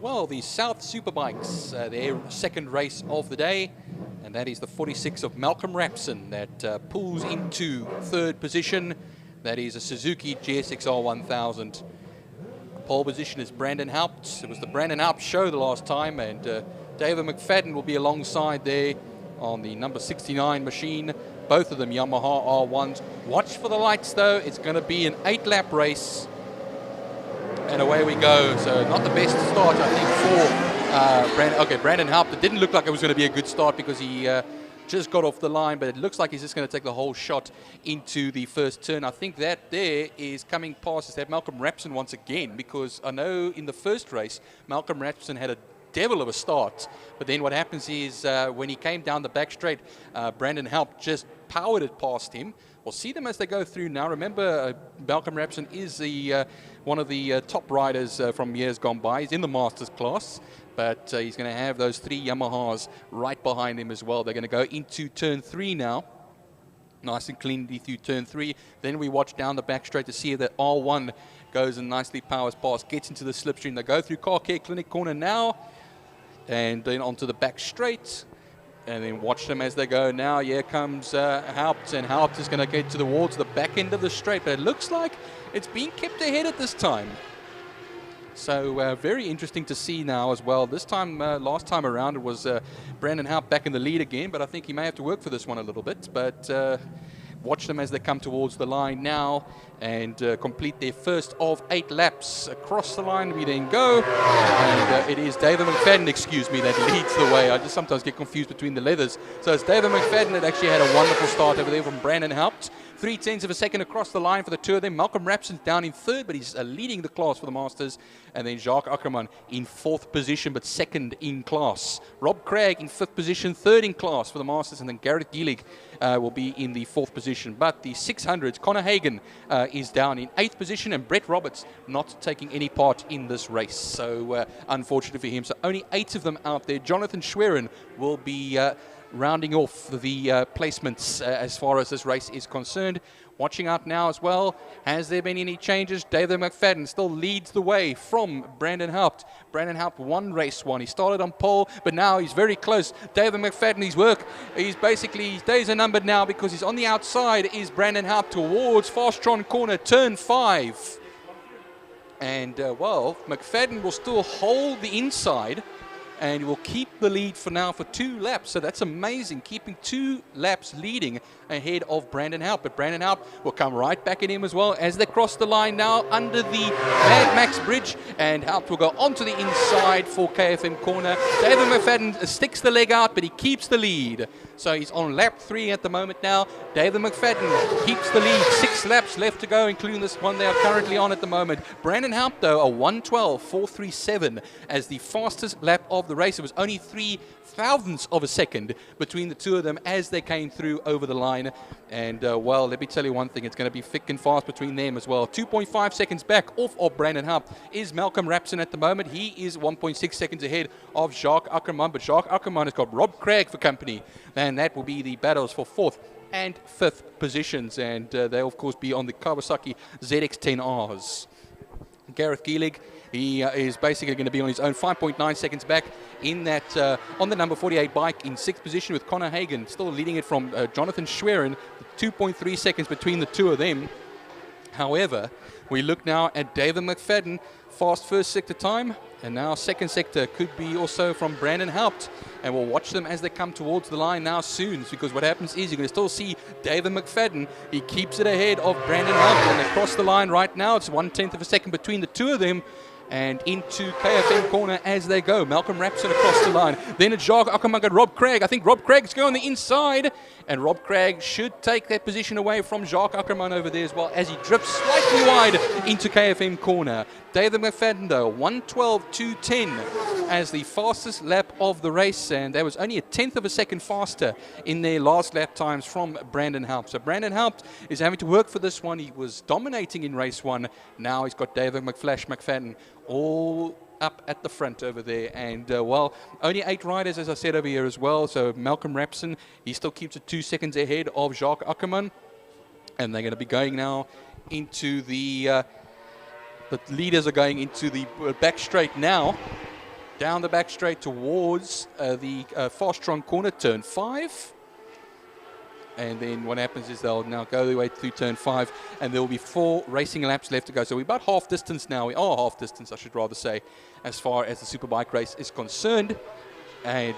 Speaker 1: well, the South Superbikes, their second race of the day. And that is the 46 of Malcolm Rapson that pulls into third position. That is a Suzuki GSXR 1000. Pole position is Brandon Haupt. It was the Brandon Haupt show the last time, and David McFadden will be alongside there on the number 69 machine. Both of them Yamaha R1s. Watch for the lights though. It's going to be an 8-lap race. And away we go. So not the best start, I think, for Brandon. Okay, Brandon Haupt. It didn't look like it was going to be a good start because he just got off the line, but it looks like he's just going to take the whole shot into the first turn. I think that there is coming past is that Malcolm Rapson once again, because I know in the first race, Malcolm Rapson had a devil of a start, but then what happens is when he came down the back straight, Brandon Haupt just powered it past him. We'll see them as they go through now. Remember, Malcolm Rapson is one of the top riders from years gone by. He's in the Masters class, but he's going to have those 3 Yamahas right behind him as well. They're going to go into turn 3 now. Nice and cleanly through turn 3. Then we watch down the back straight to see that R1 goes and nicely powers past, gets into the slipstream. They go through Car Care Clinic corner now, and then onto the back straight. And then watch them as they go now. Here comes Haupt, and Haupt is going to get towards the back end of the straight, but it looks like it's being kept ahead at this time. So very interesting to see now as well. This time, last time around, it was Brandon Haupt back in the lead again, but I think he may have to work for this one a little bit. But watch them as they come towards the line now and complete their first of 8 laps. Across the line we then go, and it is David McFadden, excuse me, that leads the way. I just sometimes get confused between the leathers. So it's David McFadden that actually had a wonderful start over there from Brandon Haupt. 0.3 of a second across the line for the two of them. Malcolm Rapson down in third, but he's leading the class for the Masters. And then Jacques Ackerman in 4th position, but second in class. Rob Craig in 5th position, 3rd in class for the Masters. And then Gareth Gielig will be in the 4th position. But the 600s, Conor Hagen is down in 8th position, and Brett Roberts not taking any part in this race. So unfortunately for him. So only 8 of them out there. Jonathan Schwerin will be rounding off the placements as far as this race is concerned. Watching out now as well. Has there been any changes? David McFadden still leads the way from Brandon Haupt. Brandon Haupt won race 1. He started on pole, but now he's very close. David McFadden, his work, his days are numbered now because he's on the outside is Brandon Haupt towards Fastron corner, turn 5. And, well, McFadden will still hold the inside and will keep the lead for now for 2 laps. So that's amazing, keeping 2 laps leading ahead of Brandon Haupt. But Brandon Haupt will come right back at him as well as they cross the line now under the Mad Max bridge. And Haupt will go onto the inside for KFM corner. David McFadden sticks the leg out, but he keeps the lead. So he's on lap 3 at the moment now. David McFadden keeps the lead. 6 laps left to go, including this one they are currently on at the moment. Brandon Haupt, though, a 1:12.437 as the fastest lap of the race. It was only 0.03 of a second between the two of them as they came through over the line. And, well, let me tell you one thing. It's going to be thick and fast between them as well. 2.5 seconds back off of Brandon Haupt is Malcolm Rapson at the moment. He is 1.6 seconds ahead of Jacques Ackerman. But Jacques Ackerman has got Rob Craig for company. And that will be the battles for 4th and 5th positions. And they'll, of course, be on the Kawasaki ZX-10Rs. Gareth Gielig, he is basically going to be on his own, 5.9 seconds back in that on the number 48 bike in 6th position with Conor Hagen, still leading it from Jonathan Schwerin, 2.3 seconds between the two of them. However, we look now at David McFadden, fast first sector time, and now second sector could be also from Brandon Haupt. And we'll watch them as they come towards the line now soon, because what happens is you're going to still see David McFadden. He keeps it ahead of Brandon Haupt, and they cross the line right now. It's 1/10 of a second between the two of them. And into KFM corner as they go. Malcolm Rapson across the line. Then it's Jacques Ackerman and Rob Craig. I think Rob Craig's going on the inside. And Rob Craig should take that position away from Jacques Ackerman over there as well as he drifts slightly wide into KFM corner. David McFadden, though, 1:12.210 as the fastest lap of the race. And that was only 1/10 of a second faster in their last lap times from Brandon Haupt. So Brandon Haupt is having to work for this one. He was dominating in race 1. Now he's got David McFadden all up at the front over there. And, well, only 8 riders, as I said, over here as well. So Malcolm Rapson, he still keeps it 2 seconds ahead of Jacques Ackerman. And they're going to be going now into the leaders are going into the back straight now. down the back straight towards the Fastron corner, turn 5. And then what happens is they'll now go their way through turn 5, and there will be 4 racing laps left to go. So we're about half distance now. We are half distance, I should rather say, as far as the Superbike race is concerned. And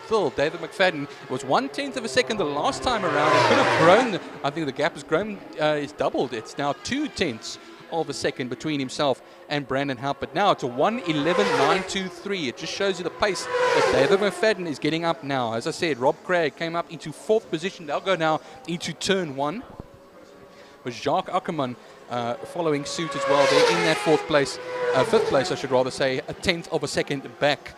Speaker 1: still, David McFadden was 1/10 of a second the last time around. It could have grown. I think the gap has grown, it's doubled. It's now 2/10 of a second between himself and Brandon Haupt. But now it's a 1:11.923. It just shows you the pace that David McFadden is getting up now. As I said, Rob Craig came up into 4th position. They'll go now into turn 1. With Jacques Ackerman following suit as well. They're in that 4th place, 5th place, I should rather say, a 1/10 of a second back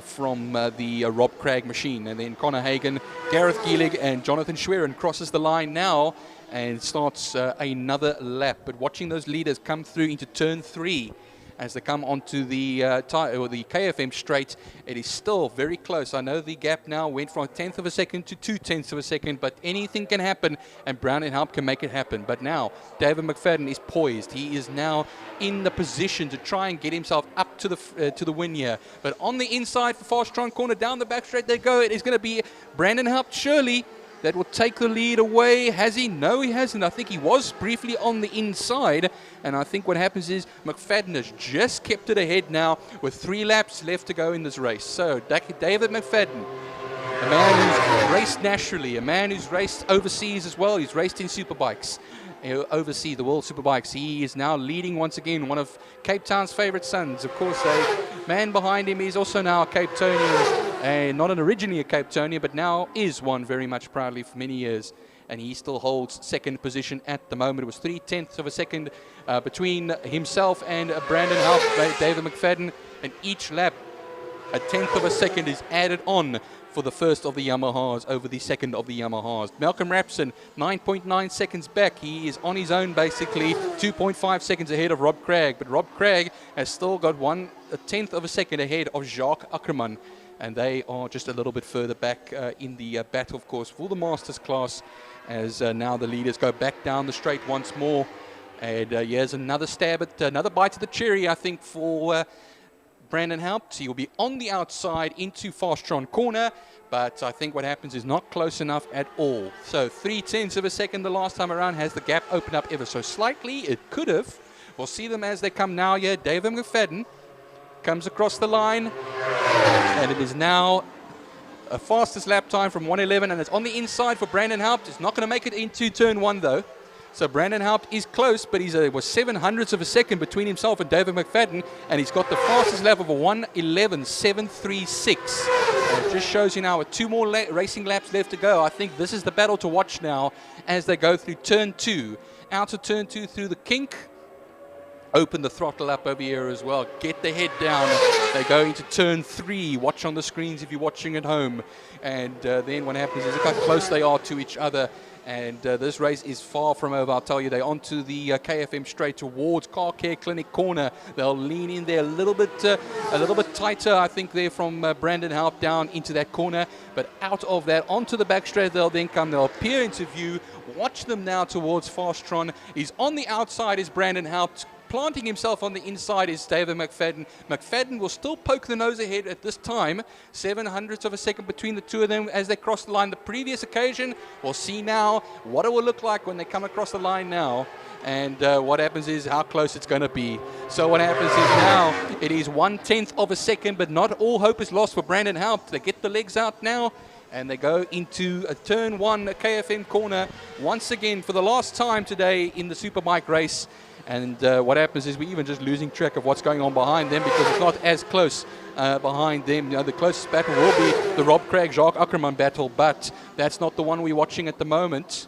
Speaker 1: from the Rob Craig machine. And then Connor Hagen, Gareth Gielig, and Jonathan Schwerin crosses the line now and starts another lap. But watching those leaders come through into turn 3 as they come onto the KFM straight, it is still very close. I know the gap now went from 1/10 of a second to 2/10 of a second, but anything can happen, and Brown and Haupt can make it happen. But now David McFadden is poised. He is now in the position to try and get himself up to the win here. But on the inside for Fastron corner, down the back straight they go. It is going to be Brandon Haupt, surely, that will take the lead away. Has he? No, he hasn't. I think he was briefly on the inside. And I think what happens is McFadden has just kept it ahead now with 3 laps left to go in this race. So David McFadden, a man who's raced nationally, a man who's raced overseas as well. He's raced in superbikes, oversee the World Superbikes. He is now leading once again, one of Cape Town's favourite sons. Of course, a man behind him is also now a Cape Townian, and not originally a Cape Townian, but now is one very much proudly for many years. And he still holds 2nd position at the moment. It was 3/10 of a second between himself and Brandon Haupt, David McFadden, and each lap a 1/10 of a second is added on for the first of the Yamahas over the second of the Yamahas. Malcolm Rapson, 9.9 seconds back. He is on his own, basically, 2.5 seconds ahead of Rob Craig. But Rob Craig has still got 1/10 of a second ahead of Jacques Ackerman. And they are just a little bit further back in the battle, of course, for the Masters class, as now the leaders go back down the straight once more. And here's another stab at another bite of the cherry, I think, for Brandon Haupt. He'll be on the outside into Fastron corner, but I think what happens is not close enough at all. So 3/10 of a second the last time around. Has the gap opened up ever so slightly? It could have. We'll see them as they come now here. David McFadden comes across the line, and it is now a fastest lap time from 1:11, and it's on the inside for Brandon Haupt. He's not going to make it into turn 1 though. So Brandon Haupt is close, but he's was 7/100ths of a second between himself and David McFadden, and he's got the fastest lap of a 1:11.736. And it just shows you now with 2 more racing laps left to go. I think this is the battle to watch now as they go through turn 2. Out of turn 2 through the kink. Open the throttle up over here as well. Get the head down. They go into turn 3. Watch on the screens if you're watching at home. And then what happens is look how close they are to each other. And this race is far from over. I'll tell you, they're onto the KFM straight towards Car Care Clinic corner. They'll lean in there a little bit tighter, I think, there from Brandon Haupt down into that corner. But out of that, onto the back straight, they'll then come. They'll appear into view. Watch them now towards Fastron. He's on the outside is Brandon Haupt. Planting himself on the inside is David McFadden. McFadden will still poke the nose ahead at this time. 7/100ths of a second between the two of them as they cross the line. The previous occasion, we'll see now what it will look like when they come across the line now. And what happens is how close it's going to be. So what happens is now it is 1/10 of a second, but not all hope is lost for Brandon Haupt. They get the legs out now, and they go into a turn 1, a KFM corner, once again for the last time today in the Superbike race. And what happens is we're even just losing track of what's going on behind them because it's not as close behind them. You know, the closest battle will be the Rob Craig, Jacques Ackerman battle, but that's not the one we're watching at the moment.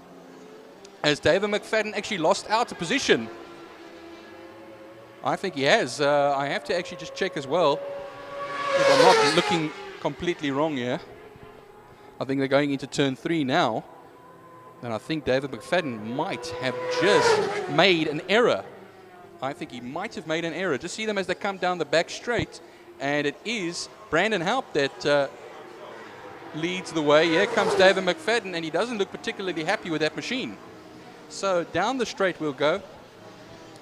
Speaker 1: As David McFadden actually lost out of position. I think he has. I have to actually just check as well. If I'm not looking completely wrong here. I think they're going into turn 3 now. And I think David McFadden might have just made an error. I think he might have made an error. Just see them as they come down the back straight. And it is Brandon Haupt that leads the way. Here comes David McFadden, and he doesn't look particularly happy with that machine. So down the straight we'll go.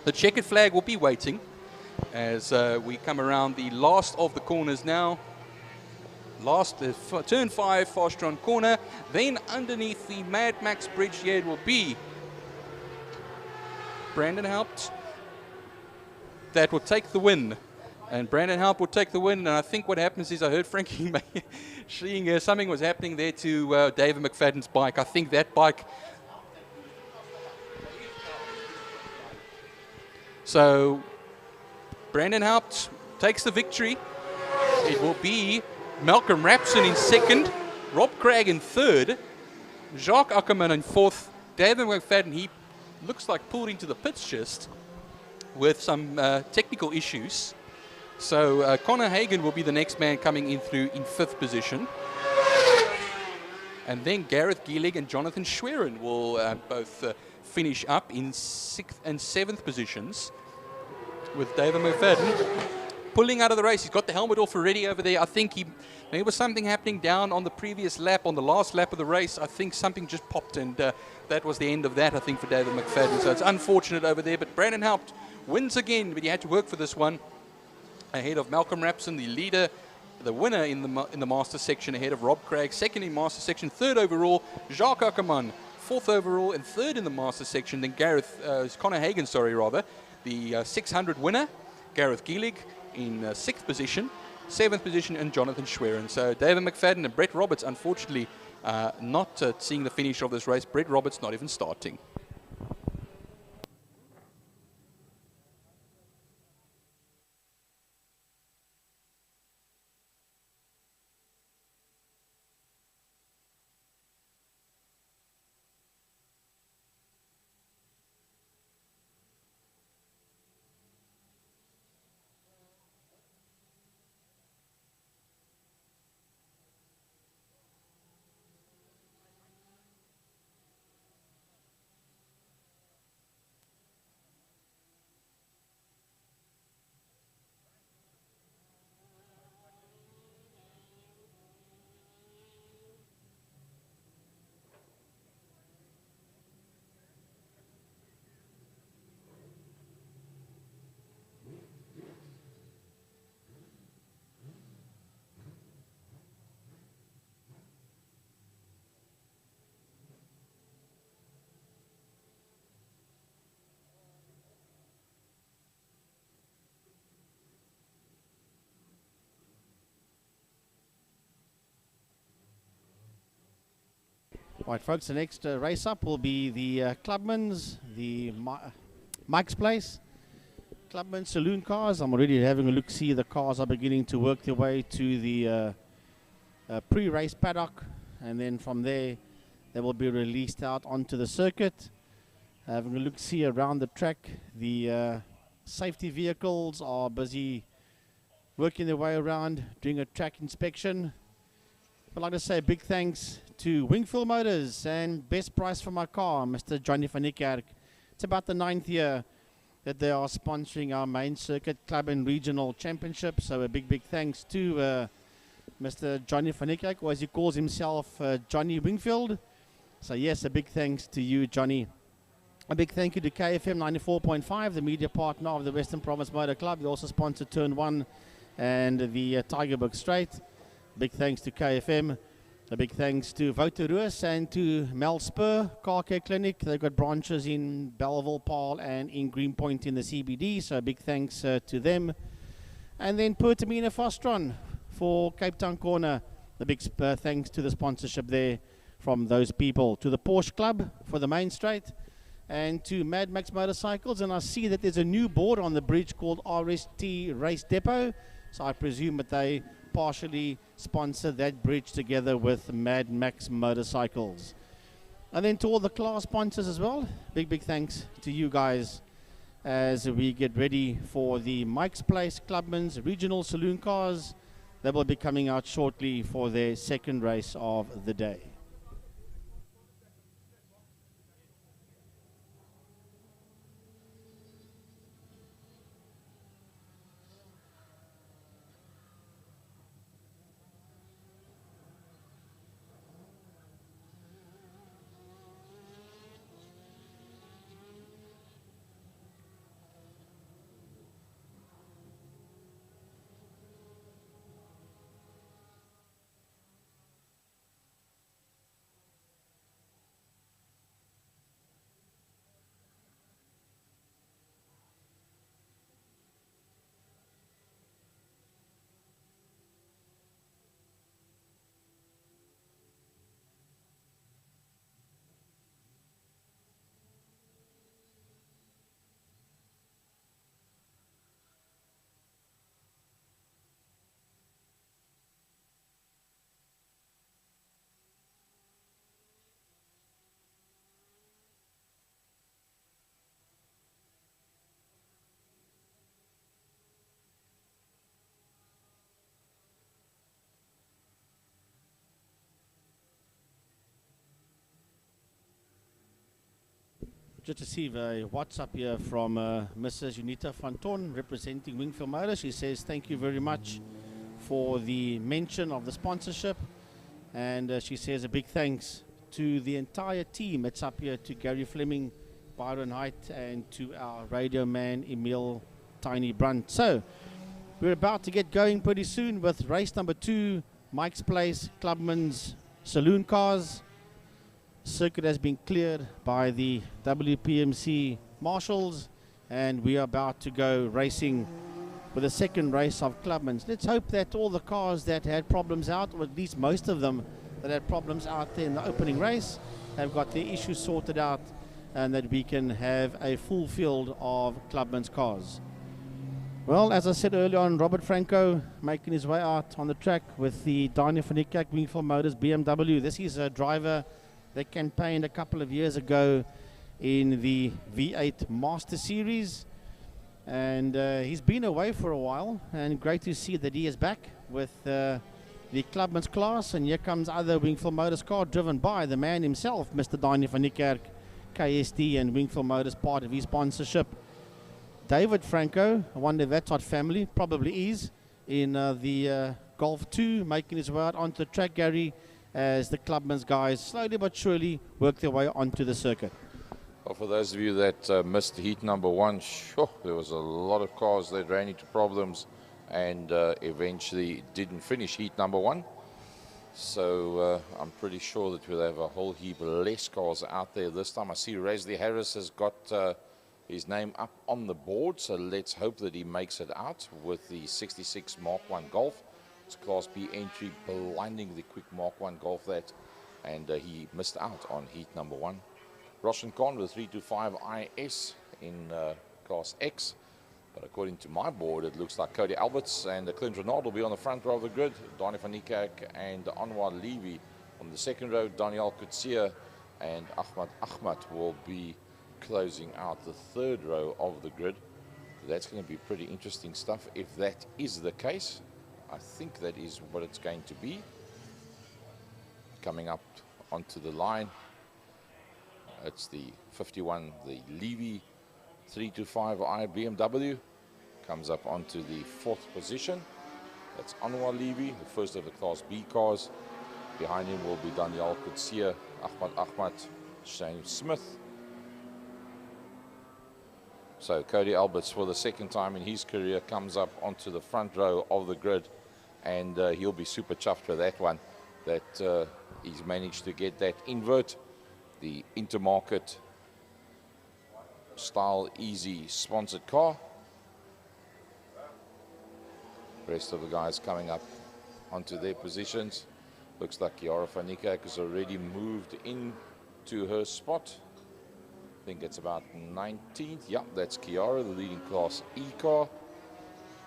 Speaker 1: The checkered flag will be waiting. as we come around the last of the corners now. Last, turn 5, fast-run corner. Then underneath the Mad Max bridge here, it will be Brandon Haupt that will take the win. And Brandon Haupt will take the win. And I think what happens is, I heard Frankie seeing something was happening there to David McFadden's bike. I think that bike. So Brandon Haupt takes the victory. It will be Malcolm Rapson in second, Rob Craig in third, Jacques Ackerman in fourth. David McFadden, he looks like pulled into the pits just with some technical issues. So Connor Hagen will be the next man coming in through in fifth position. And then Gareth Gielig and Jonathan Schwerin will both finish up in sixth and seventh positions, with David McFadden pulling out of the race. He's got the helmet off already over there. I think there was something happening down on the previous lap, on the last lap of the race. I think something just popped, and that was the end of that, I think, for David McFadden. So it's unfortunate over there, but Brandon Haupt wins again, but he had to work for this one, ahead of Malcolm Rapson, the leader, the winner in the Master section, ahead of Rob Craig, second in Master section, third overall, Jacques Ackerman, fourth overall, and third in the Master section. Then Connor Hagen, the 600 winner, Gareth Gielig in sixth position, seventh position, and Jonathan Schwerin. So David McFadden and Brett Roberts, unfortunately, not seeing the finish of this race. Brett Roberts not even starting.
Speaker 2: Right, folks, the next race up will be the Clubman's, the Mike's Place. Clubman Saloon cars. I'm already having a look, see the cars are beginning to work their way to the pre-race paddock. And then from there, they will be released out onto the circuit. Having a look, see around the track. The safety vehicles are busy working their way around, doing a track inspection. I'd like to say a big thanks to Wingfield Motors and Best Price for My Car, Mr. Johnny van Niekerk. It's about the 9th year that they are sponsoring our main circuit club and regional championship. So a big thanks to Mr. Johnny van Niekerk, or as he calls himself, Johnny Wingfield. So yes, a big thanks to you, Johnny. A big thank you to KFM 94.5, the media partner of the Western Province Motor Club. They also sponsor Turn 1 and the Tigerberg Straight. Big thanks to KFM. A big thanks to Wouter Roos and to Mel Spur Car Care Clinic. They've got branches in Belleville, Paarl, and in Greenpoint in the CBD. So a big thanks to them. And then Pertamina Fostron for Cape Town Corner. A big thanks to the sponsorship there from those people. To the Porsche Club for the main straight. And to Mad Max Motorcycles. And I see that there's a new board on the bridge called RST Race Depot. So I presume that they partially sponsor that bridge together with Mad Max Motorcycles. And then to all the class sponsors as well, big thanks to you guys as we get ready for the Mike's Place Clubman's Regional Saloon Cars that will be coming out shortly for their second race of the day. just received a WhatsApp here from Mrs. Unita Fanton, representing Wingfield Motors. She says, thank you very much for the mention of the sponsorship. And she says a big thanks to the entire team that's up here, to Gary Fleming, Byron Height, and to our radio man, Emil Tiny Brunt. So, we're about to get going pretty soon with race number 2, Mike's Place Clubman's Saloon Cars. Circuit has been cleared by the WPMC marshals, and we are about to go racing with the second race of Clubman's. Let's hope that all the cars that had problems out, or at least most of them that had problems out there in the opening race, have got their issues sorted out, and that we can have a full field of Clubman's cars. Well, as I said earlier on, Robert Franco making his way out on the track with the Daniel van Niekerk Wingfield Motors BMW. This is a driver that campaigned a couple of years ago in the V8 Master Series, and he's been away for a while, and great to see that he is back with the Clubman's class. And here comes other Wingfield Motors car driven by the man himself, Mr. Daniel van Niekerk, KSD and Wingfield Motors, part of his sponsorship. David Franco, I wonder if that's not family, probably is, in the Golf 2, making his way out onto the track, Gary, as the Clubman's guys slowly but surely work their way onto the circuit.
Speaker 3: Well, for those of you that missed heat number 1, sure, there was a lot of cars that ran into problems and eventually didn't finish heat number 1. So I'm pretty sure that we'll have a whole heap less cars out there this time. I see Rasley Harris has got his name up on the board, so let's hope that he makes it out with the 66 Mark 1 Golf. It's Class B entry, blindingly quick Mark 1 Golf that, and he missed out on heat number 1. Roshan Khan with 325 IS in Class X. But according to my board, it looks like Cody Alberts and Clint Renard will be on the front row of the grid. Dani van Niekerk and Anwar Levy on the second row. Daniel Kutsia and Ahmad will be closing out the third row of the grid. That's going to be pretty interesting stuff. If that is the case, I think that is what it's going to be. Coming up onto the line, it's the 51, the Levy 325i BMW, comes up onto the 4th position. That's Anwar Levy, the first of the Class B cars. Behind him will be Daniel Kutsia, Ahmad, Shane Smith. So Cody Alberts, for the second time in his career, comes up onto the front row of the grid, and he'll be super chuffed with that one, that he's managed to get that invert, the Intermarket Style Easy sponsored car. Rest of the guys coming up onto their positions. Looks like Chiara van Niekerk has already moved into her spot. I think it's about 19th. Yeah, that's Chiara, the leading Class E car.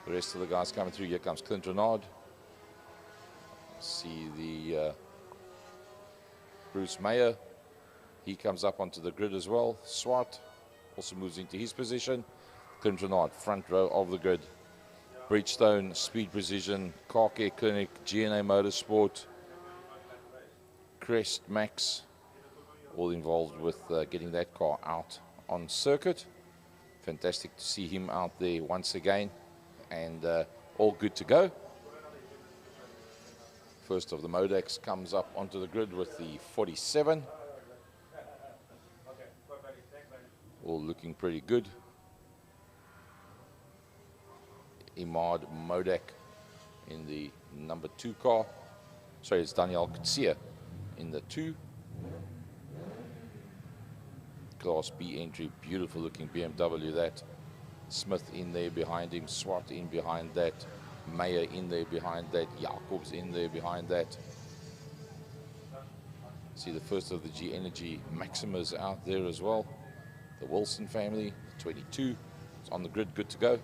Speaker 3: The rest of the guys coming through. Here comes Clint Renard. See the Bruce Mayer. He comes up onto the grid as well. Swart also moves into his position. Clint Renard, front row of the grid. Bridgestone, Speed Precision, Car Care Clinic, GNA Motorsport, Crest Max, all involved with getting that car out on circuit. Fantastic to see him out there once again, and all good to go. First of the Modex comes up onto the grid with the 47. All looking pretty good. Imad Modak in the number 2 car. Sorry, it's Daniel Kutsia in the 2. Class B entry, beautiful looking BMW that. Smith in there behind him, Swart in behind that, Mayer in there behind that, Jacobs in there behind that. See the first of the G Energy Maximas out there as well. The Wilson family, 22, it's on the grid, good to go.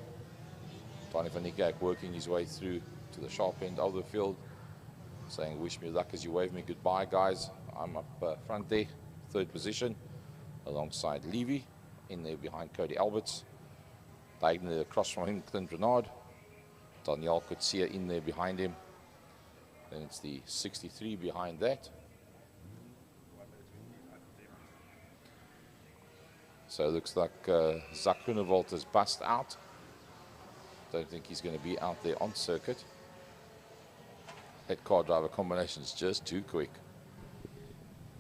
Speaker 3: Dani van Niekerk working his way through to the sharp end of the field, saying wish me luck as you wave me goodbye, guys. I'm up front there, 3rd position, alongside Levy, in there behind Cody Alberts. Diagonally across from him, Clint Renard. Daniel Kutsia in there behind him. Then it's the 63 behind that. So it looks like Zak Groenewold has bust out. Don't think he's going to be out there on circuit. That car driver combination is just too quick.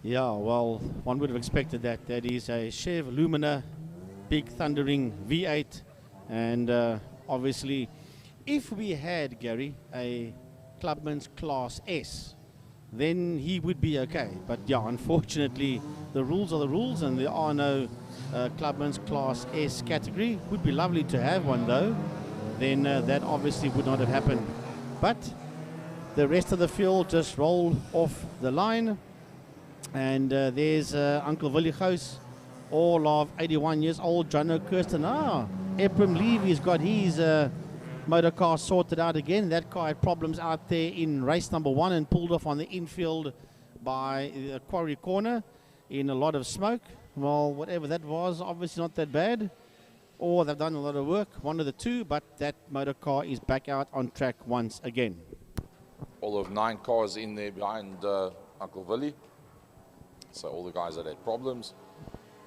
Speaker 2: Yeah, well, one would have expected that. That is a Chev Lumina, big thundering V8. And obviously, if we had, Gary, a Clubman's Class S, then he would be okay. But yeah, unfortunately, the rules are the rules, and there are no Clubman's Class S category. Would be lovely to have one, though. Then that obviously would not have happened. But the rest of the field just roll off the line. And there's Uncle Willie Gous, all of 81 years old, Jono Kirsten. Ephraim Levy's got his motor car sorted out again. That car had problems out there in race number 1 and pulled off on the infield by the Quarry Corner in a lot of smoke. Well, whatever that was, obviously not that bad. Or they've done a lot of work, one of the two, but that motor car is back out on track once again.
Speaker 3: All of 9 cars in there behind Uncle Willie. So all the guys that had problems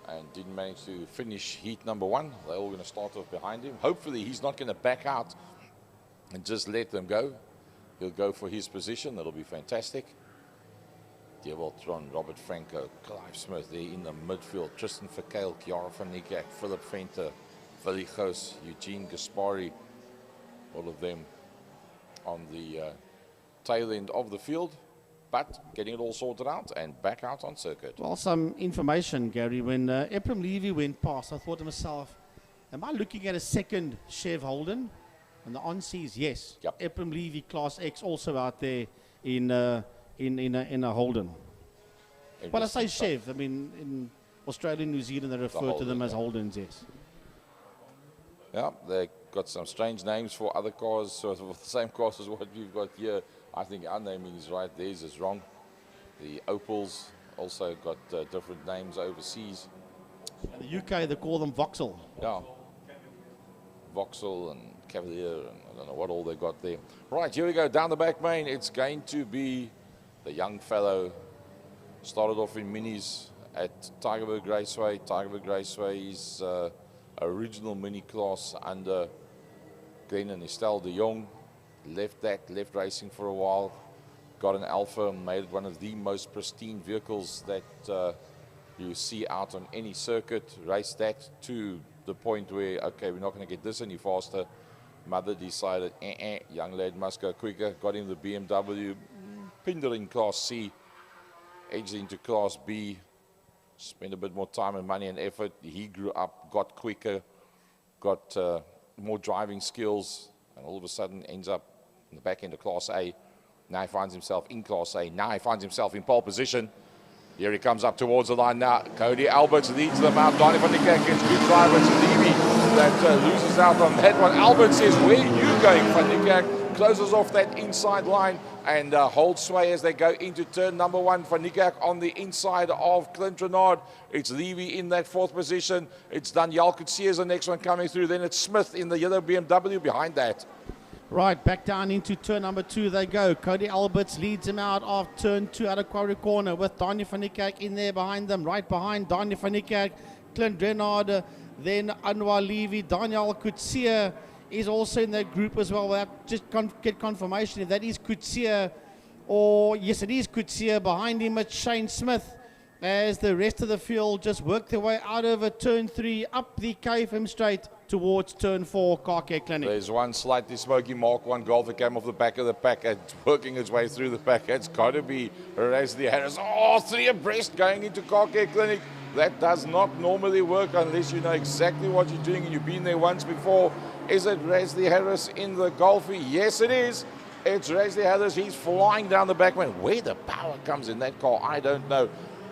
Speaker 3: and didn't manage to finish heat number 1, they're all going to start off behind him. Hopefully he's not going to back out and just let them go. He'll go for his position. That'll be fantastic. Tron, Robert Franco, Clive Smith there in the midfield. Tristan Verkeil, Chiara van Niekerk, Philip Venter, Willie Gous, Eugene Gaspari. All of them on the tail end of the field. But getting it all sorted out and back out on circuit.
Speaker 2: Well, some information, Gary. When Ephraim Levy went past, I thought to myself, am I looking at a second Chev Holden? And the answer is yes.
Speaker 3: Yep.
Speaker 2: Ephraim Levy Class X also out there in a Holden. Well, I say Chev. I mean, in Australia and New Zealand, they refer to them as Holdens, yes.
Speaker 3: Yeah, they got some strange names for other cars, sort of the same cars as what we've got here. I think our naming is right, theirs is wrong. The Opals also got different names overseas.
Speaker 2: In the UK, they call them Vauxhall.
Speaker 3: Yeah, Vauxhall and Cavalier, and I don't know what all they got there. Right, here we go, down the back main. It's going to be the young fellow. Started off in minis at Tygerberg Raceway. Tygerberg Raceway is original mini class under Glenn and Estelle de Jong. Left racing for a while, got an Alpha and made it one of the most pristine vehicles that you see out on any circuit. Raced that to the point where, okay, we're not going to get this any faster. Mother decided, young lad must go quicker. Got him the BMW, pinned it in Class C, edged into Class B, spent a bit more time and money and effort. He grew up, got quicker, got more driving skills, and all of a sudden ends up in the back end of Class A. Now he finds himself in Class A. Now he finds himself in pole position. Here he comes up towards the line now. Cody Alberts leads them out. Donnie van der Kerk gets good drive. It's Levy that loses out on that one. Albert says, where are you going, van der Kerk? Closes off that inside line and holds sway as they go into turn number 1. Van der Kerk on the inside of Clint Renard. It's Levy in that 4th position. It's Daniel Coetzee as the next one coming through. Then it's Smith in the yellow BMW behind that.
Speaker 2: Right, back down into turn number 2 they go. Cody Alberts leads him out of turn 2 out of Quarry Corner with Daniel van der Kerk in there behind them. Right behind Daniel van der Kerk, Clint Renard, then Anwar Levy. Daniel Coetzee is also in that group as well. We'll have to just get confirmation if that is Coetzee or yes, it is Coetzee. Behind him it's Shane Smith as the rest of the field just work their way out over turn 3 up the KFM straight towards turn 4 Car Care Clinic.
Speaker 3: There's one slightly smoky Mark 1 Golf that came off the back of the pack and working its way through the pack. It's got to be Razley Harris. Oh, 3 abreast going into Car Care Clinic. That does not normally work unless you know exactly what you're doing and you've been there once before. Is it Razley Harris in the Golfie? Yes, it is. It's Razley Harris. He's flying down the back. Where the power comes in that car, I don't know.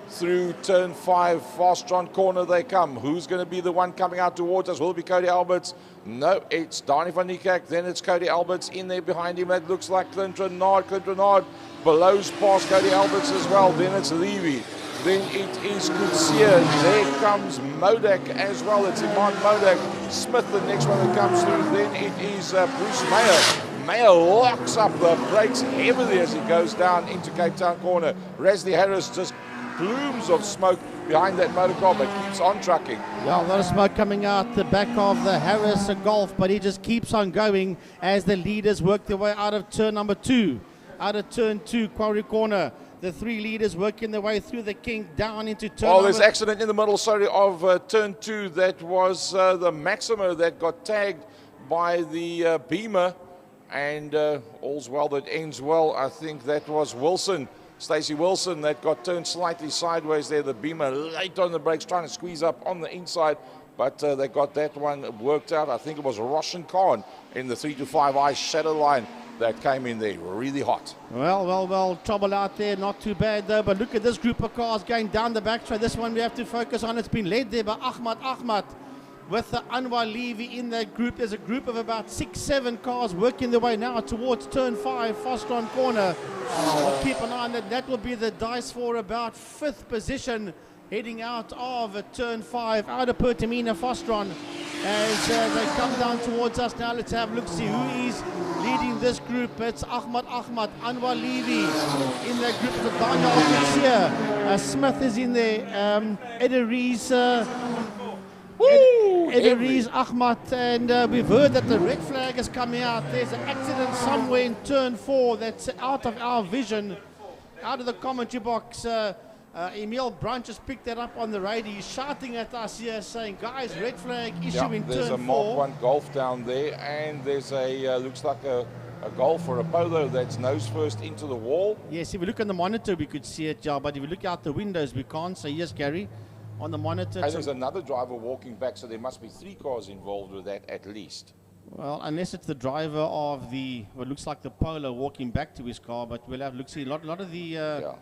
Speaker 3: Through turn 5, Fastron corner they come. Who's going to be the one coming out towards us? Will it be Cody Alberts? No, it's Donnie van der Kerk. Then it's Cody Alberts in there behind him. That looks like Clint Renard. Clint Renard blows past Cody Alberts as well. Then it's Levy. Then it is Coetzee. There comes Modak as well. It's Iman Modak. Smith, the next one that comes through. Then it is Bruce Meyer. Meyer locks up the brakes heavily as he goes down into Cape Town corner. Razley Harris just plumes of smoke behind that motor car, but keeps on trucking.
Speaker 2: Yeah, a lot of smoke coming out the back of the Harris Golf, but he just keeps on going as the leaders work their way out of turn number 2. Out of turn 2, Quarry Corner. The 3 leaders working their way through the kink down into turn
Speaker 3: Oh, there's accident in the middle, sorry, of turn 2. That was the Maxima that got tagged by the Beamer. And all's well that ends well. I think that was Wilson, Stacey Wilson, that got turned slightly sideways there. The Beamer late on the brakes, trying to squeeze up on the inside. But they got that one worked out. I think it was Roshan Khan in the 3 to 5 eye shadow line that came in there really hot.
Speaker 2: Well, trouble out there, not too bad though, but look at this group of cars going down the back straight. This one we have to focus on. It's been led there by Ahmad with the Anwar Levy in that group. There's a group of about 6-7 cars working their way now towards turn 5, Fostron Corner. We'll keep an eye on that. That will be the dice for about 5th position heading out of turn 5, out of Pertamina Fostron. As they come down towards us now, let's have a look, see who is leading this group. It's Ahmad, Anwar Levy in that group. The Daniel Kutsia, Smith is in there, Ederies, Ahmad, and we've heard that the red flag is coming out. There's an accident somewhere in turn 4 that's out of our vision, out of the commentary box. Emil Branch has picked that up on the radio. He's shouting at us here saying, guys, red flag issue in turn 4.
Speaker 3: There's a Mark 1 Golf down there, and there's a, looks like a Golf or a Polo that's nose first into the wall.
Speaker 2: Yes, if we look on the monitor, we could see it, yeah, but if we look out the windows, we can't. So yes, Gary, on the monitor.
Speaker 3: And there's another driver walking back, so there must be 3 cars involved with that at least.
Speaker 2: Well, unless it's the driver of what looks like the Polo walking back to his car, but we'll have look see a lot of the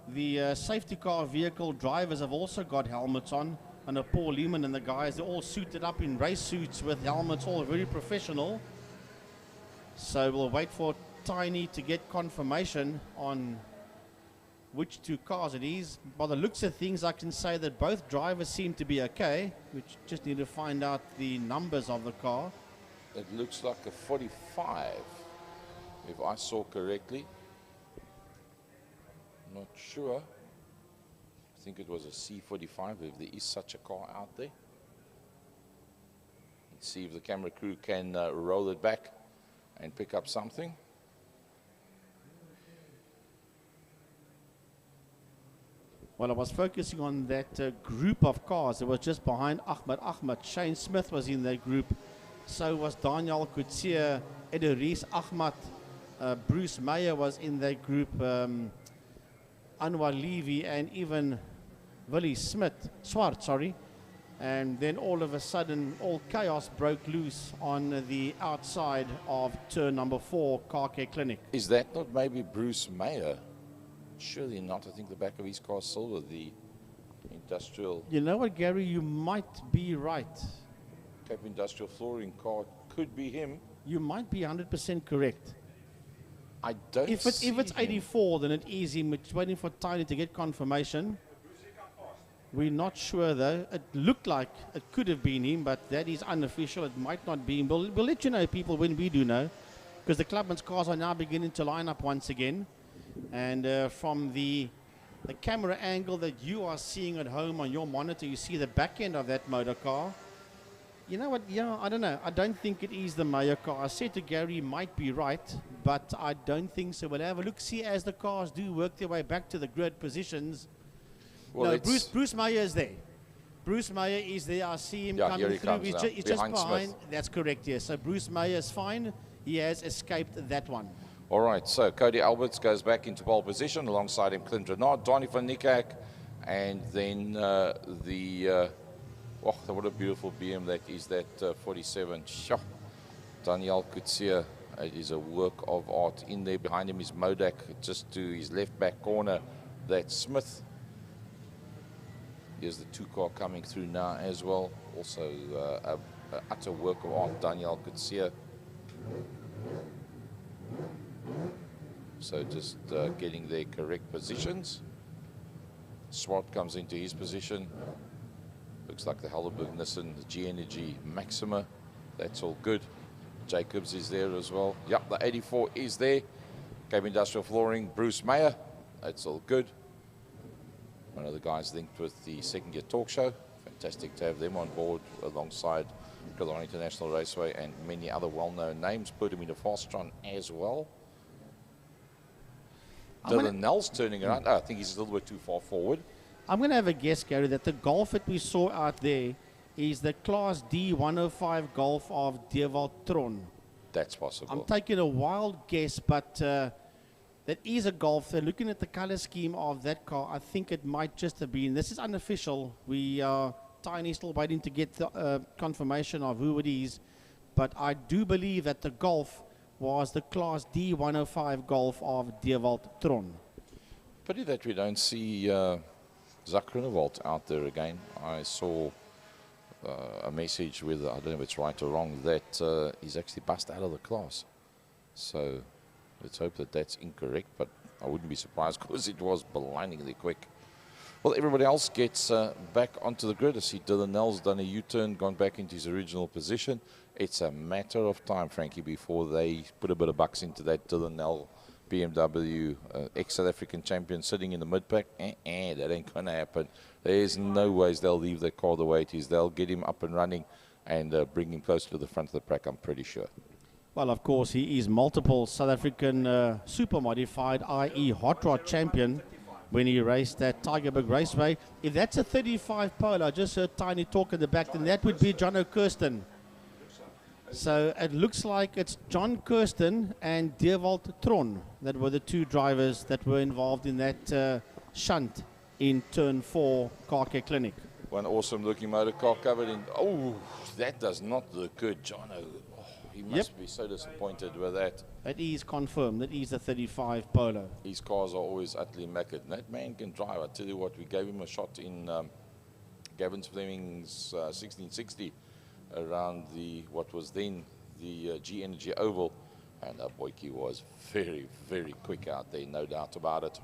Speaker 2: the safety car vehicle drivers have also got helmets on, and Paul Lehman and the guys, they're all suited up in race suits with helmets, all very professional. So we'll wait for Tiny to get confirmation on which 2 cars it is. By the looks of things, I can say that both drivers seem to be okay. We just need to find out the numbers of the car.
Speaker 3: It looks like a 45, if I saw correctly. Not sure. I think it was a C45, if there is such a car out there. Let's see if the camera crew can roll it back and pick up something.
Speaker 2: Well, I was focusing on that group of cars that was just behind Ahmad. Shane Smith was in that group. So was Daniel Kutsia, Ederies Ahmad, Bruce Meyer was in that group. Anwar Levy, and even Willie Swart, and then all of a sudden all chaos broke loose on the outside of turn number 4, Car Care Clinic.
Speaker 3: Is that not maybe Bruce Meyer? Surely not. I think the back of his car is silver, the industrial.
Speaker 2: You know what, Gary, you might be right.
Speaker 3: Cape Industrial Flooring car could be him.
Speaker 2: You might be 100% correct.
Speaker 3: I don't
Speaker 2: If it's 84, then it is him. It's waiting for Tiny to get confirmation. We're not sure though. It looked like it could have been him, but that is unofficial. It might not be him. We'll let you know, people, when we do know, because the Clubman's cars are now beginning to line up once again. And from the camera angle that you are seeing at home on your monitor, you see the back end of that motor car. You know what? Yeah, I don't know. I don't think it is the Meyer car. I said to Gary, he might be right, but I don't think so. We'll have a look, see as the cars do work their way back to the grid positions. Well, no, Bruce Meyer is there. Bruce Meyer is there. I see him coming through. He's just behind. That's correct, yes. So Bruce Meyer is fine. He has escaped that one.
Speaker 3: All right, so Cody Alberts goes back into pole position. Alongside him, Clint Renard, Donnie van Niekerk, and then oh, what a beautiful BM that is, that 47. Sure. Daniel Kutsia, it is a work of art. In there behind him is Modak, just to his left back corner. That's Smith. Here's the 2-car coming through now as well. Also a utter work of art, Daniel Kutsia. So just getting their correct positions. Swart comes into his position. Looks like the Helderberg Nissan, the G-Energy Maxima. That's all good. Jacobs is there as well. Yep, the 84 is there. Cape Industrial Flooring, Bruce Meyer. That's all good. one of the guys linked with the Second Gear Talk Show. Fantastic to have them on board alongside Killarney International Raceway and many other well-known names. Put him in a Fastron as well. Dylan Nell's turning around. Oh, I think he's a little bit too far forward.
Speaker 2: I'm going to have a guess, Gary, that the Golf that we saw out there is the Class D 105 Golf of Dewald Tron.
Speaker 3: That's possible.
Speaker 2: I'm taking a wild guess, but that is a Golf. They're looking at the color scheme of that car. I think it might just have been. This is unofficial. We are tiny, still waiting to get the confirmation of who it is. But I do believe that the Golf was the Class D 105 Golf of Dewald Tron.
Speaker 3: Pity that we don't see Zak Grunewald out there again. I saw a message with, I don't know if it's right or wrong, that he's actually passed out of the class. So let's hope that that's incorrect, but I wouldn't be surprised because it was blindingly quick. Well, everybody else gets back onto the grid. I see Dylan Nell's done a U-turn, gone back into his original position. It's a matter of time, Frankie, before they put a bit of bucks into that Dylan Nell BMW ex-South African champion sitting in the mid-pack. That ain't going to happen. There's no ways they'll leave that car the way it is. They'll get him up and running and bring him closer to the front of the pack, I'm pretty sure.
Speaker 2: Well, of course, he is multiple South African super modified, i.e. hot rod champion when he raced at Tygerberg Raceway. If that's a 35 Polo, I just heard Tiny talk in the back, then that would be John O'Kirsten. So it looks like it's John Kirsten and Dewald Tron that were the two drivers that were involved in that shunt in Turn 4 Car Care Clinic.
Speaker 3: One awesome looking motor car covered in, oh, that does not look good, John. Oh, he must be so disappointed with that.
Speaker 2: It is confirmed. That is the 35 Polo.
Speaker 3: His cars are always utterly immaculate. And that man can drive. I tell you what, we gave him a shot in Gavin Fleming's 1660 around the, what was then the G Energy Oval. And Boyke was very, very quick out there, no doubt about it.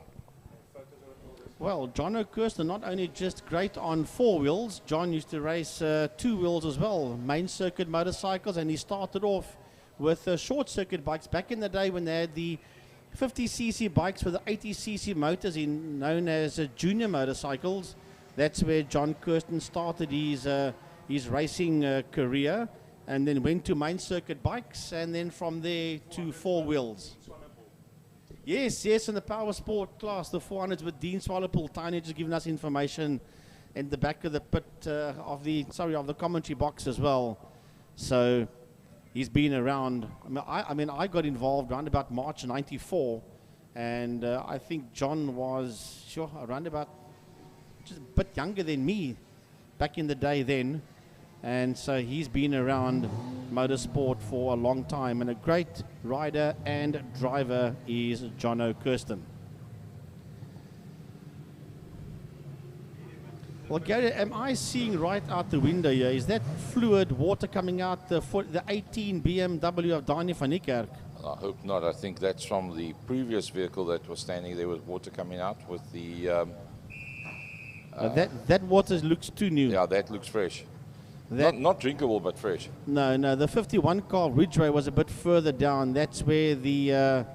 Speaker 2: Well, John O'Kirsten not only just great on 4 wheels, John used to race 2 wheels as well, main circuit motorcycles, and he started off with short circuit bikes back in the day when they had the 50cc bikes with the 80cc motors known as junior motorcycles. That's where John Kirsten started his racing career, and then went to main circuit bikes, and then from there to 4 wheels. Yes, in the power sport class, the 400s with Dean Swallopool. Tiny just giving us information in the back of the pit of the commentary box as well. So he's been around. I got involved around about March '94, and I think John was around about just a bit younger than me back in the day then. And so he's been around motorsport for a long time, and a great rider and driver is John O'Kirsten. Well, Gary, am I seeing right out the window here? Is that fluid water coming out the 18 BMW of Dani van Niekerk?
Speaker 3: I hope not. I think that's from the previous vehicle that was standing there with water coming out with the...
Speaker 2: that water looks too new.
Speaker 3: Yeah, that looks fresh. Not drinkable, but fresh.
Speaker 2: No, the 51 car Ridgeway was a bit further down. That's where the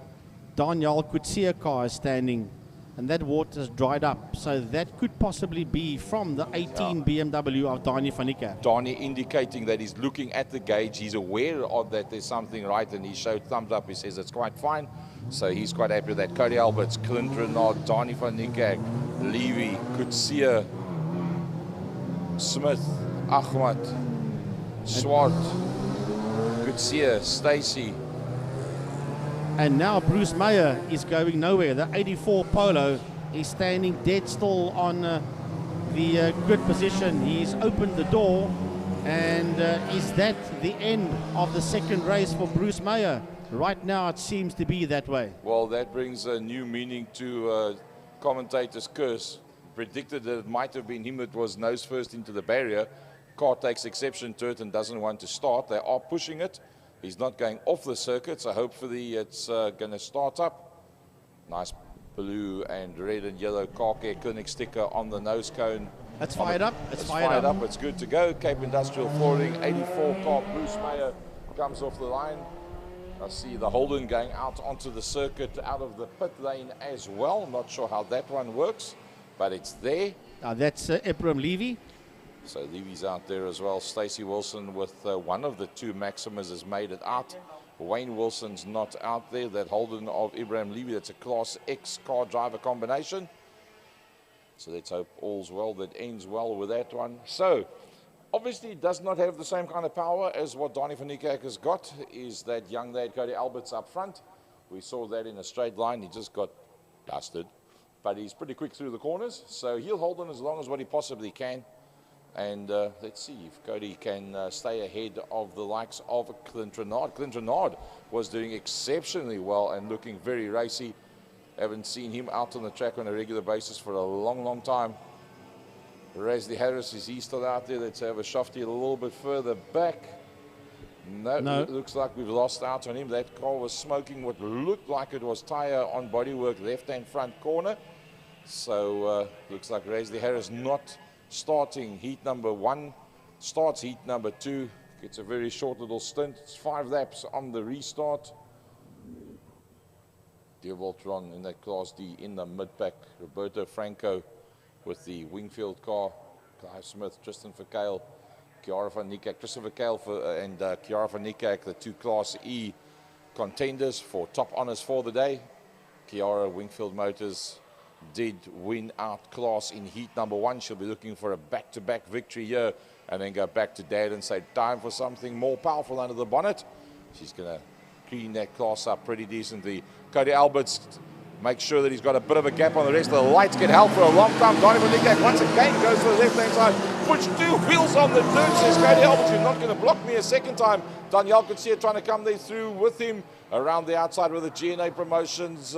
Speaker 2: Daniel Kutsia car is standing, and that water's dried up. So that could possibly be from the 18 BMW of Dani van Niekerk.
Speaker 3: Dani indicating that he's looking at the gauge. He's aware of that there's something right, and he showed thumbs up. He says it's quite fine. So he's quite happy with that. Cody Alberts, Clint Renard, Dani van Niekerk, Levy, Kutsia, Smith, Ahmad, Swart, Kutsia, Stacy.
Speaker 2: And now Bruce Meyer is going nowhere. The 84 Polo is standing dead still on the grid position. He's opened the door, and is that the end of the second race for Bruce Meyer? Right now it seems to be that way.
Speaker 3: Well, that brings a new meaning to commentator's curse. Predicted that it might have been him that was nose first into the barrier. Car takes exception to it and doesn't want to start. They are pushing it. He's not going off the circuit, so hopefully it's going to start up. Nice blue and red and yellow Car Care Clinic sticker on the nose cone.
Speaker 2: It's fired up.
Speaker 3: It's fired up. It's good to go. Cape Industrial Flooring, 84 car Bruce Meyer comes off the line. I see the Holden going out onto the circuit out of the pit lane as well. Not sure how that one works. but it's there.
Speaker 2: That's Ephraim Levy.
Speaker 3: So Levy's out there as well. Stacey Wilson with one of the two Maximas has made it out. Wayne Wilson's not out there. That Holden of Ibrahim Levy, that's a Class X car driver combination. So let's hope all's well, that ends well with that one. So obviously it does not have the same kind of power as what Donnie van Niekerk has got, is that young lad Cody Alberts up front. We saw that in a straight line. He just got dusted, but he's pretty quick through the corners. So he'll hold on as long as what he possibly can. And let's see if Cody can stay ahead of the likes of Clint Renard. Clint Renard was doing exceptionally well and looking very racy. Haven't seen him out on the track on a regular basis for a long, long time. Razley Harris, is he still out there? Let's have a shofty a little bit further back. No, it looks like we've lost out on him. That car was smoking what looked like it was tyre on bodywork, left-hand front corner. So looks like Razley Harris not starting heat number 1, starts heat number 2, gets a very short little stint. It's 5 laps on the restart. Deerwoltron in that Class D in the mid-pack. Roberto Franco with the Wingfield car. Clive Smith, Tristan Verkeil, Kiara van Niekerk. Tristan Verkeil and Kiara van Niekerk, the 2 Class E contenders for top honours for the day. Kiara, Wingfield Motors, did win out class in heat number 1. She'll be looking for a back-to-back victory here and then go back to Dad and say, time for something more powerful under the bonnet. She's going to clean that class up pretty decently. Cody Alberts, make sure that he's got a bit of a gap on the rest of the lights. Get held for a long time. Donnie van Niekerk once again goes for the left-hand side. Push 2 wheels on the dirt, says Cody Alberts. You're not going to block me a second time. Danielle could see it trying to come there through with him around the outside with the GNA Promotions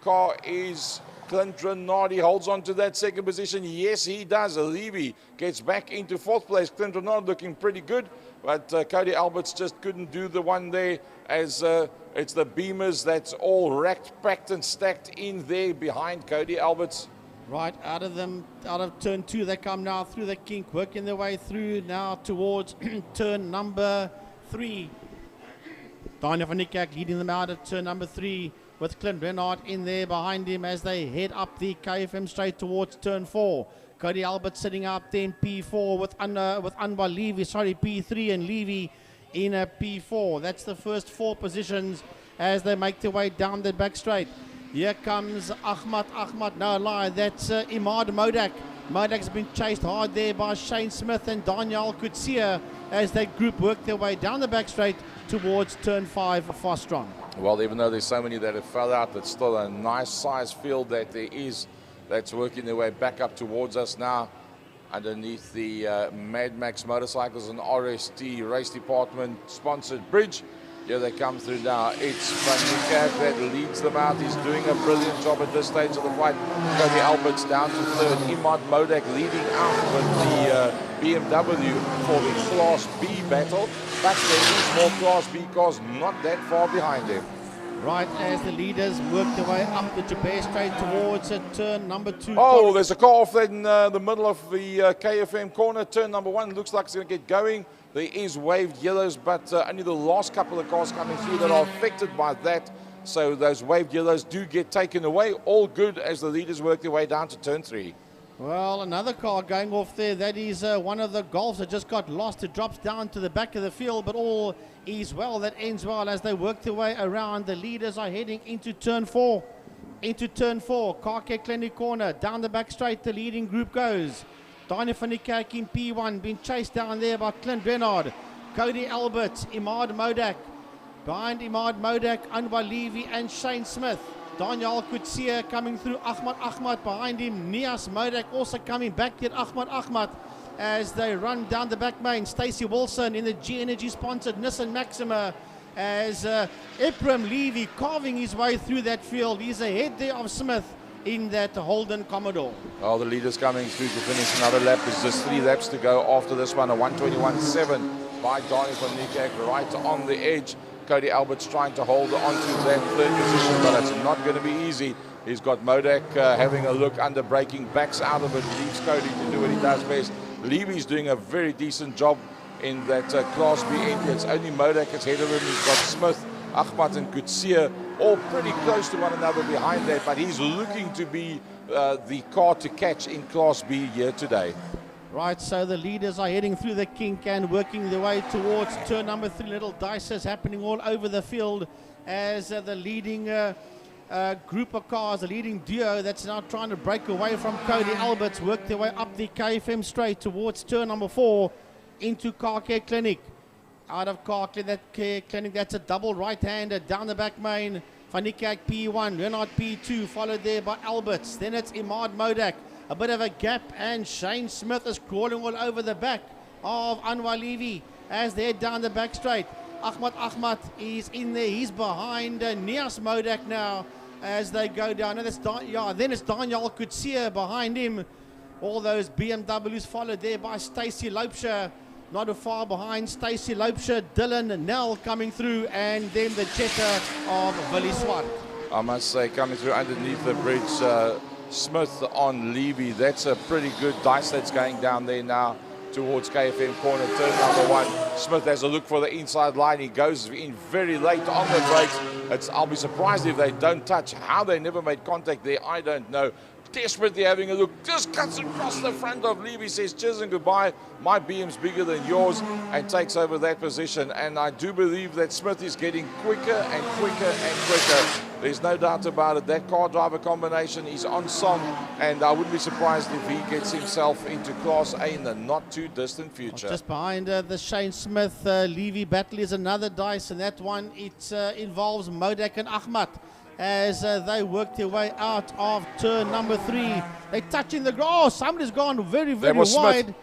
Speaker 3: car is Clint Renard. He holds on to that second position. Yes, he does. Levy gets back into 4th place. Clint Renard looking pretty good, but Cody Alberts just couldn't do the one there, as it's the Beamers that's all racked, packed and stacked in there behind Cody Alberts.
Speaker 2: Right, out of turn 2, they come now through the kink, working their way through now towards turn number 3. Donnie van Niekerk leading them out at turn number 3, with Clint Renard in there behind him as they head up the KFM straight towards turn 4. Cody Alberts sitting up there in P4 with Anwar Levy, P3 and Levy in a P4. That's the first 4 positions as they make their way down the back straight. Here comes Ahmad, no lie, that's Imad Modak. Modak's been chased hard there by Shane Smith and Daniel Kutsia as that group work their way down the back straight towards turn 5 for Strong.
Speaker 3: Well, even though there's so many that have fell out, it's still a nice size field that there is that's working their way back up towards us now underneath the Mad Max Motorcycles and RST Race Department sponsored bridge. Here they come through now. It's Van Niekerk that leads them out. He's doing a brilliant job at this stage of the fight. Cody Alberts down to 3rd. Imad Modak leading out with the BMW for the Class B battle. But there is more Class B cars not that far behind them.
Speaker 2: Right as the leaders work their way up the Jabez straight towards turn number 2.
Speaker 3: Oh, there's a car off in the middle of the KFM corner. Turn number 1 looks like it's going to get going. There is waved yellows, but only the last couple of cars coming through that are affected by that. So those waved yellows do get taken away. All good as the leaders work their way down to turn 3.
Speaker 2: Well, another car going off there. That is one of the Golfs that just got lost. It drops down to the back of the field, but all is well. That ends well as they work their way around. The leaders are heading into turn 4. Into turn 4, Car Care Clinic corner. Down the back straight, the leading group goes. Donnie van Niekerk in P1, being chased down there by Clint Renard. Cody Alberts, Imad Modak. Behind Imad Modak, Anwar Levy and Shane Smith. Daniel Kutsia coming through, Ahmad behind him. Nias Modak also coming back, yet Ahmad as they run down the back main. Stacey Wilson in the G Energy sponsored Nissan Maxima as Ephraim Levy carving his way through that field. He's ahead there of Smith in that Holden Commodore.
Speaker 3: Well, the leaders coming through to finish another lap. There's just 3 laps to go after this one. A 1:21.7 by Donnie van Niekerk right on the edge. Cody Alberts trying to hold on to that 3rd position, but it's not going to be easy. He's got Modak having a look under braking, backs out of it, leaves Cody to do what he does best. Levy's doing a very decent job in that Class B entry. It's only Modak that's ahead of him. He's got Smith Ahmad and Kutsia, all pretty close to one another behind that, but he's looking to be the car to catch in Class B here today.
Speaker 2: Right, so the leaders are heading through the kink and working their way towards turn number 3. Little dices happening all over the field as the leading group of cars, the leading duo that's now trying to break away from Cody Alberts, work their way up the KFM straight towards turn number 4 into Car Care Clinic. Out of Car Care Clinic, that's a double right-hander down the back main. Van Niekerk P1, Renard P2, followed there by Alberts. Then it's Imad Modak. A bit of a gap, and Shane Smith is crawling all over the back of Anwar Levy as they head down the back straight. Ahmad is in there. He's behind Nias Modak now as they go down. And then it's Daniel Kutsia behind him. All those BMWs followed there by Stacey Loubser. Not too far behind Stacey Loubser, Dylan Nell coming through, and then the checker of Willie Swart.
Speaker 3: I must say, coming through underneath the bridge, Smith on Levy. That's a pretty good dice that's going down there now towards KFM corner, turn number 1. Smith has a look for the inside line. He goes in very late on the brakes. I'll be surprised if they don't touch. How they never made contact there, I don't know. Desperately having a look, just cuts across the front of Levy, says cheers and goodbye, my BM's bigger than yours, and takes over that position. And I do believe that Smith is getting quicker and quicker and quicker. There's no doubt about it. That car driver combination is on song, and I wouldn't be surprised if he gets himself into Class A in the not too distant future.
Speaker 2: Just behind the Shane Smith Levy battle is another dice, and that one it involves Modak and Ahmad as they work their way out of turn number 3. They're touching the ground. Oh, somebody's gone very, very wide.
Speaker 3: Smith.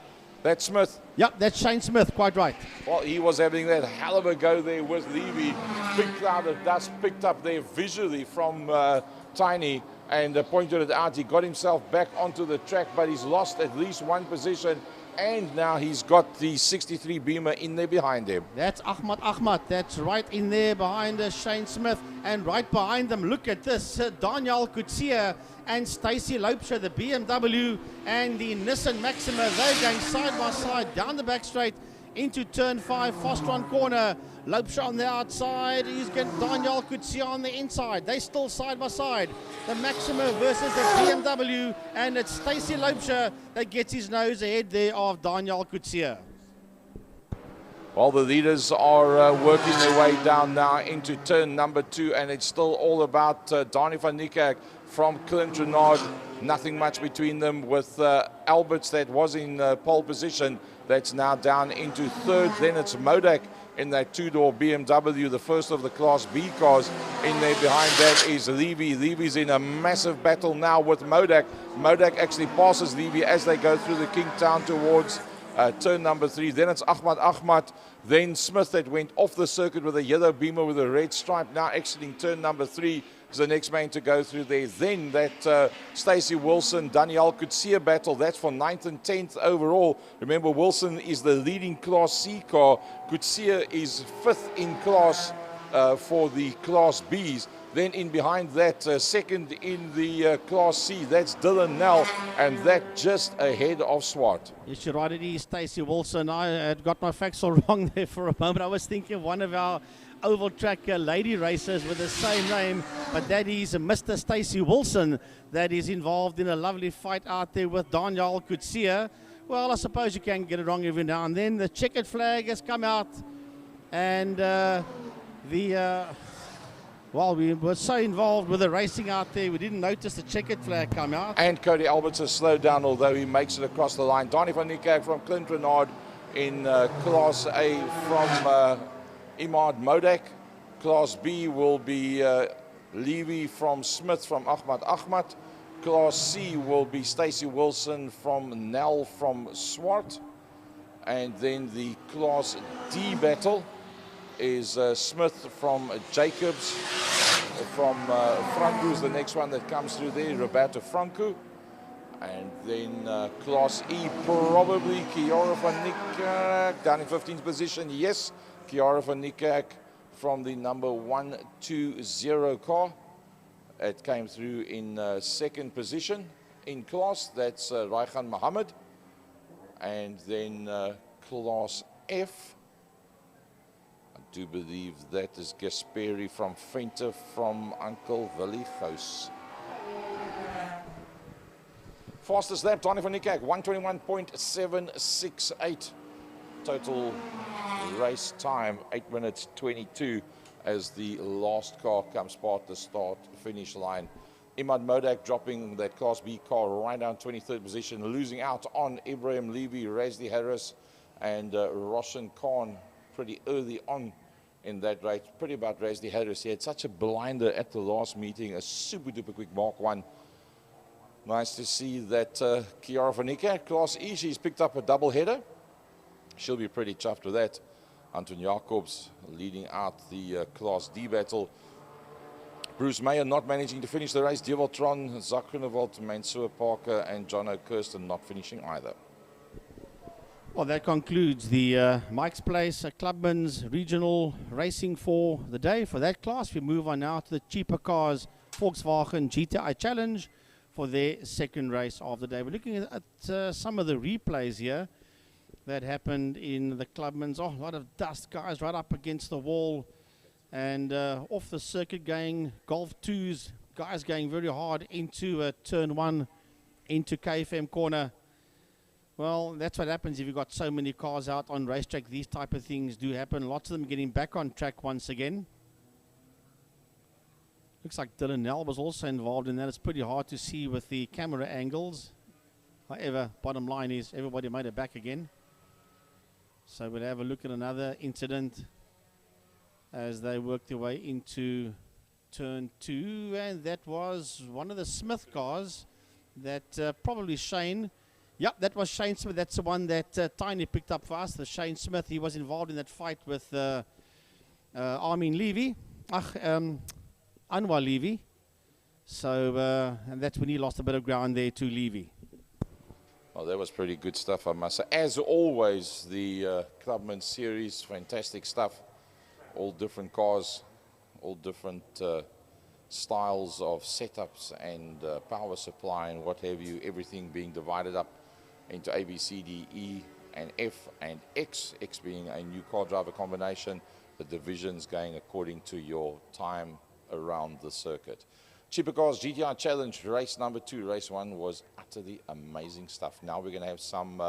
Speaker 3: That's Smith.
Speaker 2: Yep, that's Shane Smith, quite right.
Speaker 3: Well, he was having that hell of a go there with Levy. Big cloud of dust picked up there visually from Tiny and pointed it out. He got himself back onto the track, but he's lost at least one position. And now he's got the 63 Beamer in there behind him.
Speaker 2: That's Ahmad. That's right in there behind Shane Smith. And right behind them, look at this, Daniel Kutsia and Stacey Loubser, the BMW and the Nissan Maxima. They're going side by side down the back straight into turn 5, Fostron corner. Loubser on the outside. He's getting Daniel Kutsia on the inside. They still side by side. The Maxima versus the BMW, and it's Stacey Loubser that gets his nose ahead there of Daniel Kutsia.
Speaker 3: Well, the leaders are working their way down now into turn number 2, and it's still all about Donnie van Niekerk from Clint Renard. Nothing much between them, with Alberts that was in pole position. That's now down into 3rd. Then it's Modak in that 2-door BMW, the first of the Class B cars. In there behind that is Levy. Levy's in a massive battle now with Modak. Modak actually passes Levy as they go through the Kingstown towards turn number 3. Then it's Ahmad. Then Smith that went off the circuit with a yellow Beamer with a red stripe. Now exiting turn number 3 is the next man to go through there. Then that Stacey Wilson, Daniel Kutsia battle. That's for 9th and 10th overall. Remember, Wilson is the leading Class C car. Kutsia is 5th in class for the Class Bs. Then in behind that, second in the Class C, that's Dylan Nell, and that just ahead of Swart.
Speaker 2: Yes, you're right, it is Stacey Wilson. I had got my facts all wrong there for a moment. I was thinking of one of our oval track lady racers with the same name, but that is Mr. Stacey Wilson that is involved in a lovely fight out there with Daniel Kutsia. Well, I suppose you can get it wrong every now and then. The checkered flag has come out, and well, we were so involved with the racing out there, we didn't notice the checkered flag come out.
Speaker 3: And Cody Alberts has slowed down, although he makes it across the line. Donnie van Niekerk from Clint Renard in Class A from Imad Modak. Class B will be Levy from Smith from Ahmad. Class C will be Stacey Wilson from Nell from Swart. And then the Class D battle is Smith from Jacobs, from Franco is the next one that comes through there, Roberto Franco. And then Class E, probably Kiara van Niekerk, down in 15th position. Yes, Kiara van Niekerk from the number 120 car. It came through in 2nd position in class. That's Raihan Mohammed. And then Class F. do believe that is Gasperi from Fenter from Uncle Willie Gous. Fastest lap, Donnie van Niekerk, 121.768. Total race time, 8 minutes 22, as the last car comes past the start-finish line. Imad Modak dropping that Class B car right down 23rd position, losing out on Ibrahim Levy, Razli Harris, and Roshan Khan pretty early on in that race. Pretty about Razli Harris. He had such a blinder at the last meeting, a super-duper quick Mark 1. Nice to see that Kiara van Niekerk, Class E, she's picked up a double header. She'll be pretty chuffed with that. Anton Jacobs leading out the Class D battle. Bruce Meyer not managing to finish the race. Dewald Tron, Zach Groenewald, Mansour Parker, and Jono Kirsten not finishing either.
Speaker 2: Well, that concludes the Mike's Place Clubman's Regional Racing for the day. For that class, we move on now to the cheaper cars Volkswagen GTI Challenge for their second race of the day. We're looking at some of the replays here that happened in the Clubman's. Oh, a lot of dust, guys, right up against the wall. And off the circuit going, Golf 2s, guys going very hard into turn 1, into KFM corner. Well, that's what happens if you've got so many cars out on racetrack. These type of things do happen. Lots of them getting back on track once again. Looks like Dylan Nell was also involved in that. It's pretty hard to see with the camera angles. However, bottom line is everybody made it back again. So we'll have a look at another incident as they work their way into turn 2, and that was one of the Smith cars that probably Shane, yep, that was Shane Smith. That's the one that Tiny picked up for us, the Shane Smith. He was involved in that fight with Armin Levy, Anwar Levy. So and that's when he lost a bit of ground there to Levy.
Speaker 3: Well, that was pretty good stuff, I must say. As always, the Clubman series, fantastic stuff. All different cars, all different styles of setups and power supply and what have you, everything being divided up into A, B, C, D, E, and F and X, X being a new car driver combination, the divisions going according to your time around the circuit. Cheaper Cars GTI Challenge, race number 2. Race 1 was utterly amazing stuff. Now we're going to have some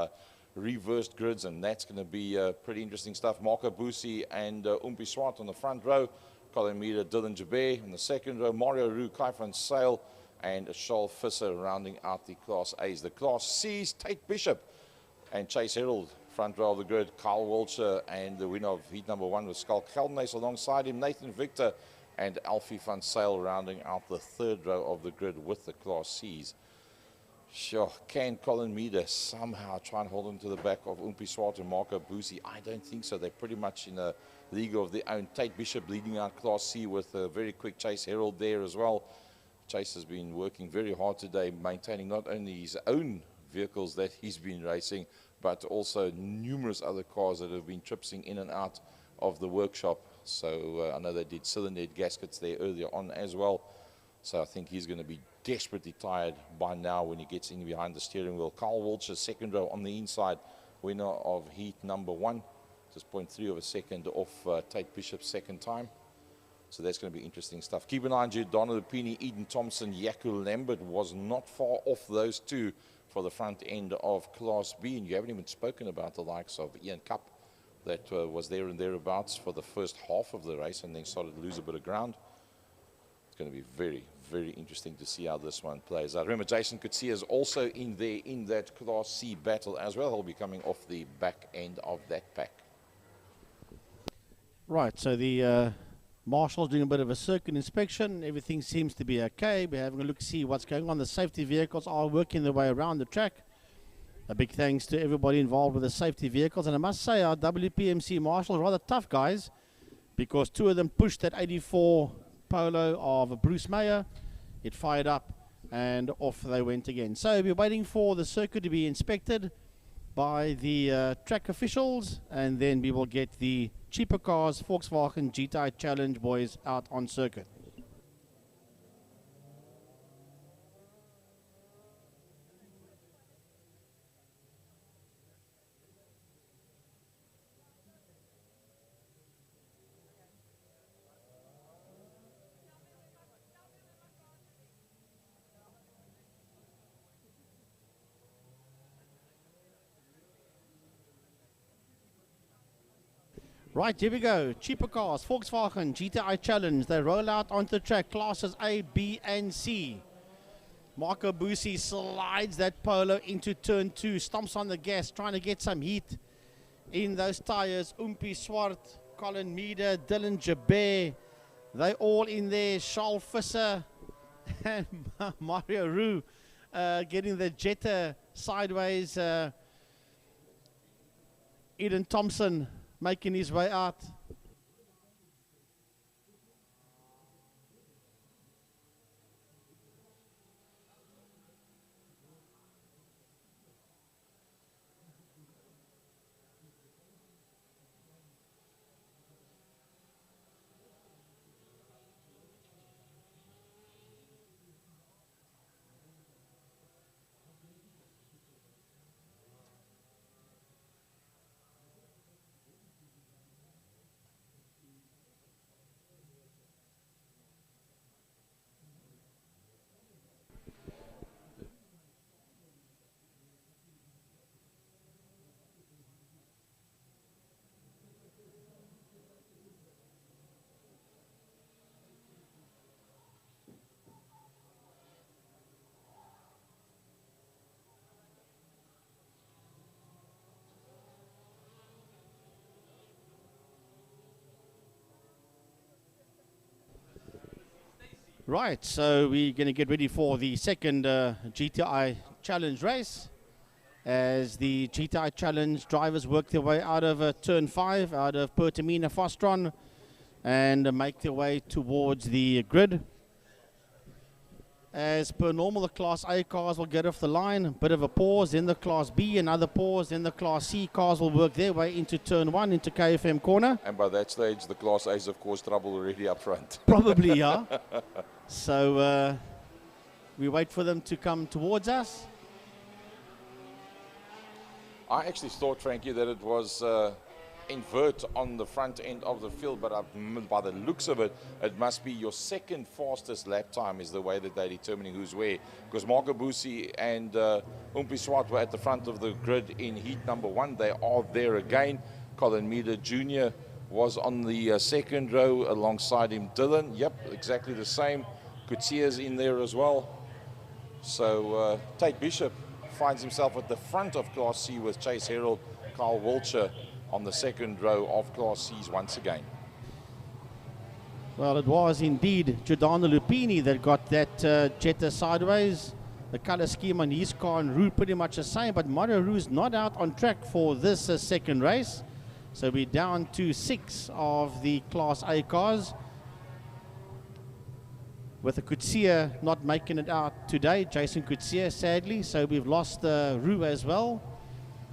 Speaker 3: reversed grids, and that's going to be pretty interesting stuff. Marco Busi and Umpi Swart on the front row. Colin Meader, Dylan Jabé on the second row. Mario Roux, Kai van Sail, and Charles Visser rounding out the Class A's. The Class C's, Tate Bishop and Chase Herald, front row of the grid. Carl Walcher, and the winner of heat number 1 was Skalk Geldenhuys alongside him. Nathan Victor and Alfie van Sail rounding out the third row of the grid with the Class C's. Sure, can Colin Meader somehow try and hold on to the back of Umpi Swart and Marco Busi? I don't think so. They're pretty much in a league of their own. Tate Bishop leading out Class C with a very quick Chase Herald there as well. Chase has been working very hard today, maintaining not only his own vehicles that he's been racing, but also numerous other cars that have been tripsing in and out of the workshop. So I know they did cylinder head gaskets there earlier on as well. So I think he's going to be desperately tired by now when he gets in behind the steering wheel. Carl Walcher, second row on the inside, winner of heat number 1. Just 0.3 of a second off Tate Bishop's second time. So that's going to be interesting stuff. Keep an eye on Giordano Lupini, Eden Thompson, Yaku Lambert was not far off those two for the front end of Class B. And you haven't even spoken about the likes of Ian Cup that was there and thereabouts for the first half of the race and then started to lose a bit of ground. It's going to be very, very interesting to see how this one plays out. Remember, Jason Coetzee is also in there in that Class C battle as well. He'll be coming off the back end of that pack.
Speaker 2: Right, so the Marshal's doing a bit of a circuit inspection. Everything seems to be okay. We're having a look to see what's going on. The safety vehicles are working their way around the track. A big thanks to everybody involved with the safety vehicles. And I must say, our WPMC Marshal are rather tough guys, because 2 of them pushed that 84 Polo of Bruce Meyer. It fired up and off they went again. So we're waiting for the circuit to be inspected by the track officials, and then we will get the cheaper cars Volkswagen GTI Challenge boys out on circuit. Right, here we go. Cheaper cars, Volkswagen GTI Challenge. They roll out onto the track, classes A, B, and C. Marco Busi slides that Polo into turn 2, stomps on the gas, trying to get some heat in those tires. Umpi Swart, Colin Meader, Dylan Jabert, they all in there. Charles Visser and Mario Roux getting the Jetta sideways. Eden Thompson making his way out. Right, so we're going to get ready for the second GTI Challenge race. As the GTI Challenge drivers work their way out of turn 5, out of Pertamina Fostron, and make their way towards the grid. As per normal, the Class A cars will get off the line, a bit of a pause, then the Class B, another pause, then the Class C cars will work their way into turn 1, into KFM corner.
Speaker 3: And by that stage, the Class A's, of course, trouble already up front.
Speaker 2: Probably, yeah. So we wait for them to come towards us.
Speaker 3: I actually thought, Frankie, that it was invert on the front end of the field, but by the looks of it, it must be your second fastest lap time is the way that they're determining who's where. Because Marco Busi and Umpi Swart were at the front of the grid in heat number 1. They are there again. Colin Meader Jr. was on the second row alongside him. Dylan, yep, exactly the same. Kutsia's in there as well. So Tate Bishop finds himself at the front of Class C with Chase Herald, Carl Wiltshire on the second row of Class C's once again.
Speaker 2: Well, it was indeed Giordano Lupini that got that Jetta sideways. The color scheme on his car and Roux pretty much the same, but Mario Roux's not out on track for this second race. So we're down to 6 of the Class A cars, with the Kutsia not making it out today, Jason Kutsia, sadly. So we've lost Roux as well.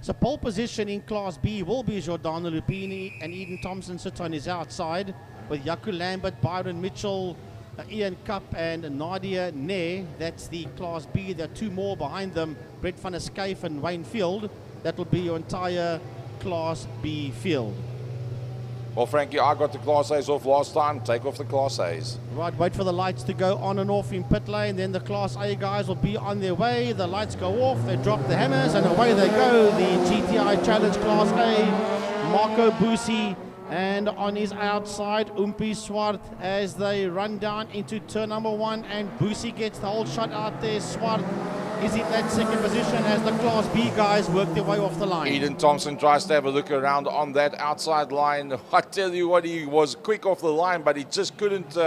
Speaker 2: So pole position in Class B will be Giordano Lupini, and Eden Thompson sits on his outside with Jaco Lambert, Byron Mitchell, Ian Cup and Nadia Ne. That's the Class B. There are 2 more behind them, Brett van der Schyff and Wayne Field. That will be your entire Class B field.
Speaker 3: Well, Frankie, I got the Class A's off last time. Take off the Class A's.
Speaker 2: Right, wait for the lights to go on and off in pit lane. Then the Class A guys will be on their way. The lights go off, they drop the hammers, and away they go. The GTI Challenge Class A, Marco Busi, and on his outside, Umpi Swart, as they run down into turn number 1, and Busi gets the whole shot out there. Swart is in that second position as the Class B guys work their way off the line.
Speaker 3: Eden Thompson tries to have a look around on that outside line. I tell you what, he was quick off the line, but he just couldn't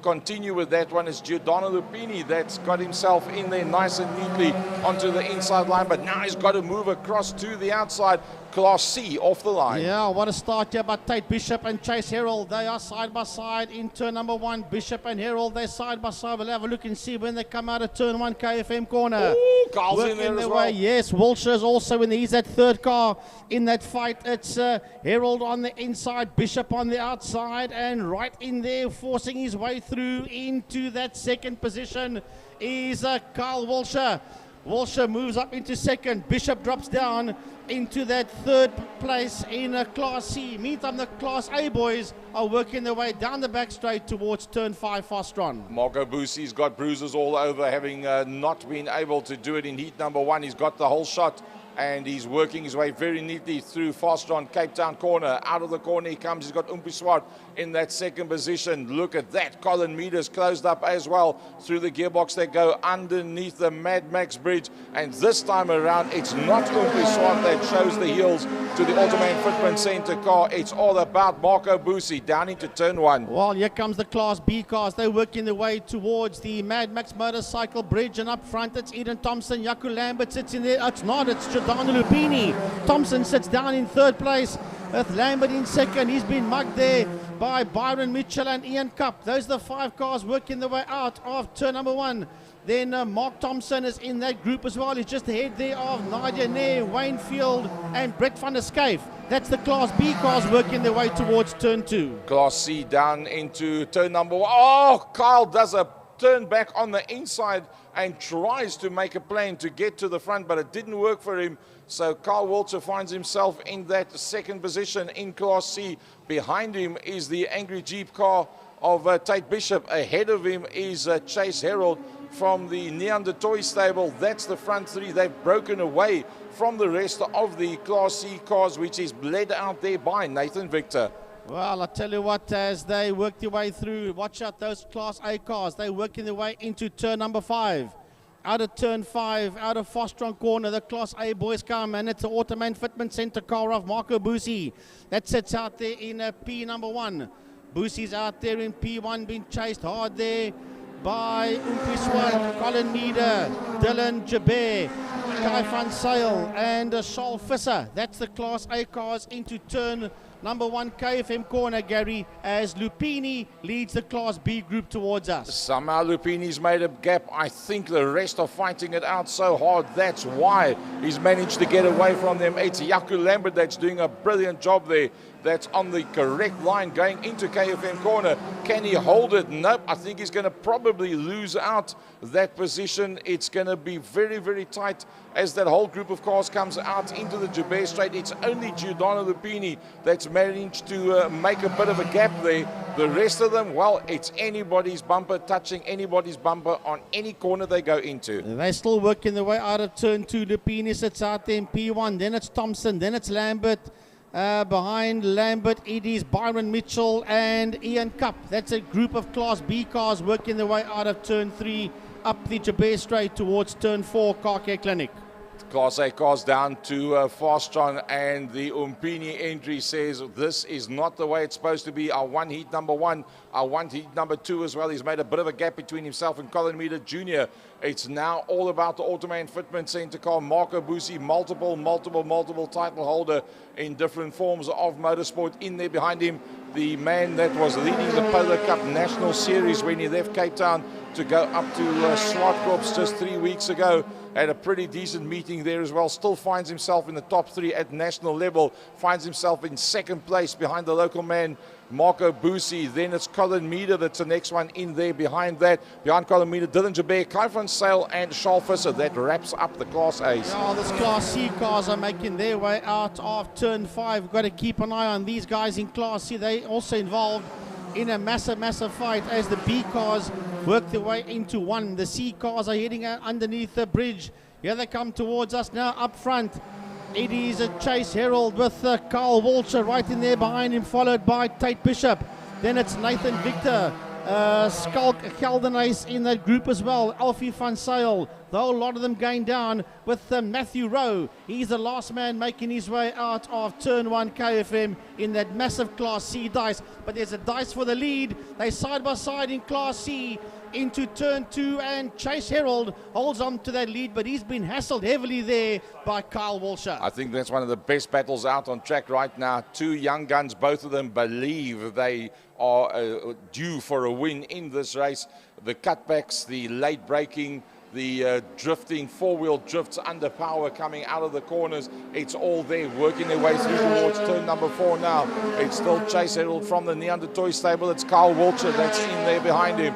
Speaker 3: continue with that one. It's Giordano Lupini that's got himself in there nice and neatly onto the inside line, but now he's got to move across to the outside. Class C off the line.
Speaker 2: Yeah, what a start here by Tate Bishop and Chase Herald. They are side by side in turn number 1. Bishop and Herald, they're side by side. We'll have a look and see when they come out of turn 1 KFM corner.
Speaker 3: Ooh, Carl's in there as well.
Speaker 2: Yes, Wilshire's also in there. He's that third car in that fight. It's Herald on the inside, Bishop on the outside, and right in there, forcing his way through into that second position is Carl Wilshire. Wilshire moves up into second. Bishop drops down into that third place in Class C. Meantime, the Class A boys are working their way down the back straight towards turn 5 Fostron.
Speaker 3: Marco Busi's got bruises all over, having not been able to do it in heat number 1. He's got the whole shot and he's working his way very neatly through faster on Cape Town corner. Out of the corner he comes. He's got IMUSAT in that second position. Look at that. Colin Meaders closed up as well. Through the gearbox they go underneath the Mad Max bridge, and this time around it's not IMUSAT that shows the heels to the Automan Fitment Centre car. It's all about Marco Busi down into turn 1.
Speaker 2: Well, here comes the Class B cars. They're working their way towards the Mad Max motorcycle bridge, and up front it's Eden Thompson. Jaco Lambert sits in there. It's not, it's Giordano Lupini. Thompson sits down in third place with Lambert in second. He's been mugged there by Byron Mitchell and Ian Cup. Those are the 5 cars working their way out of turn number 1. Then Mark Thompson is in that group as well. He's just ahead there of Nadia Nair, Wayne Field and Brett van der Schyff. That's the Class B cars working their way towards turn 2.
Speaker 3: Class C down into turn number 1. Oh, Kyle does a turn back on the inside and tries to make a plan to get to the front, but it didn't work for him. So Carl Walter finds himself in that second position in Class C. Behind him is the Angry Jeep car of Tate Bishop. Ahead of him is Chase Herald from the Neander Toy Stable. That's the front 3. They've broken away from the rest of the Class C cars, which is led out there by Nathan Victor.
Speaker 2: Well, I tell you what, as they work their way through, watch out those Class A cars. They're working their way into turn number 5. Out of turn 5, out of Fostron corner, the Class A boys come, and it's the Automan Fitment Centre car of Marco Busi. That sits out there in P number 1. Busi's out there in P1, being chased hard there by IMUSAT, Colin Meader, Dylan Jabir, Kai van Sale and Charles Visser. That's the Class A cars into turn number 1 KFM corner, Gary, as Lupini leads the Class B group towards us.
Speaker 3: Somehow Lupini's made a gap. I think the rest are fighting it out so hard. That's why he's managed to get away from them. It's Jaco Lambert that's doing a brilliant job there. That's on the correct line going into KFM corner. Can he hold it? Nope. I think he's going to probably lose out that position. It's going to be very, very tight as that whole group of cars comes out into the Joubert Straight. It's only Giordano Lupini that's managed to make a bit of a gap there. The rest of them, well, it's anybody's bumper, touching anybody's bumper on any corner they go into.
Speaker 2: They're still working their way out of turn 2. Lupini sits out there in P1. Then it's Thompson. Then it's Lambert. Behind Lambert, it is Byron Mitchell and Ian Cup. That's a group of Class B cars working their way out of turn 3 up the Joubert Straight towards turn 4 Car Care Clinic.
Speaker 3: Class A cars down to Fastron, and the Umpini entry says this is not the way it's supposed to be. Our one heat number 1, our one heat number 2 as well. He's made a bit of a gap between himself and Colin Meader Jr. It's now all about the Automan Fitment Centre car. Marco Busi, multiple title holder in different forms of motorsport. In there behind him, the man that was leading the Polo Cup National Series when he left Cape Town to go up to Swartkorps just 3 weeks ago. Had a pretty decent meeting there as well. Still finds himself in the top 3 at national level. Finds himself in second place behind the local man, Marco Busi. Then it's Colin Meader that's the next one in there behind that. Behind Colin Meader, Dylan Jabir, Kai van Sale and Charles Visser. That wraps up the Class A's.
Speaker 2: Yeah, this Class C cars are making their way out of turn 5. We've got to keep an eye on these guys in Class C. They also involved in a massive fight as the B cars work their way into 1. The C cars are heading underneath the bridge. Here they come towards us now up front. It is a Chase Herald with Carl Walter right in there behind him, followed by Tate Bishop. Then it's Nathan Victor, Skulk Geldenhuis in that group as well. Alfie van Sale, the whole lot of them going down with Matthew Rowe. He's the last man making his way out of turn 1 KFM in that massive Class C dice. But there's a dice for the lead. They're side by side in Class C into turn 2, and Chase Herald holds on to that lead, but he's been hassled heavily there by Kyle Walsher.
Speaker 3: I think that's one of the best battles out on track right now. Two young guns, both of them believe they are due for a win in this race. The cutbacks, the late braking, the drifting, four-wheel drifts under power coming out of the corners. It's all there, working their way through towards turn number 4 now. It's still Chase Herald from the Neander Toy Stable. It's Kyle Walsher that's in there behind him.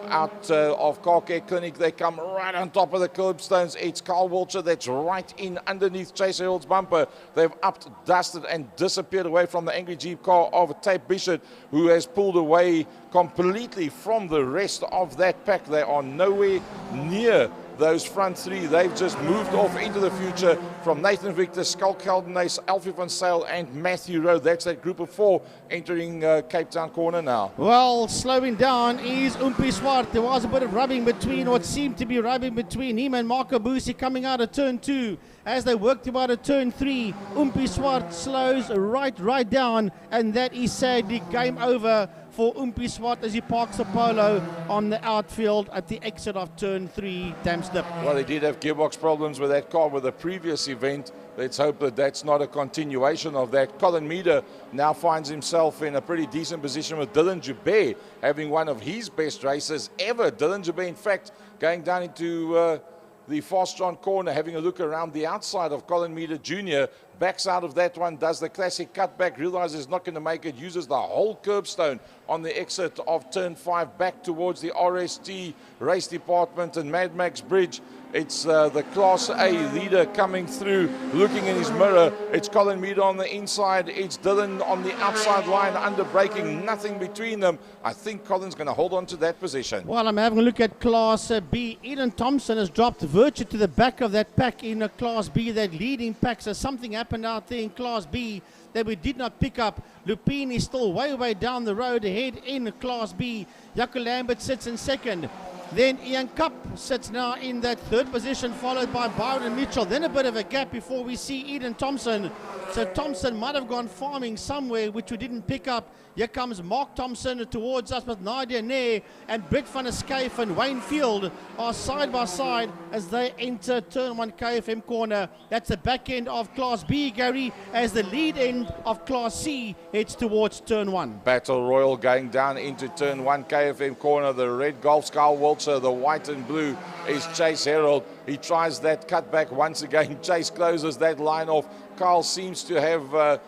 Speaker 3: Out of Car Care Clinic, they come right on top of the curbstones. It's Carl Walter that's right in underneath Chase Herald's bumper. They've upped, dusted and disappeared away from the Angry Jeep car of Tate Bishop, who has pulled away completely from the rest of that pack. They are nowhere near those front three. They've just moved off into the future from Nathan Victor, Skull Keldenace, Alfie van Sale and Matthew Rowe. That's that group of 4 entering Cape Town corner now.
Speaker 2: Well, slowing down is Umpi Swart. There was a bit of rubbing between, what seemed to be rubbing between him and Marco Busi coming out of turn 2. As they worked about a turn 3, Umpi Swart slows right down, and that is sadly game over for Umpi Swart as he parks the Polo on the outfield at the exit of turn 3, Damsnip.
Speaker 3: Well, he did have gearbox problems with that car with the previous event. Let's hope that that's not a continuation of that. Colin Meader now finds himself in a pretty decent position with Dylan Joubert having one of his best races ever. Dylan Joubert, in fact, going down into the Fastron corner, having a look around the outside of Colin Meader Jr., backs out of that one, does the classic cutback, realizes he's not going to make it, uses the whole curbstone on the exit of turn 5 back towards the RST race department and Mad Max Bridge. It's the Class A leader coming through, looking in his mirror. It's Colin Meader on the inside. It's Dylan on the outside line, under braking, nothing between them. I think Colin's going to hold on to that position.
Speaker 2: Well, I'm having a look at Class B. Eden Thompson has dropped virtue to the back of that pack in Class B, that leading pack. So something happened out there in Class B that we did not pick up. Lupine is still way down the road ahead in Class B. Jaco Lambert sits in second. Then Ian Cup sits now in that third position, followed by Byron Mitchell. Then a bit of a gap before we see Eden Thompson. So Thompson might have gone farming somewhere, which we didn't pick up. Here comes Mark Thompson towards us with Nadia Nair, and Brett van der Schyff and Wayne Field are side by side as they enter turn 1 KFM corner. That's the back end of Class B, Gary, as the lead end of Class C heads towards turn 1.
Speaker 3: Battle Royal going down into turn 1 KFM corner. The red Golf Scout Waltzer, the white and blue is Chase Herald. He tries that cutback once again. Chase closes that line off. Carl seems to have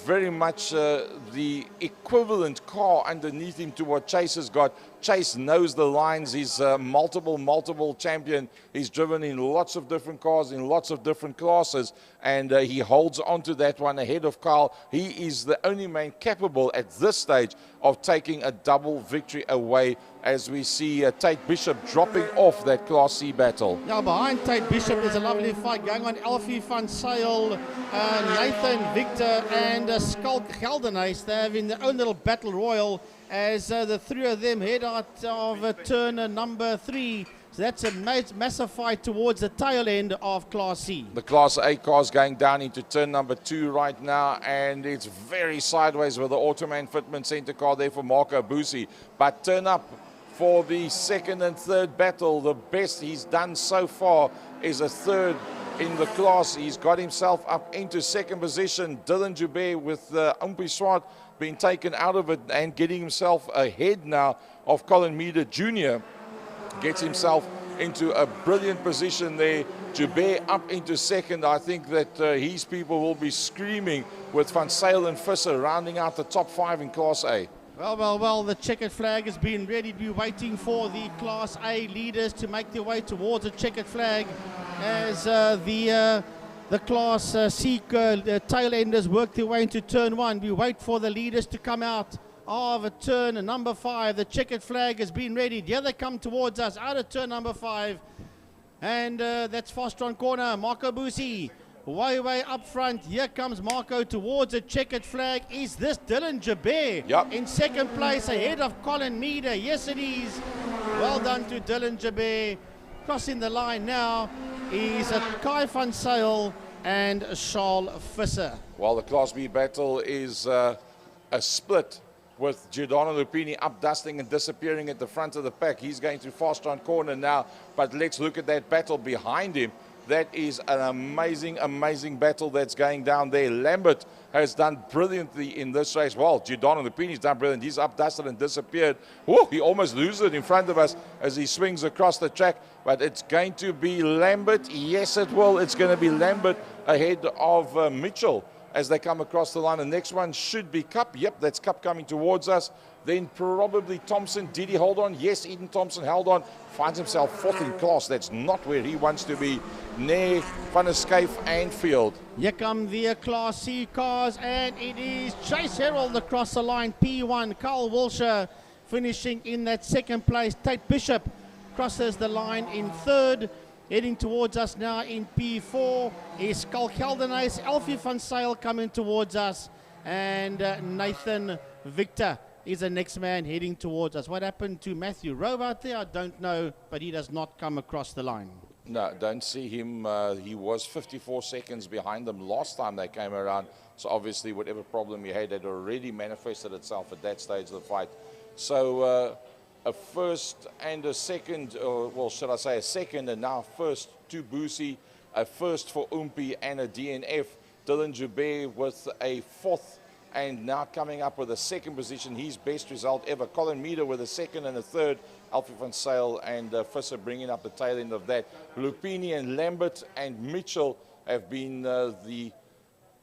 Speaker 3: very much the equivalent car underneath him to what Chase has got. Chase knows the lines. He's a multiple champion. He's driven in lots of different cars, in lots of different classes, and he holds on to that one ahead of Carl. He is the only man capable at this stage of taking a double victory away, as we see Tate Bishop dropping off that Class C battle.
Speaker 2: Now behind Tate Bishop there's a lovely fight going on. Alfie van Sale, Nathan Victor and Skulk Geldenace. They're having their own little battle royal as the three of them head out of turn number 3. So that's a massive fight towards the tail end of Class C.
Speaker 3: The Class A car's going down into turn number 2 right now, and it's very sideways with the Automan Fitment Center car there for Marco Busi. But turn up for the second and third battle. The best he's done so far is a third in the class. He's got himself up into second position. Dylan Joubert with Umpi Swart being taken out of it and getting himself ahead now of Colin Meader Jr. Gets himself into a brilliant position there. Joubert up into second. I think that his people will be screaming with Van Sale and Visser rounding out the top 5 in Class A.
Speaker 2: Well, the checkered flag has been ready to be waiting for the Class A leaders to make their way towards the checkered flag as the Class C tail enders work their way into turn 1. We wait for the leaders to come out of turn number 5. The checkered flag has been ready. Here they come towards us out of turn number 5. And that's Fastron corner. Marco Busi way up front. Here comes Marco towards a checkered flag. Is this Dylan Joubert?
Speaker 3: Yep.
Speaker 2: In second place ahead of Colin Meader? Yes, it is. Well done to Dylan Joubert. Crossing the line now is Kai van Sale and Charles Visser.
Speaker 3: While the Class B battle is a split with Giordano Lupini up dusting and disappearing at the front of the pack. He's going to Fastron corner now, but let's look at that battle behind him. That is an amazing battle that's going down there. Lambert has done brilliantly in this race. Well, Giordano Lupini's done brilliant. He's up dusted and disappeared. Whoa, he almost loses it in front of us as he swings across the track. But it's going to be Lambert. Yes, it will. It's going to be Lambert ahead of Mitchell as they come across the line. The next one should be Cup. Yep, that's Cup coming towards us. Then probably Thompson. Did he hold on? Yes, Eden Thompson held on. Finds himself 4th in class. That's not where he wants to be. Nair, Van der Schyff and Field.
Speaker 2: Here come the Class C cars, and it is Chase Herald across the line. P1, Carl Wilshire finishing in that second place. Tate Bishop crosses the line in third. Heading towards us now in P4 is Killarney's Alfie van Zyl coming towards us, and Nathan Victor is the next man heading towards us. What happened to Matthew Rowe out there, I don't know, but he does not come across the line.
Speaker 3: No, don't see him. He was 54 seconds behind them last time they came around. So obviously whatever problem he had already manifested itself at that stage of the fight. So a first and a second, or well, should I say a second and now first to Boosie, a first for Umpi and a DNF. Dylan Joubert with a fourth and now coming up with a second position, his best result ever. Colin Meader with a second and a third. Alfie van Zyl and Visser bringing up the tail end of that. Lupini and Lambert and Mitchell have been the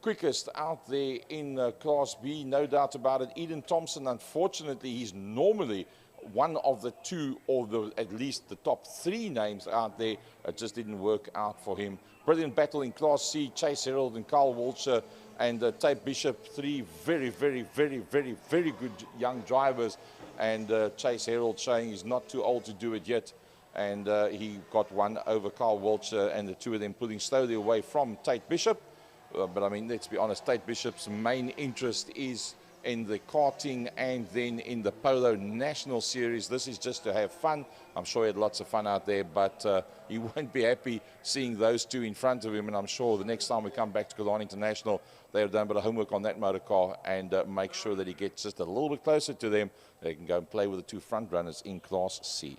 Speaker 3: quickest out there in Class B, no doubt about it. Eden Thompson, unfortunately, he's normally one of the two, or at least the top three names out there. It just didn't work out for him. Brilliant battle in Class C. Chase Herald and Carl Walsher and Tate Bishop, three very good young drivers. And Chase Herald showing he's not too old to do it yet. And he got one over Carl Walsher, and the two of them pulling slowly away from Tate Bishop. But I mean, let's be honest, Tate Bishop's main interest is in the karting and then in the Polo National Series. This is just to have fun. I'm sure he had lots of fun out there, but he won't be happy seeing those two in front of him. And I'm sure the next time we come back to Killarney International, they've done a bit of homework on that motor car and make sure that he gets just a little bit closer to them. They can go and play with the two front runners in Class C.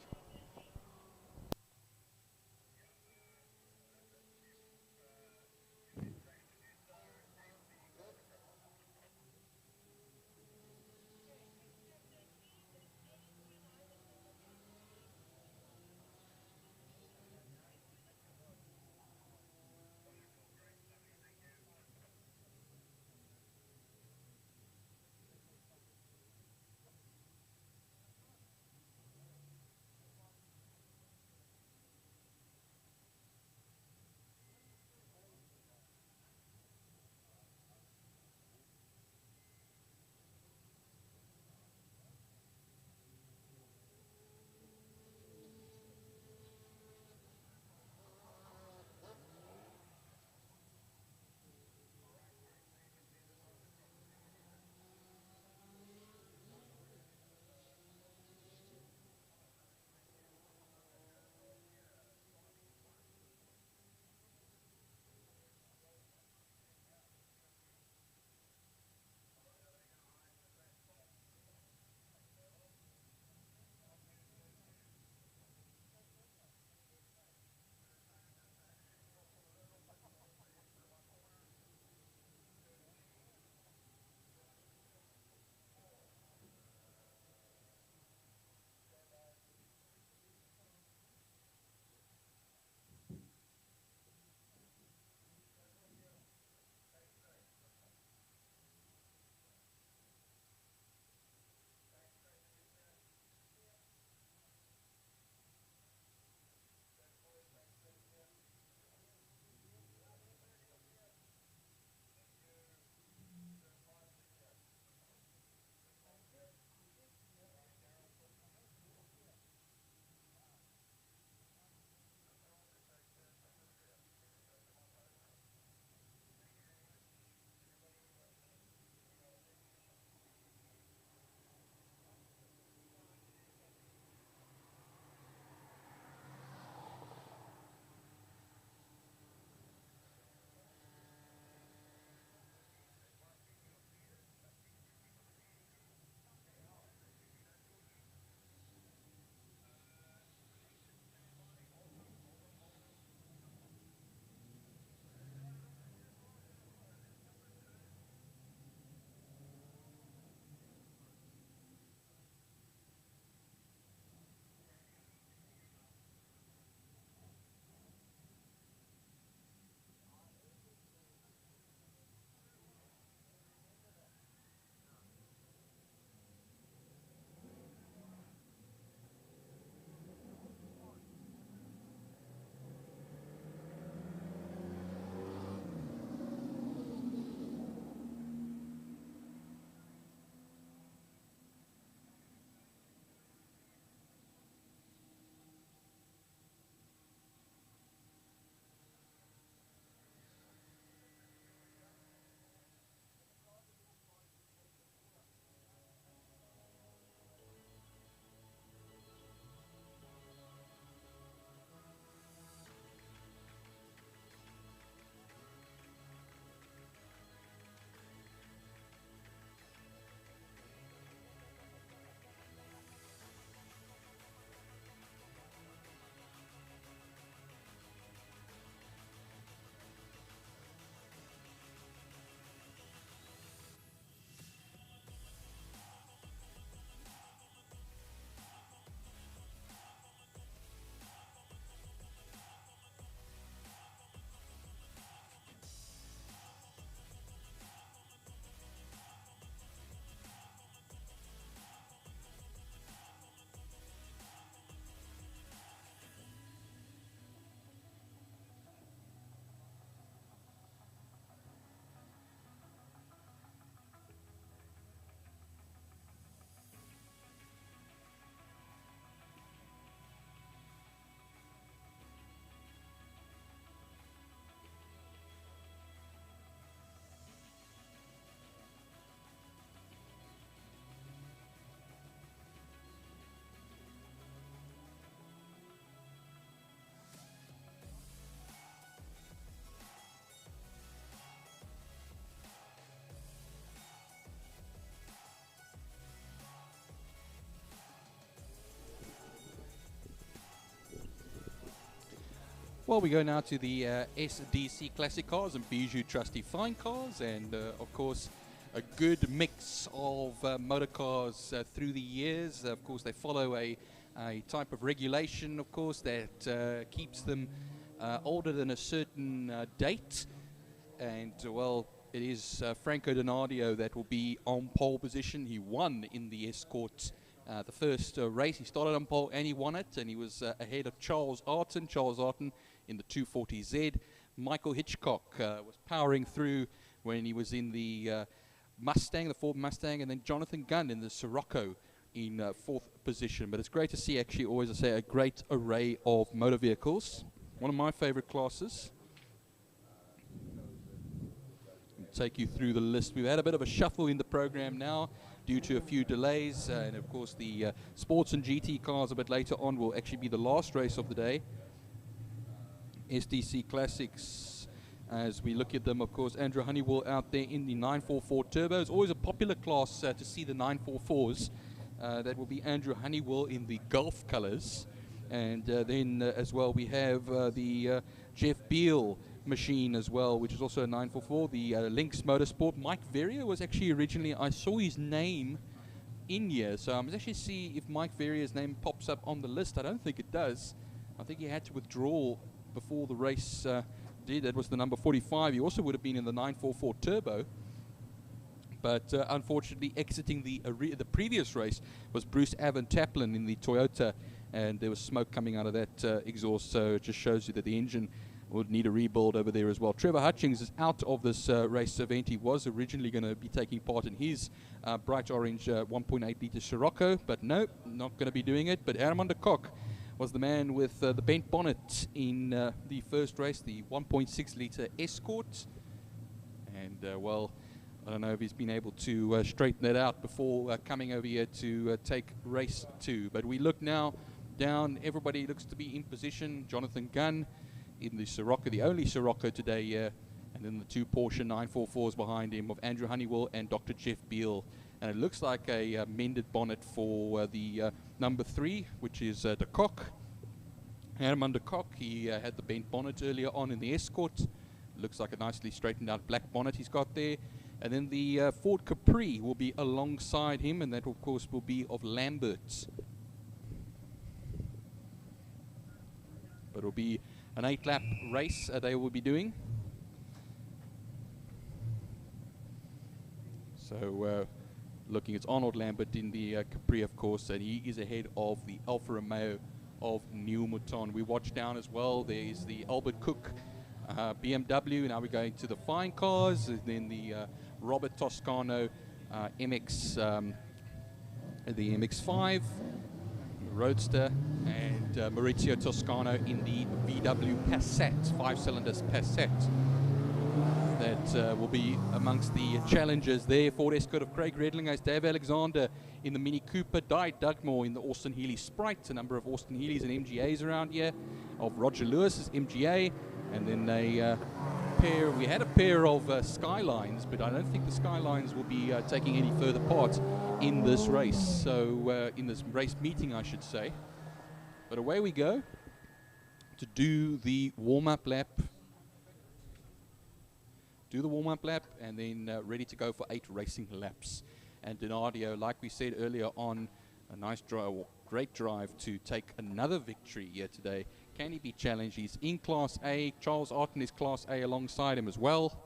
Speaker 1: Well, we go now to the SDC Classic cars and Bijou Trusty Fine cars, and of course a good mix of motor cars through the years. Of course, they follow a type of regulation, of course, that keeps them older than a certain date. And well, it is Franco Donadio that will be on pole position. He won in the Escort the first race. He started on pole and he won it, and he was ahead of Charles Arton. Charles Arton in the 240Z. Michael Hitchcock was powering through when he was in the Mustang, the Ford Mustang, and then Jonathan Gunn in the Sirocco in fourth position. But it's great to see, actually, always I say, a great array of motor vehicles. One of my favorite classes. I'll take you through the list. We've had a bit of a shuffle in the program now due to a few delays, and of course the sports and GT cars a bit later on will actually be the last race of the day. SDC Classics, as we look at them, of course, Andrew Honeywell out there in the 944 Turbo. It's always a popular class to see the 944s. That will be Andrew Honeywell in the Gulf colors. And then as well we have the Jeff Beal machine as well, which is also a 944, the Lynx Motorsport. Mike Verrier was actually originally, I saw his name in here, so I'm actually see if Mike Verrier's name pops up on the list. I don't think it does. I think he had to withdraw before the race did. That was the number 45. He also would have been in the 944 Turbo, but unfortunately exiting the previous race was Bruce Avon Taplin in the Toyota, and there was smoke coming out of that exhaust, so it just shows you that the engine would need a rebuild over there as well. Trevor Hutchings is out of this race event. He was originally going to be taking part in his bright orange 1.8 litre Sirocco, but no, not going to be doing it. But Herman de Kock was the man with the bent bonnet in the first race, the 1.6 litre Escort. And well, I don't know if he's been able to straighten that out before coming over here to take race 2. But we look now down. Everybody looks to be in position. Jonathan Gunn in the Sirocco, the only Sirocco today, and then the two Porsche 944s behind him of Andrew Honeywell and Dr. Jeff Beal. And it looks like a mended bonnet for the number 3, which is de Kock. Herman de Kock, he had the bent bonnet earlier on in the Escort. Looks like a nicely straightened out black bonnet he's got there. And then the Ford Capri will be alongside him, and that of course will be of Lambert. But it'll be an 8-lap race they will be doing. So looking, it's Arnold Lambert in the Capri, of course, and he is ahead of the Alfa Romeo of Neil Mouton. We watch down as well. There is the Albert Cook BMW. Now we're going to the fine cars, and then the Robert Toscano MX, the MX-5. Roadster, and Maurizio Toscano in the VW Passat, 5-cylinders Passat. That will be amongst the challengers there. Ford Escort of Craig Redlinger, Dave Alexander in the Mini Cooper, Di Dugmore in the Austin Healey Sprite, a number of Austin Healeys and MGAs around here, of Roger Lewis's MGA, and then a pair, we had a pair of Skylines, but I don't think the Skylines will be taking any further part in this race, so in this race meeting I should say. But away we go to do the warm-up lap. Do the warm-up lap and then ready to go for 8 racing laps. And Donadio, like we said earlier on, a nice drive, great drive to take another victory here today. Can he be challenged? He's in Class A. Charles Arton is Class A alongside him as well.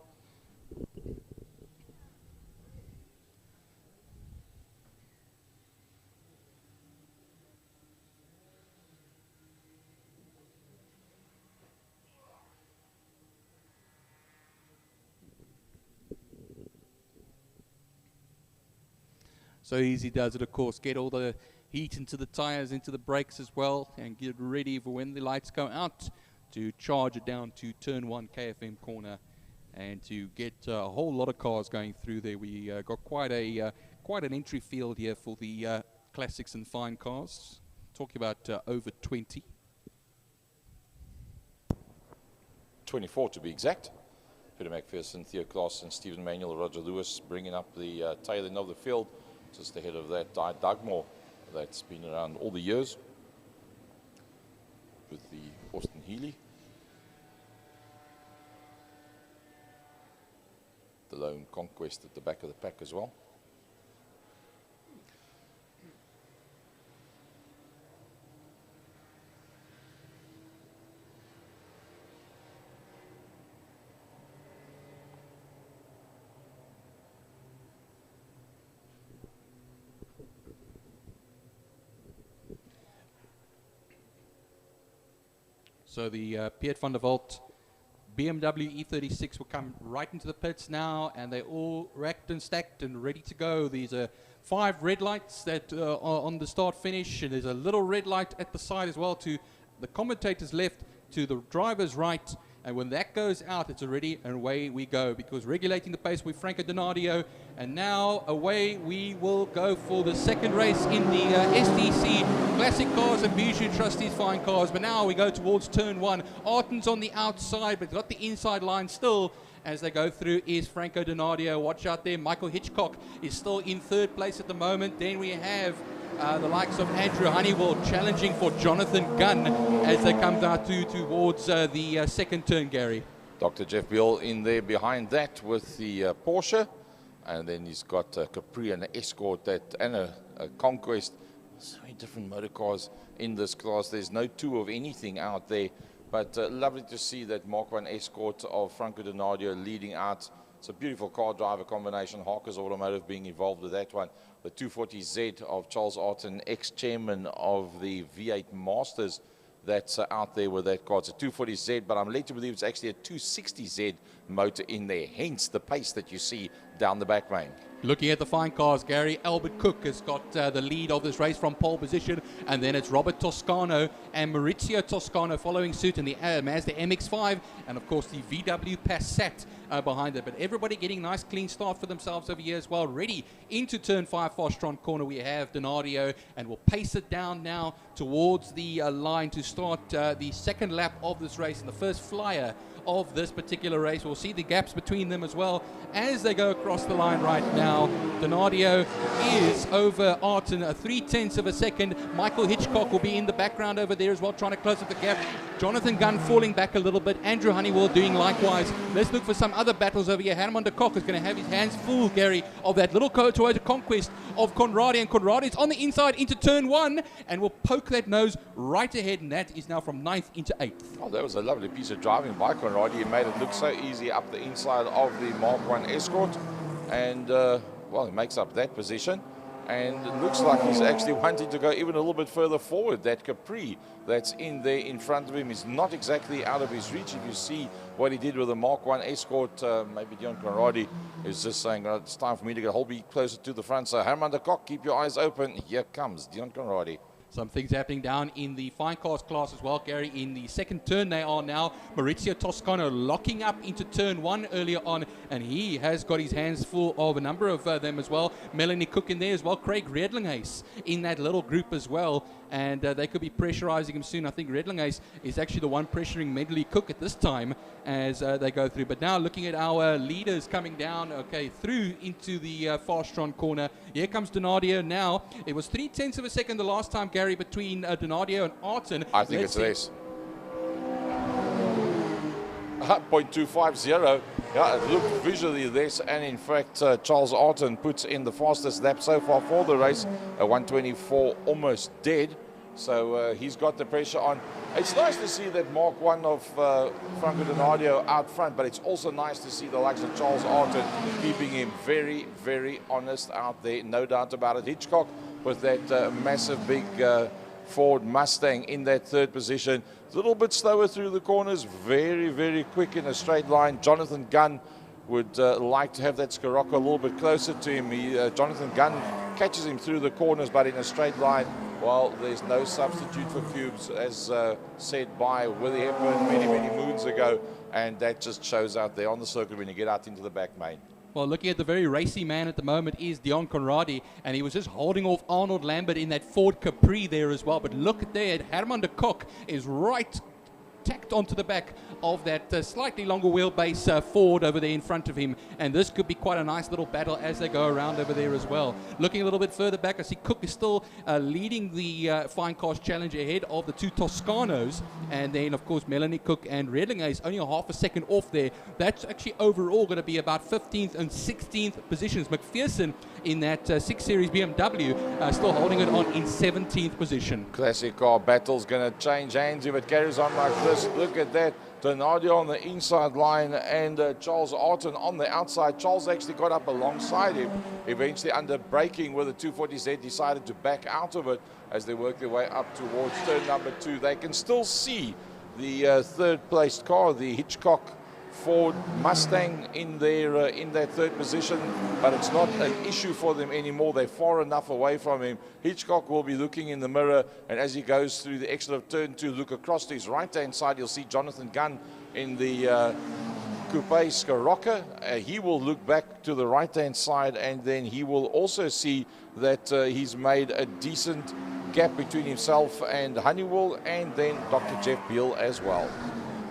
Speaker 1: So easy does it, of course. Get all the heat into the tires, into the brakes as well, and get ready for when the lights go out to charge it down to turn 1 KFM corner, and to get a whole lot of cars going through there. We got quite an entry field here for the classics and fine cars. Talking about over 20.
Speaker 3: 24 to be exact. Peter McPherson, Theo Claassen, Stephen Manuel, Roger Lewis bringing up the tail end of the field. Just ahead of that, Di Dugmore, that's been around all the years with the Austin Healey. lone conquest at the back of the pack as well.
Speaker 1: So the Piet van der Walt BMW E36 will come right into the pits now, and they're all racked and stacked and ready to go. These are 5 red lights that are on the start finish, and there's a little red light at the side as well to the commentator's left, to the driver's right. And when that goes out, it's already and away we go, because regulating the pace with Franco Donadio. And now away we will go for the second race in the STC Classic Cars and Bijou Trustees Fine Cars. But now we go towards turn 1. Arten's on the outside, but got the inside line still. As they go through is Franco Donadio. Watch out there. Michael Hitchcock is still in 3rd place at the moment. Then we have the likes of Andrew Honeywell challenging for Jonathan Gunn as they come down towards the second turn, Gary.
Speaker 3: Dr. Jeff Beal in there behind that with the Porsche. And then he's got a Capri and an Escort and a Conquest. So many different motor cars in this class. There's no 2 of anything out there. But lovely to see that Mark 1 Escort of Franco Donadio leading out. It's a beautiful car driver combination. Harkers Automotive being involved with that one. The 240Z of Charles Arten, ex-chairman of the V8 Masters, that's out there with that car. It's a 240Z, but I'm led to believe it's actually a 260Z motor in there. Hence the pace that you see down the back main.
Speaker 1: Looking at the fine cars, Gary, Albert Cook has got the lead of this race from pole position, and then it's Robert Toscano and Maurizio Toscano following suit in the Mazda MX-5, and of course the VW Passat behind it. But everybody getting nice clean start for themselves over here as well. Ready into turn 5 fast front corner. We have Donadio, and we'll pace it down now towards the line to start the second lap of this race, and the first flyer of this particular race. We'll see the gaps between them as well as they go across the line right now. Donadio is over Arten, 3/10 of a second. Michael Hitchcock will be in the background over there as well, trying to close up the gap. Jonathan Gunn falling back a little bit. Andrew Honeywell doing likewise. Let's look for some other battles over here. Herman de Kock is going to have his hands full, Gary, of that little Toyota Conquest of Conradi. And Conradi is on the inside into turn 1 and will poke that nose right ahead. And that is now from 9th into 8th.
Speaker 3: Oh, that was a lovely piece of driving by Conradi. He made it look so easy up the inside of the Mark 1 Escort. And, well, he makes up that position. And it looks like he's actually wanting to go even a little bit further forward. That Capri that's in there in front of him is not exactly out of his reach. If you see what he did with the Mark 1 Escort, maybe Dion Conradi is just saying, oh, it's time for me to get a whole bit closer to the front. So Herman de Kock, keep your eyes open. Here comes Dion Conradi.
Speaker 1: Some things happening down in the fine cars class as well, Gary. In the second turn they are now. Maurizio Toscano locking up into turn 1 earlier on, and he has got his hands full of a number of them as well. Melanie Cook in there as well. Craig Redlinghuis in that little group as well. And they could be pressurizing him soon. I think Redlinghuis is actually the one pressuring Medley Cook at this time as they go through. But now looking at our leaders coming down, okay, through into the fast-run corner. Here comes Donadio now. It was 3/10 of a second the last time, Gary, between Donadio and Arten.
Speaker 3: I think it's less. 0.250. Yeah, it looked visually this, and in fact Charles Arten puts in the fastest lap so far for the race, 1:24, almost dead. So he's got the pressure on. It's nice to see that Mark 1 of Franco Donadio out front, but it's also nice to see the likes of Charles Arten keeping him very, very honest out there, no doubt about it. Hitchcock with that massive big Ford Mustang in that 3rd position. A little bit slower through the corners, very, very quick in a straight line. Jonathan Gunn would like to have that Scirocco a little bit closer to him. Jonathan Gunn catches him through the corners, but in a straight line, well, there's no substitute for Cubes, as said by Willie Hepburn many, many moons ago, and that just shows out there on the circuit when you get out into the back main.
Speaker 1: Well, looking at the very racy man at the moment is Dion Conradi, and he was just holding off Arnold Lambert in that Ford Capri there as well. But look at there, Herman de Kock is right tacked onto the back of that slightly longer wheelbase Ford over there in front of him. And this could be quite a nice little battle as they go around over there as well. Looking a little bit further back, I see Cook is still leading the Fine Cast Challenge ahead of the two Toscanos. And then, of course, Melanie Cook and Redlinger is only a half a second off there. That's actually overall going to be about 15th and 16th positions. McPherson in that 6 Series BMW still holding it on in 17th position.
Speaker 3: Classic car battle's going to change hands if it carries on like this. Look at that. Donadio on the inside line and Charles Arton on the outside. Charles actually got up alongside him. Eventually, under braking with the 240Z, decided to back out of it as they work their way up towards turn number 2. They can still see the third-placed car, the Hitchcock Ford Mustang, in their in that third position, but it's not an issue for them anymore. They're far enough away from him. Hitchcock will be looking in the mirror, and as he goes through the exit of turn 2, look across to his right-hand side, you'll see Jonathan Gunn in the Coupe Scirocco. He will look back to the right-hand side, and then he will also see that he's made a decent gap between himself and Honeywell, and then Dr. Jeff Beal as well.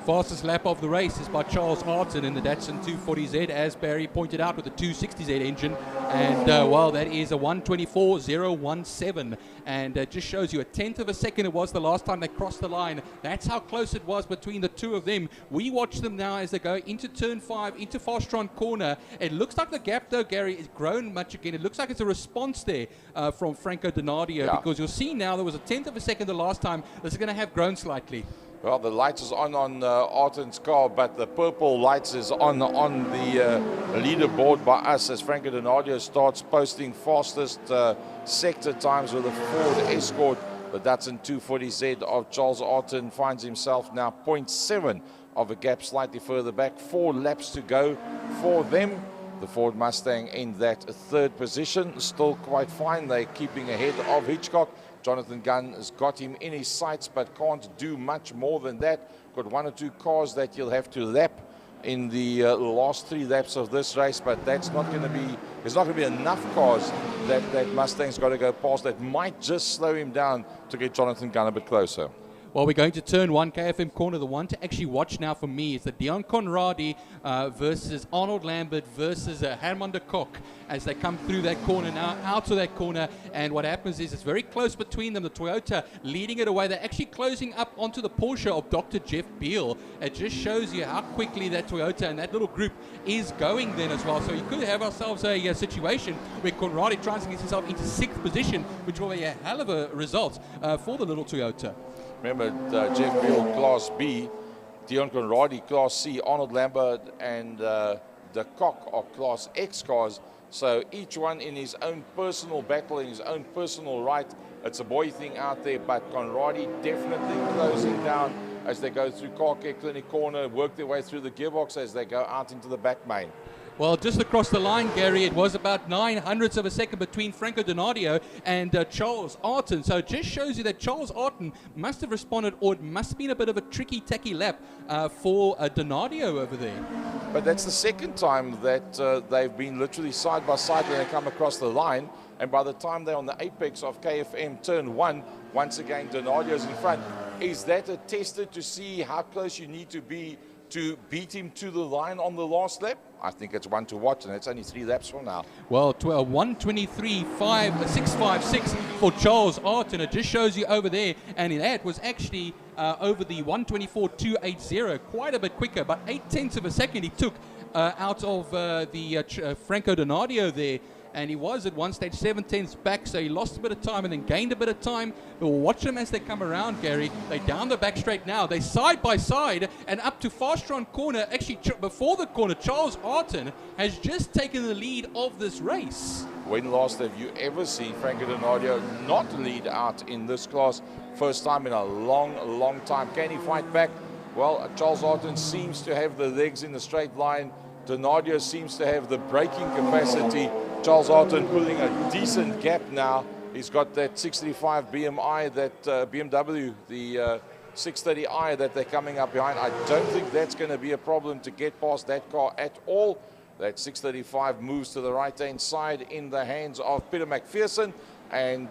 Speaker 1: Fastest lap of the race is by Charles Arton in the Datsun 240Z, as Barry pointed out, with the 260Z engine. And, well, that is a 1:24.017. And it just shows you a tenth of a second it was the last time they crossed the line. That's how close it was between the two of them. We watch them now as they go into turn 5, into Fastron corner. It looks like the gap, though, Gary, has grown much again. It looks like it's a response there from Franco Donadio, because you'll see now there was a tenth of a second the last time. This is going to have grown slightly.
Speaker 3: Well, the lights is on Arton's car, but the purple lights is on the leaderboard by us as Franco Donadio starts posting fastest sector times with a Ford Escort. The Datsun 240Z of Charles Arton finds himself now 0.7 of a gap slightly further back. 4 laps to go for them. The Ford Mustang in that third position, still quite fine. They're keeping ahead of Hitchcock. Jonathan Gunn has got him in his sights, but can't do much more than that. Got 1 or 2 cars that you'll have to lap in the last 3 laps of this race, but that's not going to be, there's not going to be enough cars that Mustang's got to go past that might just slow him down to get Jonathan Gunn a bit closer.
Speaker 1: Well, we're going to turn 1 KFM corner. The one to actually watch now for me is the Dion Conradi versus Arnold Lambert versus Herman de Kock as they come through that corner now, out of that corner. And what happens is it's very close between them. The Toyota leading it away. They're actually closing up onto the Porsche of Dr. Jeff Beal. It just shows you how quickly that Toyota and that little group is going then as well. So you could have ourselves a situation where Conradi tries to get himself into 6th position, which will be a hell of a result for the little Toyota.
Speaker 3: Remember, Jeff Beal Class B, Dion Conradi Class C, Arnold Lambert and De Kock are Class X cars. So each one in his own personal battle, in his own personal right. It's a boy thing out there, but Conradi definitely closing down as they go through Car Care Clinic corner, work their way through the gearbox as they go out into the back main.
Speaker 1: Well, just across the line, Gary, it was about 0.09 of a second between Franco Donadio and Charles Arton. So it just shows you that Charles Arton must have responded, or it must have been a bit of a tricky, tacky lap for Donadio over there.
Speaker 3: But that's the second time that they've been literally side by side when they come across the line. And by the time they're on the apex of KFM turn 1, once again, Donadio's in front. Is that a tester to see how close you need to be to beat him to the line on the last lap? I think it's one to watch, and it's only 3 laps from now.
Speaker 1: Well, 1:23.656 for Charles Arton. It just shows you over there, and that was actually over the 1:24.280, quite a bit quicker, but 0.8 of a second he took out of the Franco Donadio there. And he was at one stage 7/10 back, so he lost a bit of time and then gained a bit of time. But we'll watch them as they come around, Gary. They're down the back straight now. They're side by side and up to Fastron corner. Actually, before the corner, Charles Arton has just taken the lead of this race.
Speaker 3: When last have you ever seen Franco Donadio not lead out in this class? First time in a long, long time. Can he fight back? Well, Charles Arton seems to have the legs in the straight line. Donadio seems to have the braking capacity. Charles Arton pulling a decent gap now. He's got that 635 BMI, that BMW, the 630i that they're coming up behind. I don't think that's going to be a problem to get past that car at all. That 635 moves to the right-hand side in the hands of Peter McPherson. and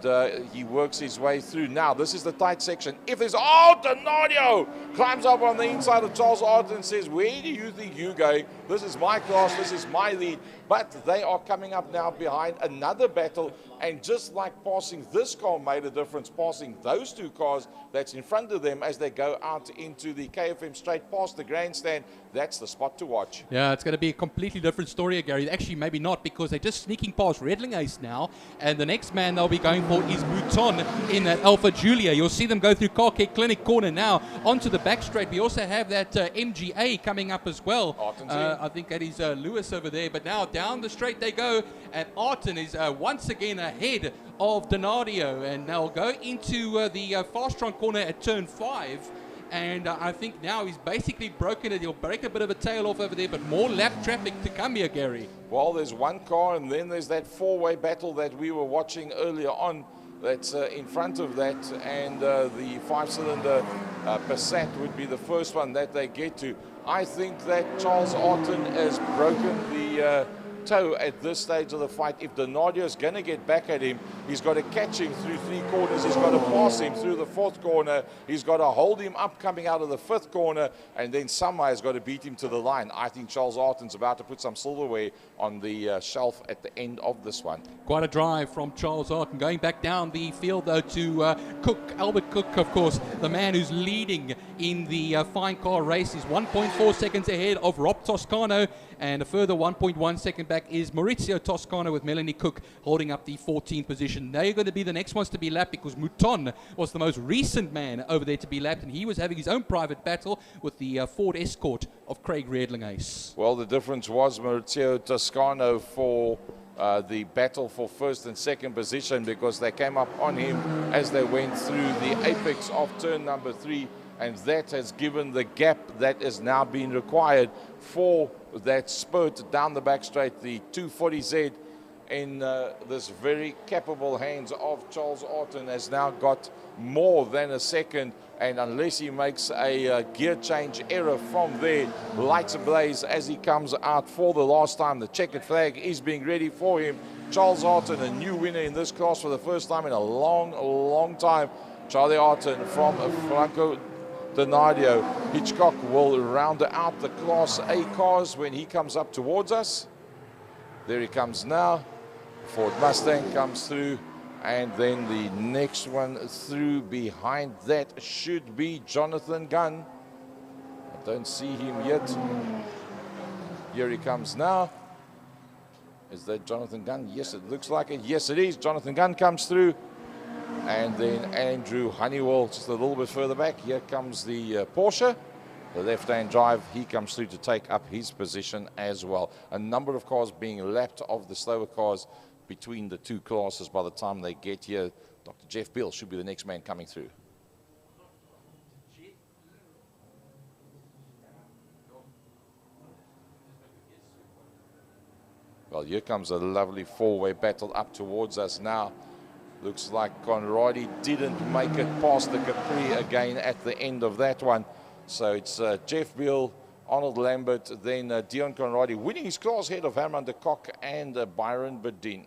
Speaker 3: he works his way through. Now, this is the tight section. If there's, oh, Donadio climbs up on the inside of Charles Arden and says, where do you think you're going? This is my class, this is my lead. But they are coming up now behind another battle, and just like passing this car made a difference, passing those two cars that's in front of them as they go out into the KFM straight past the grandstand, that's the spot to watch.
Speaker 1: Yeah, it's going to be a completely different story, Gary. Actually, maybe not, because they're just sneaking past Redling Ace now, and the next man they'll be going for is Mouton in that Alpha Julia. You'll see them go through Car Care Clinic corner now onto the back straight. We also have that MGA coming up as well. I think that is Lewis over there, but now down the straight they go, and Arten is once again ahead of Donadio, and they'll go into the Fastron corner at turn 5. And I think now he's basically broken it. He'll break a bit of a tail off over there, but more lap traffic to come here, Gary.
Speaker 3: Well, there's one car, and then there's that four-way battle that we were watching earlier on that's in front of that, and the 5-cylinder Passat would be the first one that they get to. I think that Charles Arten has broken the toe at this stage of the fight. If Donadio is going to get back at him, he's got to catch him through 3 corners, he's got to pass him through the 4th corner, he's got to hold him up coming out of the 5th corner, and then somehow he's got to beat him to the line. I think Charles Arten's about to put some silverware on the shelf at the end of this one.
Speaker 1: Quite a drive from Charles Arten. Going back down the field though to Cook, Albert Cook, of course, the man who's leading in the fine car race, is 1.4 seconds ahead of Rob Toscano, and a further 1.1 second back is Maurizio Toscano with Melanie Cook holding up the 14th position. They're going to be the next ones to be lapped, because Mouton was the most recent man over there to be lapped, and he was having his own private battle with the Ford Escort of Craig Redling Ace.
Speaker 3: Well, the difference was Maurizio Toscano for the battle for 1st and 2nd position, because they came up on him as they went through the apex of turn number 3, and that has given the gap that is now being required for that spurt down the back straight. The 240Z in this very capable hands of Charles Arten has now got more than a second, and unless he makes a gear change error from there, lights ablaze as he comes out for the last time. The checkered flag is being ready for him. Charles Arten, a new winner in this class for the first time in a long time. Charlie Arten from Franco Donadio. Hitchcock will round out the Class A cars when he comes up towards us. There he comes now. Ford Mustang comes through, and then the next one through behind that should be Jonathan Gunn. I don't see him yet. Here he comes now. Is that Jonathan Gunn? Yes, it looks like it. Yes, it is. Jonathan Gunn comes through. And then Andrew Honeywell just a little bit further back. Here comes the Porsche, the left-hand drive. He comes through to take up his position as well. A number of cars being lapped of the slower cars between the two classes by the time they get here. Dr. Jeff Beal should be the next man coming through. Well, here comes a lovely four-way battle up towards us now. Looks like Conradi didn't make it past the Capri again at the end of that one. So it's Jeff Beal, Arnold Lambert, then Dion Conradi winning his class ahead of Herman de Kock and Byron Bedin.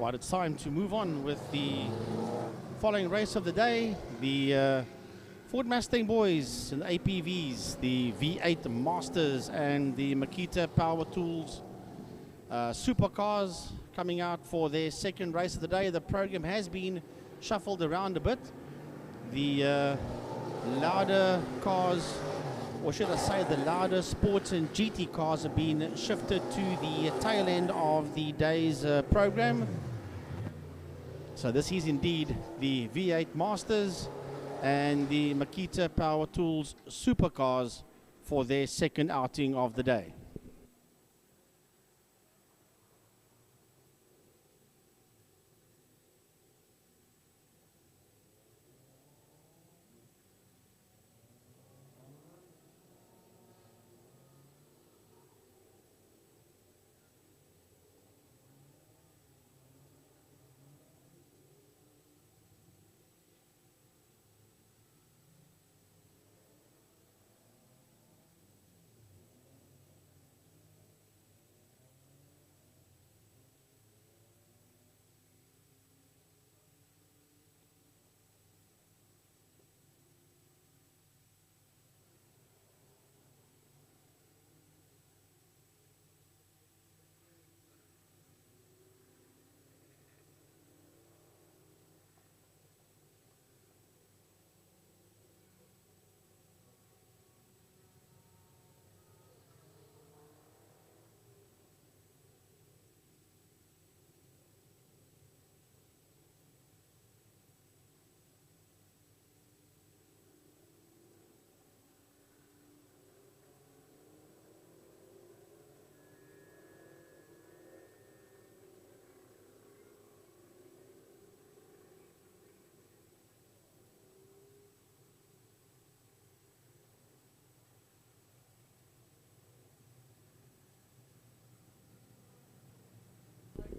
Speaker 2: Right, it's time to move on with the following race of the day. The Ford Mustang Boys and the APVs, the V8 Masters and the Makita Power Tools supercars coming out for their second race of the day. The program has been shuffled around a bit. The louder cars, or should I say the louder sports and GT cars, have been shifted to the tail end of the day's program. So this is indeed the V8 Masters and the Makita Power Tools supercars for their second outing of the day.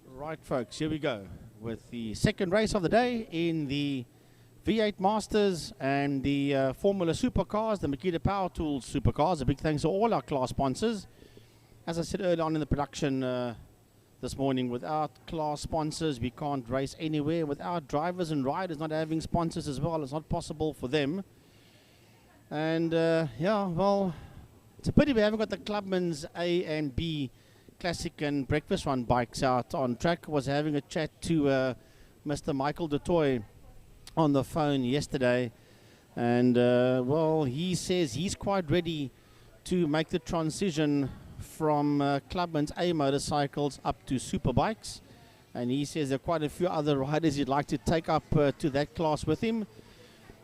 Speaker 2: Right, folks, here we go with the second race of the day in the V8 Masters and the Formula Supercars, the Makita Power Tools Supercars. A big thanks to all our class sponsors. As I said earlier on in the production this morning, without class sponsors, we can't race anywhere. Without drivers and riders not having sponsors as well, it's not possible for them. And yeah, well, it's a pity we haven't got the Clubman's A and B Classic and Breakfast Run bikes out on track. Was having a chat to Mr. Michael DeToy on the phone yesterday, and well, he says he's quite ready to make the transition from Clubman's A motorcycles up to super bikes, and he says there are quite a few other riders he'd like to take up to that class with him.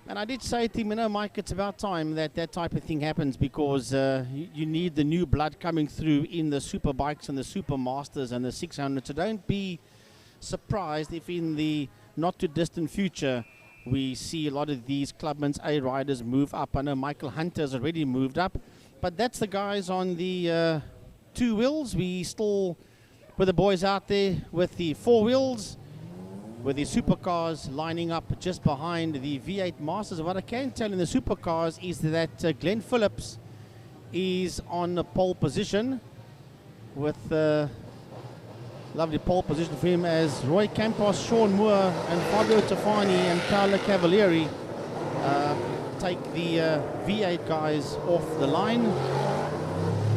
Speaker 2: And I did say to him, you know, Mike, it's about time that that type of thing happens, because you need the new blood coming through in the super bikes and the super masters and the 600. So don't be surprised if in the not too distant future we see a lot of these Clubman's A riders move up. I know Michael Hunter's already moved up, but that's the guys on the two wheels. We still with the boys out there with the four wheels, with the supercars lining up just behind the V8 Masters. What I can tell in the supercars is that Glenn Phillips is on the pole position, with lovely pole position for him, as Roy Campos, Sean Moore and Fabio Tafani and Paolo Cavalieri take the V8 guys off the line.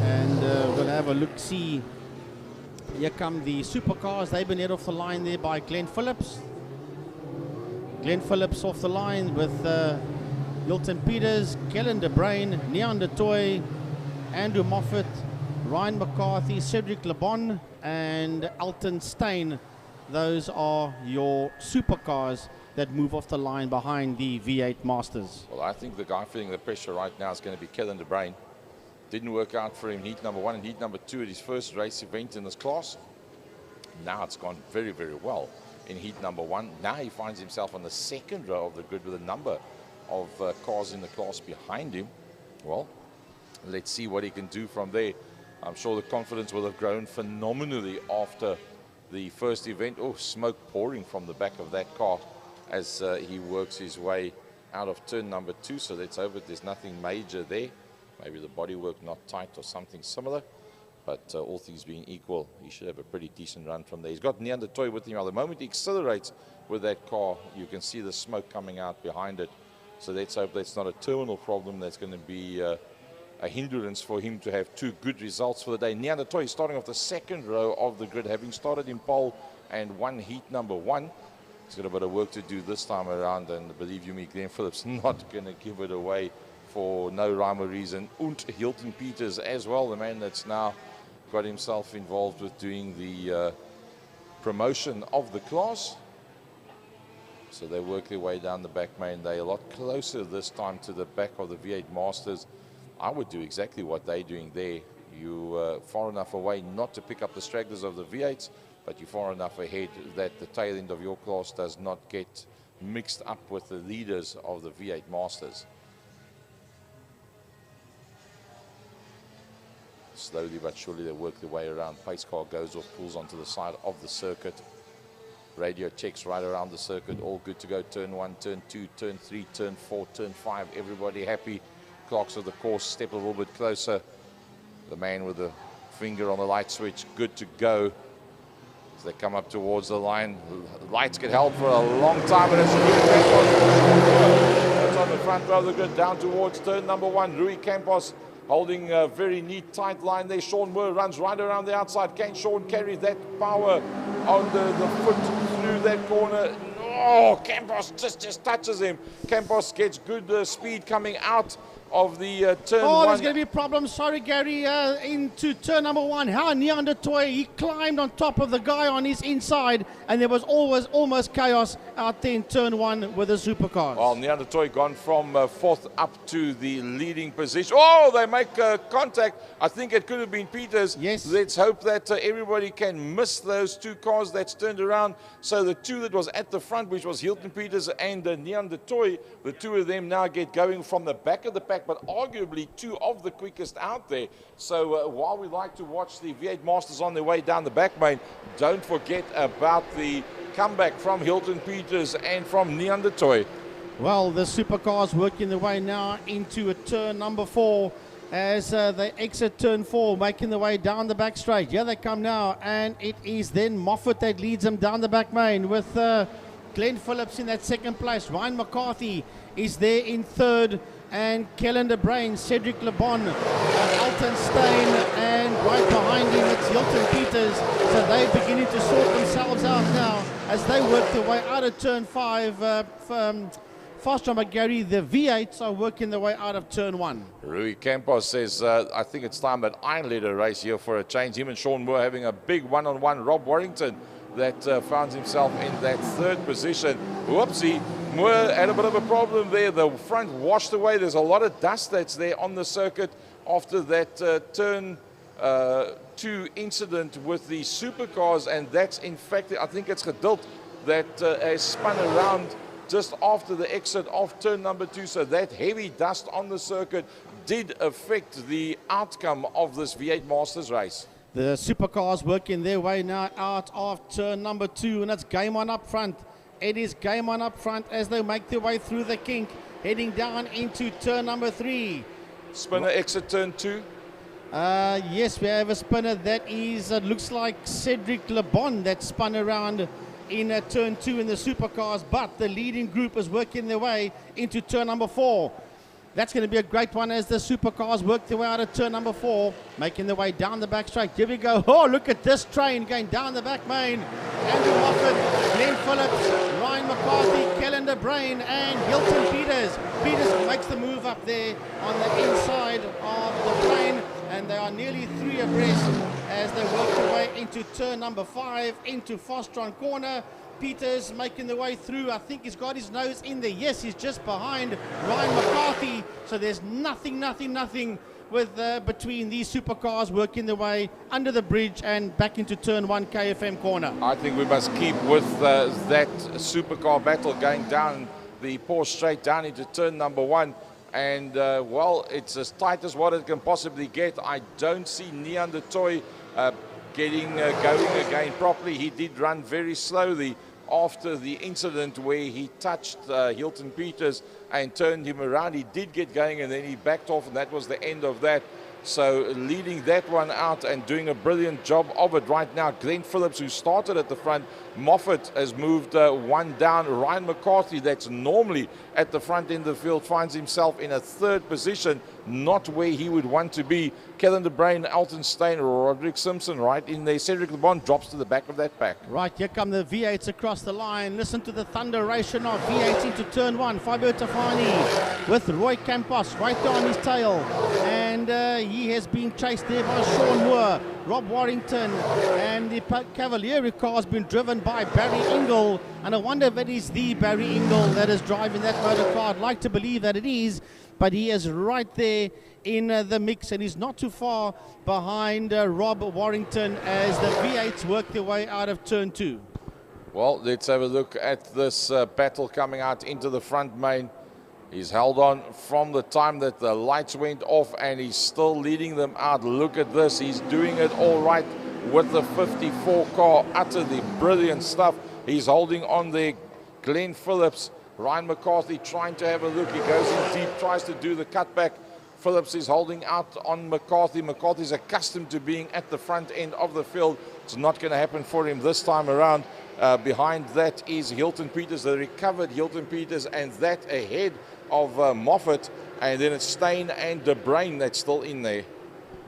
Speaker 2: And we'll have a look-see. Here come the supercars. They've been led off the line there by Glenn Phillips. Glenn Phillips off the line with Hilton Peters, Kellen De Bruin, Neon De Toy, Andrew Moffat, Ryan McCarthy, Cedric LeBon, and Alton Stein. Those are your supercars that move off the line behind the V8 Masters.
Speaker 3: Well, I think the guy feeling the pressure right now is going to be Kellen De Bruin. Didn't work out for him heat number 1 and heat number 2 at his first race event in this class. Now it's gone very, very well in heat number 1. Now he finds himself on the second row of the grid with a number of cars in the class behind him. Well, let's see what he can do from there. I'm sure the confidence will have grown phenomenally after the first event. Oh, smoke pouring from the back of that car as he works his way out of turn number 2. So let's hope that there's nothing major there. Maybe the bodywork not tight or something similar. But all things being equal, he should have a pretty decent run from there. He's got Neanderthal with him. Now, the moment he accelerates with that car, you can see the smoke coming out behind it. So let's hope that's not a terminal problem. That's going to be a hindrance for him to have 2 good results for the day. Neanderthal is starting off the second row of the grid, having started in pole and won heat number 1. He's got a bit of work to do this time around, and believe you me, Glenn Phillips not going to give it away for no rhyme or reason. Und Hilton Peters as well, the man that's now got himself involved with doing the promotion of the class. So they work their way down the back main. They're a lot closer this time to the back of the V8 Masters. I would do exactly what they're doing there. You're far enough away not to pick up the stragglers of the V8s, but you're far enough ahead that the tail end of your class does not get mixed up with the leaders of the V8 Masters. Slowly but surely they work their way around. Pace car goes off, pulls onto the side of the circuit. Radio checks right around the circuit, all good to go. Turn 1, turn 2, turn 3, turn 4, turn 5. Everybody happy. Clocks of the course step a little bit closer. The man with the finger on the light switch, good to go. As they come up towards the line, lights get held for a long time, and it's that's on the front row of the grid, down towards turn number 1. Rui Campos holding a very neat, tight line there. Sean Moore runs right around the outside. Can Sean carry that power on the foot through that corner? Oh, Campos just touches him. Campos gets good speed coming out of the turn 1.
Speaker 2: There's going to be problems. Sorry, Gary. Into turn number 1. How Neanderthal, he climbed on top of the guy on his inside, and there was almost chaos out there in turn 1 with the supercars.
Speaker 3: Well, Neanderthal gone from 4th up to the leading position. Oh, they make contact. I think it could have been Peters.
Speaker 2: Yes.
Speaker 3: Let's hope that everybody can miss those 2 cars that's turned around. So the 2 that was at the front, which was Hilton Peters and Neanderthal, the 2 of them now get going from the back of the pack, but arguably 2 of the quickest out there. So while we like to watch the V8 Masters on their way down the back main, don't forget about the comeback from Hilton Peters and from Neanderthal.
Speaker 2: Well, the supercars working their way now into a turn number 4 as they exit turn 4, making their way down the back straight. Here they come now, and it is then Moffat that leads them down the back main with Glenn Phillips in that second place. Ryan McCarthy is there in third, and Kellen De Bruin, Cedric Le Bon, Alton Stein, and right behind him it's Hilton Peters. So they're beginning to sort themselves out now as they work their way out of turn 5. Fast number Gary, the V8s are working their way out of turn 1.
Speaker 3: Rui Campos says, I think it's time that I led a race here for a change. Him and Sean Moore having a big one-on-one. Rob Warrington that found himself in that 3rd position. Whoopsie, Moore had a bit of a problem there. The front washed away. There's a lot of dust that's there on the circuit after that turn 2 incident with the supercars, and that's in fact, I think it's Geduld that has spun around just after the exit of turn number 2. So that heavy dust on the circuit did affect the outcome of this V8 Masters race.
Speaker 2: The supercars working their way now out of turn number 2, and it's game on up front. It is game on up front as they make their way through the kink, heading down into turn number 3.
Speaker 3: Spinner exit turn 2.
Speaker 2: Yes, we have a spinner. That is, looks like Cedric Le Bon that spun around in turn 2 in the supercars, but the leading group is working their way into turn number 4. That's going to be a great one as the supercars work their way out of turn number 4, making their way down the back straight. Here we go. Oh, look at this train going down the back main. Andrew Moffat, Glenn Phillips, Ryan McCarthy, Kellen De Bruin, and Hilton Peters. Peters makes the move up there on the inside of the train, and they are nearly 3 abreast as they work their way into turn number 5, into Fostron corner. Peters making the way through. I think he's got his nose in there. Yes, he's just behind Ryan McCarthy. So there's nothing with between these supercars working their way under the bridge and back into turn 1 KFM corner.
Speaker 3: I think we must keep with that supercar battle going down the Porsche straight down into turn number 1. And, well, it's as tight as what it can possibly get. I don't see Neanderthal getting going again properly. He did run very slowly after the incident where he touched Hilton Peters and turned him around. He did get going, and then he backed off, and that was the end of that. So leading that one out and doing a brilliant job of it right now. Glenn Phillips, who started at the front. Moffat has moved one down. Ryan McCarthy, that's normally at the front end of the field, finds himself in a third position, not where he would want to be. Kellen de Bruin, Elton Steyn, Roderick Simpson right in there. Cedric LeBon drops to the back of that pack.
Speaker 2: Right, here come the V8s across the line. Listen to the thunderation of V8 into turn one. Fabio Tafani with Roy Campos right there on his tail. And he has been chased there by Sean Moore, Rob Warrington, and the Cavalieri car has been driven by Barry Ingle. And I wonder if it is the Barry Ingle that is driving that motor car. I'd like to believe that it is, but he is right there in the mix, and he's not too far behind Rob Warrington as the V8s work their way out of turn two.
Speaker 3: Well, let's have a look at this battle coming out into the front main. He's held on from the time that the lights went off, and he's still leading them out. Look at this. He's doing it all right with the 54 car. Utterly brilliant stuff. He's holding on there. Glenn Phillips, Ryan McCarthy trying to have a look. He goes in deep, tries to do the cutback. Phillips is holding out on McCarthy. McCarthy's accustomed to being at the front end of the field. It's not going to happen for him this time around. Behind that is Hilton Peters, the recovered Hilton Peters, and that ahead of Moffat. And then it's Steyn and De Bruin that's still in there.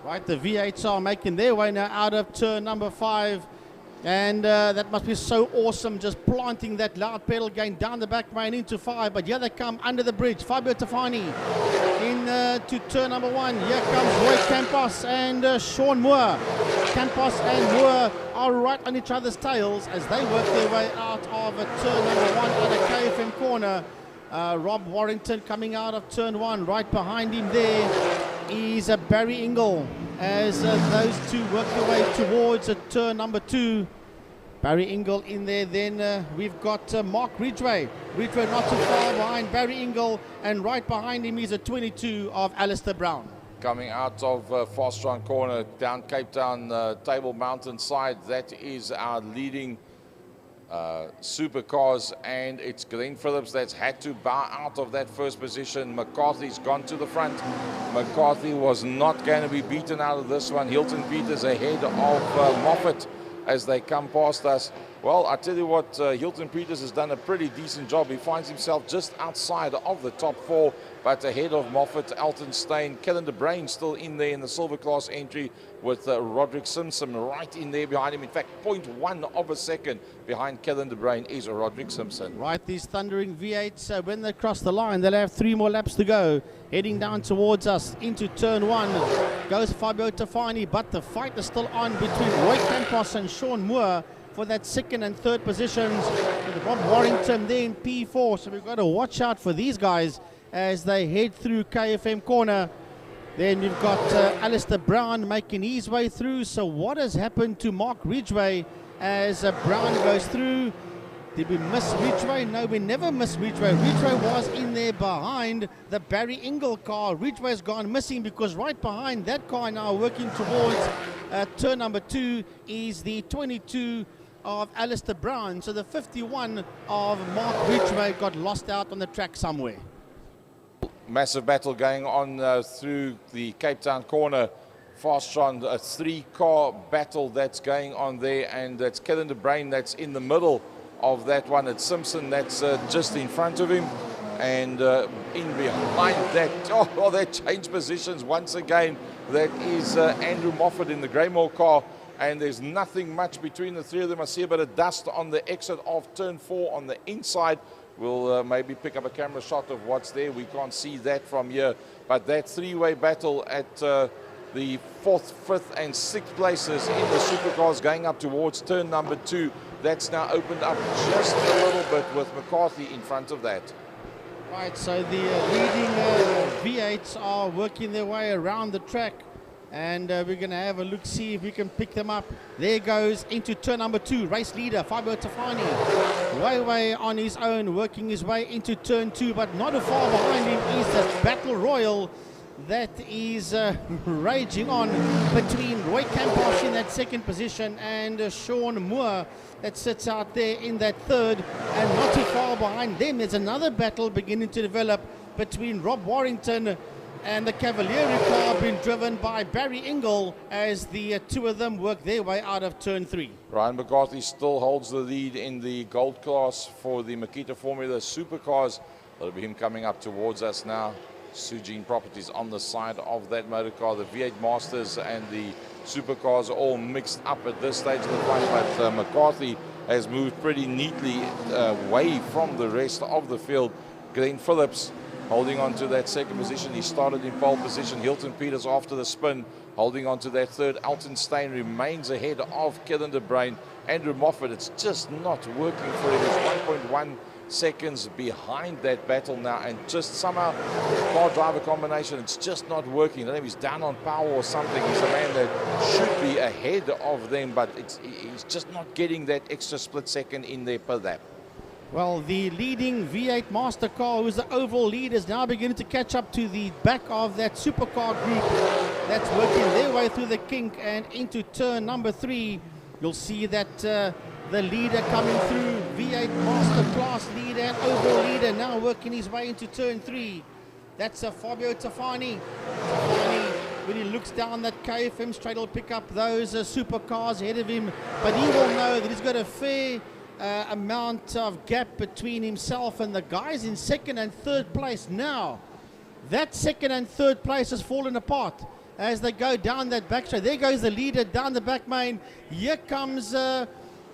Speaker 2: Right, the V8s are making their way now out of turn number 5. And that must be so awesome, just planting that loud pedal going down the back main into 5. But here they come under the bridge. Fabio Tafani in to turn number 1. Here comes Roy Campos and Sean Moore. Campos and Moore are right on each other's tails as they work their way out of turn number 1 at a KFM corner. Rob Warrington coming out of turn 1. Right behind him there is Barry Ingle as those two work their way towards turn number 2. Barry Ingle in there. Then we've got Mark Ridgway. Ridgway not too far behind Barry Ingle, and right behind him is a 22 of Alistair Brown.
Speaker 3: Coming out of Fastron corner down Cape Town Table Mountain side, that is our leading supercars, and it's Glenn Phillips that's had to bow out of that first position. McCarthy's gone to the front. McCarthy was not going to be beaten out of this one. Hilton Peters ahead of Moffat as they come past us. Well, I tell you what, Hilton Peters has done a pretty decent job. He finds himself just outside of the top 4, but ahead of Moffat, Elton Steyn, Kellen de Bruin still in there in the silver class entry with Roderick Simpson right in there behind him. In fact, 0.1 of a second behind Kellen de Bruin is Roderick Simpson.
Speaker 2: Right, these thundering V8s, when they cross the line, they'll have 3 more laps to go. Heading down towards us into turn 1 goes Fabio Tafani, but the fight is still on between Roy Campos and Sean Moore for that 2nd and 3rd positions, with Rob Warrington there in P4. So we've got to watch out for these guys as they head through KFM corner. Then we've got Alistair Brown making his way through. So what has happened to Mark Ridgway as Brown goes through? Did we miss Ridgway? No, we never missed Ridgway. Ridgway was in there behind the Barry Ingle car. Ridgway's gone missing because right behind that car now working towards turn number 2 is the 22 of Alistair Brown. So the 51 of Mark Ridgway got lost out on the track somewhere.
Speaker 3: Massive battle going on through the Cape Town corner. Fastron, a 3-car battle that's going on there, and that's Kellen de Bruin that's in the middle of that one. It's Simpson that's just in front of him, and in behind that, oh, they changed positions once again. That is Andrew Moffat in the Greymore car, and there's nothing much between the 3 of them. I see a bit of dust on the exit of turn 4 on the inside. We'll maybe pick up a camera shot of what's there. We can't see that from here, but that 3-way battle at the 4th, 5th and 6th places in the supercars going up towards turn number 2. That's now opened up just a little bit with McCarthy in front of that.
Speaker 2: Right, so the leading V8s are working their way around the track, and we're going to have a look, see if we can pick them up. There goes into turn number 2, race leader Fabio Tafani, way on his own, working his way into turn 2, but not too far behind him is the battle royal that is raging on between Roy Campos in that 2nd position and Sean Moore that sits out there in that 3rd, and not too far behind them there's another battle beginning to develop between Rob Warrington and the Cavalieri car being driven by Barry Ingle as the two of them work their way out of turn 3.
Speaker 3: Ryan McCarthy still holds the lead in the gold class for the Makita Formula Supercars. That'll be him coming up towards us now. Sujin Properties on the side of that motor car. The V8 Masters and the Supercars are all mixed up at this stage of the fight, but McCarthy has moved pretty neatly away from the rest of the field. Glenn Phillips holding on to that second position. He started in pole position. Hilton Peters after the spin, holding on to that third. Alton Stein remains ahead of Kellen De Bruin. Andrew Moffat, it's just not working for him. It's 1.1 seconds behind that battle now, and just somehow car driver combination, it's just not working. I don't know if he's down on power or something. He's a man that should be ahead of them, but he's just not getting that extra split second in there per lap.
Speaker 2: Well, the leading V8 Master car, who's the overall lead, is now beginning to catch up to the back of that supercar group that's working their way through the kink and into turn number 3. You'll see that the leader coming through, V8 Master class leader and overall leader, now working his way into turn 3. That's Fabio Tafani. Tafani, when he looks down that KFM straight, he'll pick up those supercars ahead of him, but he will know that he's got a fair amount of gap between himself and the guys in second and third place. Now that second and third place has fallen apart as they go down that back straight. There goes the leader down the back main. Here comes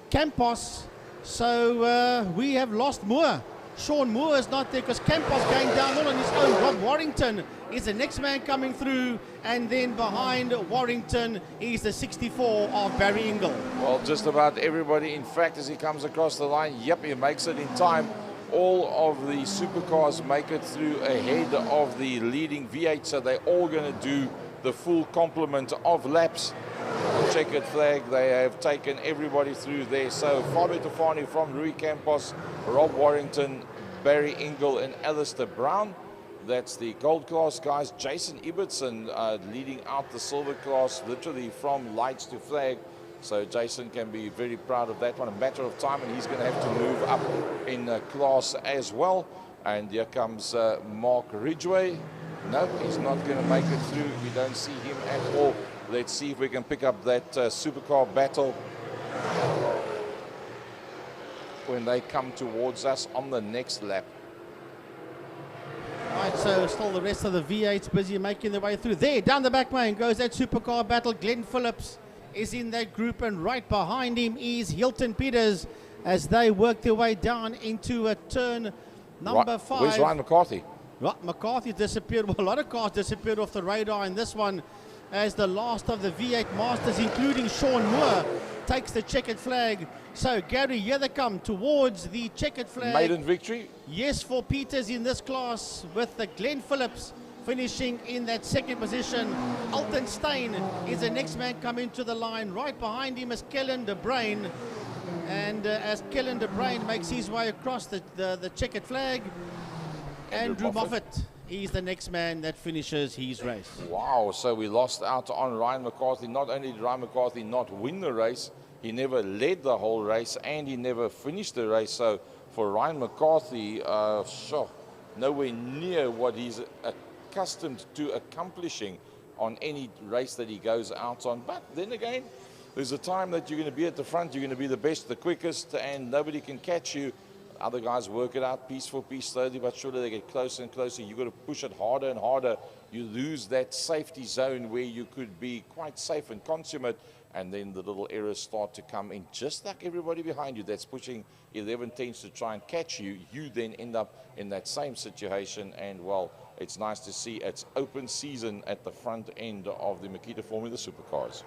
Speaker 2: Campos. So we have lost Moore. Sean Moore is not there because Campos going down all on his own. Rob Warrington is the next man coming through, and then behind Warrington is the 64 of Barry Ingle.
Speaker 3: Well, just about everybody, in fact, as he comes across the line, yep, he makes it in time. All of the supercars make it through ahead of the leading V8, so they're all going to do the full complement of laps. Checkered flag, they have taken everybody through there. So Fabio Tafani from Rui Campos, Rob Warrington, Barry Ingle and Alistair Brown. That's the gold class guys. Jason Ibbotson leading out the silver class, literally from lights to flag. So Jason can be very proud of that one. A matter of time, and he's going to have to move up in class as well. And here comes Mark Ridgway. Nope, he's not going to make it through. We don't see him at all. Let's see if we can pick up that supercar battle when they come towards us on the next lap.
Speaker 2: Right, so still the rest of the V8's busy making their way through. There, down the back main goes that supercar battle. Glenn Phillips is in that group, and right behind him is Hilton Peters as they work their way down into a turn number 5.
Speaker 3: Where's Ryan McCarthy?
Speaker 2: Right, McCarthy disappeared. Well, a lot of cars disappeared off the radar in this one as the last of the V8 Masters, including Sean Moore, takes the checkered flag. So, Gary, here they come towards the checkered flag.
Speaker 3: Maiden victory?
Speaker 2: Yes, for Peters in this class, with the Glenn Phillips finishing in that second position. Alton Stein is the next man coming to the line. Right behind him is Kellen De Bruin. And as Kellen De Bruin makes his way across the checkered flag, Andrew Moffat, he's the next man that finishes his race.
Speaker 3: Wow, so we lost out on Ryan McCarthy. Not only did Ryan McCarthy not win the race, he never led the whole race and he never finished the race. So for Ryan McCarthy, nowhere near what he's accustomed to accomplishing on any race that he goes out on. But then again, there's a time that you're going to be at the front, you're going to be the best, the quickest, and nobody can catch you. Other guys work it out piece for piece, slowly but surely they get closer and closer. You've got to push it harder and harder. You lose that safety zone where you could be quite safe and consummate, and then the little errors start to come in. Just like everybody behind you that's pushing 11-10s to try and catch you, you then end up in that same situation. And, well, it's nice to see it's open season at the front end of the Makita Formula Supercars.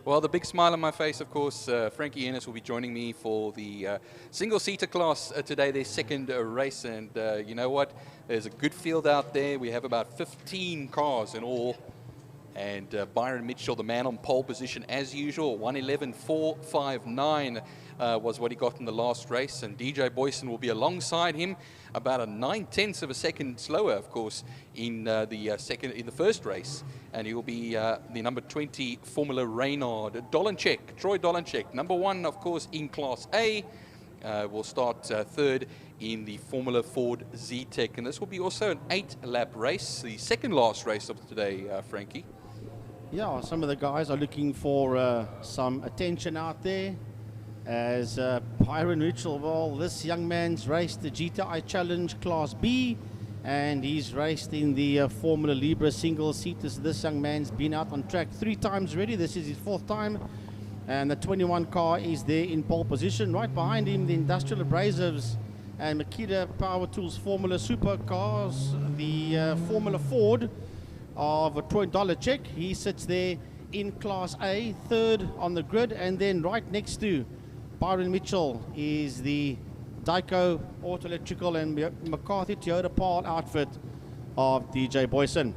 Speaker 1: Well, the big smile on my face, of course, Frankie Ennis will be joining me for the single-seater class today, their second race. And you know what? There's a good field out there. We have about 15 cars in all. And Byron Mitchell, the man on pole position as usual, 1:11.459 was what he got in the last race. And DJ Boyson will be alongside him, about a 9/10 of a second slower, of course, in the first race. And he will be the number 20 Formula Reynard. Troy Dolanchek, number 1, of course, in Class A. Will start third in the Formula Ford Z-Tech. And this will be also an 8-lap race, the second last race of today, Frankie.
Speaker 2: Yeah, some of the guys are looking for some attention out there. As Byron Mitchell, well, this young man's raced the GTI Challenge Class B, and he's raced in the Formula Libre single seaters. This young man's been out on track 3 times already. This is his 4th time, and the 21 car is there in pole position. Right behind him, the Industrial Abrasives and Makita Power Tools Formula Supercars, the Formula Ford of Troy Dolanchek. He sits there in Class A, 3rd on the grid, and then right next to Byron Mitchell is the Dyco Auto Electrical and McCarthy Toyota Pal outfit of DJ Boyson.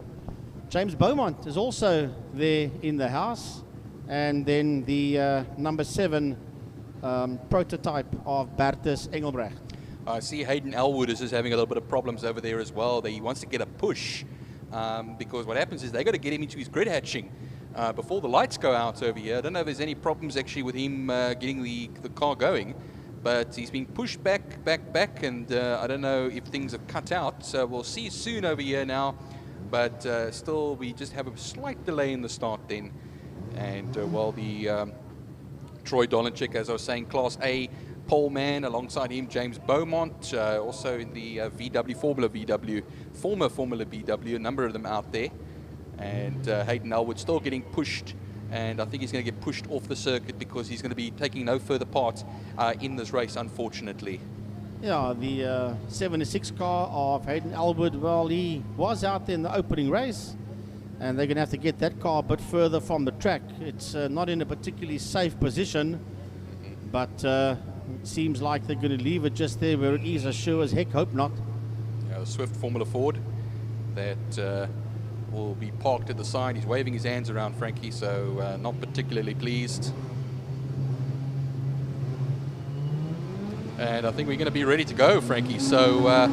Speaker 2: James Beaumont is also there in the house, and then the number 7 prototype of Bertus Engelbrecht.
Speaker 1: I see Hayden Elwood is just having a little bit of problems over there as well. He wants to get a push because what happens is they got to get him into his grid hatching before the lights go out over here. I don't know if there's any problems actually with him getting the car going, but he's being pushed back, and I don't know if things have cut out. So we'll see soon over here now, but still we just have a slight delay in the start then. And while the Troy Dolanchek, as I was saying, Class A pole man, alongside him James Beaumont, also in the Formula VW, a number of them out there. And Hayden Elwood still getting pushed, and I think he's going to get pushed off the circuit because he's going to be taking no further part in this race, unfortunately.
Speaker 2: Yeah, the 76 car of Hayden Elwood, well, he was out there in the opening race, and they're going to have to get that car a bit further from the track. It's not in a particularly safe position, but it seems like they're going to leave it just there where it is. I sure as heck hope not.
Speaker 1: Yeah, the Swift Formula Ford that will be parked at the side. He's waving his hands around, Frankie, so not particularly pleased. And I think we're going to be ready to go, Frankie. So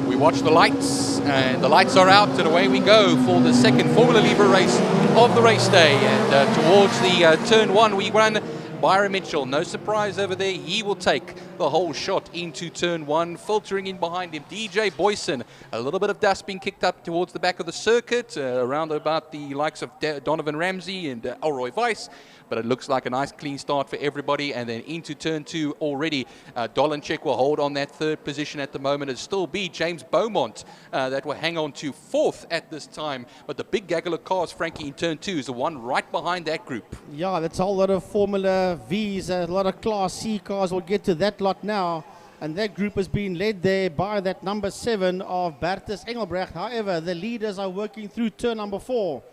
Speaker 1: we watch the lights, and the lights are out, and away we go for the second Formula Libre race of the race day. And towards the turn 1 we run Byron Mitchell. No surprise over there. He will take the whole shot into turn 1. Filtering in behind him, DJ Boyson. A little bit of dust being kicked up towards the back of the circuit, around about the likes of Donovan Ramsey and Elroy Weiss. But it looks like a nice clean start for everybody. And then into turn 2 already. Dolanchek will hold on that 3rd position at the moment. It'll still be James Beaumont that will hang on to 4th at this time. But the big gaggle of cars, Frankie, in turn 2 is the one right behind that group.
Speaker 2: Yeah, that's a whole lot of Formula V's, a lot of Class C cars. We'll get to that lot now. And that group has been led there by that number 7 of Bertus Engelbrecht. However, the leaders are working through turn number 4.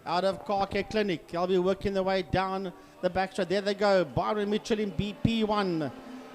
Speaker 2: Out of Car Care Clinic. They'll be working their way down the backstretch. There they go. Byron Mitchell in P1.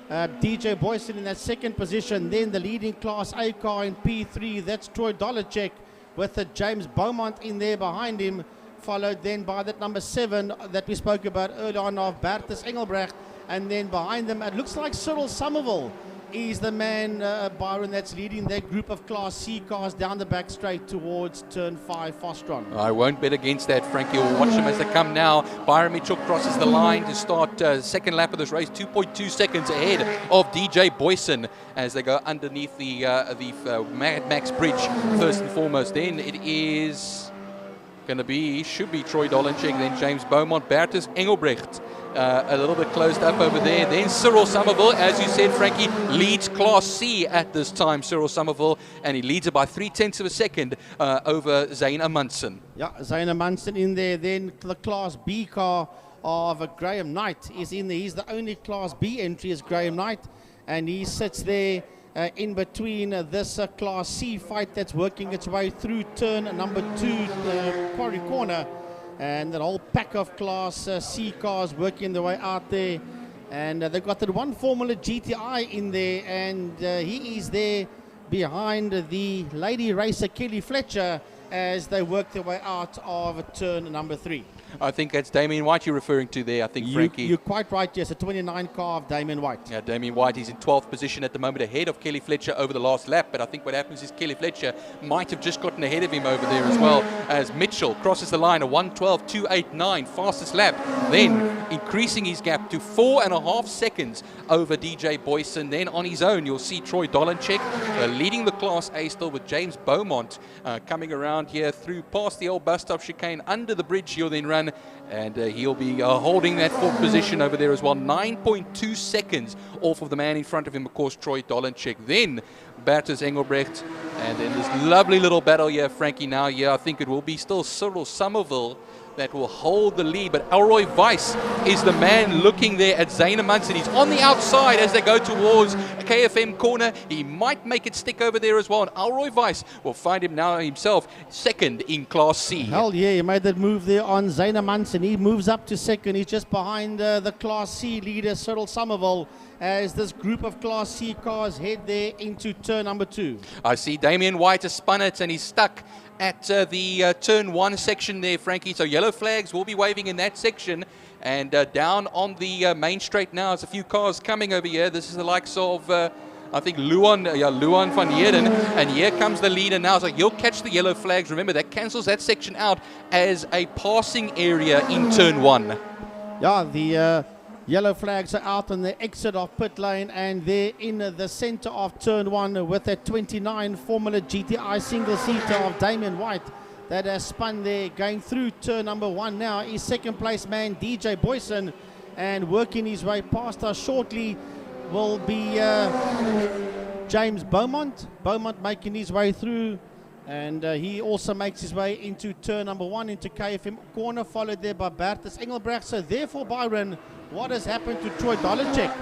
Speaker 2: DJ Boyson in that 2nd position. Then the leading Class A car in P3. That's Troy Dolanchek with James Beaumont in there behind him. Followed then by that number 7 that we spoke about earlier on of Bertus Engelbrecht. And then behind them, it looks like Cyril Somerville is the man, Byron, that's leading that group of Class C cars down the back straight towards turn 5 Fostron.
Speaker 1: I won't bet against that, Frankie. We'll watch them as they come now. Byron Mitchell crosses the line to start second lap of this race, 2.2 seconds ahead of DJ Boyson as they go underneath the Mad Max Bridge first and foremost. Then it is going to be, should be Troy Dolanchek, then James Beaumont, Bertus Engelbrecht. A little bit closed up over there. Then Cyril Somerville, as you said, Frankie, leads Class C at this time, Cyril Somerville, and he leads it by 0.3 of a second over Zane Amundsen.
Speaker 2: Yeah, Zane Amundsen in there. Then the Class B car of Graham Knight is in there. He's the only Class B entry is Graham Knight, and he sits there in between this Class C fight that's working its way through turn number 2, quarry corner. and that whole pack of Class C cars working their way out there. And they've got that one Formula GTI in there, and he is there behind the lady racer Kelly Fletcher as they work their way out of turn number 3.
Speaker 1: I think that's Damien White you're referring to there, I think, Frankie.
Speaker 2: You're quite right, yes, a 29 car of Damien White.
Speaker 1: Yeah, Damien White is in 12th position at the moment, ahead of Kelly Fletcher over the last lap, but I think what happens is Kelly Fletcher might have just gotten ahead of him over there as well, as Mitchell crosses the line, a 1:12.289, fastest lap, then increasing his gap to 4.5 seconds over DJ Boyson. Then on his own, you'll see Troy Dolanchek leading the Class A still, with James Beaumont coming around here through past the old bus stop chicane, under the bridge he'll then run, and he'll be holding that 4th position over there as well, 9.2 seconds off of the man in front of him, of course, Troy Dolanchek. Then Bertus Engelbrecht, and then this lovely little battle here, Frankie. Now, yeah, I think it will be still Cyril Somerville that will hold the lead, but Elroy Weiss is the man looking there at Zane Munson. He's on the outside as they go towards a KFM corner. He might make it stick over there as well, and Elroy Weiss will find him now himself second in Class C.
Speaker 2: Hell yeah, he made that move there on Zane Munson. He moves up to second. He's just behind the Class C leader, Cyril Somerville, as this group of Class C cars head there into turn number 2.
Speaker 1: I see Damien White has spun it, and he's stuck at the turn 1 section there, Frankie. So yellow flags will be waving in that section. And down on the main straight now, there's a few cars coming over here. This is the likes of, I think, Luan van Heerden. And here comes the leader now. So he'll catch the yellow flags. Remember, that cancels that section out as a passing area in turn 1.
Speaker 2: Yeah, the yellow flags are out on the exit of pit lane, and they're in the center of turn 1 with that 29 Formula GTI single-seater of Damien White that has spun there. Going through turn number 1 now is second place man DJ Boyson, and working his way past us shortly will be James Beaumont. Beaumont making his way through, and he also makes his way into turn number 1 into KFM corner, followed there by Bertus Engelbrecht. So therefore, Byron, what has happened to Troy Dolanchek?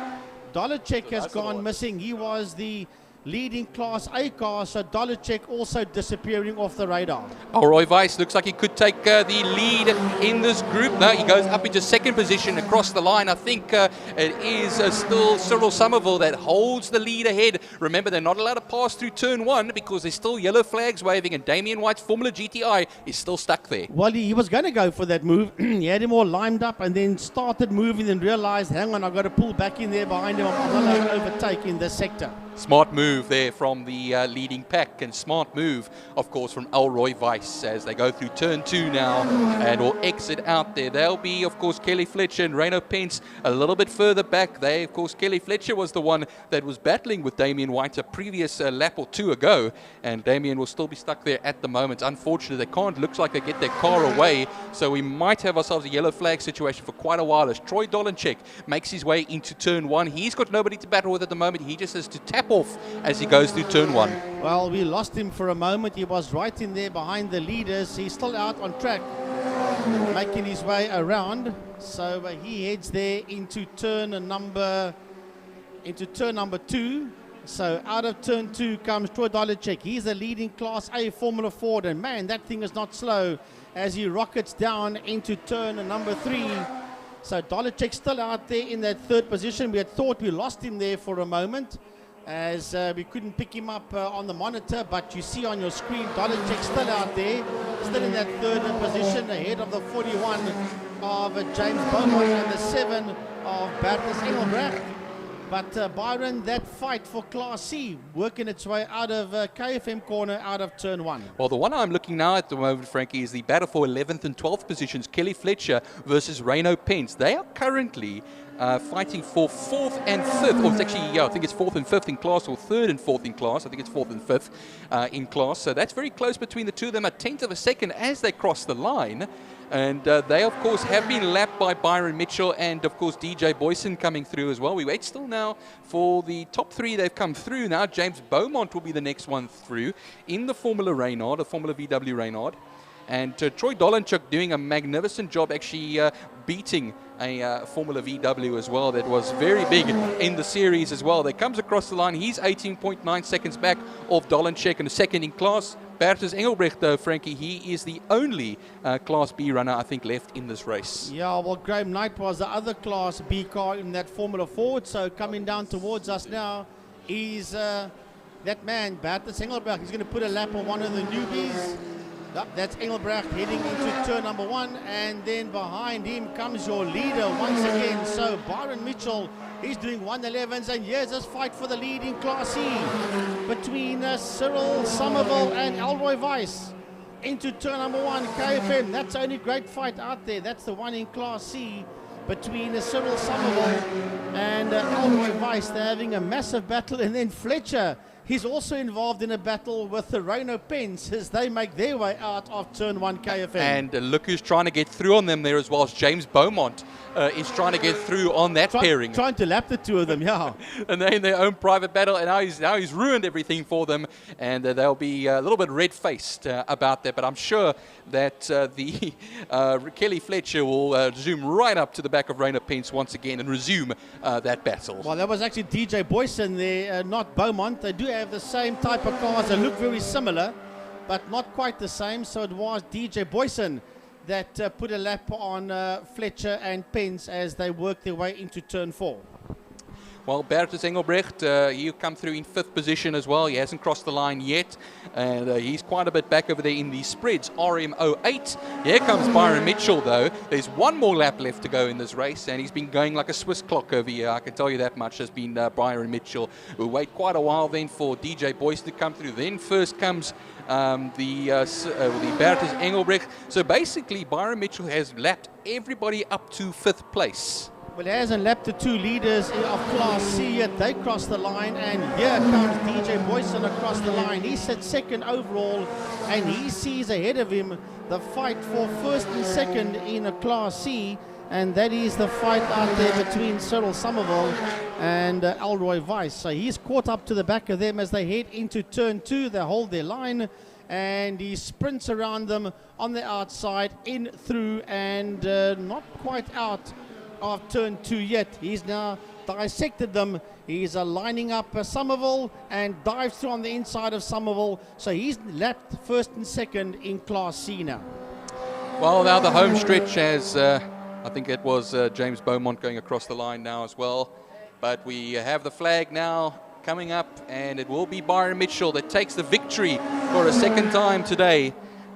Speaker 2: Dolanchek has gone missing. He was the leading Class A car, so Dolanchek also disappearing off the radar.
Speaker 1: Elroy Weiss looks like he could take the lead in this group. Now he goes up into second position across the line. I think it is still Cyril Somerville that holds the lead ahead. Remember, they're not allowed to pass through turn 1 because there's still yellow flags waving, and Damien White's Formula GTI is still stuck there.
Speaker 2: Well, he was going to go for that move. He had him all lined up and then started moving and realized, hang on, I've got to pull back in there behind him. I'm not going to overtake in this sector.
Speaker 1: Smart move there from the leading pack, and smart move, of course, from Elroy Weiss as they go through turn 2 now and will exit out there. They'll be, of course, Kelly Fletcher and Reino Pence a little bit further back. Of course, Kelly Fletcher was the one that was battling with Damien White a previous lap or 2 ago, and Damien will still be stuck there at the moment. Unfortunately, they can't, looks like they get their car away, so we might have ourselves a yellow flag situation for quite a while as Troy Dolanchek makes his way into turn 1. He's got nobody to battle with at the moment. He just has to tap off as he goes through turn 1.
Speaker 2: Well, we lost him for a moment. He was right in there behind the leaders. He's still out on track, making his way around. So he heads there into turn number 2. So out of turn 2 comes Troy Dolanchek. He's the leading Class A Formula Ford, and man, that thing is not slow as he rockets down into turn number 3. So Dolanchek still out there in that 3rd position. We had thought we lost him there for a moment, as we couldn't pick him up on the monitor, but you see on your screen Dolanchek still out there, still in that 3rd position, ahead of the 41 of James Beaumont and the 7 of Bertus Engelbrecht. But Byron, that fight for Class C working its way out of KFM corner, out of turn 1.
Speaker 1: Well, the one I'm looking now at the moment, Frankie, is the battle for 11th and 12th positions, Kelly Fletcher versus Reino Pence. They are currently fighting for 4th and 5th, or it's actually, yeah, I think it's 4th and 5th in class, or 3rd and 4th in class. I think it's 4th and 5th in class. So that's very close between the two of them, a 10th of a second as they cross the line. And they, of course, have been lapped by Byron Mitchell and, of course, DJ Boyson coming through as well. We wait still now for the top 3. They've come through now. James Beaumont will be the next one through in the Formula Reynard, the Formula VW Reynard. And Troy Dolanchuk doing a magnificent job actually beating a Formula VW as well that was very big in the series as well. That comes across the line. He's 18.9 seconds back of Dolanchuk and a second in class. Bertus Engelbrecht, though, Frankie, he is the only Class B runner, I think, left in this race.
Speaker 2: Yeah, well, Graham Knight was the other Class B car in that Formula Ford. So coming down towards us now is that man, Bertus Engelbrecht. He's going to put a lap on one of the newbies. That's Engelbrecht heading into turn number 1, and then behind him comes your leader once again. So Byron Mitchell, he's doing 111s, and here's this fight for the lead in Class C between Cyril Somerville and Elroy Weiss into turn number 1. KFM, that's the only great fight out there. That's the one in Class C between Cyril Somerville and Elroy Weiss. They're having a massive battle, and then Fletcher, he's also involved in a battle with the Rhino Pence as they make their way out of turn 1 KFM.
Speaker 1: And look who's trying to get through on them there as well as James Beaumont is trying to get through on that pairing.
Speaker 2: Trying to lap the two of them, yeah.
Speaker 1: And they're in their own private battle, and now he's ruined everything for them, and they'll be a little bit red-faced about that. But I'm sure that the Kelly Fletcher will zoom right up to the back of Rhino Pence once again and resume that battle.
Speaker 2: Well, that was actually DJ Boyson there, not Beaumont. They do have the same type of cars. They look very similar, but not quite the same. So it was DJ Boyson that put a lap on Fletcher and Pence as they work their way into turn 4.
Speaker 1: Well, Bertus Engelbrecht, he'll come through in 5th position as well. He hasn't crossed the line yet, and he's quite a bit back over there in the spreads. RM08. Here comes Byron Mitchell, though. There's one more lap left to go in this race, and he's been going like a Swiss clock over here. I can tell you that much has been Byron Mitchell. We'll wait quite a while then for DJ Boyce to come through. Then first comes the Bertus Engelbrecht. So basically, Byron Mitchell has lapped everybody up to 5th place.
Speaker 2: Well, he hasn't lapped the two leaders of Class C yet. They cross the line, and here comes DJ Boyson across the line. He sits 2nd overall, and he sees ahead of him the fight for 1st and 2nd in a Class C, and that is the fight out there between Cyril Somerville and Elroy Weiss. So he's caught up to the back of them as they head into turn 2. They hold their line, and he sprints around them on the outside, in through, and not quite out of turn 2 yet. He's now dissected them. He's lining up Somerville and dives through on the inside of Somerville. So he's lapped 1st and 2nd in Class C now.
Speaker 1: Well, now the home stretch has, I think it was James Beaumont going across the line now as well. But we have the flag now coming up, and it will be Byron Mitchell that takes the victory for a 2nd time today.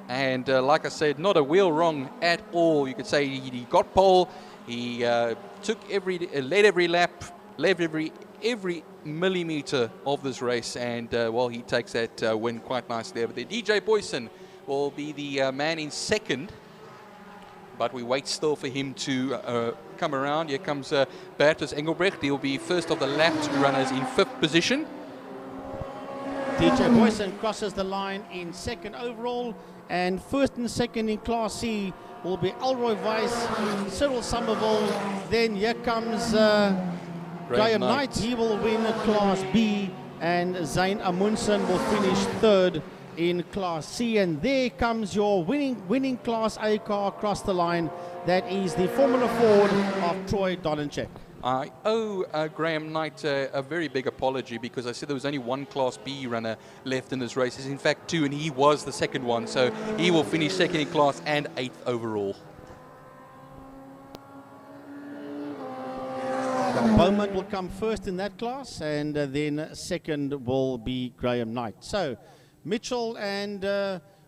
Speaker 1: And like I said, not a wheel wrong at all. You could say he got pole. He took led every lap, led every millimeter of this race, and well, he takes that win quite nicely over there. DJ Boyson will be the man in 2nd, but we wait still for him to come around. Here comes Bertus Engelbrecht. He'll be first of the lapped runners in 5th position.
Speaker 2: DJ Boyson crosses the line in 2nd overall, and 1st and 2nd in Class C will be Elroy Weiss, Cyril Somerville. Then here comes Graham Knight. He will win Class B, and Zane Amundsen will finish 3rd in Class C. And there comes your winning Class A car across the line. That is the Formula Ford of Troy Dolanchuk.
Speaker 1: I owe Graham Knight a very big apology, because I said there was only one Class B runner left in this race. There's in fact 2, and he was the 2nd one. So he will finish 2nd in class and 8th overall.
Speaker 2: Beaumont will come 1st in that class, and then 2nd will be Graham Knight. So Mitchell and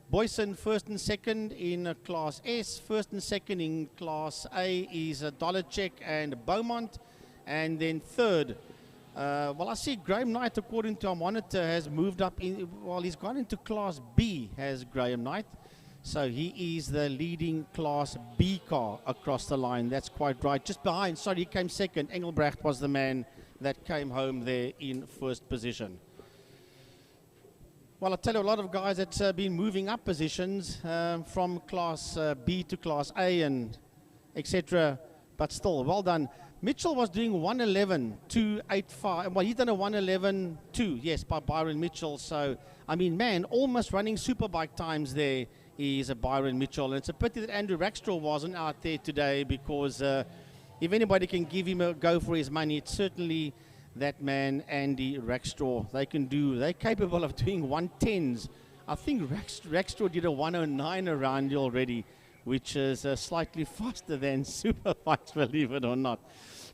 Speaker 2: Boyson 1st and 2nd in Class S. 1st and 2nd in Class A is Dolanchuk and Beaumont. And then 3rd, well, I see Graham Knight, according to our monitor, has moved up. He's gone into Class B, has Graham Knight. So he is the leading Class B car across the line. That's quite right. Just behind, sorry, he came 2nd. Engelbrecht was the man that came home there in 1st position. Well, I'll tell you, a lot of guys that's been moving up positions from Class B to Class A and etc. But still, well done. Mitchell was doing 111.285. Well, he's done a 111.2, yes, by Byron Mitchell. So, I mean, man, almost running superbike times there is Byron Mitchell. And it's a pity that Andrew Rackstraw wasn't out there today, because if anybody can give him a go for his money, it's certainly that man, Andy Rackstraw. They're capable of doing 110s. I think Rackstraw did a 109 around you already, which is slightly faster than Superbikes, believe it or not.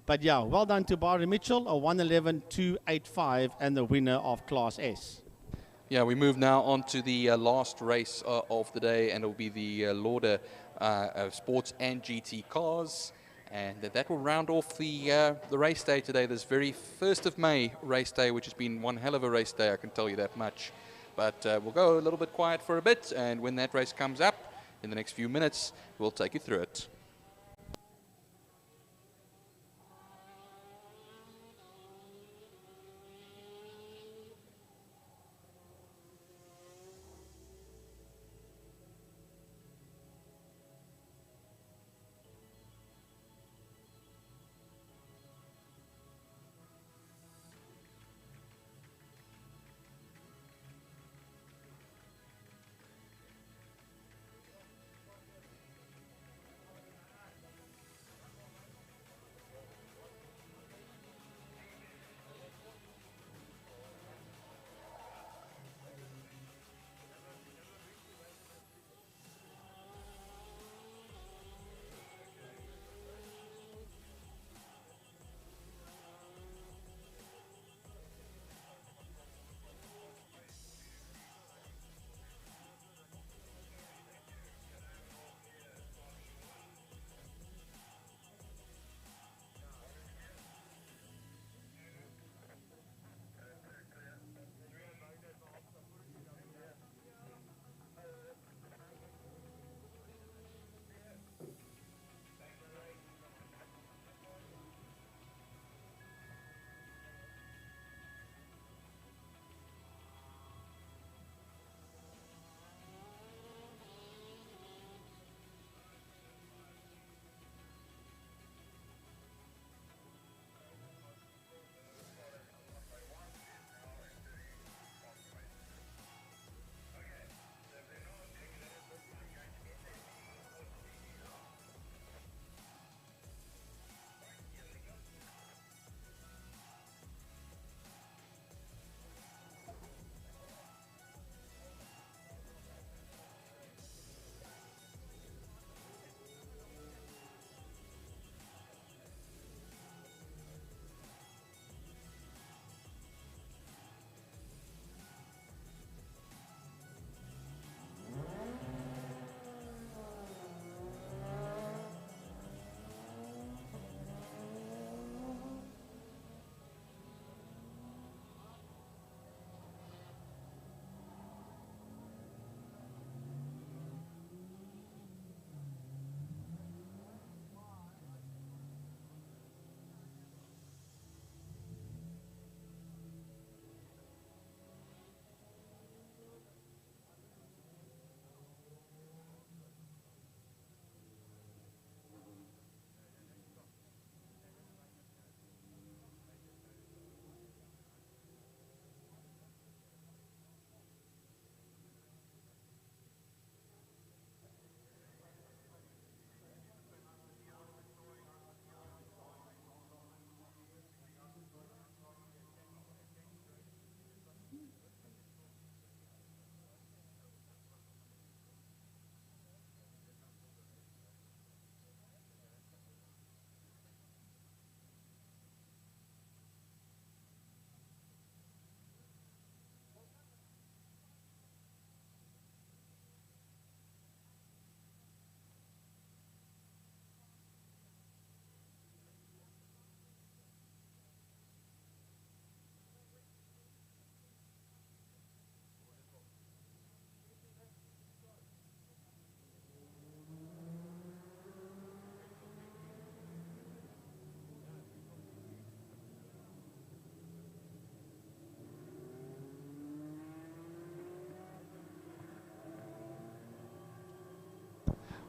Speaker 2: But yeah, well done to Byron Mitchell, a 111.285 and the winner of Class S.
Speaker 1: Yeah, we move now on to the last race of the day, and it will be the Lauder Sports and GT Cars. And that will round off the race day today, this very 1st of May race day, which has been one hell of a race day, I can tell you that much. But we'll go a little bit quiet for a bit, and when that race comes up in the next few minutes, we'll take you through it.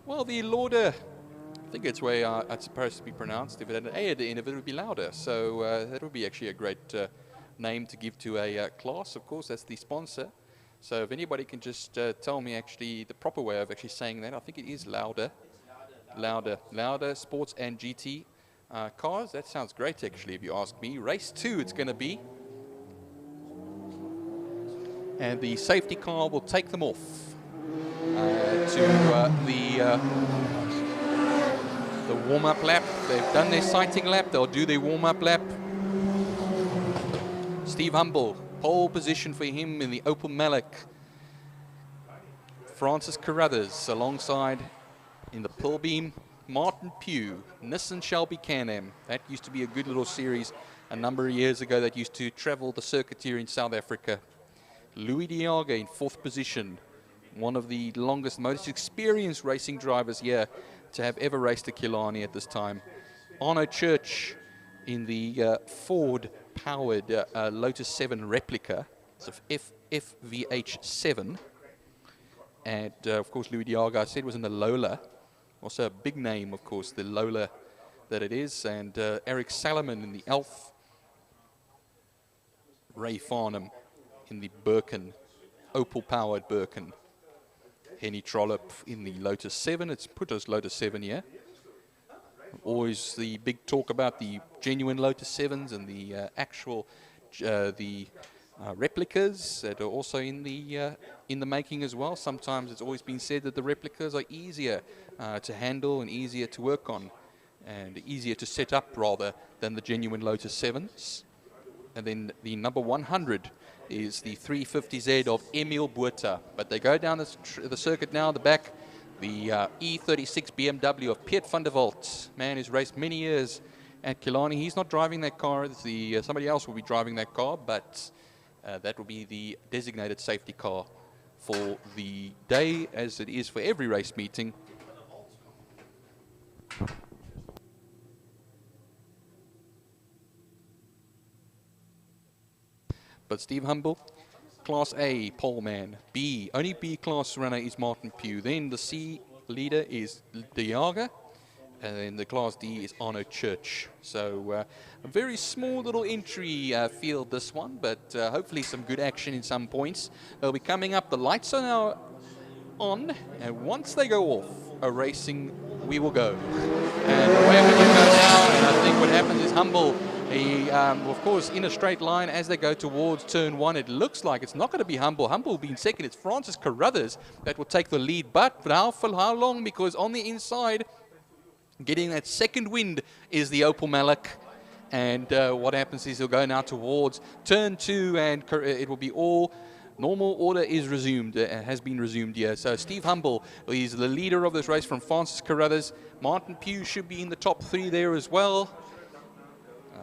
Speaker 1: Well, the Lauder, I think it's where it's supposed to be pronounced. If it had an A at the end of it, it would be louder. So that would be actually a great name to give to a class. Of course, that's the sponsor. So if anybody can just tell me actually the proper way of actually saying that, I think it is louder. Louder sports and GT cars. That sounds great actually if you ask me. Race 2 it's going to be. And the safety car will take them off to the warm-up lap. They've done their sighting lap. They'll do their warm-up lap. Steve Humble, pole position for him in the Opel Malik. Francis Carruthers alongside in the Pilbeam, Martin Pugh, Nissan Shelby Can-Am. That used to be a good little series a number of years ago that used to travel the circuit here in South Africa. Louis Diaga in 4th position, one of the longest, most experienced racing drivers here to have ever raced at Killarney at this time. Arno Church in the Ford-powered Lotus 7 replica, so FVH7. And, of course, Louis Diaga, I said, was in the Lola. Also a big name, of course, the Lola that it is. And Eric Salomon in the Elf. Ray Farnham in the Birkin, Opel-powered Birkin. Henny Trollope in the Lotus 7. It's put as Lotus 7 here. Always the big talk about the genuine Lotus 7s and the actual, replicas that are also in the making as well. Sometimes it's always been said that the replicas are easier to handle and easier to work on and easier to set up rather than the genuine Lotus 7s. And then the number 100 is the 350Z of Emil Buerta. But they go down the circuit now, the back, the E36 BMW of Piet van der Walt. Man who's raced many years at Killarney. He's not driving that car. It's somebody else will be driving that car, but that will be the designated safety car for the day, as it is for every race meeting. But Steve Humble, Class A, pole man. B, only B class runner is Martin Pugh. Then the C leader is Diaga. And then the Class D is Arno Church. So a very small little entry field, this one, but hopefully some good action in some points. They'll be coming up. The lights are now on, and once they go off, a racing, we will go. And away we go now, and I think what happens is Humble, he, of course, in a straight line as they go towards turn 1, it looks like it's not going to be Humble. Humble will be in second. It's Francis Carruthers that will take the lead, but for how long? Because on the inside, getting that second wind is the Opel Malik. And what happens is he'll go now towards turn 2, and it will be all normal order is resumed, has been resumed here. So Steve Humble is the leader of this race from Francis Carruthers. Martin Pugh should be in the top 3 there as well.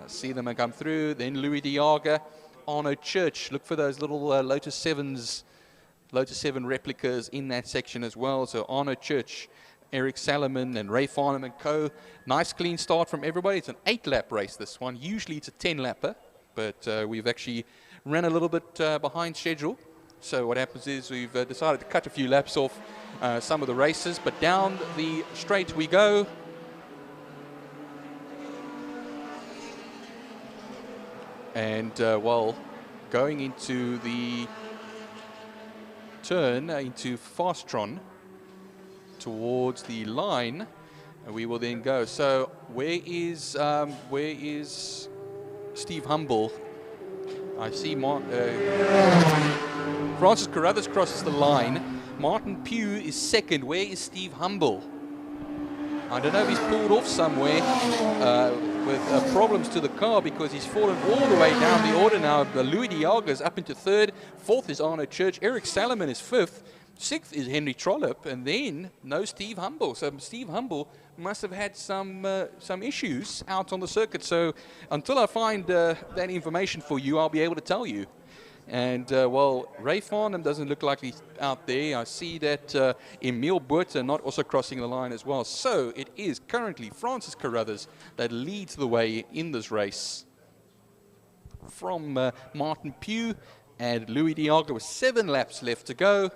Speaker 1: See them come through. Then Louis Diaga, Arno Church. Look for those little Lotus 7s, Lotus 7 replicas in that section as well. So Arno Church, Eric Salomon and Ray Farnham and co. Nice clean start from everybody. It's an 8-lap race, this one. Usually it's a 10-lapper, but we've actually ran a little bit behind schedule. So what happens is we've decided to cut a few laps off some of the races, but down the straight we go. And, well, going into the turn, into Fastron, towards the line, we will then go. So where is Steve Humble? I see Francis Carruthers crosses the line. Martin Pugh is second. Where is Steve Humble? I don't know if he's pulled off somewhere with problems to the car, because he's fallen all the way down the order now. Louis Diaga is up into third. Fourth is Arno Church. Eric Salomon is fifth. Sixth is Henry Trollope, and then no Steve Humble. So Steve Humble must have had some issues out on the circuit. So until I find that information for you, I'll be able to tell you. And, well, Ray Farnham doesn't look like he's out there. I see that Emil Buerta not also crossing the line as well. So it is currently Francis Carruthers that leads the way in this race from Martin Pugh and Louis Diaga with 7 laps left to go.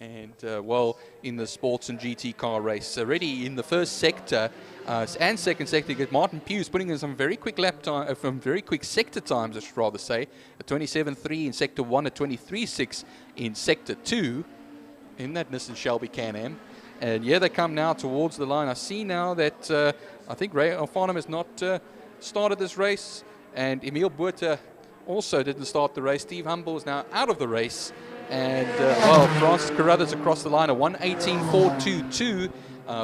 Speaker 1: And, well, in the sports and GT car race. Already in the first sector and second sector, you get Martin Pugh's putting in some very quick lap time, from very quick sector times, I should rather say. A 27.3 in sector 1, a 23.6 in sector 2 in that Nissan Shelby Can-Am. And yeah, they come now towards the line. I see now that I think Ray Alfanum has not started this race, and Emil Buerta also didn't start the race. Steve Humble is now out of the race. And, well, Francis Carruthers across the line, a 1:18.422,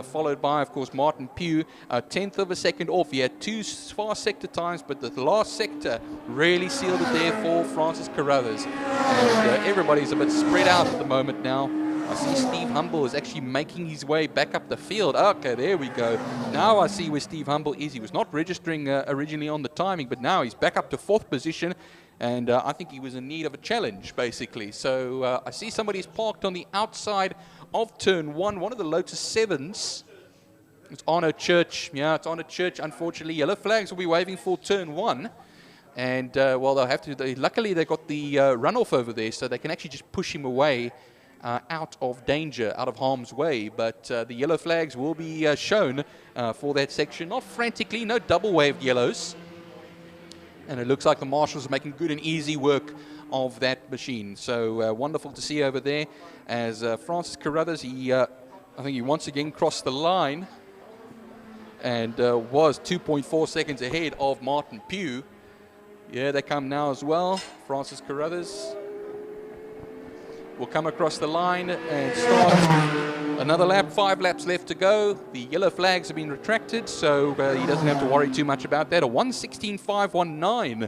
Speaker 1: followed by, of course, Martin Pugh, a tenth of a second off. He had two fast sector times, but the last sector really sealed it there for Francis Carruthers. And everybody's a bit spread out at the moment now. I see Steve Humble is actually making his way back up the field. Okay, there we go. Now I see where Steve Humble is. He was not registering originally on the timing, but now he's back up to 4th position. And I think he was in need of a challenge, basically. So I see somebody's parked on the outside of turn 1, one of the Lotus 7s. It's Arno Church. Yeah, it's Arno Church. Unfortunately, yellow flags will be waving for turn 1. And, well, they'll have to... luckily, they got the runoff over there, so they can actually just push him away out of danger, out of harm's way. But the yellow flags will be shown for that section. Not frantically, no double-waved yellows. And it looks like the marshals are making good and easy work of that machine. So wonderful to see over there as Francis Carruthers, I think he once again crossed the line and was 2.4 seconds ahead of Martin Pugh. Yeah, they come now as well. Francis Carruthers will come across the line and start another lap. 5 laps left to go. The yellow flags have been retracted, so he doesn't have to worry too much about that. A 1:16.519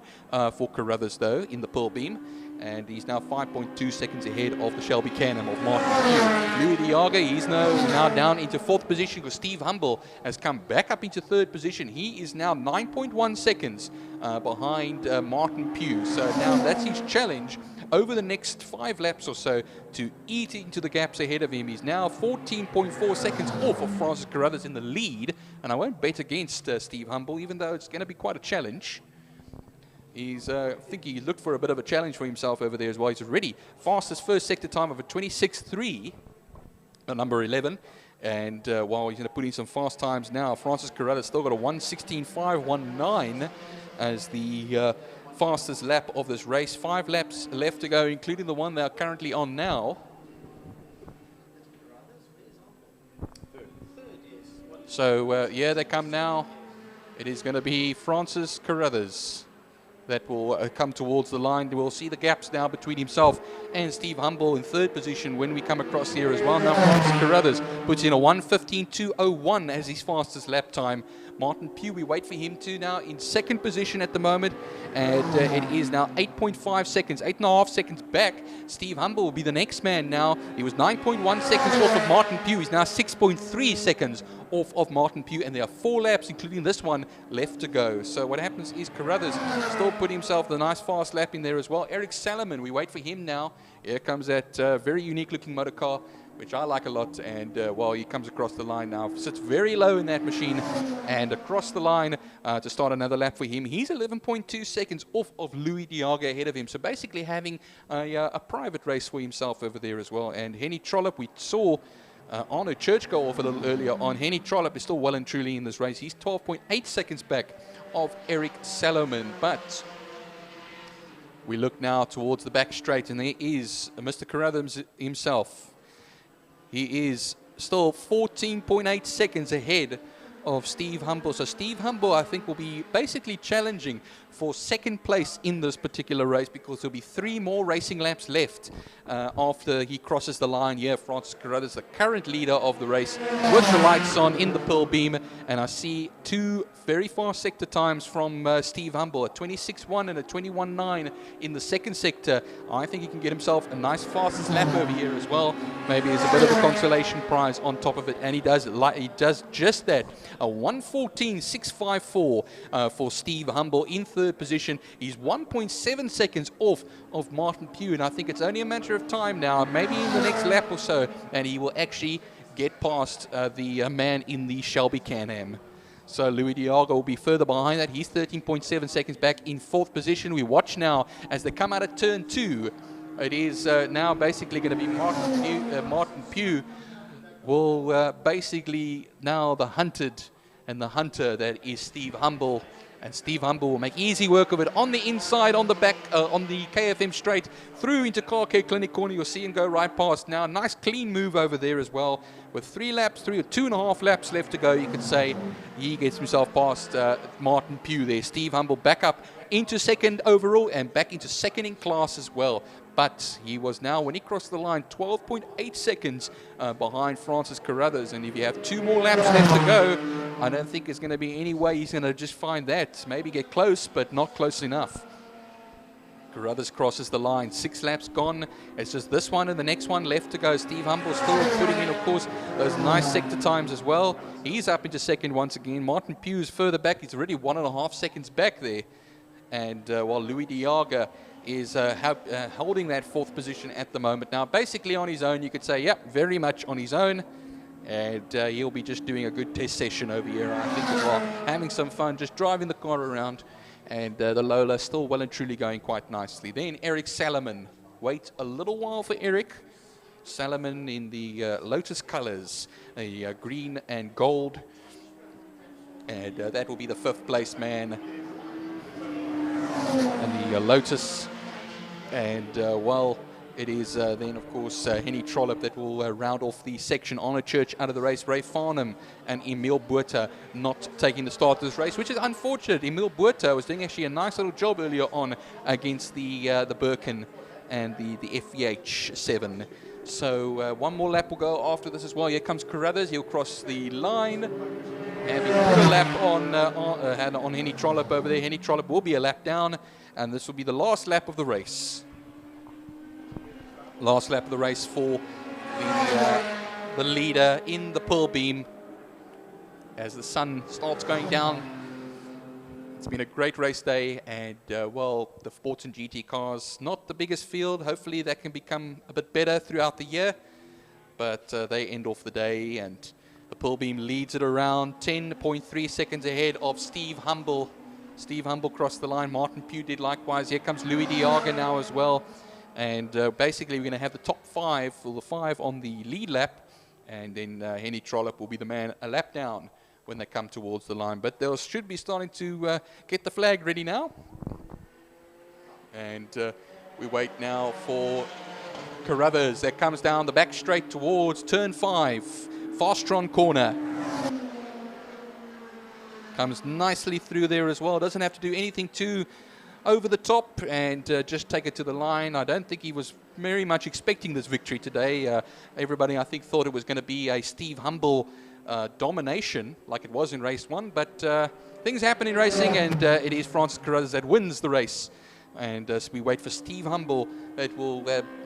Speaker 1: for Carruthers, though, in the Pearl Beam. And he's now 5.2 seconds ahead of the Shelby Can-Am of Martin Pugh. Louis Diaga, he's now down into 4th position because Steve Humble has come back up into 3rd position. He is now 9.1 seconds behind Martin Pugh. So now that's his challenge over the next 5 laps or so to eat into the gaps ahead of him. He's now 14.4 seconds off of Francis Carruthers in the lead. And I won't bet against Steve Humble, even though it's going to be quite a challenge. I think he looked for a bit of a challenge for himself over there as well. He's already fastest first sector time of a 26.3, number 11. And while he's going to put in some fast times now, Francis Carruthers still got a 1:16.519 as the fastest lap of this race. 5 laps left to go, including the one they're currently on now. So, yeah, they come now. It is going to be Francis Carruthers that will come towards the line. We'll see the gaps now between himself and Steve Humble in 3rd position when we come across here as well. Now Francis Carruthers puts in a 1:15.201 as his fastest lap time. Martin Pugh, we wait for him to now in 2nd position at the moment, and it is now 8.5 seconds, 8.5 seconds back. Steve Humble will be the next man now. He was 9.1 seconds off of Martin Pugh. He's now 6.3 seconds off of Martin Pugh, and there are 4 laps, including this one, left to go. So what happens is Carruthers still put himself the nice fast lap in there as well. Eric Salomon, we wait for him now. Here comes that very unique looking motor car, which I like a lot, and while he comes across the line now, sits very low in that machine, and across the line to start another lap for him. He's 11.2 seconds off of Louis Diaga ahead of him, so basically having a private race for himself over there as well. And Henny Trollope, we saw Arno Church go off a little earlier on. Henny Trollope is still well and truly in this race. He's 12.8 seconds back of Eric Salomon, but we look now towards the back straight, and there is Mr. Carruthers himself. He is still 14.8 seconds ahead of Steve Humble. So Steve Humble, I think, will be basically challenging for 2nd place in this particular race, because there'll be 3 more racing laps left after he crosses the line here. Francis Carruthers, the current leader of the race, with the lights on in the Pearl Beam. And I see 2 very fast sector times from Steve Humble, a 26.1 and a 21.9 in the 2nd sector. I think he can get himself a nice fastest lap over here as well. Maybe as a bit of a consolation prize on top of it. And he does just that. A 1:14.654 for Steve Humble in 3rd position. He's 1.7 seconds off of Martin Pugh, and I think it's only a matter of time now, maybe in the next lap or so, and he will actually get past the man in the Shelby Can-Am. So Louis Diaga will be further behind that. He's 13.7 seconds back in 4th position. We watch now as they come out of turn 2. It is now basically going to be Martin Pugh will basically now the hunted and the hunter that is Steve Humble. And Steve Humble will make easy work of it on the inside, on the back, on the KFM straight, through into Car Care Clinic corner. You'll see him go right past now. Nice clean move over there as well. With 2.5 laps left to go, you could say he gets himself past Martin Pugh there. Steve Humble back up into second overall and back into second in class as well. But he was now, when he crossed the line, 12.8 seconds behind Francis Carruthers. And if you have 2 more laps left to go, I don't think there's going to be any way he's going to just find that. Maybe get close, but not close enough. Carruthers crosses the line. 6 laps gone. It's just this one and the next one left to go. Steve Humble still putting in, of course, those nice sector times as well. He's up into second once again. Martin Pugh is further back. He's already 1.5 seconds back there. And while Louis Diaga is holding that 4th position at the moment. Now, basically on his own, you could say, yep, very much on his own. And he'll be just doing a good test session over here, I think, as well. Having some fun, just driving the car around. And the Lola still well and truly going quite nicely. Then Eric Salomon. Wait a little while for Eric. Salomon in the Lotus colors, green and gold. And that will be the 5th place man. And the Lotus. And well, it is then, of course, Henny Trollope that will round off the section. Honor Church out of the race. Ray Farnham and Emil Buerta not taking the start of this race, which is unfortunate. Emil Buerta was doing actually a nice little job earlier on against the Birkin and the FVH 7. So 1 more lap will go after this as well. Here comes Carruthers. He'll cross the line. And we put a lap on Henny Trollope over there. Henny Trollope will be a lap down. And this will be the last lap of the race. Last lap of the race for the leader in the Pearl Beam as the sun starts going down. It's been a great race day, and well, the sports and GT cars, not the biggest field. Hopefully that can become a bit better throughout the year, but they end off the day, and the Pearl Beam leads it around 10.3 seconds ahead of Steve Humble. Steve Humble crossed the line. Martin Pugh did likewise. Here comes Louis Diaga now as well. And basically we're going to have the top 5, or the 5 on the lead lap. And then Henny Trollope will be the man a lap down when they come towards the line. But they should be starting to get the flag ready now. And we wait now for Carruthers that comes down the back straight towards turn 5. Fastron corner. Comes nicely through there as well. Doesn't have to do anything too over the top and just take it to the line. I don't think he was very much expecting this victory today. Everybody, I think, thought it was going to be a Steve Humble domination like it was in race 1. But things happen in racing, and it is Francis Carruthers that wins the race. And so we wait for Steve Humble that will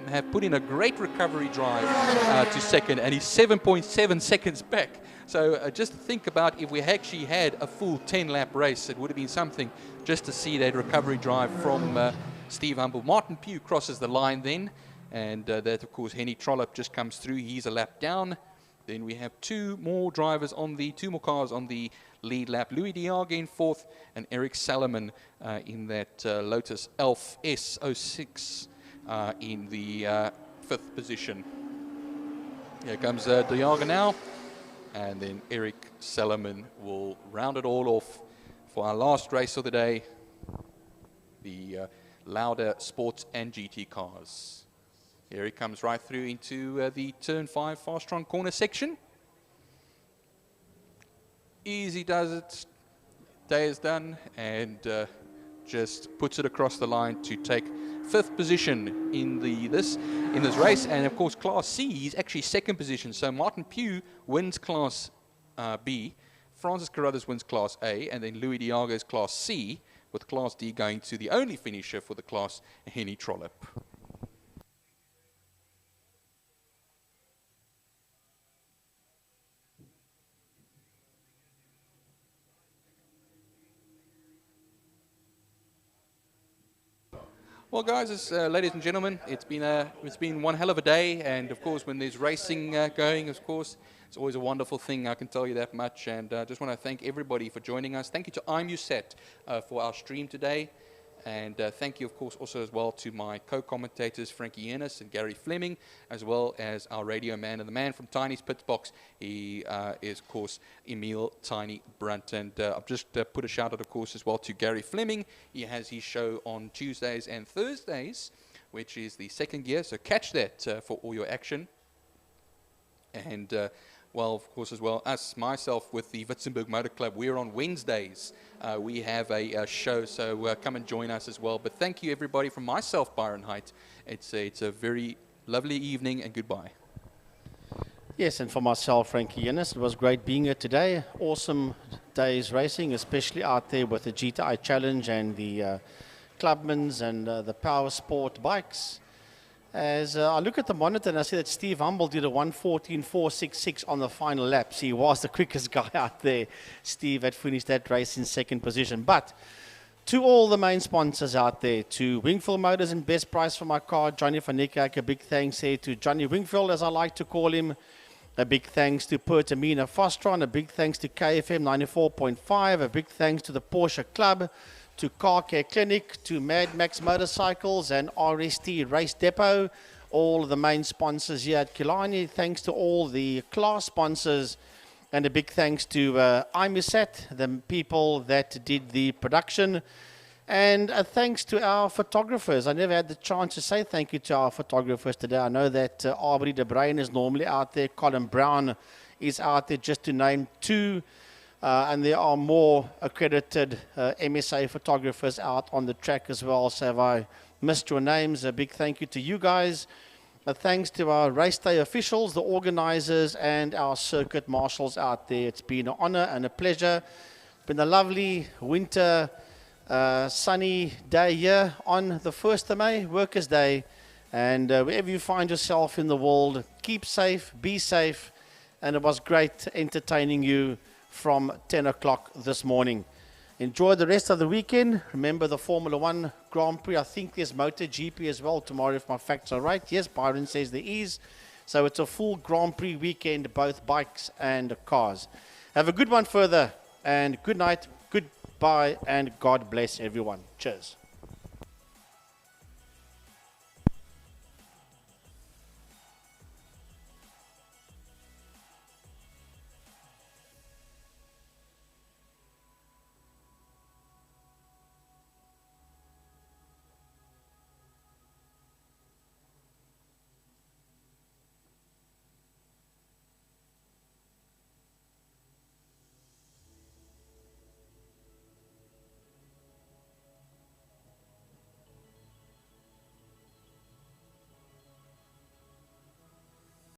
Speaker 1: have put in a great recovery drive to second, and he's 7.7 seconds back. So just think about if we actually had a full 10-lap race, it would have been something just to see that recovery drive from Steve Humble. Martin Pugh crosses the line then, and that, of course, Henny Trollope just comes through. He's a lap down. Then we have 2 more cars on the lead lap. Louis Diaga in 4th, and Eric Salomon in that Lotus Elf S06 in the 5th position. Here comes Diaga now. And then Eric Salomon will round it all off for our last race of the day, the Lauda Sports and GT cars. Here he comes right through into the turn 5 Fastron corner section. Easy does it. Day is done, and just puts it across the line to take 5th position in this race. And of course, Class C is actually 2nd position. So Martin Pugh wins Class B, Francis Carruthers wins Class A, and then Louis Diaga is Class C, with Class D going to the only finisher for the class, Henny Trollope. Well, guys, ladies and gentlemen, it's been one hell of a day, and of course, when there's racing going, of course, it's always a wonderful thing. I can tell you that much, and I just want to thank everybody for joining us. Thank you to IMUSAT for our stream today, And thank you, of course, also as well to my co-commentators, Frankie Ennis and Gary Fleming, as well as our radio man and the man from Tiny's Pitbox. He is, of course, Emil Tiny Brunt. And I've just put a shout out, of course, as well to Gary Fleming. He has his show on Tuesdays and Thursdays, which is the second gear. So catch that for all your action. And well, of course, as well, myself with the Witzenberg Motor Club, we're on Wednesdays. We have a show, so come and join us as well. But thank you, everybody, from myself, Byron Height. It's a very lovely evening, and goodbye.
Speaker 2: Yes, and for myself, Frankie Ennis, it was great being here today. Awesome days racing, especially out there with the GTI Challenge and the Clubmans and the Power Sport bikes. As I look at the monitor and I see that Steve Humble did a 1:14.466 on the final laps. He was the quickest guy out there. Steve had finished that race in second position. But to all the main sponsors out there, to Wingfield Motors and Best Price for My Car, Johnny van Niekerk, a big thanks here to Johnny Wingfield, as I like to call him. A big thanks to Pertamina Fostron, a big thanks to KFM 94.5, a big thanks to the Porsche Club, to Car Care Clinic, to Mad Max Motorcycles and RST Race Depot, all of the main sponsors here at Killarney. Thanks to all the class sponsors, and a big thanks to IMUSAT, the people that did the production. And a thanks to our photographers. I never had the chance to say thank you to our photographers today. I know that Aubrey de Bruin is normally out there. Colin Brown is out there, just to name two. And there are more accredited MSA photographers out on the track as well. So if I missed your names, a big thank you to you guys. A thanks to our race day officials, the organizers, and our circuit marshals out there. It's been an honor and a pleasure. It's been a lovely winter, sunny day here on the 1st of May, Workers' Day. And wherever you find yourself in the world, keep safe, be safe. And it was great entertaining you from 10 o'clock this morning. Enjoy the rest of the weekend. Remember the Formula 1 Grand Prix. I think there's MotoGP as well tomorrow, if my facts are right. Yes, Byron says there is. So it's a full Grand Prix weekend, both bikes and cars. Have a good one further, and good night, goodbye, and God bless everyone. Cheers.